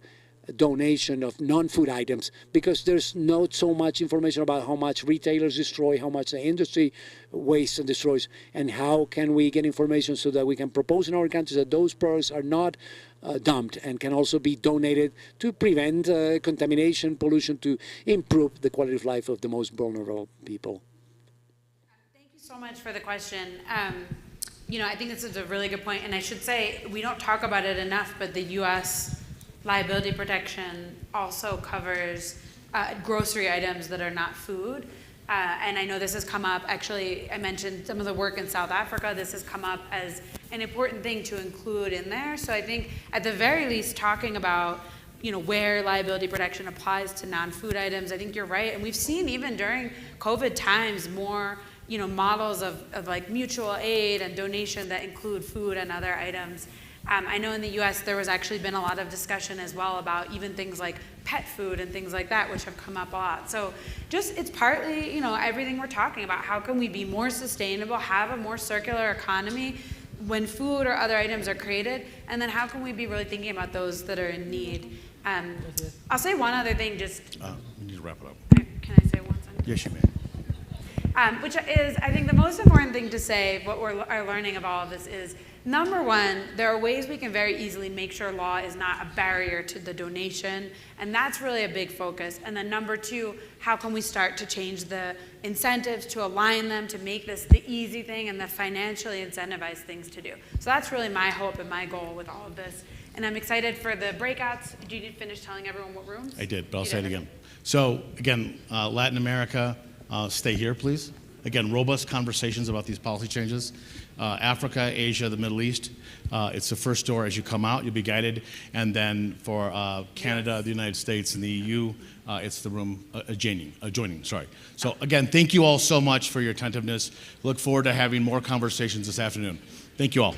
donation of non-food items, because there's not so much information about how much retailers destroy, how much the industry wastes and destroys, and how can we get information so that we can propose in our countries that those products are not dumped and can also be donated to prevent contamination, pollution, to improve the quality of life of the most vulnerable people. Thank you so much for the question. You know, I think this is a really good point, and I should say we don't talk about it enough, but the U.S. liability protection also covers grocery items that are not food. And I know this has come up, actually, I mentioned some of the work in South Africa. This has come up as an important thing to include in there. So I think at the very least, talking about, you know, where liability protection applies to non-food items, I think you're right. And we've seen even during COVID times more, you know, models of like mutual aid and donation that include food and other items. I know in the US there was actually been a lot of discussion as well about even things like pet food and things like that, which have come up a lot. So just, it's partly, you know, everything we're talking about. How can we be more sustainable, have a more circular economy when food or other items are created? And then how can we be really thinking about those that are in need? I'll say one other thing just. We need to wrap it up. Can I say one sentence? Yes, you may. Which is, I think the most important thing to say, what we're learning of all of this is, number one, there are ways we can very easily make sure law is not a barrier to the donation, and that's really a big focus. And then number two, how can we start to change the incentives to align them, to make this the easy thing and the financially incentivized things to do. So that's really my hope and my goal with all of this. And I'm excited for the breakouts. Did you finish telling everyone what rooms? I did, but I'll say it again. So again, Latin America, stay here, please. Again, robust conversations about these policy changes. Africa, Asia, the Middle East, it's the first door as you come out, you'll be guided. And then for Canada, the United States, and the EU, it's the room adjoining. So again, thank you all so much for your attentiveness. Look forward to having more conversations this afternoon. Thank you all.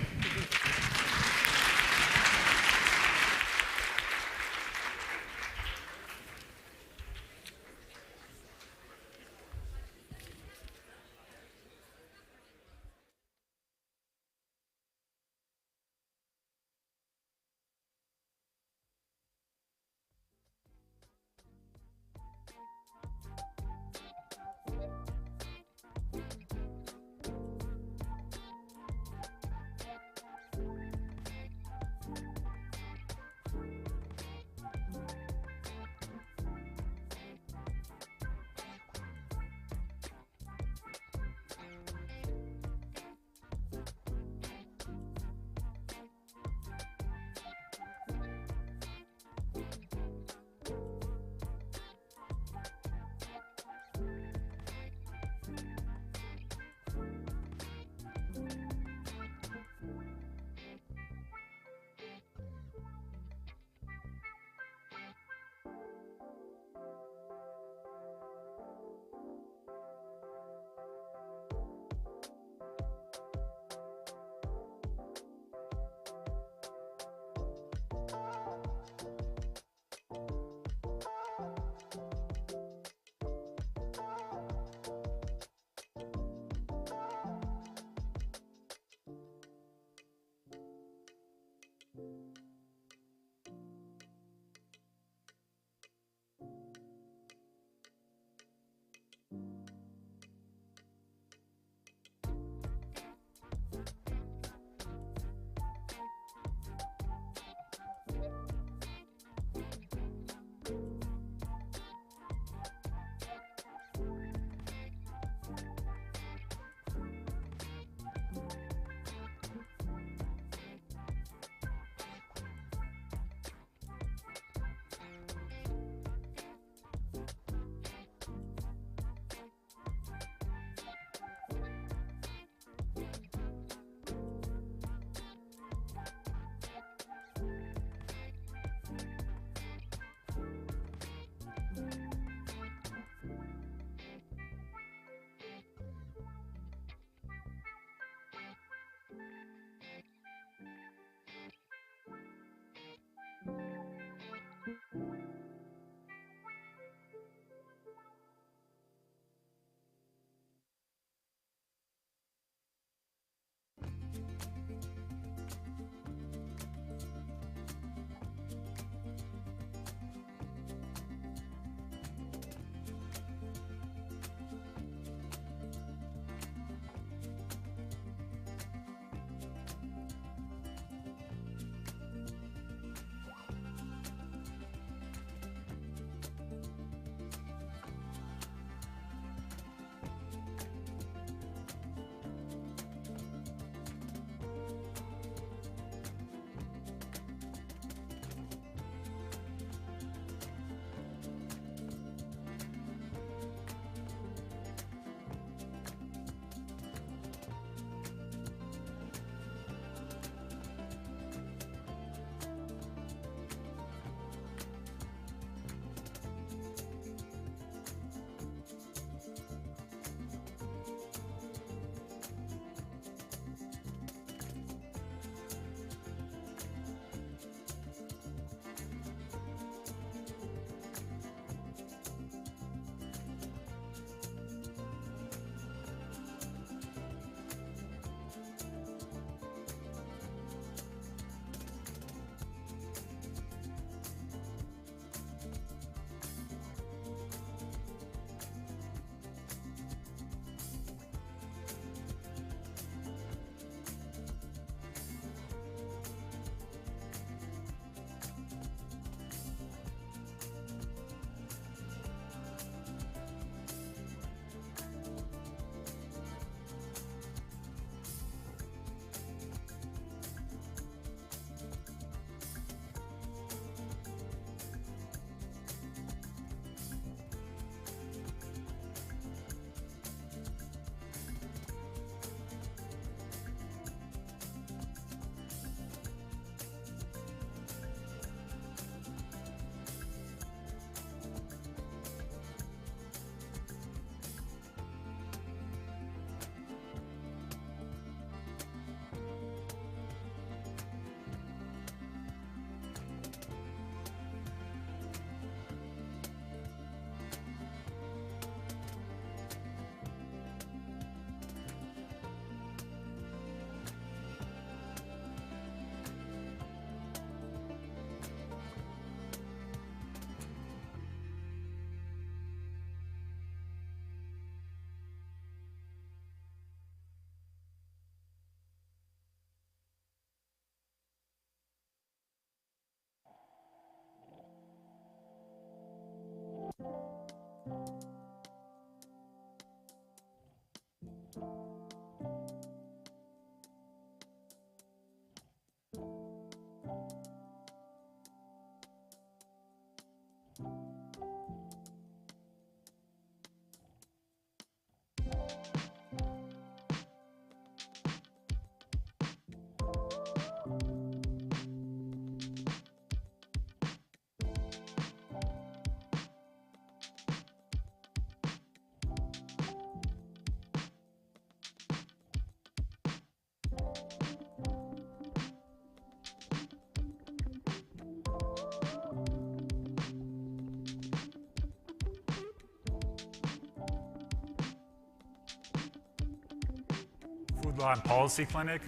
Law and Policy Clinic,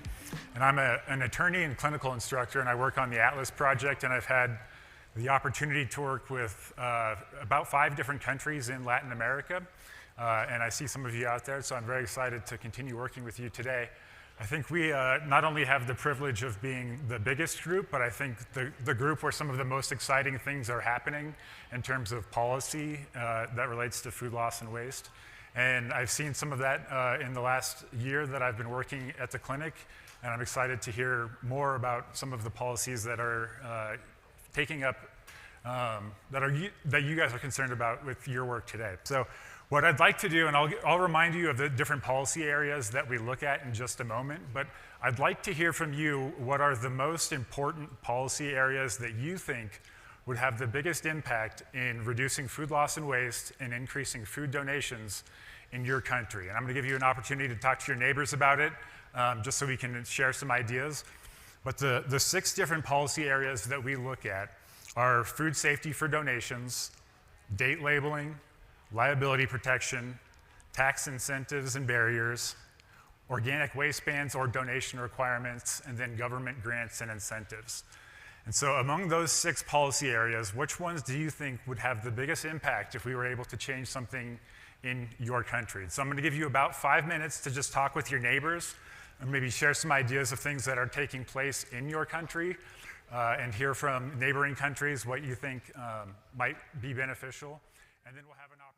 and I'm an attorney and clinical instructor, and I work on the Atlas Project, and I've had the opportunity to work with about 5 different countries in Latin America, and I see some of you out there, so I'm very excited to continue working with you today. I think we not only have the privilege of being the biggest group, but I think the group where some of the most exciting things are happening in terms of policy that relates to food loss and waste. And I've seen some of that in the last year that I've been working at the clinic, and I'm excited to hear more about some of the policies that are taking up, that you guys are concerned about with your work today. So what I'd like to do, and I'll remind you of the different policy areas that we look at in just a moment, but I'd like to hear from you what are the most important policy areas that you think would have the biggest impact in reducing food loss and waste and increasing food donations in your country. And I'm going to give you an opportunity to talk to your neighbors about it, just so we can share some ideas. But the 6 different policy areas that we look at are food safety for donations, date labeling, liability protection, tax incentives and barriers, organic waste bans or donation requirements, and then government grants and incentives. And so among those 6 policy areas, which ones do you think would have the biggest impact if we were able to change something in your country? So I'm going to give you about 5 minutes to just talk with your neighbors and maybe share some ideas of things that are taking place in your country and hear from neighboring countries what you think might be beneficial. And then we'll have an opportunity.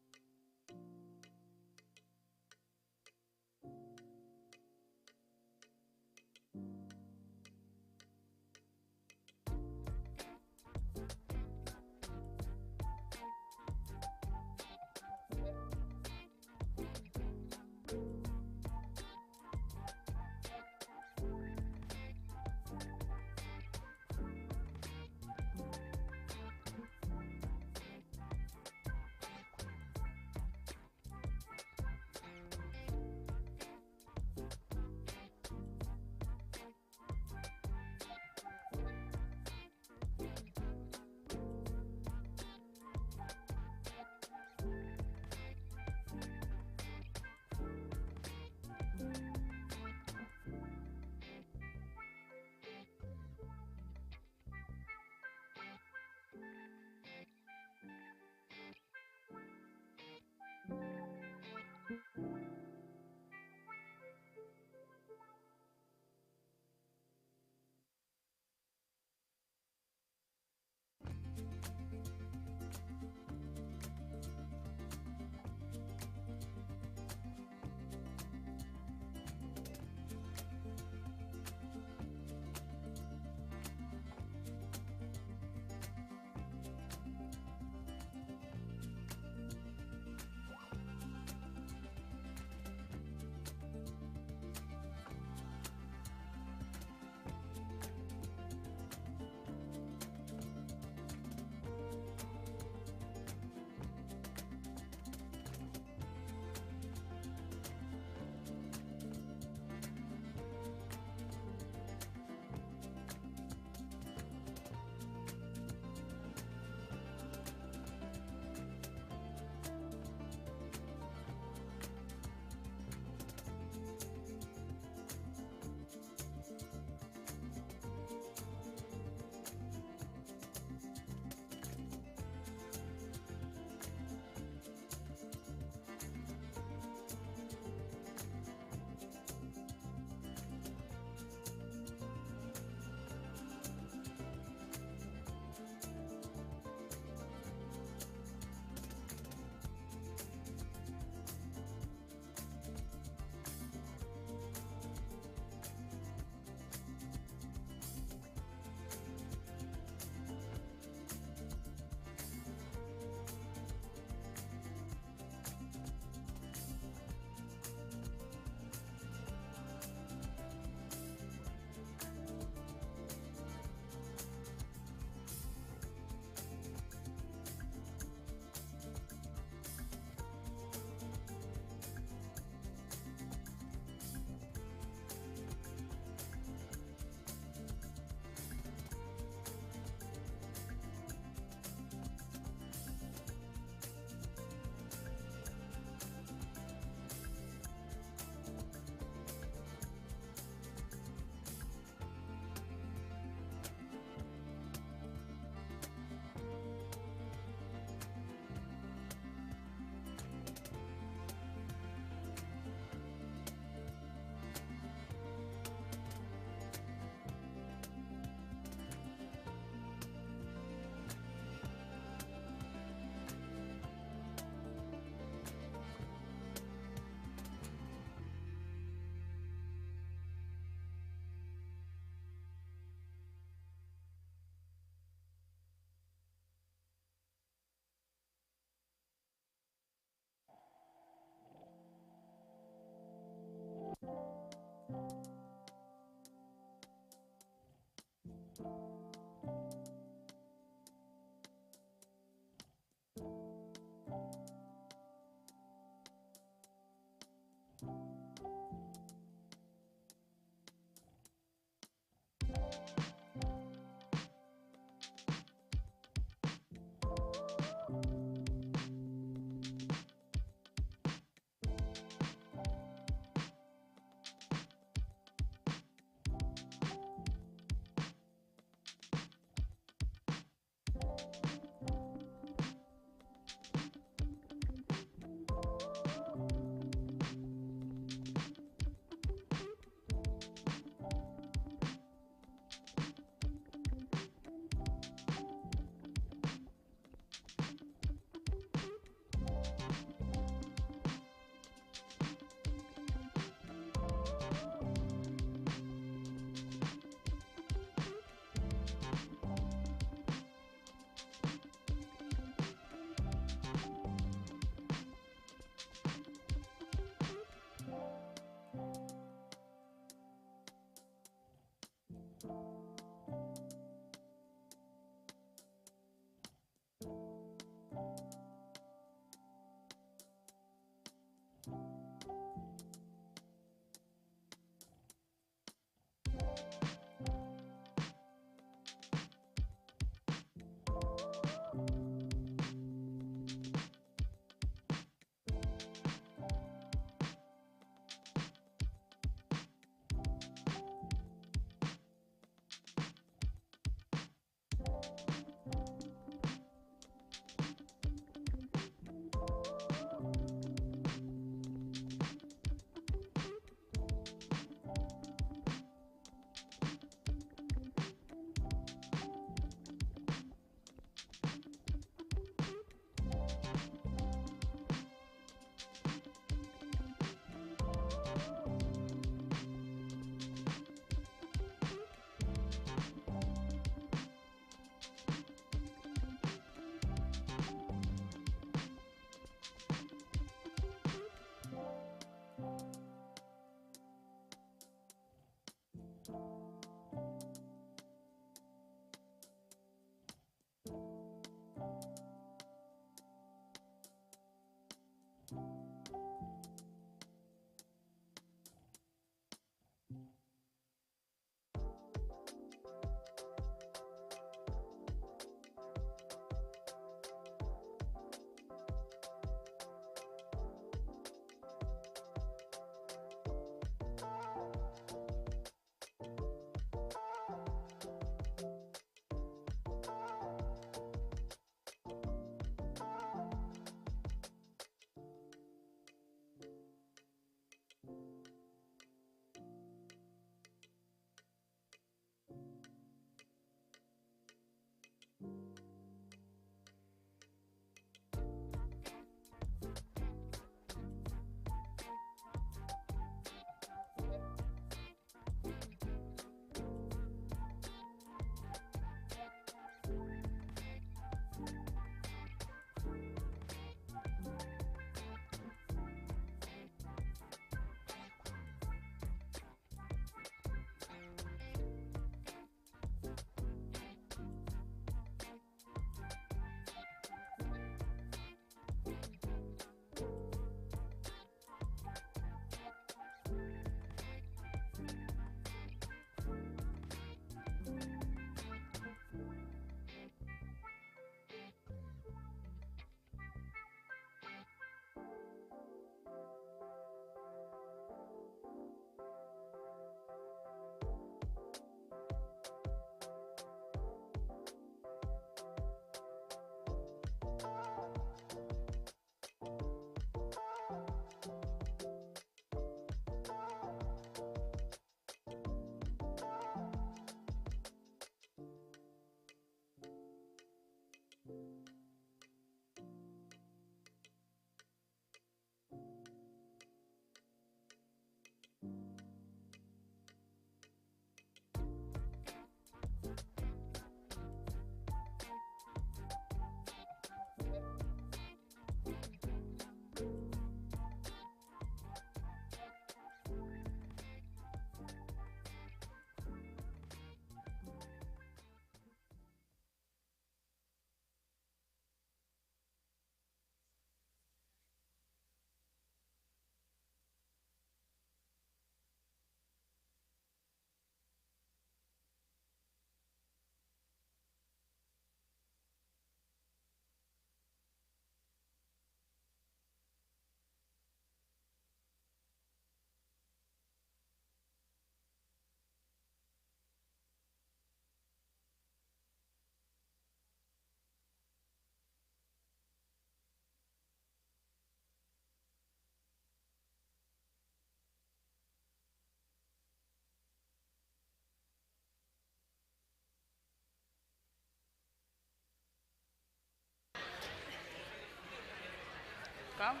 welcome.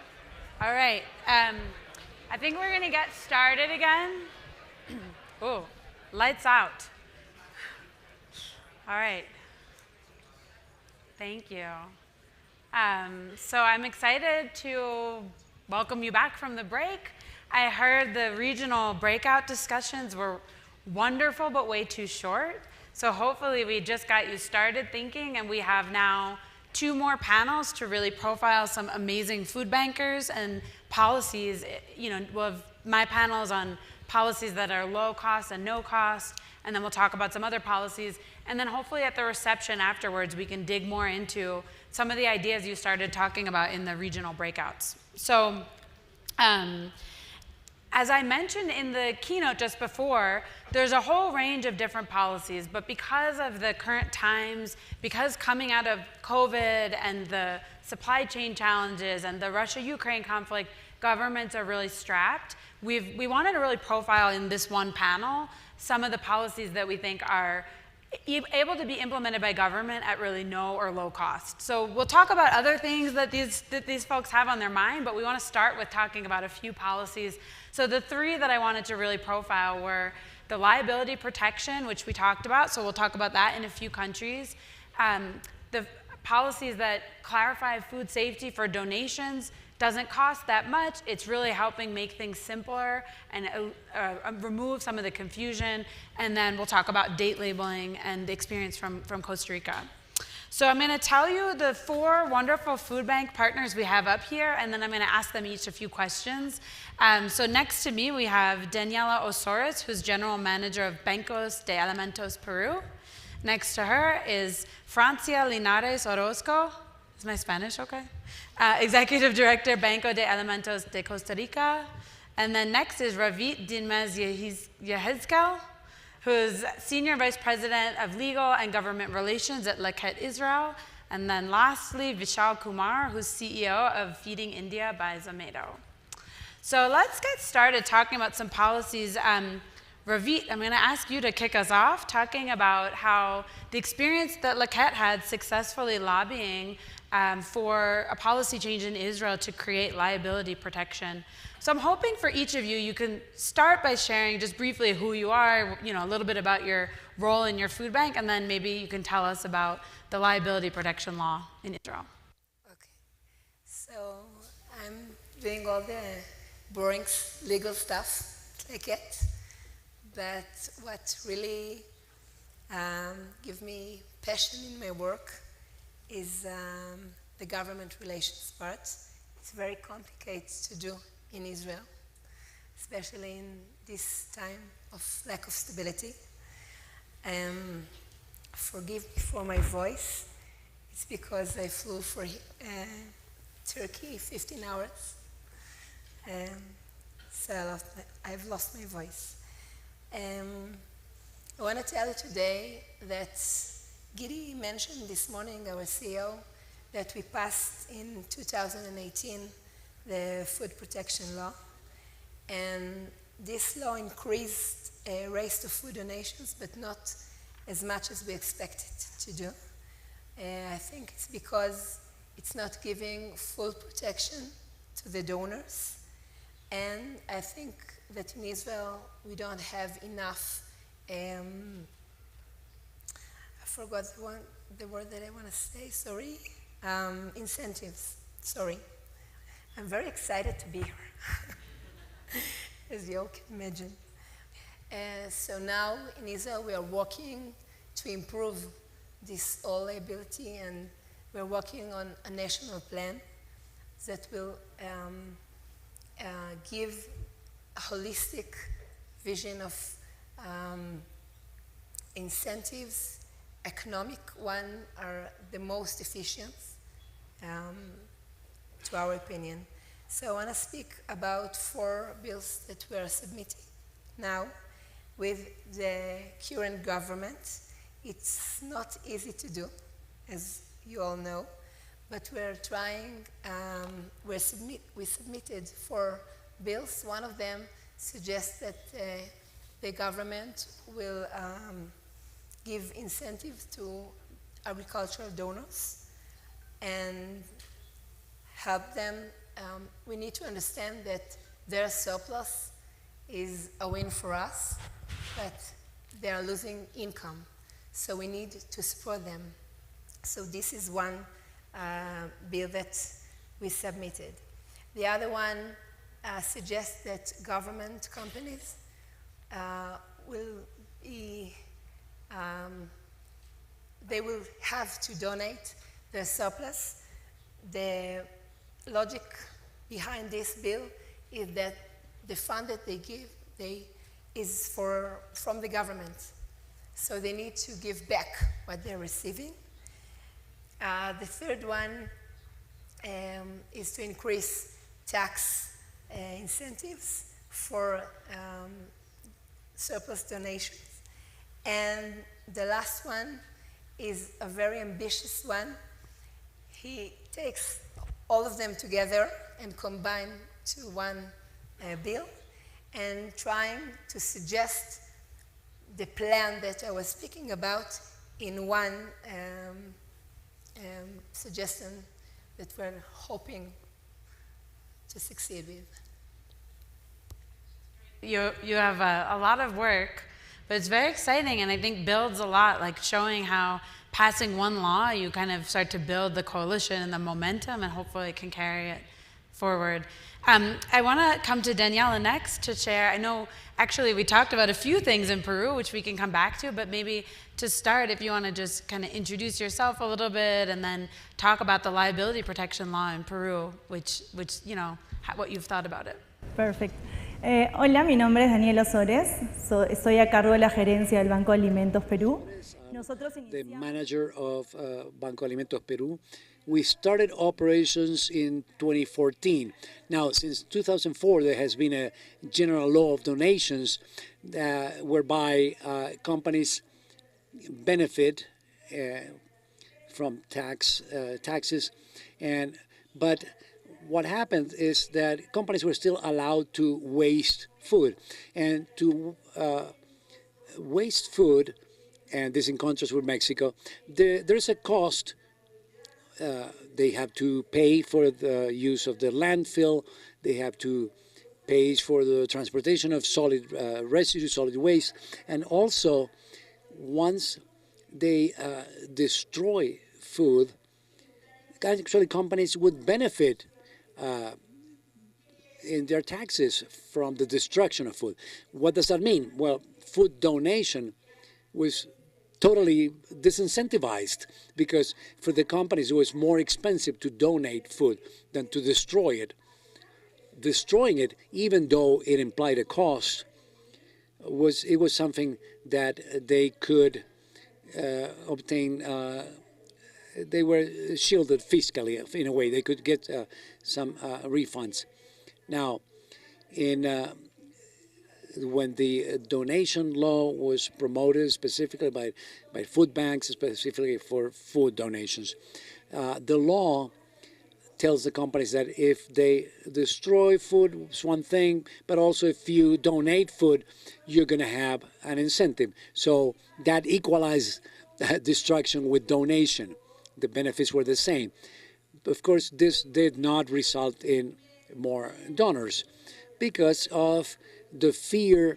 All right. I think we're going to get started again. Oh, lights out. All right. Thank you. So I'm excited to welcome you back from the break. I heard the regional breakout discussions were wonderful, but way too short. So hopefully we just got you started thinking, and we have now 2 more panels to really profile some amazing food bankers and policies. You know, we'll have my panels on policies that are low cost and no cost, and then we'll talk about some other policies. And then hopefully at the reception afterwards, we can dig more into some of the ideas you started talking about in the regional breakouts. So as I mentioned in the keynote just before, there's a whole range of different policies, but because of the current times, because coming out of COVID and the supply chain challenges and the Russia-Ukraine conflict, governments are really strapped. We wanted to really profile in this one panel some of the policies that we think are able to be implemented by government at really no or low cost. So we'll talk about other things that these folks have on their mind, but we want to start with talking about a few policies. So the 3 that I wanted to really profile were the liability protection, which we talked about, so we'll talk about that in a few countries. The policies that clarify food safety for donations doesn't cost that much. It's really helping make things simpler and remove some of the confusion. And then we'll talk about date labeling and the experience from Costa Rica. So I'm going to tell you the 4 wonderful food bank partners we have up here, and then I'm going to ask them each a few questions. So next to me, we have Daniela Osores, who's General Manager of Bancos de Alimentos Peru. Next to her is Francia Linares Orozco. Is my Spanish okay? Executive Director, Banco de Alimentos de Costa Rica. And then next is Ravit Dinmez Yehezkel, who's Senior Vice President of Legal and Government Relations at Leket Israel. And then lastly, Vishal Kumar, who's CEO of Feeding India by Zomato. So let's get started talking about some policies. Ravit, I'm going to ask you to kick us off, talking about how the experience that Leket had successfully lobbying for a policy change in Israel to create liability protection. So I'm hoping for each of you, you can start by sharing just briefly who you are, you know, a little bit about your role in your food bank, and then maybe you can tell us about the liability protection law in Israel. Okay. So I'm doing all the boring legal stuff, like it. But what really gives me passion in my work is the government relations part. It's very complicated to do in Israel, especially in this time of lack of stability. Forgive me for my voice. It's because I flew for Turkey 15 hours. So I've lost my voice. I want to tell you today that Gidi mentioned this morning, our CEO, that we passed in 2018 the food protection law. And this law increased rates to food donations, but not as much as we expected to do. I think it's because it's not giving full protection to the donors. And I think that in Israel, we don't have enough, I forgot the word that I want to say, sorry, incentives, sorry. I'm very excited to be here, as you all can imagine. So now in Israel, we are working to improve this all liability, and we're working on a national plan that will give a holistic vision of incentives. Economic one are the most efficient, to our opinion. So I want to speak about 4 bills that we are submitting now with the current government. It's not easy to do, as you all know, but we're trying. We submitted 4 bills. One of them suggests that the government will give incentives to agricultural donors and help them we need to understand that their surplus is a win for us, but they are losing income. So we need to support them. So this is one bill that we submitted. The other one suggests that government companies will be, they will have to donate their surplus. The logic behind this bill is that the fund that they give is from the government. So they need to give back what they're receiving. The third one is to increase tax incentives for surplus donations. And the last one is a very ambitious one. He takes all of them together and combine to one bill, and trying to suggest the plan that I was speaking about in one suggestion that we're hoping to succeed with. You have a lot of work, but it's very exciting, and I think builds a lot, like showing how passing one law, you kind of start to build the coalition and the momentum, and hopefully it can carry it forward. I want to come to Daniela next to share. I know actually we talked about a few things in Peru, which we can come back to, but maybe to start, if you want to just kind of introduce yourself a little bit and then talk about the liability protection law in Peru, which you know, what you've thought about it. Perfect. Hola, mi nombre es Daniela Sores. Estoy a cargo de la gerencia del Banco Alimentos Perú. The manager of Banco Alimentos Peru. We started operations in 2014. Now, since 2004, there has been a general law of donations whereby companies benefit from taxes, but what happened is that companies were still allowed to waste food, and to waste food, and this in contrast with Mexico, there's a cost. They have to pay for the use of the landfill. They have to pay for the transportation of solid residue, solid waste, and also once they destroy food, actually companies would benefit in their taxes from the destruction of food. What does that mean? Well, food donation was totally disincentivized, because for the companies it was more expensive to donate food than to destroy it. Destroying it, even though it implied a cost, was something that they could obtain. They were shielded fiscally in a way. They could get some refunds. Now, when the donation law was promoted specifically by food banks, specifically for food donations, the law tells the companies that if they destroy food, it's one thing, but also if you donate food, you're going to have an incentive. So that equalized destruction with donation. The benefits were the same. Of course, this did not result in more donors because of the fear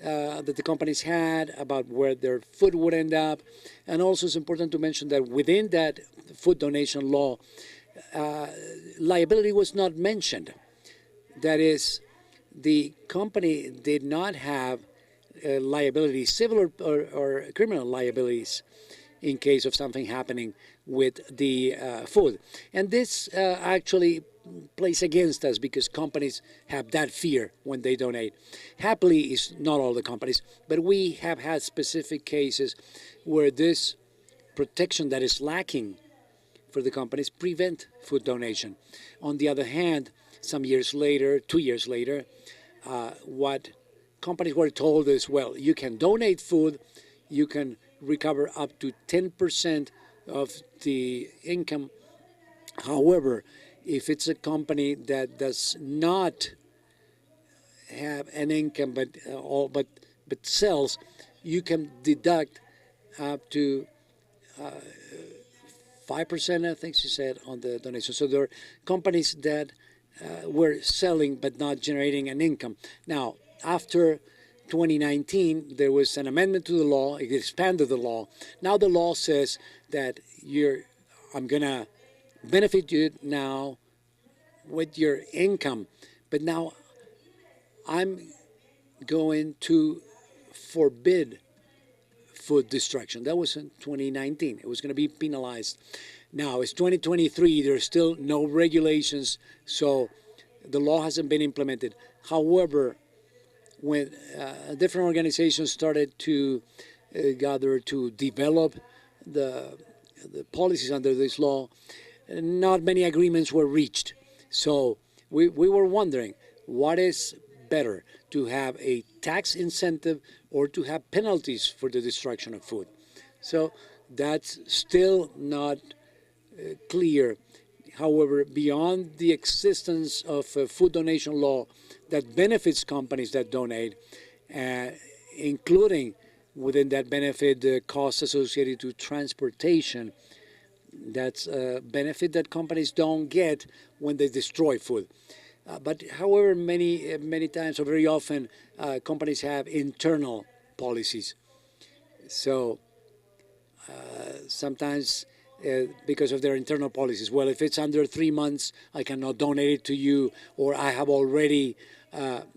that the companies had about where their food would end up. And also it's important to mention that within that food donation law, liability was not mentioned. That is, the company did not have liability, civil or criminal liabilities in case of something happening with the food. And this actually plays against us because companies have that fear when they donate. Happily, it's not all the companies, but we have had specific cases where this protection that is lacking for the companies prevent food donation. On the other hand, some years later, 2 years later, what companies were told is, well, you can donate food, you can recover up to 10% of the income. However, if it's a company that does not have an income but sells, you can deduct up to 5%, I think she said, on the donation. So there are companies that were selling but not generating an income. Now, after 2019, there was an amendment to the law. It expanded the law. Now the law says that I'm going to benefit you now with your income, but now I'm going to forbid food destruction. That was in 2019. It was going to be penalized. Now it's 2023. There's still no regulations, so the law hasn't been implemented. However, when different organizations started to gather to develop the policies under this law, not many agreements were reached. So we were wondering, what is better, to have a tax incentive or to have penalties for the destruction of food? So that's still not clear. However, beyond the existence of a food donation law that benefits companies that donate, including within that benefit the costs associated to transportation, that's a benefit that companies don't get when they destroy food. But however, many times or very often, companies have internal policies. So sometimes because of their internal policies, well, if it's under 3 months, I cannot donate it to you, or I have already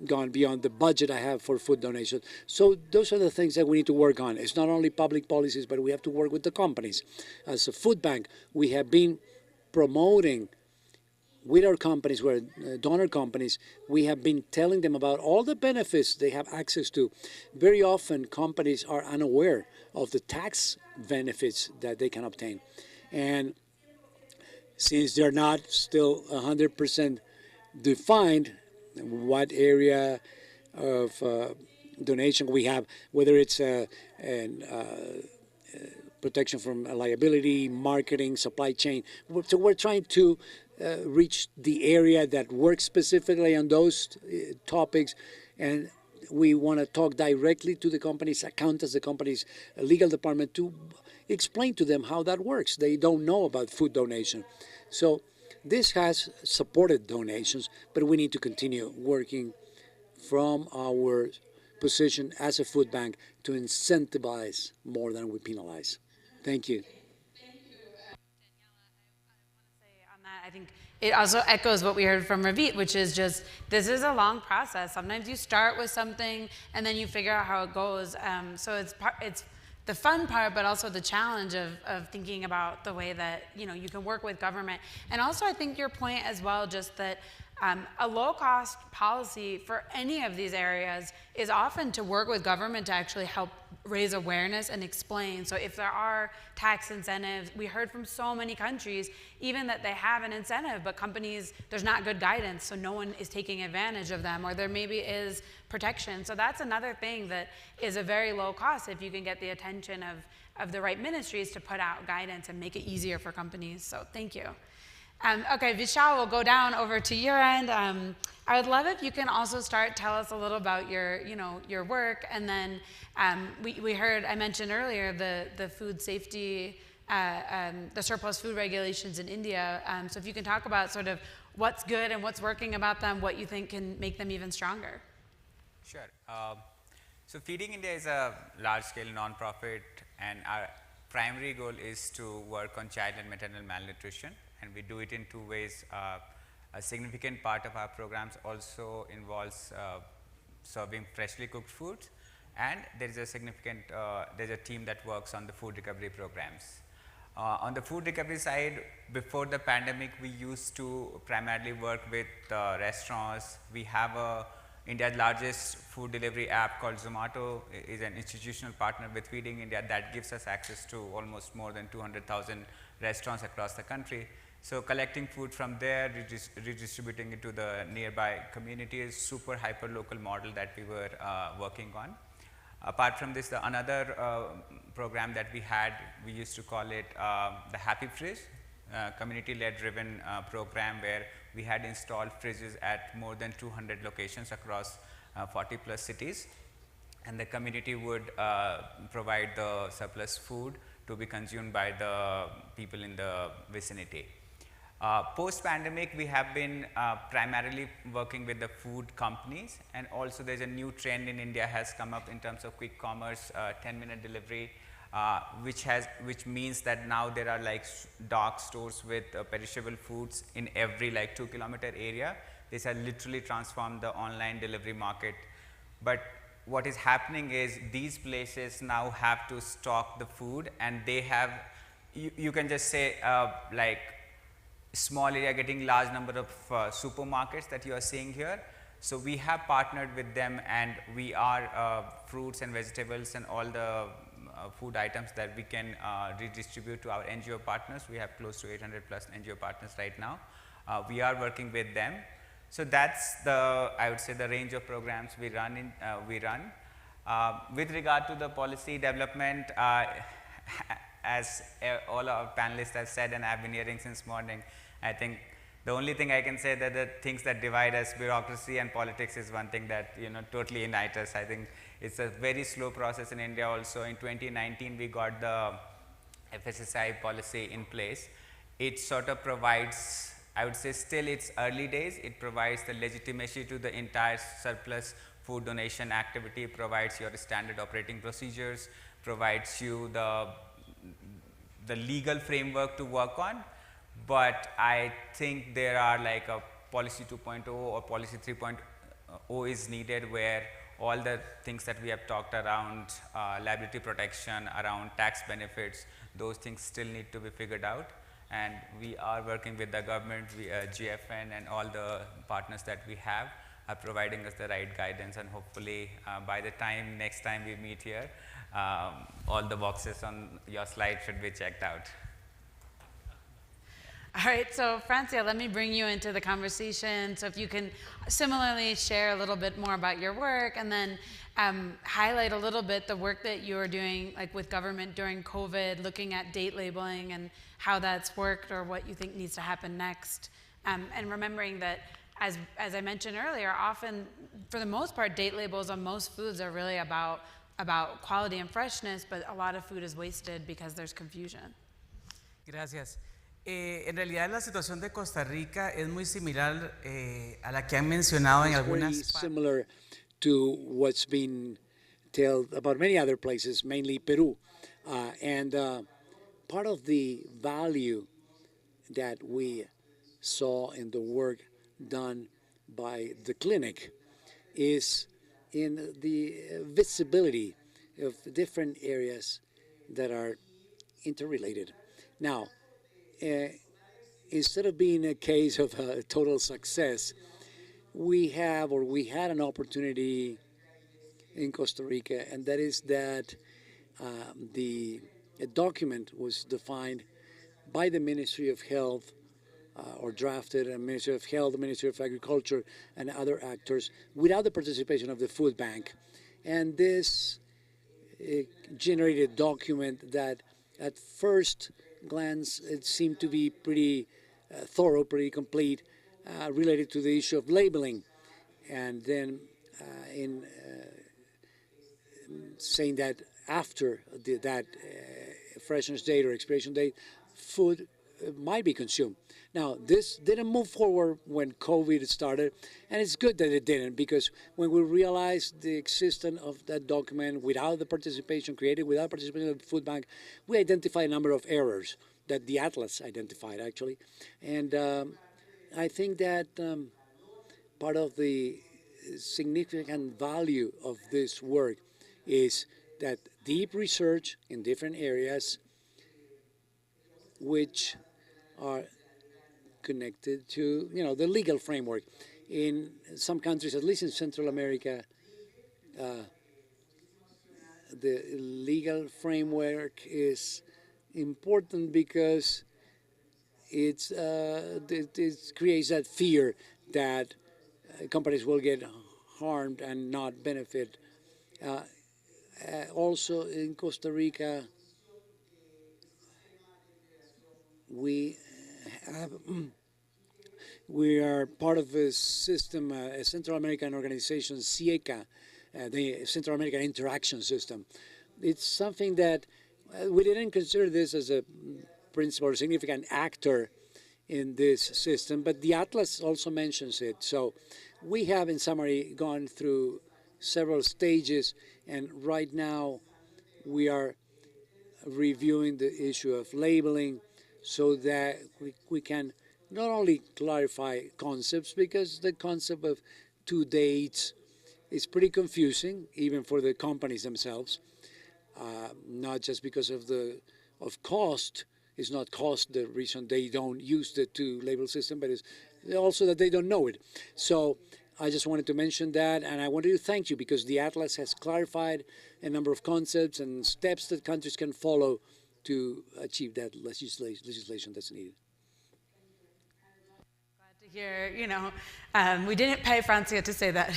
gone beyond the budget I have for food donations. So those are the things that we need to work on. It's not only public policies, but we have to work with the companies. As a food bank, we have been promoting with our companies, we're donor companies, we have been telling them about all the benefits they have access to. Very often, companies are unaware of the tax benefits that they can obtain. And since they're not still 100% defined, what area of donation we have, whether it's protection from liability, marketing, supply chain. So we're trying to reach the area that works specifically on those topics, and we want to talk directly to the company's accountants, the company's legal department, to explain to them how that works. They don't know about food donation. So this has supported donations, but we need to continue working from our position as a food bank to incentivize more than we penalize. Thank you. I think it also echoes what we heard from Ravit, which is just, this is a long process. Sometimes you start with something and then you figure out how it goes. So it's the fun part, but also the challenge of thinking about the way that, you know, you can work with government. And also I think your point as well, just that a low-cost policy for any of these areas is often to work with government to actually help raise awareness and explain. So if there are tax incentives, we heard from so many countries, even that they have an incentive, but companies, there's not good guidance, so no one is taking advantage of them, or there maybe is protection. So that's another thing that is a very low cost if you can get the attention of the right ministries to put out guidance and make it easier for companies. So thank you. Okay, Vishal, we'll go down over to your end. I would love if you can also tell us a little about your work, and then we heard, I mentioned earlier, the food safety, the surplus food regulations in India. So if you can talk about sort of what's good and what's working about them, what you think can make them even stronger. Sure. So Feeding India is a large-scale nonprofit, and our primary goal is to work on child and maternal malnutrition. And we do it in two ways. A significant part of our programs also involves serving freshly cooked foods, and there is a significant, there's a team that works on the food recovery programs. On the food recovery side, before the pandemic, we used to primarily work with restaurants. We have India's largest food delivery app called Zomato is an institutional partner with Feeding India that gives us access to almost more than 200,000 restaurants across the country. So collecting food from there, redistributing it to the nearby community is super hyper local model that we were working on. Apart from this, another program that we had, we used to call it the Happy Fridge, community-led driven program where we had installed fridges at more than 200 locations across 40 plus cities, and the community would provide the surplus food to be consumed by the people in the vicinity. Post-pandemic, we have been primarily working with the food companies, and also there's a new trend in India has come up in terms of quick commerce, 10-minute delivery, which means that now there are like dark stores with perishable foods in every like 2-kilometer area. This has literally transformed the online delivery market. But what is happening is these places now have to stock the food, and they have, you can just say like small area getting large number of supermarkets that you are seeing here. So we have partnered with them, and we are fruits and vegetables and all the food items that we can redistribute to our NGO partners. We have close to 800 plus NGO partners right now. We are working with them. So that's the, I would say, the range of programs we run. With regard to the policy development, as all our panelists have said, and I've been hearing since morning, I think the only thing I can say that the things that divide us, bureaucracy and politics, is one thing that totally unite us. I think it's a very slow process in India also. In 2019, we got the FSSAI policy in place. It sort of provides, I would say still it's early days, it provides the legitimacy to the entire surplus food donation activity, provides your standard operating procedures, provides you the legal framework to work on. But I think there are like a policy 2.0 or policy 3.0 is needed, where all the things that we have talked around liability protection, around tax benefits, those things still need to be figured out. And we are working with the government, GFN and all the partners that we have are providing us the right guidance, and hopefully by the time next time we meet here, all the boxes on your slide should be checked out. All right, so Francia, let me bring you into the conversation. So if you can similarly share a little bit more about your work, and then highlight a little bit the work that you are doing like with government during COVID, looking at date labeling and how that's worked, or what you think needs to happen next. And remembering that, as I mentioned earlier, often, for the most part, date labels on most foods are really about quality and freshness, but a lot of food is wasted because there's confusion. Gracias. En realidad la situación de Costa Rica es muy similar a la que han mencionado en algunas partes. Similar to what's been told about many other places, mainly Peru. And part of the value that we saw in the work done by the clinic is in the visibility of different areas that are interrelated. Now, instead of being a case of total success, we had an opportunity in Costa Rica, and that is that a document was defined by the Ministry of Health, or drafted a Ministry of Health, the Ministry of Agriculture, and other actors, without the participation of the food bank. And this generated a document that at first glance it seemed to be pretty thorough, pretty complete, related to the issue of labeling. And then in saying that after that freshness date or expiration date, food might be consumed. Now, this didn't move forward when COVID started, and it's good that it didn't, because when we realized the existence of that document without the participation, created without participation of the food bank, we identified a number of errors that the Atlas identified, actually. And I think that part of the significant value of this work is that deep research in different areas which are connected to, the legal framework. In some countries, at least in Central America, the legal framework is important because it creates that fear that companies will get harmed and not benefit. Also in Costa Rica, we are part of a system, a Central American organization, CIECA, the Central American Interaction System. It's something that we didn't consider this as a principal or significant actor in this system, but the Atlas also mentions it. So we have, in summary, gone through several stages, and right now we are reviewing the issue of labeling so that we can not only clarify concepts, because the concept of 2 dates is pretty confusing, even for the companies themselves, not just because of cost. It's not cost the reason they don't use the 2 label system, but it's also that they don't know it. So I just wanted to mention that, and I wanted to thank you because the Atlas has clarified a number of concepts and steps that countries can follow to achieve that legislation that's needed. Glad to hear, we didn't pay Francia to say that.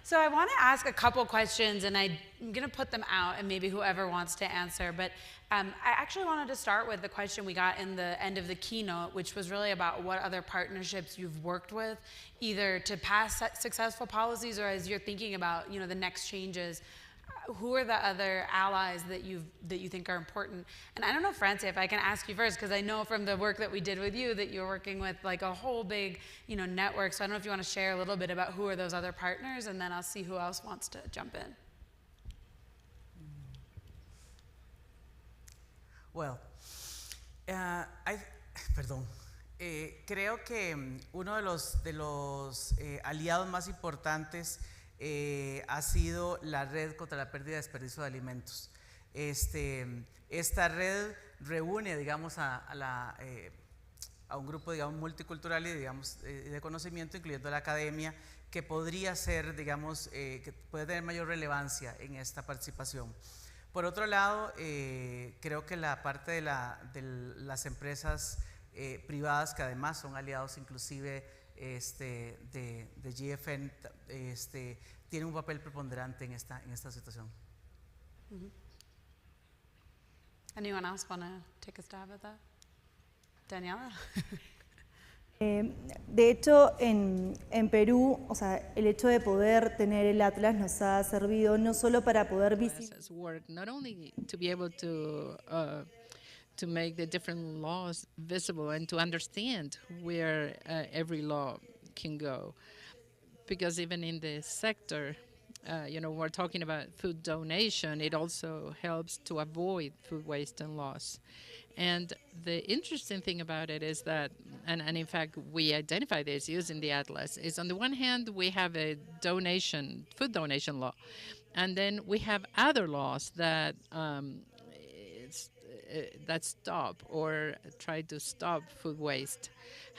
So I want to ask a couple questions, and I'm going to put them out, and maybe whoever wants to answer. But I actually wanted to start with the question we got in the end of the keynote, which was really about what other partnerships you've worked with, either to pass successful policies or as you're thinking about, the next changes. Who are the other allies that you think are important? And I don't know, Francia, if I can ask you first, because I know from the work that we did with you that you're working with like a whole big, network. So I don't know if you want to share a little bit about who are those other partners, and then I'll see who else wants to jump in. Well, creo que uno de los aliados más importantes ha sido la red contra la pérdida y desperdicio de alimentos. Esta red reúne, digamos, a un grupo, digamos, multicultural y, digamos, de conocimiento, incluyendo la academia, que podría ser, digamos, que puede tener mayor relevancia en esta participación. Por otro lado, creo que la parte de las empresas privadas, que además son aliados inclusive de GFN, tiene un papel preponderante en esta situación. Mm-hmm. Anyone else want to take a stab at that? Daniela? De hecho, en Perú, el hecho de poder tener el Atlas nos ha servido no solo para poder work, not only to be able to make the different laws visible and to understand where every law can go. Because even in the sector, we're talking about food donation, it also helps to avoid food waste and loss. And the interesting thing about it is that, and in fact, we identify this using the Atlas, is on the one hand, we have a food donation law, and then we have other laws that that stop or try to stop food waste.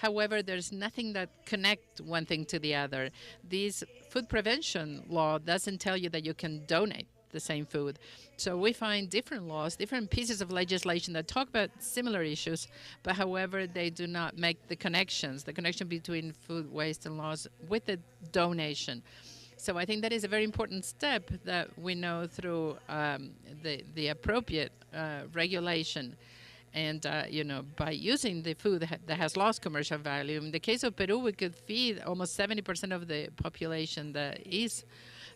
However, there's nothing that connects one thing to the other. This food prevention law doesn't tell you that you can donate the same food. So we find different laws, different pieces of legislation that talk about similar issues, but however, they do not make the connection between food waste and loss with the donation. So I think that is a very important step that we know through the appropriate regulation. And, by using the food that has lost commercial value. In the case of Peru, we could feed almost 70% of the population that is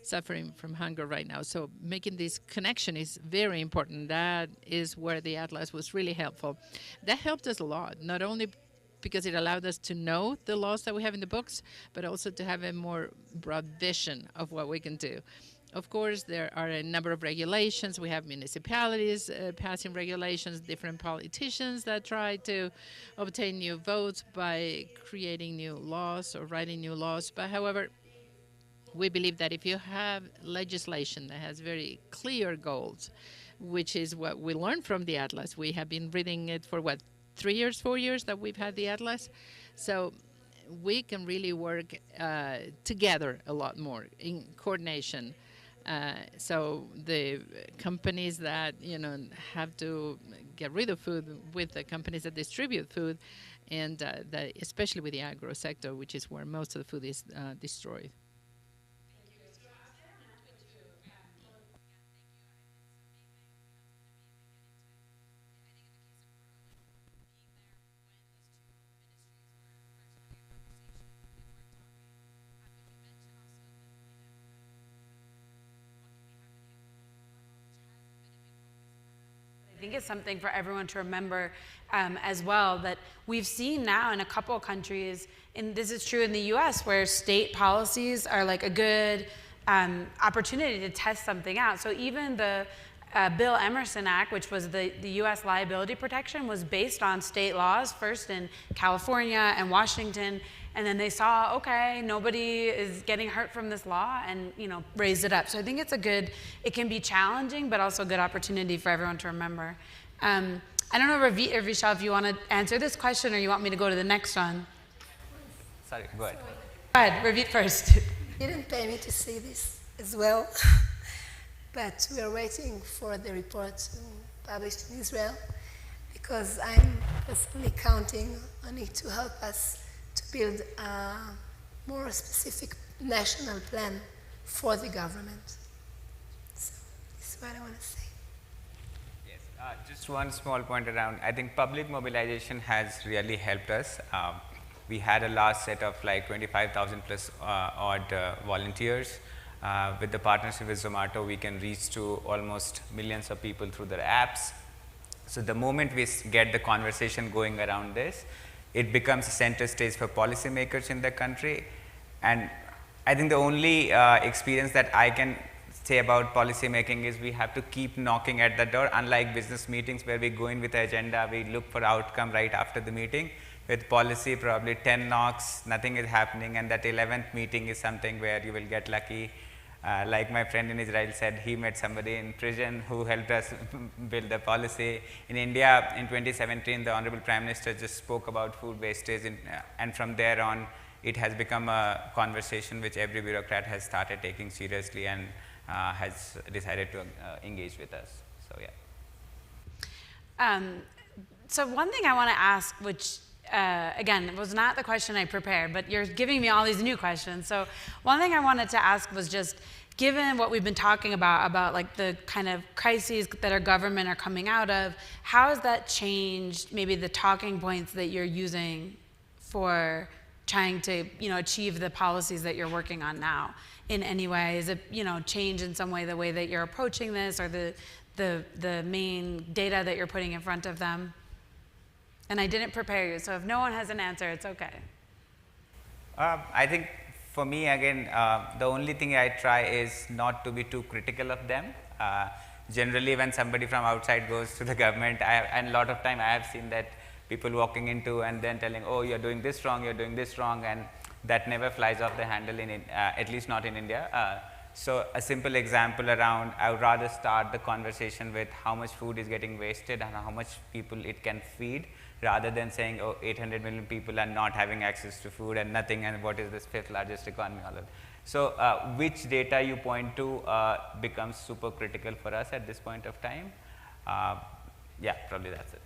suffering from hunger right now. So making this connection is very important. That is where the Atlas was really helpful. That helped us a lot, not only because it allowed us to know the laws that we have in the books, but also to have a more broad vision of what we can do. Of course, there are a number of regulations. We have municipalities passing regulations, different politicians that try to obtain new votes by creating new laws or writing new laws. But however, we believe that if you have legislation that has very clear goals, which is what we learned from the Atlas, we have been reading it for 3 years, 4 years that we've had the Atlas. So we can really work together a lot more in coordination. So the companies that have to get rid of food with the companies that distribute food, and especially with the agro sector, which is where most of the food is destroyed. I think it's something for everyone to remember as well, that we've seen now in a couple of countries, and this is true in the US, where state policies are like a good opportunity to test something out. So even the Bill Emerson Act, which was the US liability protection, was based on state laws, first in California and Washington, and then they saw, okay, nobody is getting hurt from this law, and raised it up. So I think it's it can be challenging, but also a good opportunity for everyone to remember. I don't know, Ravit or Vishal, if you want to answer this question or you want me to go to the next one. Sorry, go ahead. Go ahead, Ravit first. Didn't pay me to see this as well, but we are waiting for the report to publish in Israel, because I'm personally counting on it to help us to build a more specific national plan for the government. So this is what I want to say. Just one small point around, I think public mobilization has really helped us. We had a last set of like 25,000 plus odd volunteers. With the partnership with Zomato, we can reach to almost millions of people through their apps. So the moment we get the conversation going around this, it becomes a center stage for policymakers in the country. And I think the only experience that I can say about policy making is we have to keep knocking at the door, unlike business meetings where we go in with the agenda, we look for outcome right after the meeting. With policy, probably 10 knocks, nothing is happening, and that 11th meeting is something where you will get lucky. Like my friend in Israel said, he met somebody in prison who helped us build the policy. In India, in 2017, the Honorable Prime Minister just spoke about food wastage, and from there on, it has become a conversation which every bureaucrat has started taking seriously and has decided to engage with us. So, yeah. So one thing I want to ask, which again, was not the question I prepared, but you're giving me all these new questions. So one thing I wanted to ask was just, given what we've been talking about like the kind of crises that our government are coming out of, how has that changed maybe the talking points that you're using for trying to achieve the policies that you're working on now in any way? Is it change in some way the way that you're approaching this, or the main data that you're putting in front of them? And I didn't prepare you, so if no one has an answer, it's okay. I think for me, again, the only thing I try is not to be too critical of them. Generally, when somebody from outside goes to the government, and a lot of time I have seen that people walking into and then telling, oh, you're doing this wrong, you're doing this wrong, and that never flies off the handle, at least not in India. So a simple example around, I would rather start the conversation with how much food is getting wasted and how much people it can feed, rather than saying, oh, 800 million people are not having access to food and nothing, and what is this 5th largest economy, all of that. So which data you point to becomes super critical for us at this point of time. Yeah, probably that's it.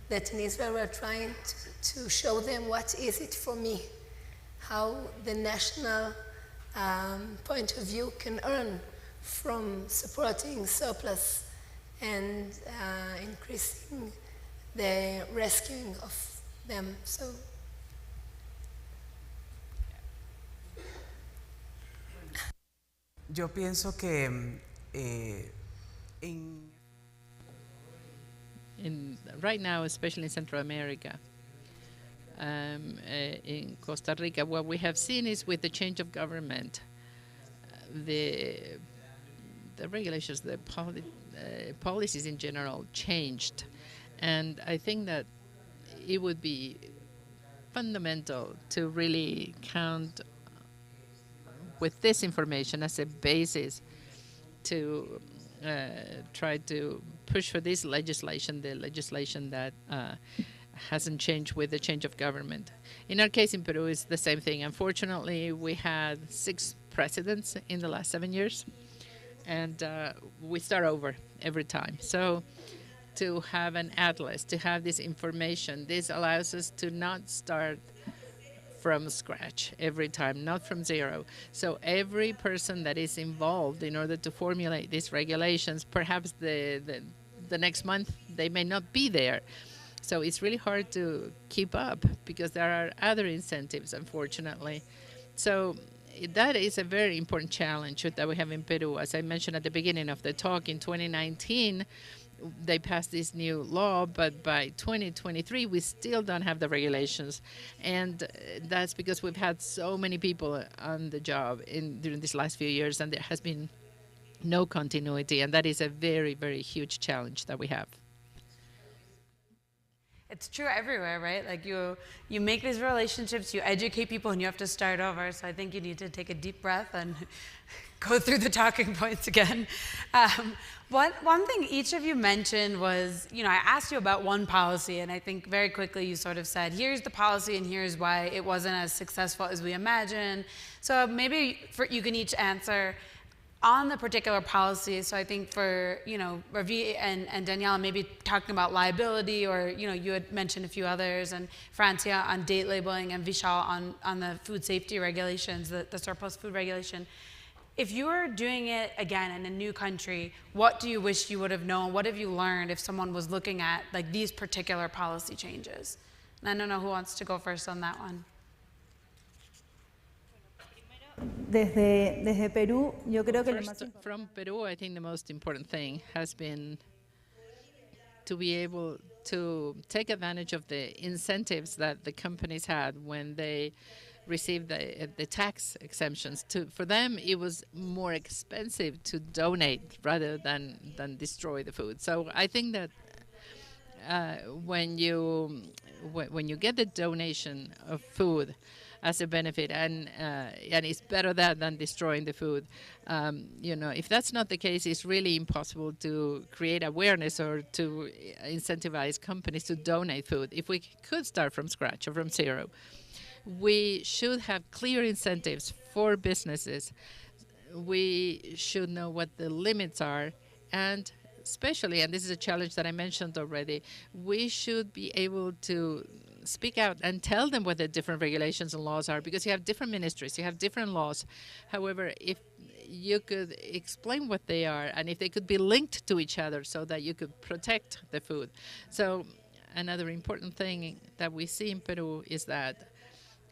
That in Israel we're trying to show them what is it for me, how the national point of view can earn from supporting surplus and increasing the rescuing of them. So yo pienso que right now, especially in Central America, in Costa Rica, what we have seen is with the change of government, the regulations, the policies in general changed, and I think that it would be fundamental to really count with this information as a basis to try to push for this legislation, the legislation that hasn't changed with the change of government. In our case in Peru, it's the same thing. Unfortunately, we had 6 presidents in the last 7 years, and we start over every time. So to have an atlas, to have this information, this allows us to not start from scratch every time, not from zero. So every person that is involved in order to formulate these regulations, perhaps the next month they may not be there. So it's really hard to keep up because there are other incentives, unfortunately. So that is a very important challenge that we have in Peru. As I mentioned at the beginning of the talk, in 2019, they passed this new law, but by 2023, we still don't have the regulations. And that's because we've had so many people on the job during these last few years, and there has been no continuity. And that is a very, very huge challenge that we have. It's true everywhere, right? Like you make these relationships, you educate people, and you have to start over. So I think you need to take a deep breath and go through the talking points again. One thing each of you mentioned was, I asked you about one policy, and I think very quickly you sort of said, here's the policy and here's why it wasn't as successful as we imagined. So maybe you can each answer on the particular policy. So I think for, Ravi and Daniela, maybe talking about liability, or, you had mentioned a few others, and Francia on date labeling, and Vishal on the food safety regulations, the surplus food regulation. If you were doing it again in a new country, what do you wish you would have known? What have you learned if someone was looking at like these particular policy changes? And I don't know who wants to go first on that one. Desde Perú, yo creo que From Peru, I think the most important thing has been to be able to take advantage of the incentives that the companies had when they received the tax exemptions. For them, it was more expensive to donate rather than destroy the food. So I think that when you get the donation of food as a benefit, and it's better that than destroying the food. If that's not the case, it's really impossible to create awareness or to incentivize companies to donate food. If we could start from scratch or from zero, we should have clear incentives for businesses. We should know what the limits are, and especially, and this is a challenge that I mentioned already, we should be able to speak out and tell them what the different regulations and laws are, because you have different ministries, you have different laws. However, if you could explain what they are, and if they could be linked to each other so that you could protect the food. So another important thing that we see in Peru is that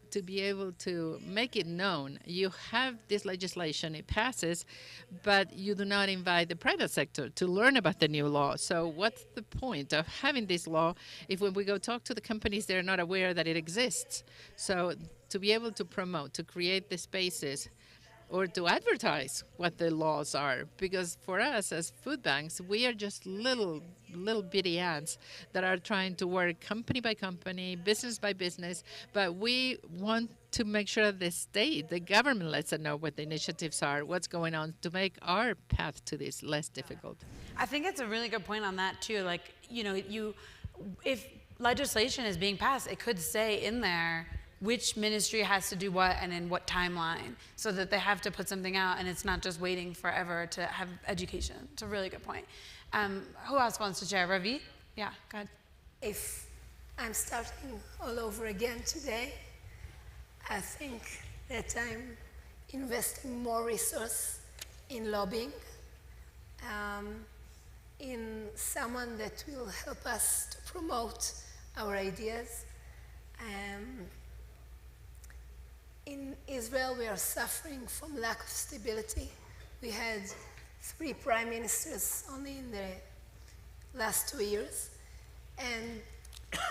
to be able to make it known, you have this legislation, it passes, but you do not invite the private sector to learn about the new law. So what's the point of having this law if when we go talk to the companies, they're not aware that it exists? So to be able to promote, to create the spaces, or to advertise what the laws are, because for us as food banks, we are just little bitty ants that are trying to work company by company, business by business, but we want to make sure that the state, the government lets us know what the initiatives are, what's going on, to make our path to this less difficult. I think it's a really good point on that too. Like, if legislation is being passed, it could say in there which ministry has to do what and in what timeline, so that they have to put something out and it's not just waiting forever to have education. It's a really good point. Who else wants to share? Ravi? Yeah, go ahead. If I'm starting all over again today, I think that I'm investing more resource in lobbying, in someone that will help us to promote our ideas. In Israel, we are suffering from lack of stability. We had 3 prime ministers only in the last 2 years. And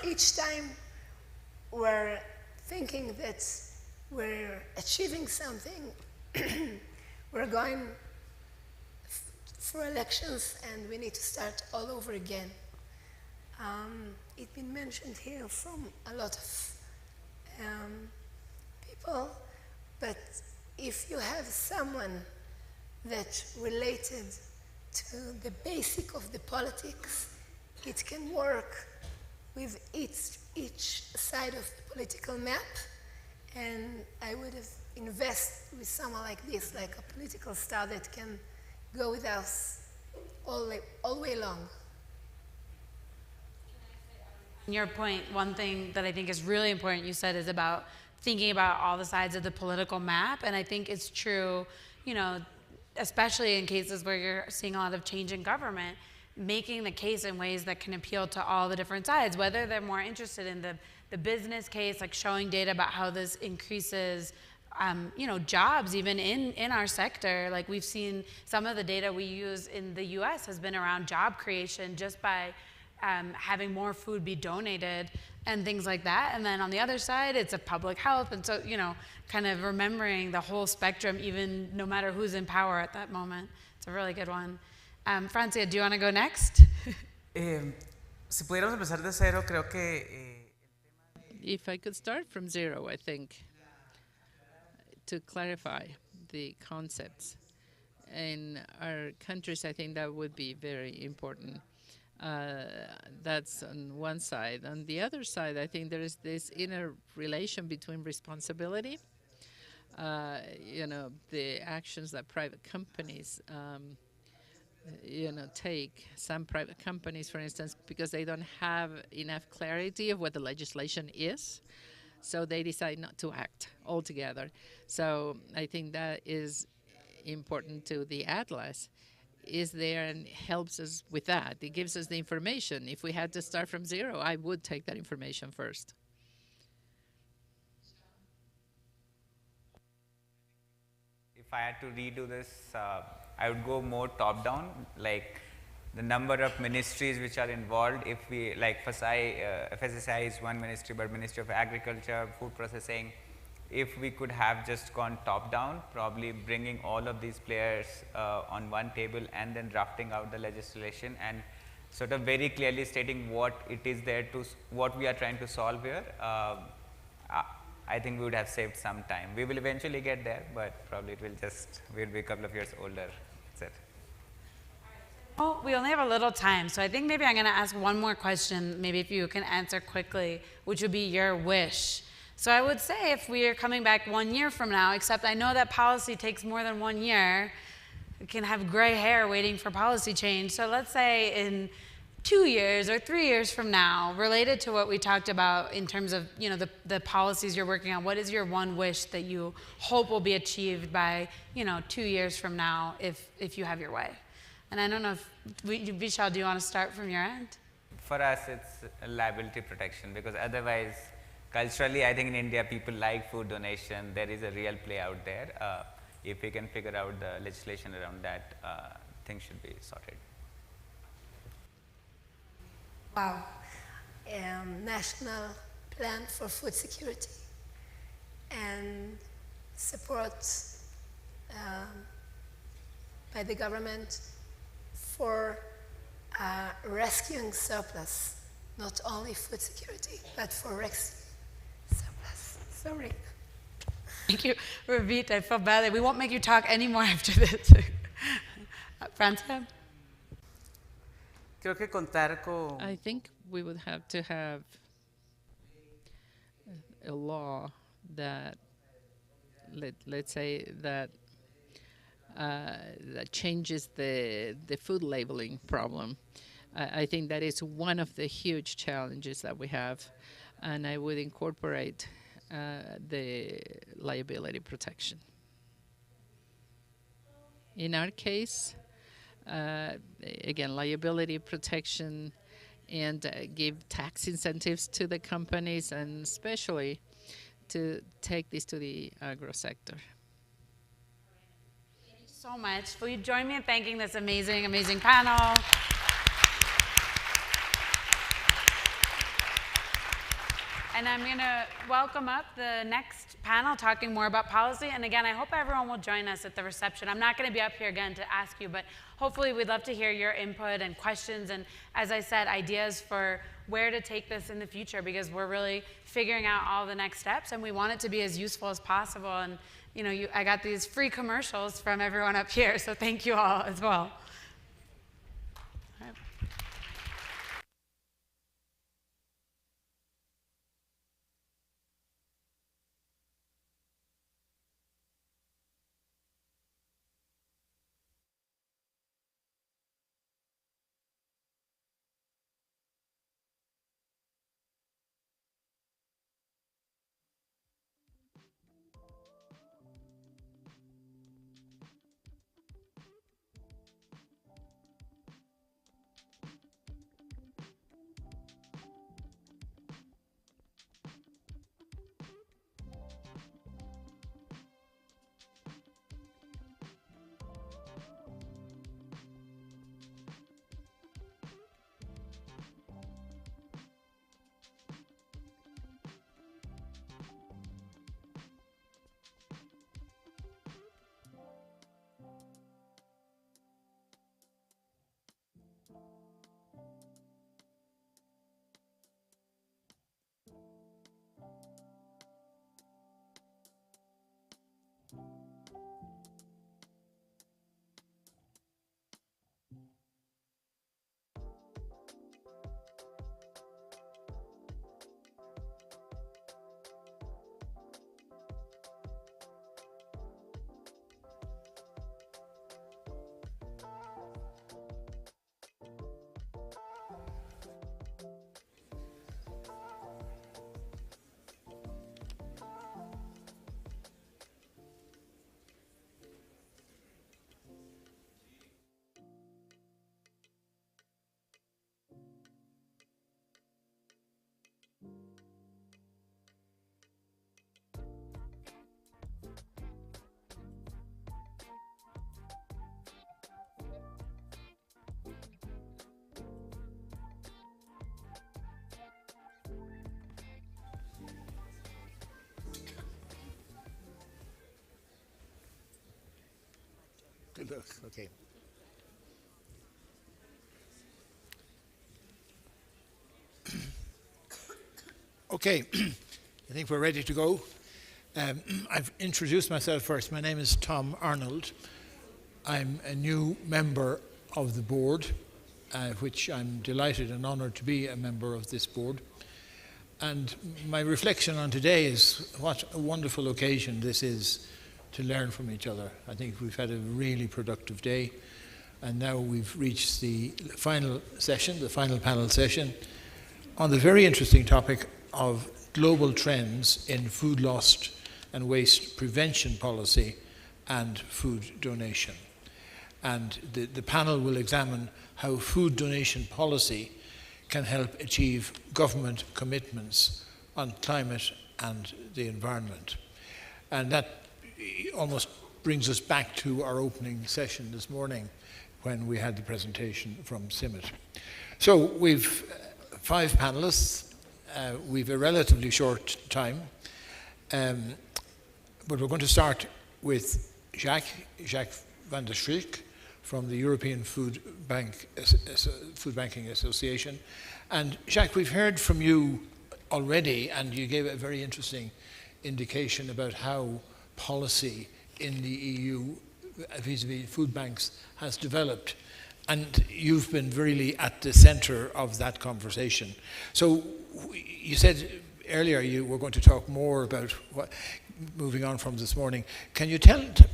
each time we're thinking that we're achieving something, we're going for elections and we need to start all over again. It's been mentioned here from a lot of people, but if you have someone that related to the basic of the politics, it can work with each side of the political map, and I would have invested with someone like this, like a political star that can go with us all the way long. Your point, one thing that I think is really important you said is about thinking about all the sides of the political map, and I think it's true, especially in cases where you're seeing a lot of change in government, making the case in ways that can appeal to all the different sides, whether they're more interested in the business case, like showing data about how this increases jobs even in our sector. Like we've seen some of the data we use in the US has been around job creation just by having more food be donated and things like that. And then on the other side, it's a public health. And so, kind of remembering the whole spectrum, even no matter who's in power at that moment. It's a really good one. Francia, do you want to go next? Si pudiéramos empezar de cero, creo que... If I could start from zero, I think, to clarify the concepts. In our countries, I think that would be very important. That's on one side. On the other side, I think there is this inner relation between responsibility, the actions that private companies, take. Some private companies, for instance, because they don't have enough clarity of what the legislation is, so they decide not to act altogether. So I think that is important to the Atlas. Is there and helps us with that. It gives us the information. If we had to start from zero, I would take that information first. If I had to redo this, I would go more top-down, like the number of ministries which are involved. If we, like FSSAI is one ministry, but Ministry of Agriculture, Food Processing, if we could have just gone top-down, probably bringing all of these players on one table and then drafting out the legislation and sort of very clearly stating what it is there to, what we are trying to solve here, I think we would have saved some time. We will eventually get there, but probably it will just, we'll be a couple of years older. That's it. Oh, we only have a little time, so I think maybe I'm going to ask one more question, maybe if you can answer quickly, which would be your wish. So I would say if we are coming back 1 year from now, except I know that policy takes more than 1 year, we can have gray hair waiting for policy change. So let's say in 2 years or 3 years from now, related to what we talked about in terms of the policies you're working on, what is your one wish that you hope will be achieved by 2 years from now if you have your way? And I don't know if, Vishal, do you want to start from your end? For us, it's liability protection, because otherwise, culturally, I think in India, people like food donation. There is a real play out there. If we can figure out the legislation around that, things should be sorted. Wow. National Plan for Food Security and support by the government for rescuing surplus, not only food security, but for rescuing surplus. Sorry. Thank you, Ravit. I feel bad. We won't make you talk anymore after this. Francia? Creo que contar con... I think we would have to have a law that, let's say, that changes the food labeling problem. I think that is one of the huge challenges that we have, and I would incorporate the liability protection. In our case, again, liability protection and give tax incentives to the companies, and especially to take this to the agro sector. Thank you so much. Will you join me in thanking this amazing, amazing panel? And I'm going to welcome up the next panel talking more about policy. And again, I hope everyone will join us at the reception. I'm not going to be up here again to ask you, but hopefully we'd love to hear your input and questions. And as I said, ideas for where to take this in the future, because we're really figuring out all the next steps and we want it to be as useful as possible. And I got these free commercials from everyone up here, so thank you all as well. Good luck. Okay. Okay, I think we're ready to go. I've introduced myself first. My name is Tom Arnold. I'm a new member of the board, which I'm delighted and honoured to be a member of this board. And my reflection on today is what a wonderful occasion this is to learn from each other. I think we've had a really productive day, and now we've reached the final session, the final panel session, on the very interesting topic of global trends in food loss and waste prevention policy and food donation. And the panel will examine how food donation policy can help achieve government commitments on climate and the environment. And that almost brings us back to our opening session this morning when we had the presentation from CIMMYT. So we've 5 panelists. We've a relatively short time, but we're going to start with Jacques van der Schrik from the European Food Banking Association. And Jacques, we've heard from you already, and you gave a very interesting indication about how policy in the EU vis-à-vis food banks has developed. And you've been really at the center of that conversation. So you said earlier you were going to talk more about what, moving on from this morning. Can you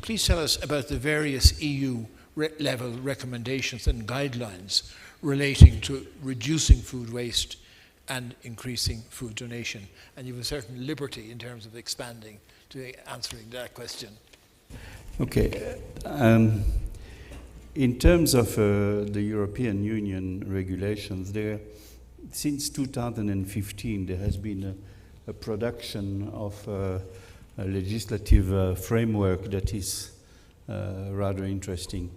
please tell us about the various EU level recommendations and guidelines relating to reducing food waste and increasing food donation? And you have a certain liberty in terms of expanding to answering that question. Okay. In terms of the European Union regulations, since 2015 there has been a production of a legislative framework that is rather interesting.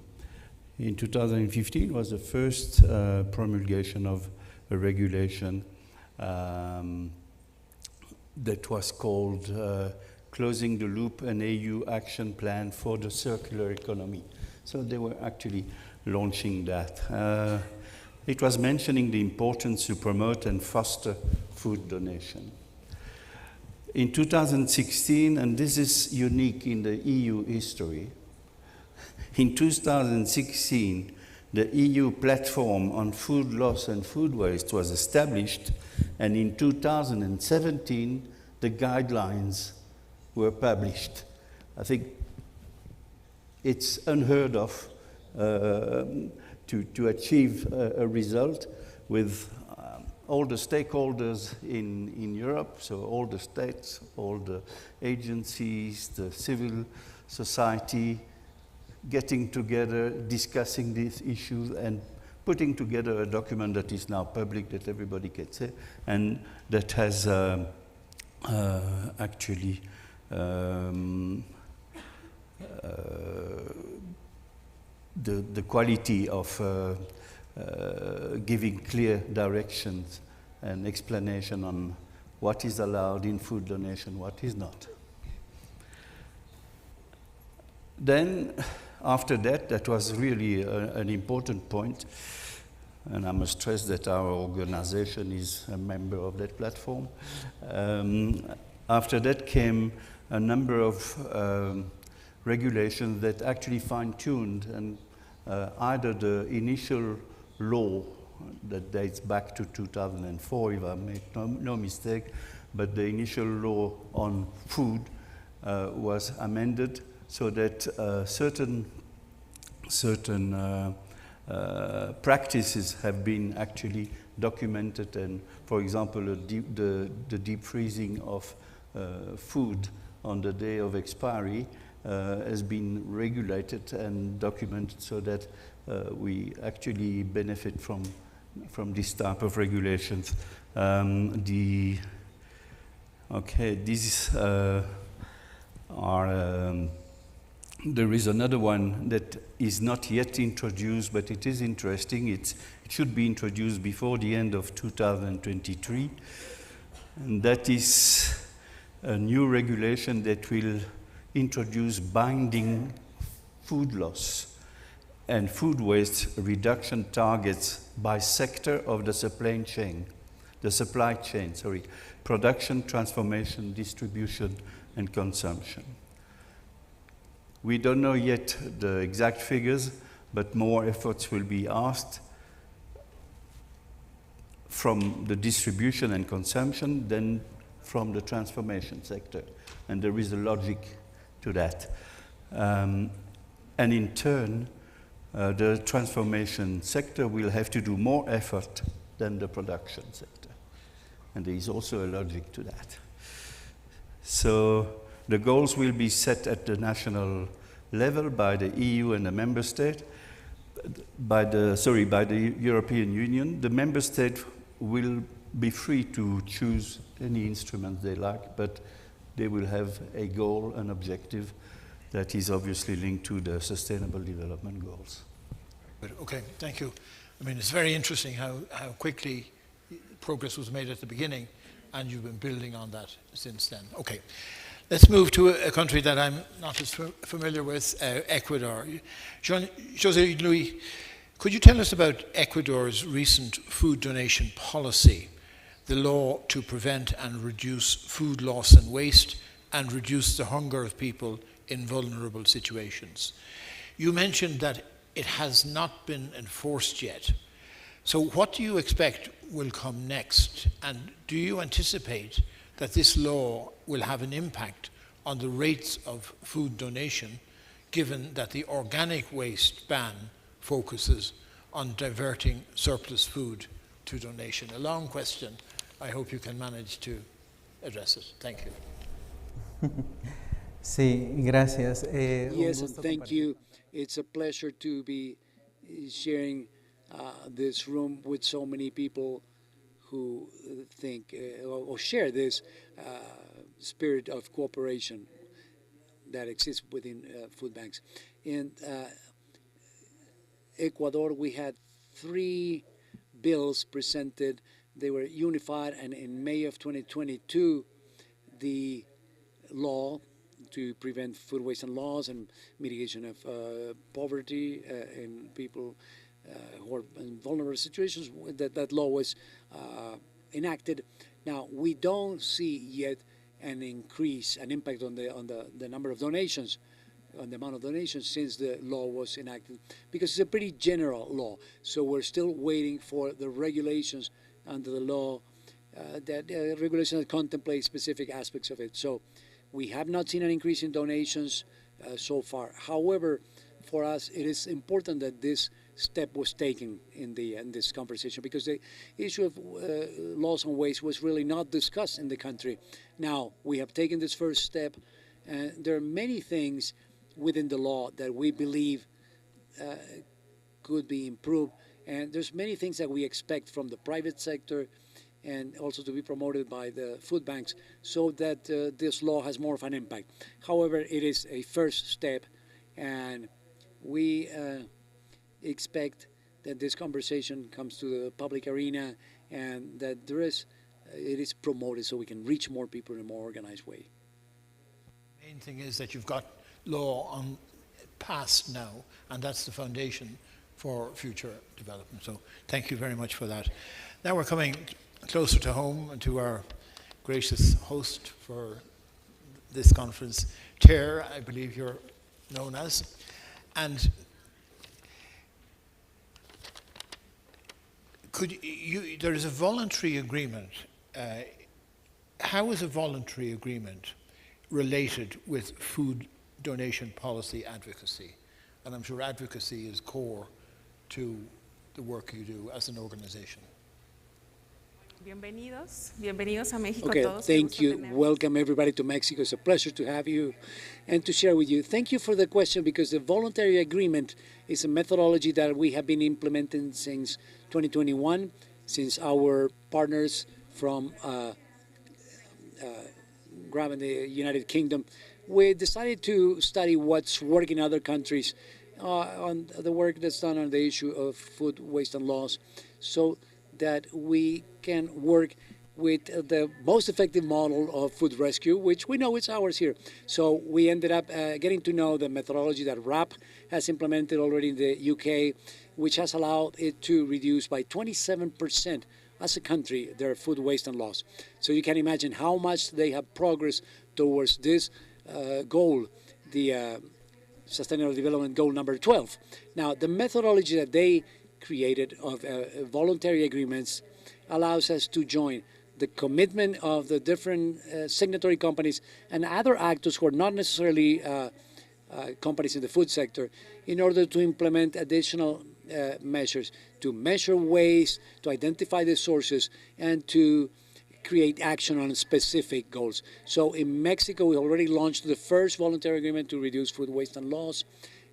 In 2015 was the first promulgation of a regulation that was called Closing the Loop, an EU Action Plan for the Circular Economy. So they were actually launching that. It was mentioning the importance to promote and foster food donation. In 2016, and this is unique in the EU history, in 2016, the EU platform on food loss and food waste was established, and in 2017, the guidelines were published. I think it's unheard of to achieve a result with all the stakeholders in Europe, so all the states, all the agencies, the civil society, getting together, discussing these issues, and putting together a document that is now public, that everybody can see, and that has actually the quality of giving clear directions and explanation on what is allowed in food donation, what is not. Then, after that, that was really an important point, and I must stress that our organization is a member of that platform. After that came a number of regulations that actually fine-tuned, and either the initial law that dates back to 2004, if I make no mistake, but the initial law on food was amended so that certain practices have been actually documented, and for example, the deep freezing of food on the day of expiry has been regulated and documented so that we actually benefit from this type of regulations. These are there is another one that is not yet introduced, but it is interesting. It should be introduced before the end of 2023, and that is a new regulation that will introduce binding food loss and food waste reduction targets by sector of the supply chain, production, transformation, distribution, and consumption. We don't know yet the exact figures, but more efforts will be asked from the distribution and consumption than from the transformation sector. And there is a logic to that. And in turn, the transformation sector will have to do more effort than the production sector. And there is also a logic to that. So the goals will be set at the national level by the EU and the member state, by the European Union. The member state will be free to choose any instrument they like, but they will have a goal, an objective that is obviously linked to the Sustainable Development Goals. Okay, thank you. I mean, it's very interesting how quickly progress was made at the beginning, and you've been building on that since then. Okay, let's move to a country that I'm not as familiar with, Ecuador. José Luis, could you tell us about Ecuador's recent food donation policy, the law to prevent and reduce food loss and waste, and reduce the hunger of people in vulnerable situations? You mentioned that it has not been enforced yet. So what do you expect will come next? And do you anticipate that this law will have an impact on the rates of food donation, given that the organic waste ban focuses on diverting surplus food to donation? A long question. I hope you can manage to address it. Thank you. Sí, gracias. Yes, and thank you. It's a pleasure to be sharing this room with so many people who think or share this spirit of cooperation that exists within food banks. In Ecuador, we had 3 bills presented. They were unified, and in May of 2022, the law to prevent food waste and loss and mitigation of poverty in people who are in vulnerable situations, that law was enacted. Now, we don't see yet an increase, an impact on the number of donations, on the amount of donations since the law was enacted, because it's a pretty general law. So we're still waiting for the regulations under the law, regulations that contemplate specific aspects of it. So we have not seen an increase in donations so far. However, for us, it is important that this step was taken in this conversation, because the issue of loss and waste was really not discussed in the country. Now, we have taken this first step, and there are many things within the law that we believe could be improved, and there's many things that we expect from the private sector and also to be promoted by the food banks, so that this law has more of an impact. However, it is a first step, and we expect that this conversation comes to the public arena and that it is promoted so we can reach more people in a more organized way. The main thing is that you've got law passed now, and that's the foundation for future development. So thank you very much for that. Now we're coming closer to home and to our gracious host for this conference, Chair, I believe you're known as. And there is a voluntary agreement. How is a voluntary agreement related with food donation policy advocacy? And I'm sure advocacy is core to the work you do as an organization. Bienvenidos a México. Okay, todos. thank you. Welcome everybody to Mexico. It's a pleasure to have you and to share with you. Thank you for the question, because the voluntary agreement is a methodology that we have been implementing since 2021, since our partners from GRAB in the United Kingdom, we decided to study what's working in other countries on the work that's done on the issue of food waste and loss, so that we can work with the most effective model of food rescue, which we know is ours here. So we ended up getting to know the methodology that RAP has implemented already in the UK, which has allowed it to reduce by 27% as a country their food waste and loss. So you can imagine how much they have progressed towards this goal, the Sustainable Development Goal number 12. Now, the methodology that they created of voluntary agreements allows us to join the commitment of the different signatory companies and other actors who are not necessarily companies in the food sector in order to implement additional measures to measure waste, to identify the sources, and to create action on specific goals. So in Mexico, we already launched the first voluntary agreement to reduce food waste and loss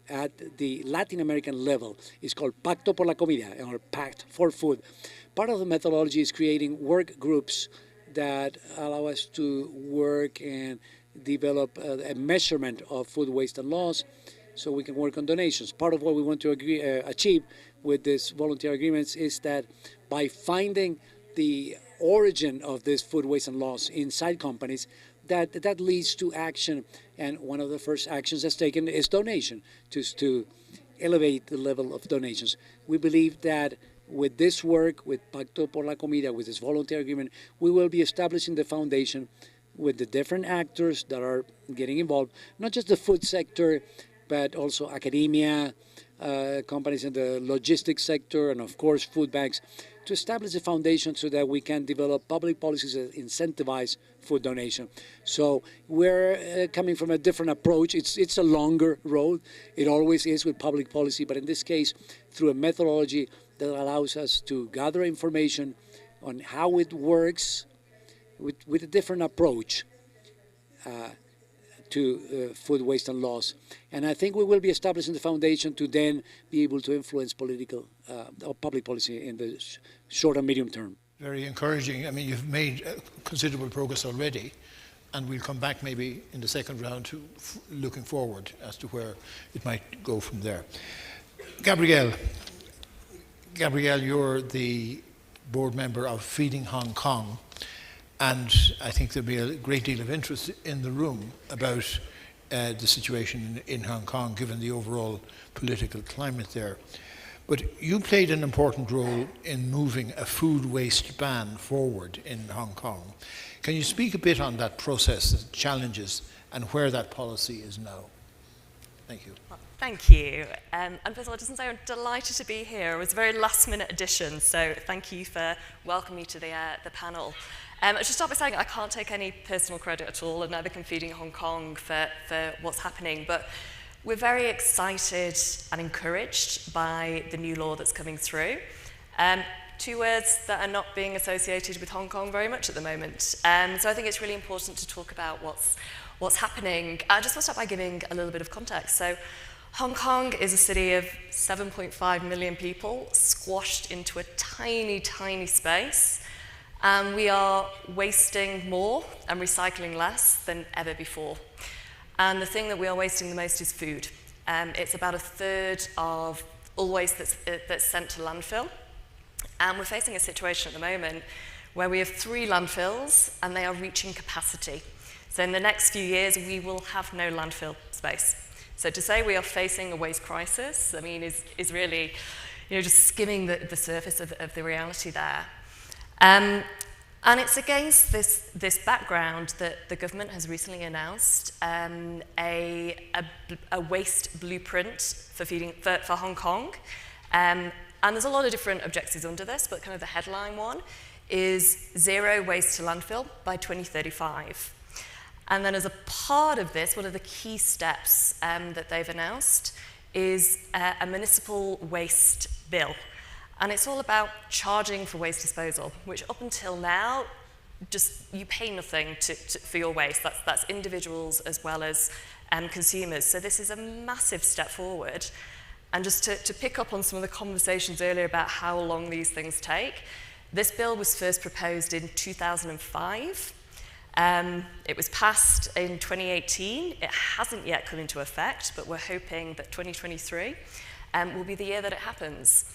at the Latin American level. It's called Pacto por la Comida, or Pact for Food. Part of the methodology is creating work groups that allow us to work and develop a measurement of food waste and loss so we can work on donations. Part of what we want to achieve with these voluntary agreements is that by finding the origin of this food waste and loss inside companies, that leads to action. And one of the first actions that's taken is donation, just to elevate the level of donations. We believe that with this work, with Pacto por la Comida, with this voluntary agreement, we will be establishing the foundation with the different actors that are getting involved, not just the food sector, but also academia, companies in the logistics sector, and of course food banks, to establish a foundation so that we can develop public policies that incentivize food donation. So we're coming from a different approach. It's a longer road. It always is with public policy, but in this case, through a methodology that allows us to gather information on how it works with a different approach to food waste and loss. And I think we will be establishing the foundation to then be able to influence political or public policy in the short and medium term. Very encouraging. I mean, you've made considerable progress already, and we'll come back maybe in the second round to looking forward as to where it might go from there. Gabrielle, you're the board member of Feeding Hong Kong, and I think there'll be a great deal of interest in the room about the situation in Hong Kong, given the overall political climate there. But you played an important role in moving a food waste ban forward in Hong Kong. Can you speak a bit on that process, the challenges, and where that policy is now? Thank you. Thank you. And first of all, just to say I'm delighted to be here. It was a very last-minute addition, so thank you for welcoming me to the panel. I should start by saying I can't take any personal credit at all, and neither can Feeding Hong Kong for what's happening. But we're very excited and encouraged by the new law that's coming through. Two words that are not being associated with Hong Kong very much at the moment. So I think it's really important to talk about what's happening. I just want to start by giving a little bit of context. So Hong Kong is a city of 7.5 million people squashed into a tiny, tiny space. And we are wasting more and recycling less than ever before. And the thing that we are wasting the most is food. It's about a third of all waste that's sent to landfill. And we're facing a situation at the moment where we have 3 landfills and they are reaching capacity. So in the next few years, we will have no landfill space. So to say we are facing a waste crisis, I mean, is really, just skimming the surface of the reality there. And it's against this background that the government has recently announced a waste blueprint for Hong Kong. And there's a lot of different objectives under this, but kind of the headline one is zero waste to landfill by 2035. And then as a part of this, one of the key steps that they've announced is a municipal waste bill. And it's all about charging for waste disposal, which up until now, just you pay nothing for your waste. That's individuals as well as consumers. So this is a massive step forward. And just to pick up on some of the conversations earlier about how long these things take, this bill was first proposed in 2005. It was passed in 2018. It hasn't yet come into effect, but we're hoping that 2023 will be the year that it happens.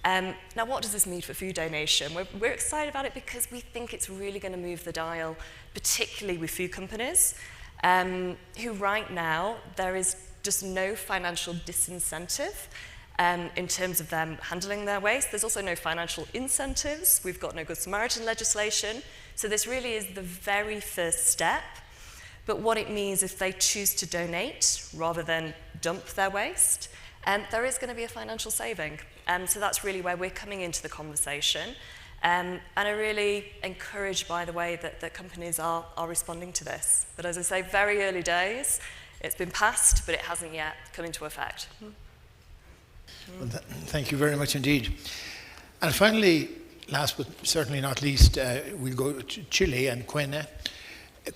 Now, what does this mean for food donation? We're excited about it because we think it's really going to move the dial, particularly with food companies, who right now, there is just no financial disincentive in terms of them handling their waste. There's also no financial incentives. We've got no Good Samaritan legislation. So this really is the very first step. But what it means if they choose to donate rather than dump their waste, there is going to be a financial saving. So that's really where we're coming into the conversation. And I'm really encouraged by the way that companies are responding to this. But as I say, very early days. It's been passed, but it hasn't yet come into effect. Well, thank you very much indeed. And finally, last but certainly not least, we'll go to Chile and Quenne.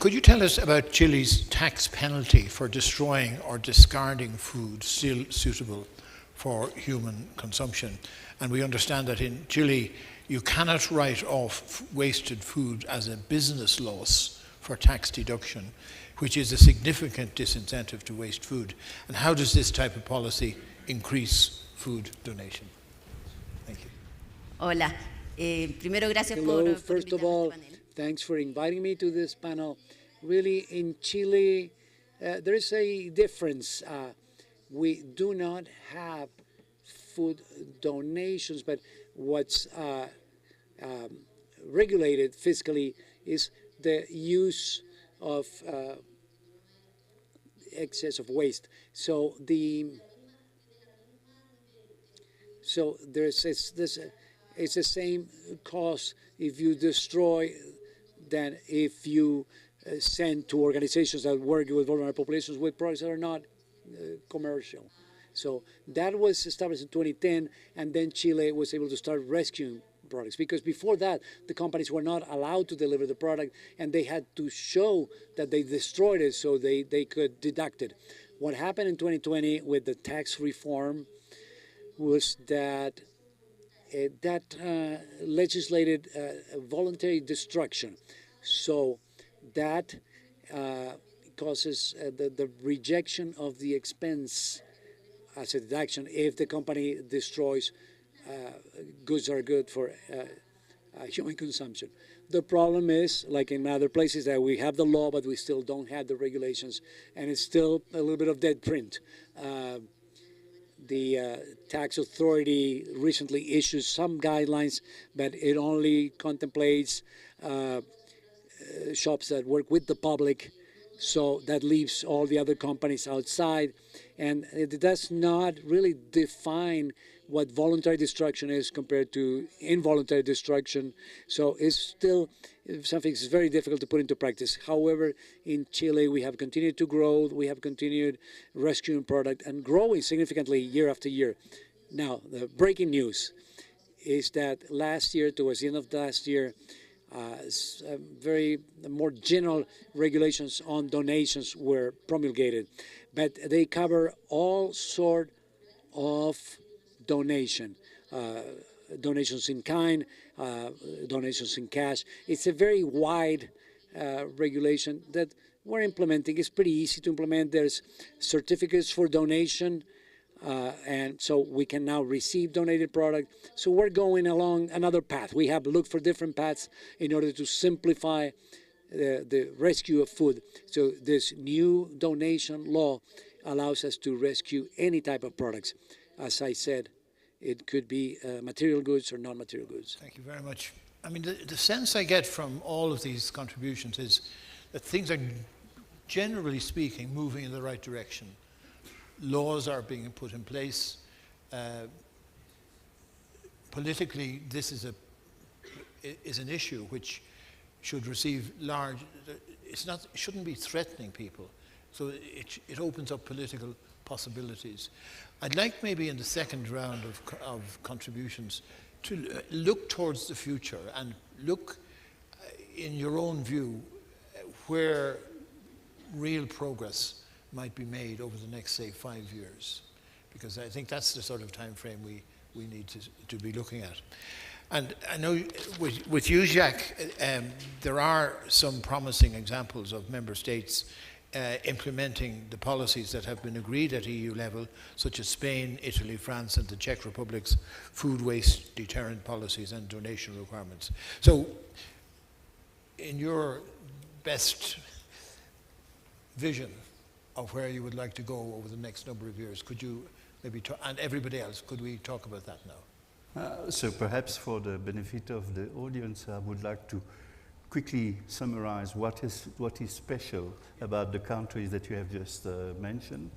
Could you tell us about Chile's tax penalty for destroying or discarding food still suitable for human consumption? And we understand that in Chile, you cannot write off wasted food as a business loss for tax deduction, which is a significant disincentive to waste food. And how does this type of policy increase food donation? Thank you. Hola. Primero, gracias Hello, first of all, thanks for inviting me to this panel. Really, in Chile, there is a difference. We do not have food donations, but what's regulated fiscally is the use of excess of waste. So there's this. It's the same cost if you destroy than if you send to organizations that work with vulnerable populations with products that are not commercial. So that was established in 2010, and then Chile was able to start rescuing products, because before that, the companies were not allowed to deliver the product, and they had to show that they destroyed it so they could deduct it. What happened in 2020 with the tax reform was that legislated voluntary destruction. So that causes the rejection of the expense as a deduction if the company destroys goods that are good for human consumption. The problem is, like in other places, that we have the law, but we still don't have the regulations, and it's still a little bit of dead print. The tax authority recently issued some guidelines, but it only contemplates shops that work with the public, so that leaves all the other companies outside, and it does not really define what voluntary destruction is compared to involuntary destruction. So it's still something that's very difficult to put into practice. However, in Chile, we have continued to grow. We have continued rescuing product and growing significantly year after year. Now, the breaking news is that last year, towards the end of last year, very more general regulations on donations were promulgated, but they cover all sort of donation, donations in kind, donations in cash. It's a very wide regulation that we're implementing. It's pretty easy to implement. There's certificates for donation, and so we can now receive donated product. So we're going along another path. We have looked for different paths in order to simplify the rescue of food. So this new donation law allows us to rescue any type of products. As I said, it could be material goods or non-material goods. Thank you very much. I mean, the sense I get from all of these contributions is that things are, generally speaking, moving in the right direction. Laws are being put in place. Politically, this is an issue which should receive large. It shouldn't be threatening people. So it opens up political possibilities. I'd like maybe in the second round of contributions to look towards the future and look, in your own view, where real progress might be made over the next, say, 5 years, because I think that's the sort of time frame we need to be looking at. And I know with you, Jacques, there are some promising examples of member states implementing the policies that have been agreed at EU level, such as Spain, Italy, France, and the Czech Republic's food waste deterrent policies and donation requirements. So, in your best vision of where you would like to go over the next number of years, could you maybe talk, and everybody else, could we talk about that now? So perhaps for the benefit of the audience, I would like to quickly summarize what is special about the countries that you have just mentioned.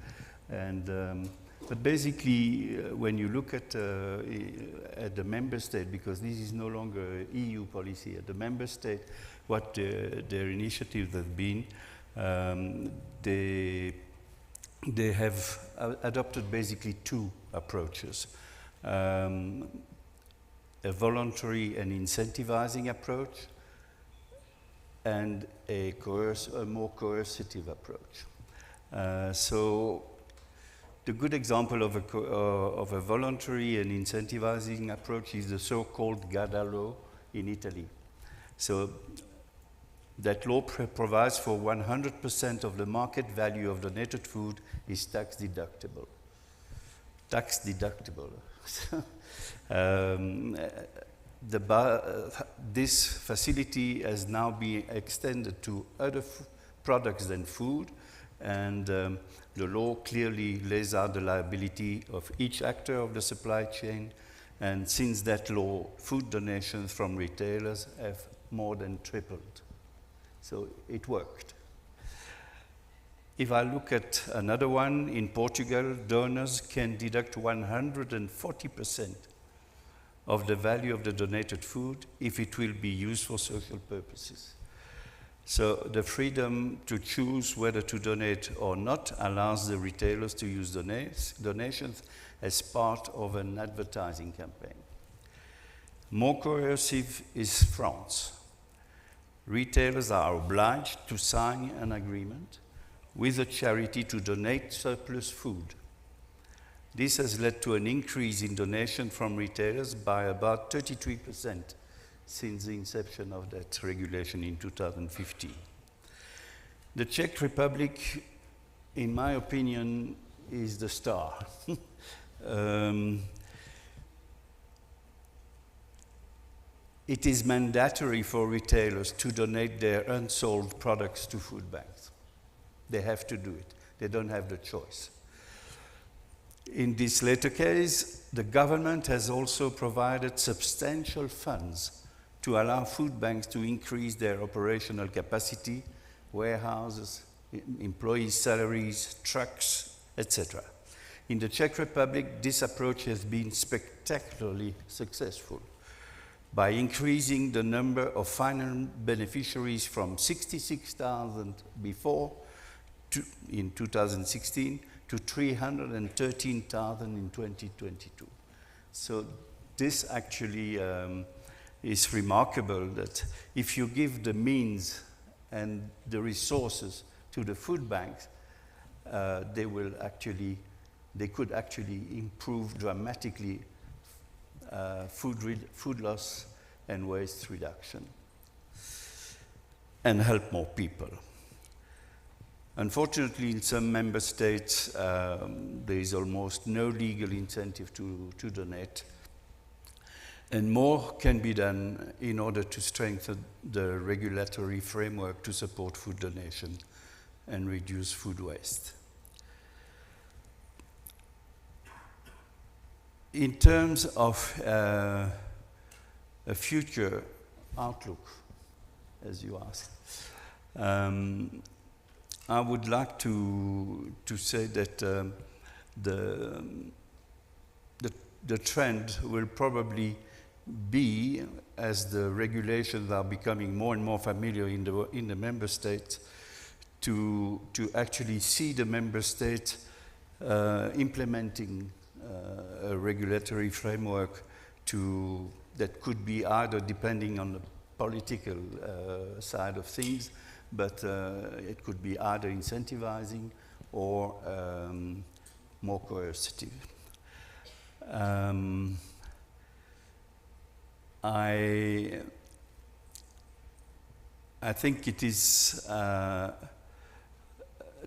And but basically, when you look at the member state, because this is no longer EU policy at the member state, what their initiatives have been, they have adopted basically two approaches. A voluntary and incentivizing approach, and a more coercive approach. So the good example of a voluntary and incentivizing approach is the so-called GADA law in Italy. So that law provides for 100% of the market value of donated food is tax deductible. Tax deductible. This facility has now been extended to other products than food, and the law clearly lays out the liability of each actor of the supply chain. And since that law, food donations from retailers have more than tripled. So it worked. If I look at another one, in Portugal, donors can deduct 140% of the value of the donated food if it will be used for social purposes. So the freedom to choose whether to donate or not allows the retailers to use donations as part of an advertising campaign. More coercive is France. Retailers are obliged to sign an agreement with a charity to donate surplus food. This has led to an increase in donation from retailers by about 33% since the inception of that regulation in 2015. The Czech Republic, in my opinion, is the star. It is mandatory for retailers to donate their unsold products to food banks. They have to do it. They don't have the choice. In this latter case, the government has also provided substantial funds to allow food banks to increase their operational capacity, warehouses, employee salaries, trucks, etc. In the Czech Republic, this approach has been spectacularly successful by increasing the number of final beneficiaries from 66,000 before in 2016 to 313,000 in 2022. So this actually is remarkable, that if you give the means and the resources to the food banks, they could actually improve dramatically food loss and waste reduction and help more people. Unfortunately, in some member states, there is almost no legal incentive to donate, and more can be done in order to strengthen the regulatory framework to support food donation and reduce food waste. In terms of a future outlook, as you asked, I would like to say that the trend will probably be, as the regulations are becoming more and more familiar in the member states, to actually see the member states implementing a regulatory framework that could be either, depending on the political side of things, but it could be either incentivizing or more coercive. I think it is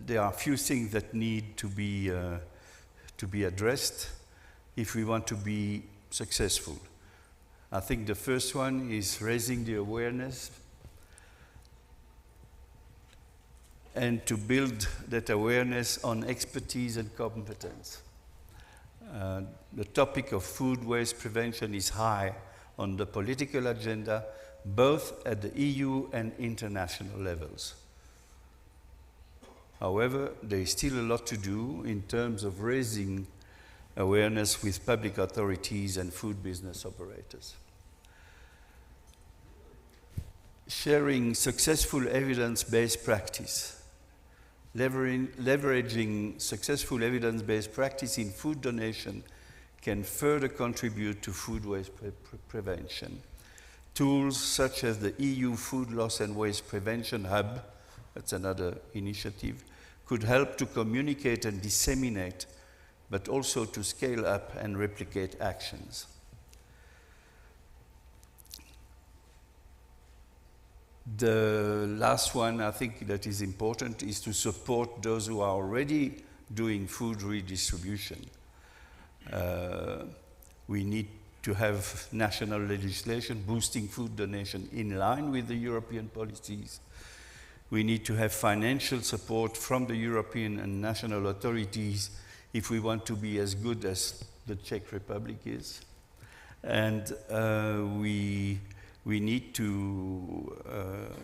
there are a few things that need to be addressed if we want to be successful. I think the first one is raising the awareness and to build that awareness on expertise and competence. The topic of food waste prevention is high on the political agenda, both at the EU and international levels. However, there is still a lot to do in terms of raising awareness with public authorities and food business operators. Sharing successful evidence-based practice. Leveraging successful evidence-based practice in food donation can further contribute to food waste prevention. Tools such as the EU Food Loss and Waste Prevention Hub, that's another initiative, could help to communicate and disseminate, but also to scale up and replicate actions. The last one I think that is important is to support those who are already doing food redistribution. We need to have national legislation boosting food donation in line with the European policies. We need to have financial support from the European and national authorities if we want to be as good as the Czech Republic is. And we need to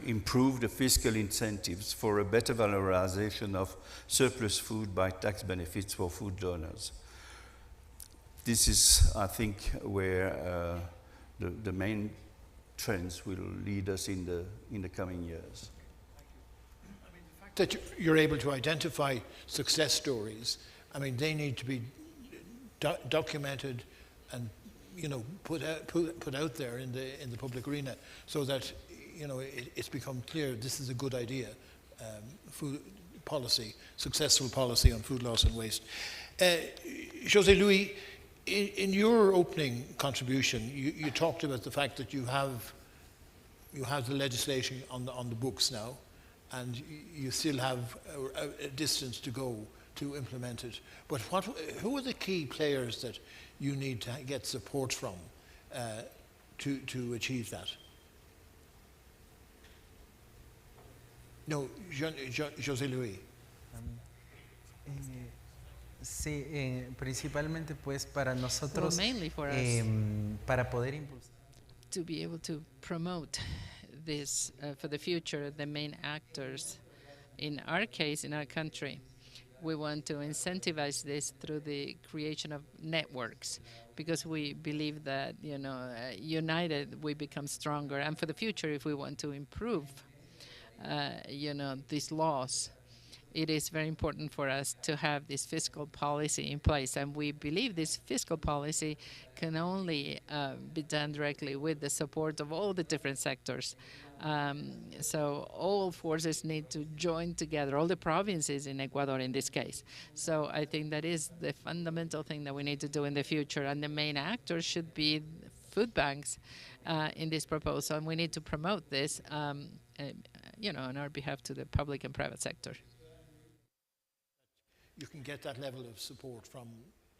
improve the fiscal incentives for a better valorization of surplus food by tax benefits for food donors. This is, I think, where the main trends will lead us in the coming years. I mean, the fact that you're able to identify success stories, I mean, they need to be documented and put out there in the public arena, so that it's become clear this is a good idea. Food policy, successful policy on food loss and waste. José Luis, in your opening contribution, you talked about the fact that you have the legislation on the books now, and you still have a distance to go to implement it. But who are the key players that you need to get support from to achieve that? No, José Luis. Sí, principalmente pues para nosotros, mainly for us, para poder impulsar. To be able to promote this for the future, the main actors, in our case, in our country, we want to incentivize this through the creation of networks, because we believe that, united we become stronger. And for the future, if we want to improve, these laws, it is very important for us to have this fiscal policy in place. And we believe this fiscal policy can only be done directly with the support of all the different sectors. So all forces need to join together, all the provinces in Ecuador in this case. So I think that is the fundamental thing that we need to do in the future. And the main actors should be food banks in this proposal. And we need to promote this, on our behalf to the public and private sector. You can get that level of support from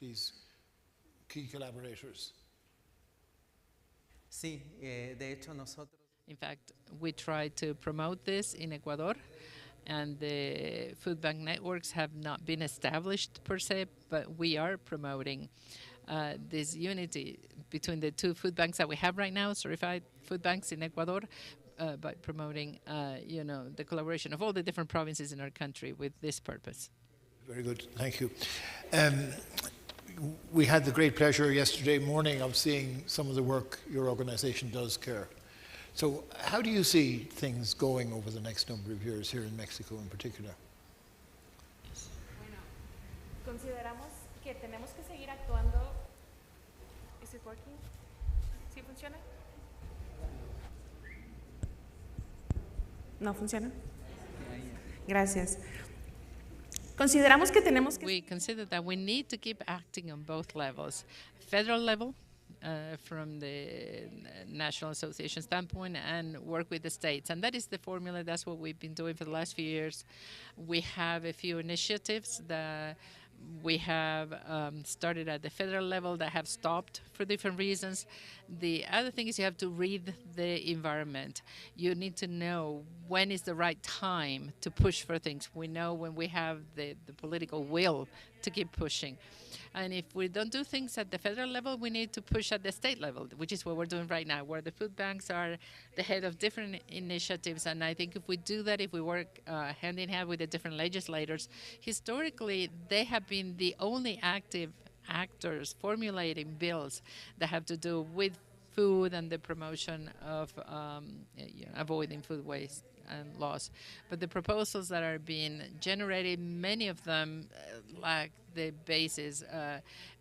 these key collaborators. Sí, de hecho nosotros. In fact, we try to promote this in Ecuador, and the food bank networks have not been established per se, but we are promoting this unity between the two food banks that we have right now, certified food banks in Ecuador, by promoting, the collaboration of all the different provinces in our country with this purpose. Very good, thank you. We had the great pleasure yesterday morning of seeing some of the work your organization does, CARE. So how do you see things going over the next number of years here in Mexico in particular? Bueno, consideramos que tenemos que seguir actuando. Is it working? ¿Sí funciona? ¿No funciona? Gracias. Consideramos que tenemos que... We consider that we need to keep acting on both levels, federal level from the National Association standpoint and work with the states. And that is the formula. That's what we've been doing for the last few years. We have a few initiatives that we have started at the federal level that have stopped for different reasons. The other thing is you have to read the environment. You need to know when is the right time to push for things. We know when we have the political will to keep pushing. And if we don't do things at the federal level, we need to push at the state level, which is what we're doing right now, where the food banks are the head of different initiatives. And I think if we do that, if we work hand in hand with the different legislators, historically, they have been the only active actors formulating bills that have to do with food and the promotion of avoiding food waste and loss. But the proposals that are being generated, many of them lack the basis,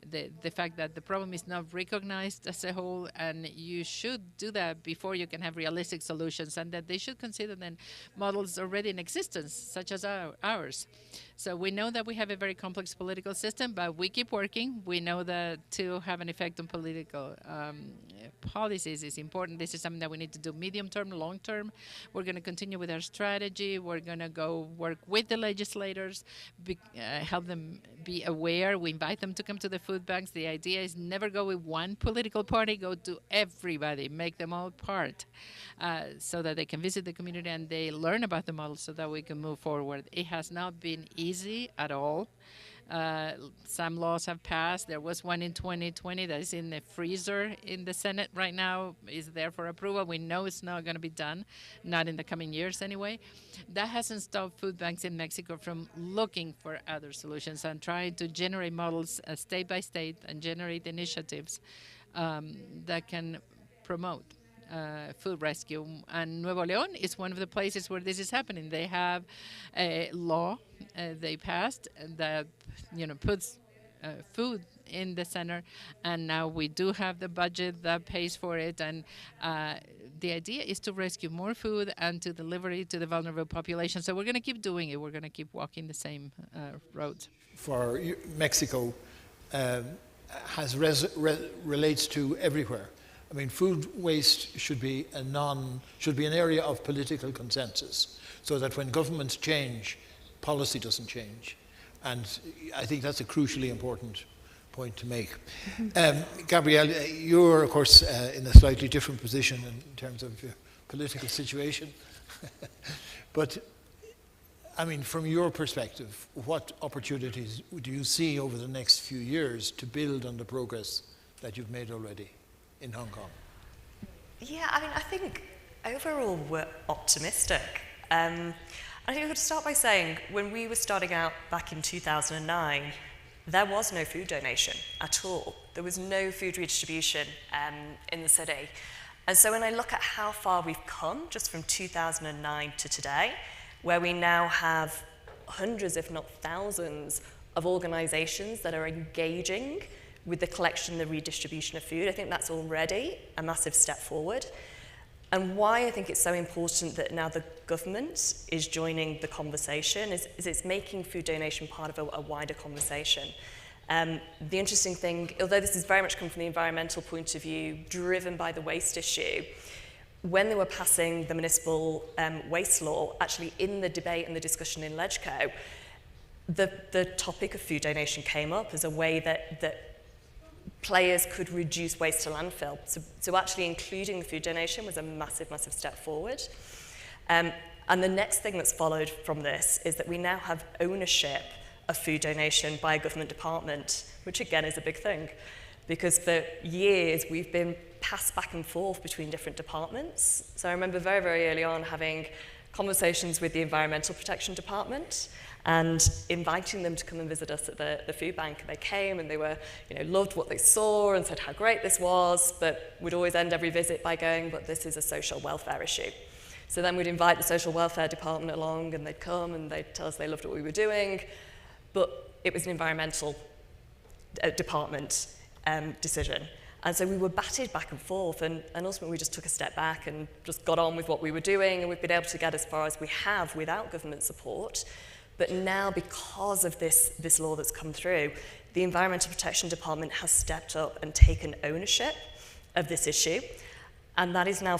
the fact that the problem is not recognized as a whole, and you should do that before you can have realistic solutions, and that they should consider then models already in existence, such as ours. So we know that we have a very complex political system, but we keep working. We know that to have an effect on political policies is important. This is something that we need to do medium term, long term. We're going to continue with our strategy. We're going to go work with the legislators, help them be aware. We invite them to come to the food banks. The idea is never go with one political party, go to everybody, make them all part, so that they can visit the community and they learn about the model so that we can move forward. It has not been easy at all. Some laws have passed. There was one in 2020 that is in the freezer in the Senate right now, is there for approval. We know it's not going to be done, not in the coming years anyway. That hasn't stopped food banks in Mexico from looking for other solutions and trying to generate models state by state and generate initiatives that can promote food rescue. And Nuevo León is one of the places where this is happening. They have a law they passed that puts food in the center, and now we do have the budget that pays for it, and the idea is to rescue more food and to deliver it to the vulnerable population. So we're going to keep doing it. We're going to keep walking the same roads. For Mexico relates to everywhere. I mean, food waste should be an area of political consensus, so that when governments change, policy doesn't change. And I think that's a crucially important point to make. Gabrielle, you're, of course, in a slightly different position in terms of your political situation. But, I mean, from your perspective, what opportunities do you see over the next few years to build on the progress that you've made already in Hong Kong? Yeah, I mean, I think overall we're optimistic. I think we could start by saying when we were starting out back in 2009, there was no food donation at all. There was no food redistribution in the city. And so when I look at how far we've come just from 2009 to today, where we now have hundreds, if not thousands, of organizations that are engaging with the collection and the redistribution of food, I think that's already a massive step forward. And why I think it's so important that now the government is joining the conversation is it's making food donation part of a wider conversation. The interesting thing, although this has very much come from the environmental point of view, driven by the waste issue, when they were passing the municipal waste law, actually in the debate and the discussion in LegCo, the topic of food donation came up as a way that players could reduce waste to landfill. So actually including the food donation was a massive, massive step forward. And the next thing that's followed from this is that we now have ownership of food donation by a government department, which again is a big thing, because for years we've been passed back and forth between different departments. So I remember very, very early on having conversations with the Environmental Protection Department and inviting them to come and visit us at the food bank. And they came and they were, loved what they saw and said how great this was, but would always end every visit by going, but this is a social welfare issue. So then we'd invite the social welfare department along and they'd come and they'd tell us they loved what we were doing, but it was an environmental department decision. And so we were batted back and forth, and ultimately we just took a step back and just got on with what we were doing, and we've been able to get as far as we have without government support. But now, because of this law that's come through, the Environmental Protection Department has stepped up and taken ownership of this issue, and that is now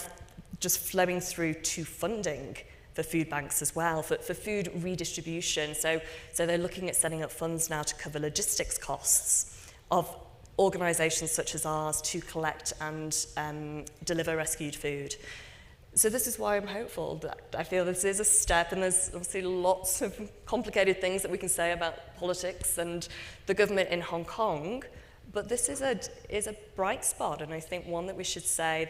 just flowing through to funding for food banks as well, for food redistribution. So they're looking at setting up funds now to cover logistics costs of organisations such as ours to collect and deliver rescued food. So this is why I'm hopeful that I feel this is a step, and there's obviously lots of complicated things that we can say about politics and the government in Hong Kong, but this is a bright spot, and I think one that we should say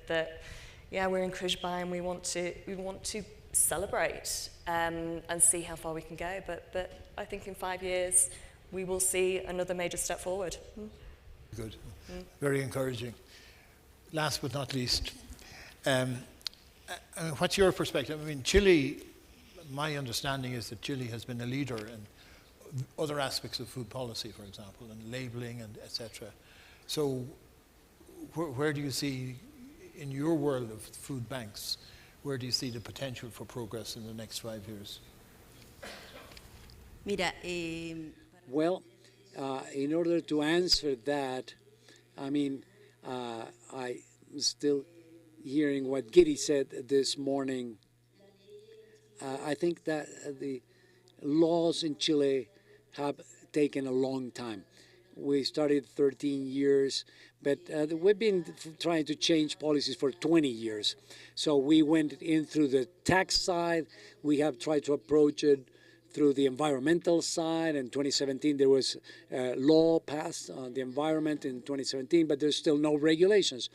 that yeah, we're encouraged by, and we want to celebrate and see how far we can go. But I think in 5 years we will see another major step forward. Good, very encouraging. Last but not least, what's your perspective? I mean, Chile, my understanding is that Chile has been a leader in other aspects of food policy, for example, and labeling and etc. So where do you see, in your world of food banks, where do you see the potential for progress in the next 5 years? Mira, Well, in order to answer that, I mean, I'm still hearing what Giri said this morning. I think that the laws in Chile have taken a long time. We started 13 years, but we've been trying to change policies for 20 years. So we went in through the tax side. We have tried to approach it through the environmental side. In 2017, there was a law passed on the environment in 2017, but there's still no regulations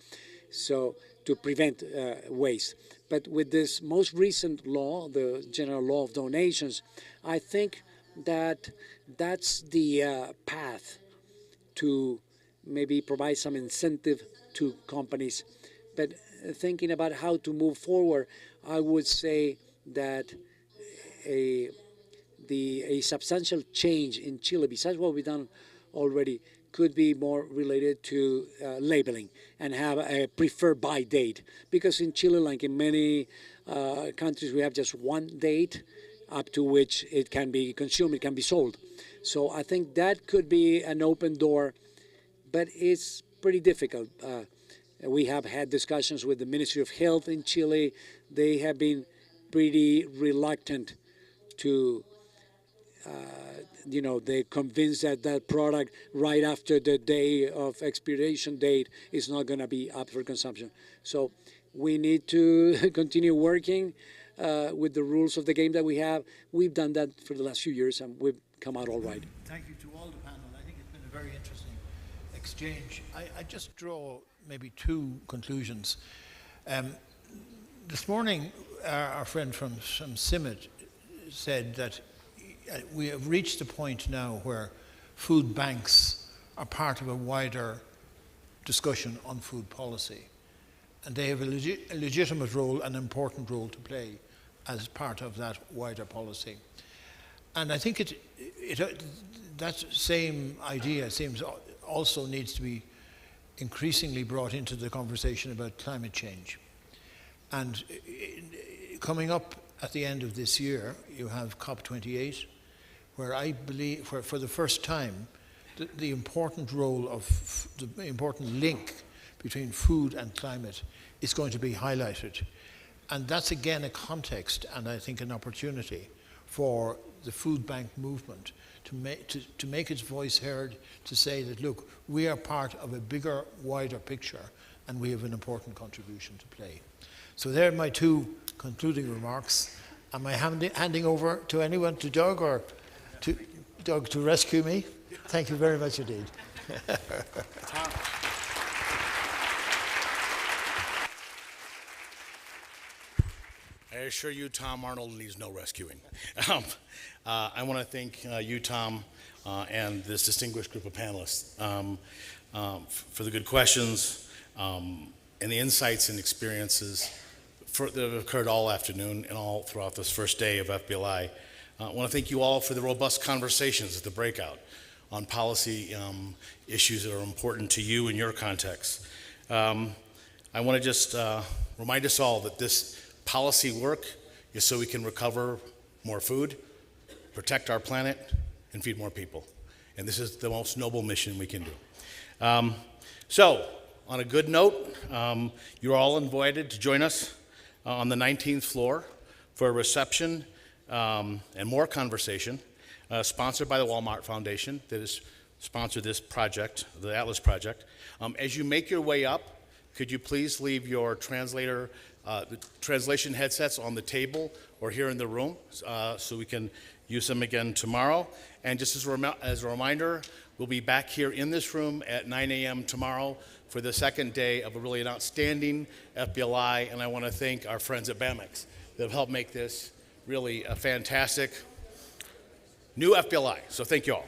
so to prevent waste. But with this most recent law, the General Law of Donations, I think that that's the path to maybe provide some incentive to companies. But thinking about how to move forward, I would say that a substantial change in Chile, besides what we've done already, could be more related to labeling and have a preferred buy date. Because in Chile, like in many countries, we have just one date up to which it can be consumed, it can be sold. So I think that could be an open door, but it's pretty difficult. We have had discussions with the Ministry of Health in Chile. They have been pretty reluctant to they're convinced that that product right after the day of expiration date is not going to be up for consumption. So we need to continue working with the rules of the game that we have. We've done that for the last few years, and we've come out all right. Thank you to all the panel. I think it's been a very interesting exchange. I just draw maybe two conclusions. This morning, our friend from CIMMYT said that we have reached a point now where food banks are part of a wider discussion on food policy. And they have a legitimate role, an important role to play as part of that wider policy. And I think that same idea seems also needs to be increasingly brought into the conversation about climate change. And coming up at the end of this year, you have COP28, where I believe, for the first time, the important role of the important link between food and climate is going to be highlighted. And that's again a context and I think an opportunity for the food bank movement to make its voice heard, to say that, look, we are part of a bigger, wider picture and we have an important contribution to play. So there are my two concluding remarks. Am I handing over to anyone, to Doug, or to Doug to rescue me? Thank you very much indeed. I assure you, Tom Arnold needs no rescuing. I want to thank you, Tom, and this distinguished group of panelists for the good questions and the insights and experiences that have occurred all afternoon and all throughout this first day of FBLI. I want to thank you all for the robust conversations at the breakout on policy issues that are important to you in your context. I want to just remind us all that this policy work is so we can recover more food protect our planet, and feed more people. And this is the most noble mission we can do. So, on a good note, you're all invited to join us on the 19th floor for a reception and more conversation, sponsored by the Walmart Foundation that has sponsored this project, the Atlas Project. As you make your way up, could you please leave your the translation headsets on the table or here in the room so we can use them again tomorrow. And just as a reminder, we'll be back here in this room at 9 a.m. tomorrow for the second day of a really an outstanding FBLI, and I want to thank our friends at BAMX that have helped make this really a fantastic new FBLI. So thank you all.